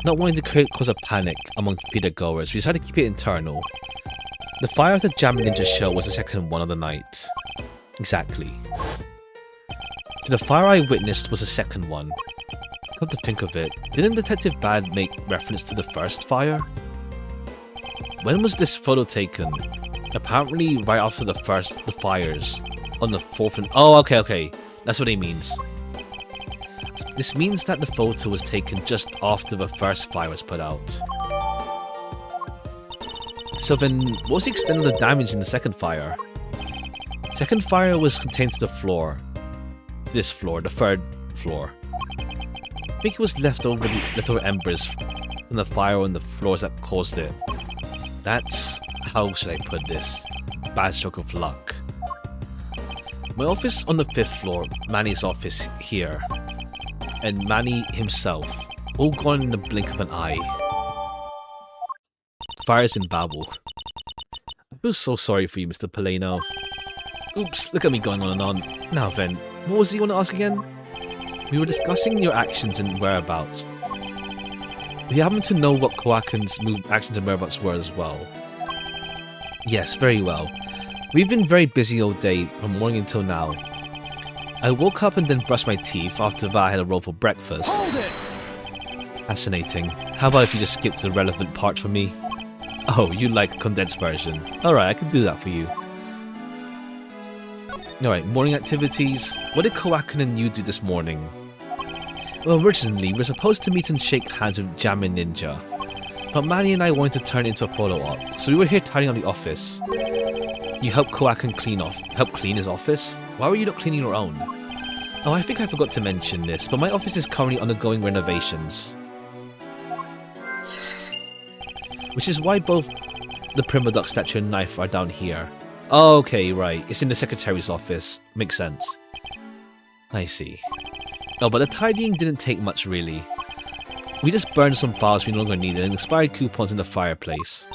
Not wanting to cause a panic among theater goers, we decided to keep it internal. The fire at the Jam Ninja show was the second one of the night. Exactly. So the fire I witnessed was the second one. Come to think of it, didn't Detective Bad make reference to the first fire? When was this photo taken? Apparently right after the fires On the 4th and... Oh, okay. That's what he means. This means that the photo was taken just after the first fire was put out. So then, what was the extent of the damage in the second fire? Second fire was contained to the floor. This floor, the 3rd floor. I think it was leftover embers from the fire on the floors that caused it. That's... how should I put this? Bad stroke of luck. My office on the 5th floor, Manny's office here, and Manny himself, all gone in the blink of an eye. Fires in Babel. I feel so sorry for you, Mr. Paleno. Oops, look at me going on and on. Now then, what was it you want to ask again? We were discussing your actions and whereabouts. We happen to know what Kowakun's actions and whereabouts were as well. Yes, very well. We've been very busy all day, from morning until now. I woke up and then brushed my teeth. After that I had a roll for breakfast. Fascinating. How about if you just skip to the relevant parts for me? Oh, you like a condensed version. Alright, I can do that for you. Alright, morning activities. What did Kowakun and you do this morning? Well, originally, we were supposed to meet and shake hands with Jammin Ninja. But Manny and I wanted to turn it into a photo op, so we were here tidying up the office. You helped Kowakun clean his office? Why were you not cleaning your own? Oh, I think I forgot to mention this, but my office is currently undergoing renovations. Which is why both the Prima Duck statue and knife are down here. Oh, okay, right. It's in the secretary's office. Makes sense. I see. Oh, but the tidying didn't take much, really. We just burned some files we no longer needed and expired coupons in the fireplace.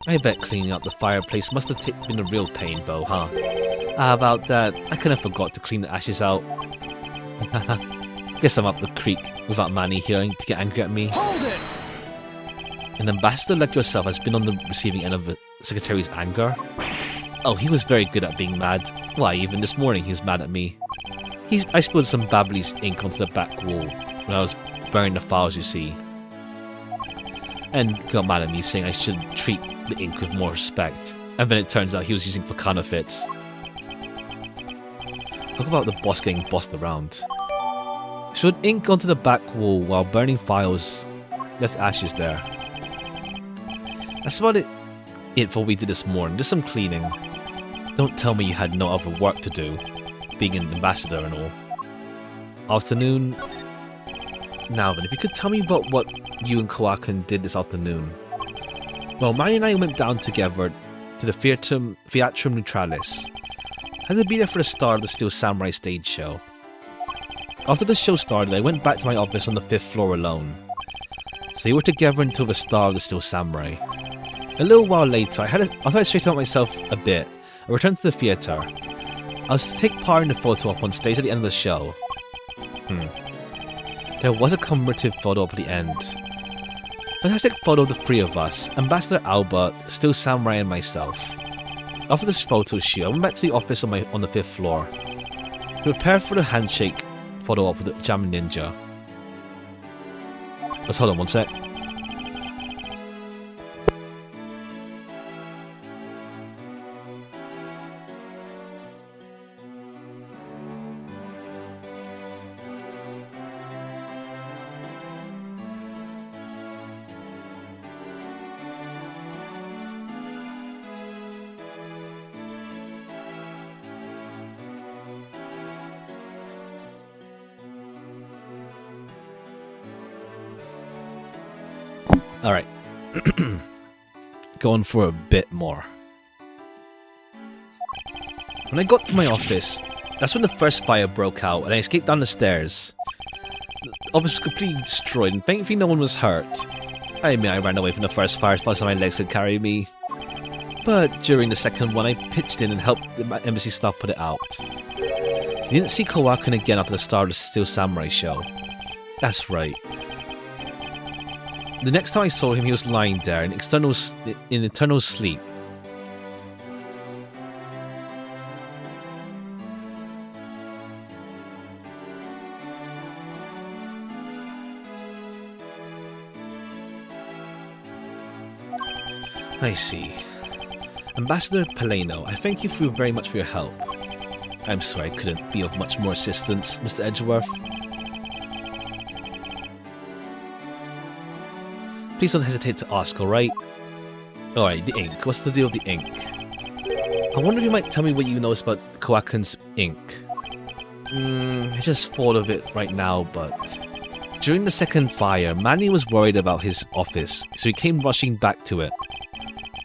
I bet cleaning up the fireplace must have been a real pain, though, huh? About that, I kinda forgot to clean the ashes out. Guess I'm up the creek without Manny here to get angry at me. Hold it! An ambassador like yourself has been on the receiving end of the secretary's anger? Oh, he was very good at being mad. Why, even this morning he was mad at me. I spilled some Babbly's ink onto the back wall when I was burning the files, you see. And got mad at me, saying I should treat the ink with more respect. And then it turns out he was using for counterfeits. Talk about the boss getting bossed around. Spilled ink onto the back wall while burning files, left ashes there. That's about it for what we did this morning, just some cleaning. Don't tell me you had no other work to do, being an ambassador and all. Afternoon? Now then, if you could tell me about what you and Kowakun did this afternoon. Well, Manny and I went down together to the Theatrum Neutralis. Had to be there for the start of the Steel Samurai stage show. After the show started, I went back to my office on the 5th floor alone. So we were together until the start of the Steel Samurai. A little while later, after I straightened out myself a bit, I returned to the theatre. I was to take part in the photo op on stage at the end of the show. There was a commemorative photo op at the end. Fantastic photo of the 3 of us, Ambassador Alba, Steel Samurai and myself. After this photo shoot, I went back to the office on the 5th floor. We prepared for the handshake photo op with the Jammin Ninja. Let's hold on one sec. Alright. Going for a bit more. When I got to my office, that's when the first fire broke out and I escaped down the stairs. The office was completely destroyed and thankfully no one was hurt. I admit I ran away from the first fire as fast as my legs could carry me. But during the second one I pitched in and helped the embassy staff put it out. I didn't see Kowakun again after the start of the Steel Samurai show. That's right. The next time I saw him, he was lying there in eternal sleep. I see. Ambassador Paleno, I thank you very much for your help. I'm sorry I couldn't be of much more assistance, Mr. Edgeworth. Please don't hesitate to ask, alright? Alright, the ink. What's the deal with the ink? I wonder if you might tell me what you know about Kowakun's ink. I just thought of it right now, but... During the second fire, Manny was worried about his office, so he came rushing back to it.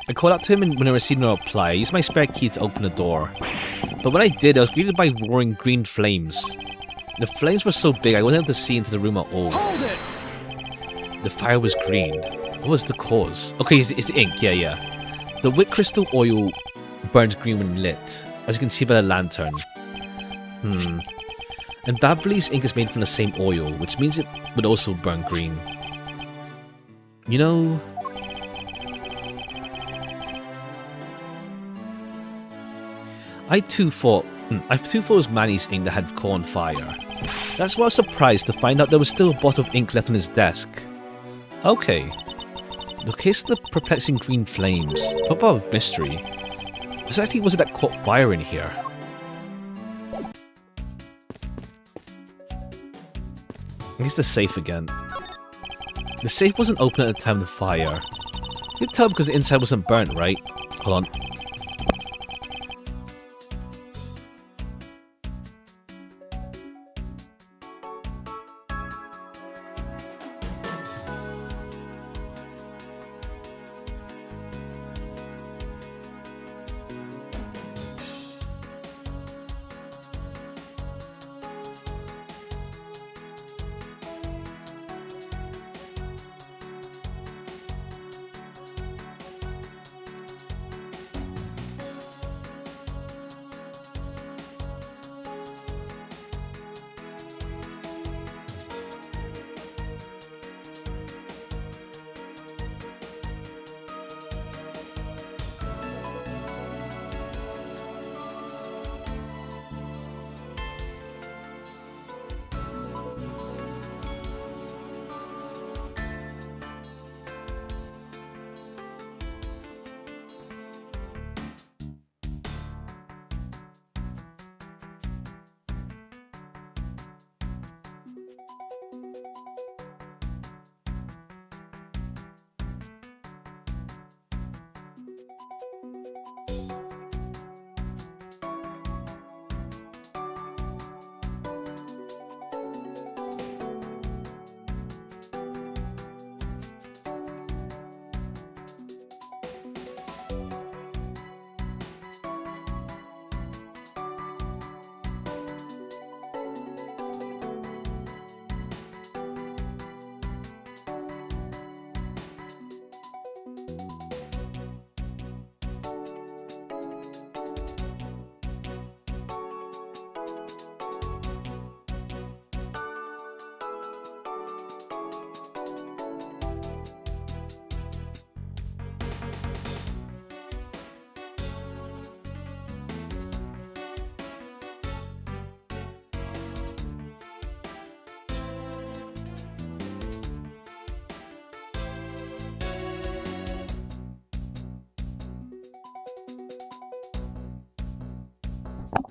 I called out to him and when I received no reply, I used my spare key to open the door. But when I did, I was greeted by roaring green flames. The flames were so big I wasn't able to see into the room at all. Hold it! The fire was green. What was the cause? Okay, it's the ink, yeah. The wick crystal oil burned green when lit, as you can see by the lantern. And Babbli's ink is made from the same oil, which means it would also burn green. You know... I too thought it was Manny's ink that had caught on fire. That's why I was surprised to find out there was still a bottle of ink left on his desk. Okay. The case of the perplexing green flames. Talk about a mystery. What exactly was it that caught fire in here? Here's the safe again. The safe wasn't open at the time of the fire. You could tell because the inside wasn't burnt, right? Hold on.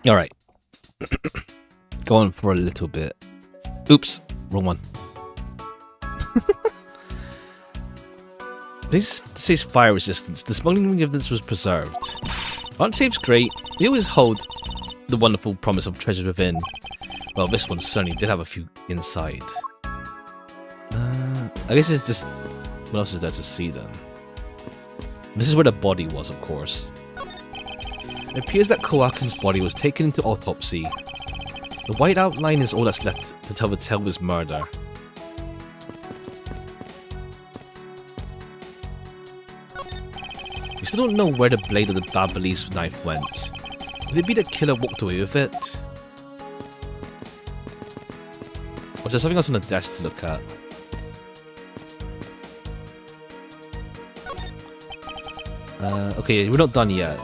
Alright. Go on for a little bit. Oops, wrong one. This says fire resistance. The smuggling evidence was preserved. Aren't safes great? They always hold the wonderful promise of treasure within. Well, this one certainly did have a few inside. I guess it's just... What else is there to see then? This is where the body was, of course. It appears that Kowakun's body was taken into autopsy. The white outline is all that's left to tell the tale of his murder. We still don't know where the blade of the Babbli's knife went. Could it be the killer walked away with it? Or is there something else on the desk to look at? Okay, we're not done yet.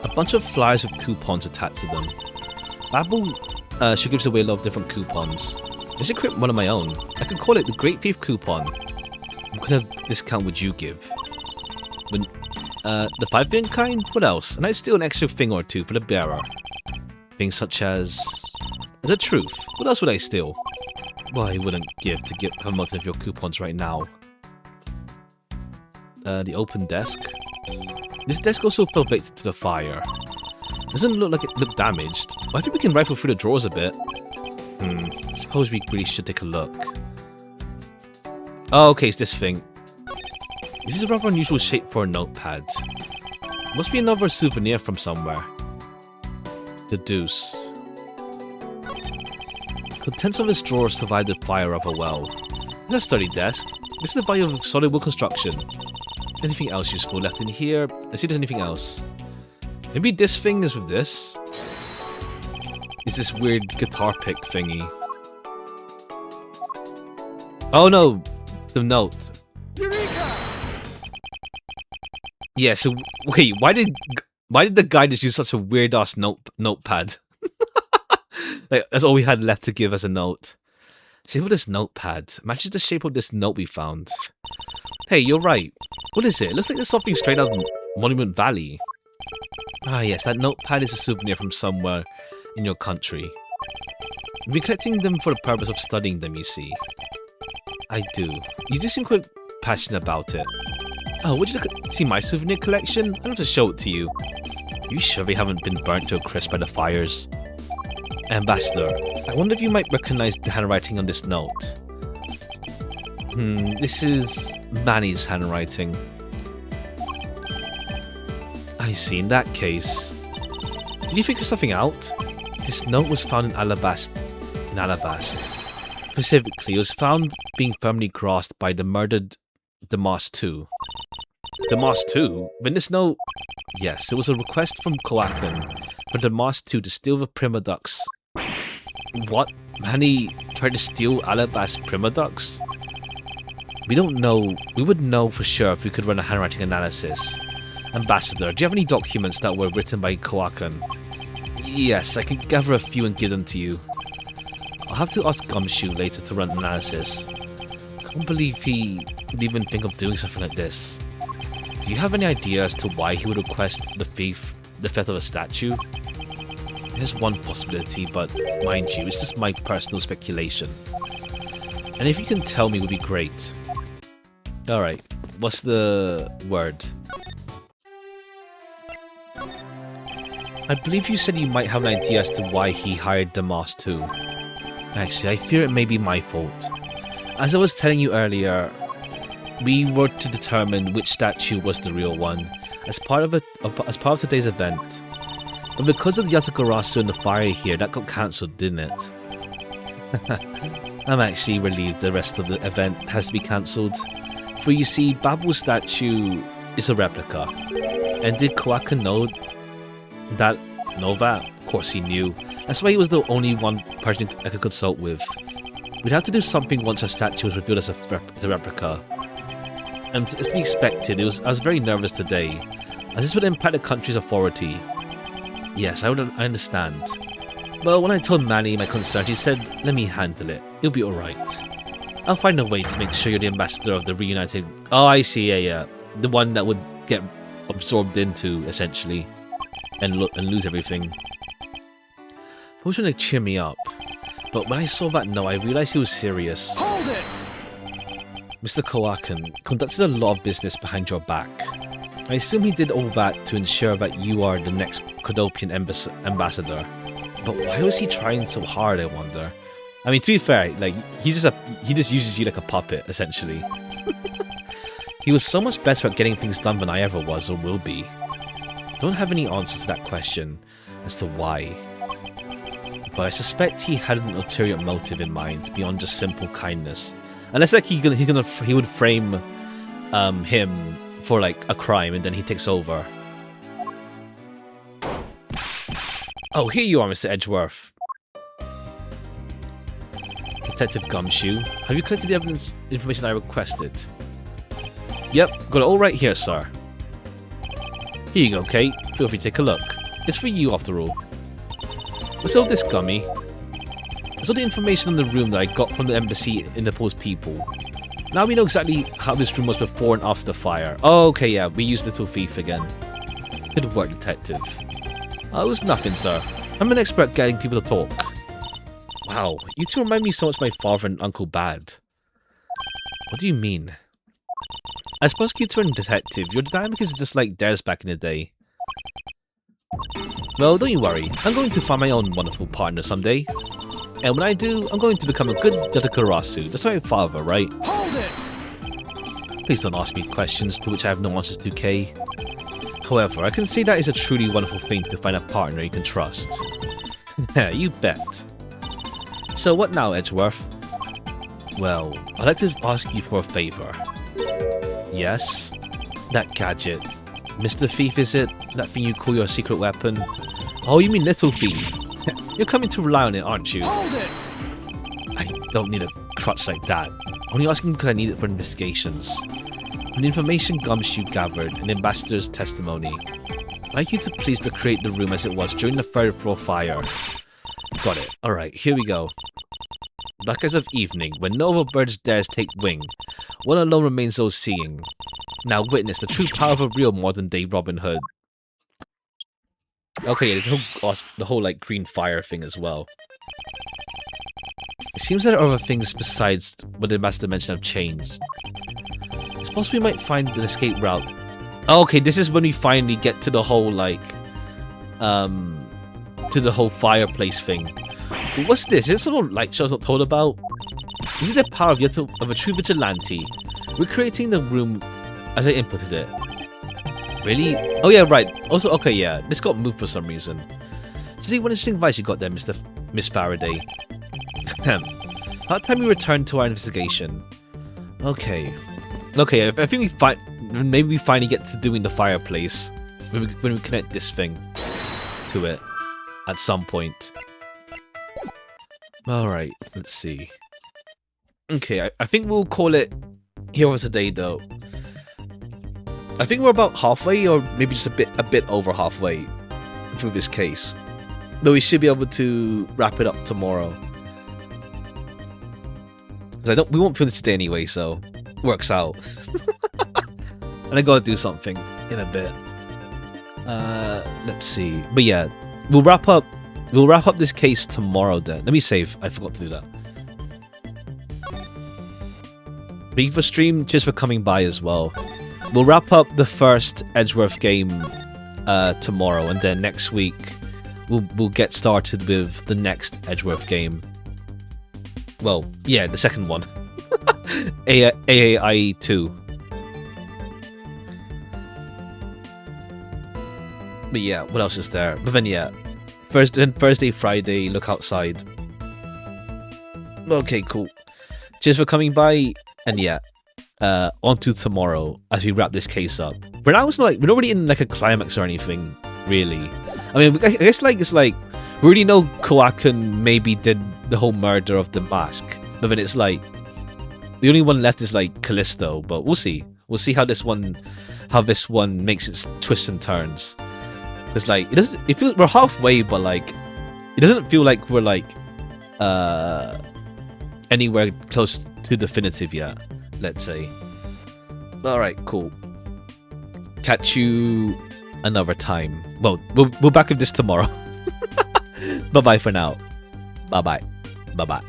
A bunch of flyers with coupons attached to them. Babble, she gives away a lot of different coupons. I should create one of my own. I could call it the Great Thief Coupon. What kind of discount would you give? The 5-pin kind? What else? And I'd steal an extra thing or two for the bearer. Things such as... the truth. What else would I steal? Well, I wouldn't give to have most of your coupons right now. The open desk. This desk also fell victim to the fire. Doesn't look like it looked damaged. Well, I think we can rifle through the drawers a bit. Suppose we really should take a look. Oh, okay, it's this thing. This is a rather unusual shape for a notepad. Must be another souvenir from somewhere. The deuce. Contents of this drawer survived the fire rather well. And a study desk. This is the value of solid wood construction. Anything else useful left in here? Let's see if there's anything else. Maybe this thing is with this? Is this weird guitar pick thingy? Oh no! The note. Eureka! Yeah, so wait, why did the guy just use such a weird ass notepad? Like, that's all we had left to give as a note. See, with this notepad matches the shape of this note we found. Hey, you're right. What is it? It looks like there's something straight out of Monument Valley. Ah yes, that notepad is a souvenir from somewhere in your country. You've been collecting them for the purpose of studying them, you see. I do. You do seem quite passionate about it. Oh, would you see my souvenir collection? I'd have to show it to you. Are you sure they haven't been burnt to a crisp by the fires? Ambassador, I wonder if you might recognize the handwriting on this note. This is Manny's handwriting. I see, in that case. Did you figure something out? This note was found in Alabast. Specifically, it was found being firmly grasped by the murdered Damas II. Damas II? When this note... Yes, it was a request from Coacan for Damas II to steal the Primaducts. What? Manny tried to steal Alabast Primaducts? We don't know. We would know for sure if we could run a handwriting analysis. Ambassador, do you have any documents that were written by Coacan? Yes, I can gather a few and give them to you. I'll have to ask Gumshoe later to run an analysis. Can't believe he would even think of doing something like this. Do you have any idea as to why he would request the theft of a statue? There's one possibility, but mind you, it's just my personal speculation. And if you can tell me, it would be great. Alright, what's the word? I believe you said you might have an idea as to why he hired Damas II. Actually, I fear it may be my fault. As I was telling you earlier, we were to determine which statue was the real one as part of today's event. But because of the Yatagarasu and the fire here, that got cancelled, didn't it? I'm actually relieved the rest of the event has to be cancelled. For you see, Babu's statue is a replica. And did Coacan know that? Of course he knew. That's why he was the only one person I could consult with. We'd have to do something once our statue was revealed as a replica. And as to be expected, I was very nervous today, as this would impact the country's authority. Yes, I understand. But when I told Manny my concern, he said, let me handle it. It'll be alright. I'll find a way to make sure you're the ambassador of the reunited... Oh, I see, yeah. The one that would get absorbed into, essentially. And lose everything. He was trying to cheer me up. But when I saw that note, I realized he was serious. Hold it! Mr. Coacan conducted a lot of business behind your back. I assume he did all that to ensure that you are the next Kodopian ambassador. But why was he trying so hard, I wonder? I mean, to be fair, like he just uses you like a puppet, essentially. He was so much better at getting things done than I ever was or will be. Don't have any answers to that question as to why. But I suspect he had an ulterior motive in mind beyond just simple kindness. Unless like he would frame him for like a crime and then he takes over. Oh, here you are, Mr. Edgeworth. Detective Gumshoe, have you collected the information I requested? Yep, got it all right here, sir. Here you go, Kate. Feel free to take a look. It's for you, after all. What's all this, Gummy? It's all the information in the room that I got from the embassy Interpol's people. Now we know exactly how this room was before and after the fire. Oh, okay, yeah, we used Little Thief again. Good work, detective. Oh, it was nothing, sir. I'm an expert at getting people to talk. Wow, you two remind me so much of my father and Uncle Bad. What do you mean? As prosecutor and detective, your dynamic is just like theirs back in the day. Well, don't you worry. I'm going to find my own wonderful partner someday. And when I do, I'm going to become a good Yatakarasu, just like my father, right? Hold it! Please don't ask me questions to which I have no answers to, Kay. However, I can say that is a truly wonderful thing to find a partner you can trust. You bet. So what now, Edgeworth? Well, I'd like to ask you for a favor. Yes? That gadget. Mr. Thief, is it? That thing you call your secret weapon? Oh, you mean Little Thief? You're coming to rely on it, aren't you? Hold it! I don't need a crutch like that. Only asking because I need it for investigations. From the information Gumshoe gathered and Ambassador's testimony, I'd like you to please recreate the room as it was during the third floor fire. Got it. Alright, here we go. Black as of evening, when no other birds dares take wing, one alone remains those seeing. Now witness the true power of a real modern-day Robin Hood. Okay, the whole like green fire thing as well. It seems that other things besides what the Master mentioned have changed. It's possible we might find an escape route. Oh, okay, this is when we finally get to the whole like, to the whole fireplace thing. What's this? Is this some light show I was not told about? Using the power of a true vigilante, recreating the room as I inputted it. Really? Oh yeah, right. Also, okay, yeah, this got moved for some reason. So, what interesting advice you got there, Miss Faraday. About time we return to our investigation. Okay. Okay, I think maybe we finally get to doing the fireplace when we connect this thing to it at some point. Alright, let's see. Okay, I think we'll call it here for today though. I think we're about halfway, or maybe just a bit over halfway through this case. Though we should be able to wrap it up tomorrow. Because we won't finish today anyway, so it works out. And I gotta do something in a bit. Let's see. But yeah, we'll wrap up this case tomorrow then. Let me save. I forgot to do that. Thank you for stream. Cheers for coming by as well. We'll wrap up the first Edgeworth game tomorrow, and then next week we'll get started with the next Edgeworth game. Well, yeah, the second one. AAI 2. But yeah, what else is there? But then yeah, Thursday, Friday, look outside. Okay, cool. Cheers for coming by, and yeah, on to tomorrow as we wrap this case up. We're now we're not really in like a climax or anything, really. I mean, I guess like it's like we already know Koakan maybe did the whole murder of the mask, but then it's like the only one left is like Callisto. But we'll see. We'll see how this one makes its twists and turns. It's like it feels we're halfway, but like it doesn't feel like we're like anywhere close to definitive yet, let's say. Alright, cool. Catch you another time. Well, we'll back with this tomorrow. Bye bye for now. Bye bye. Bye bye.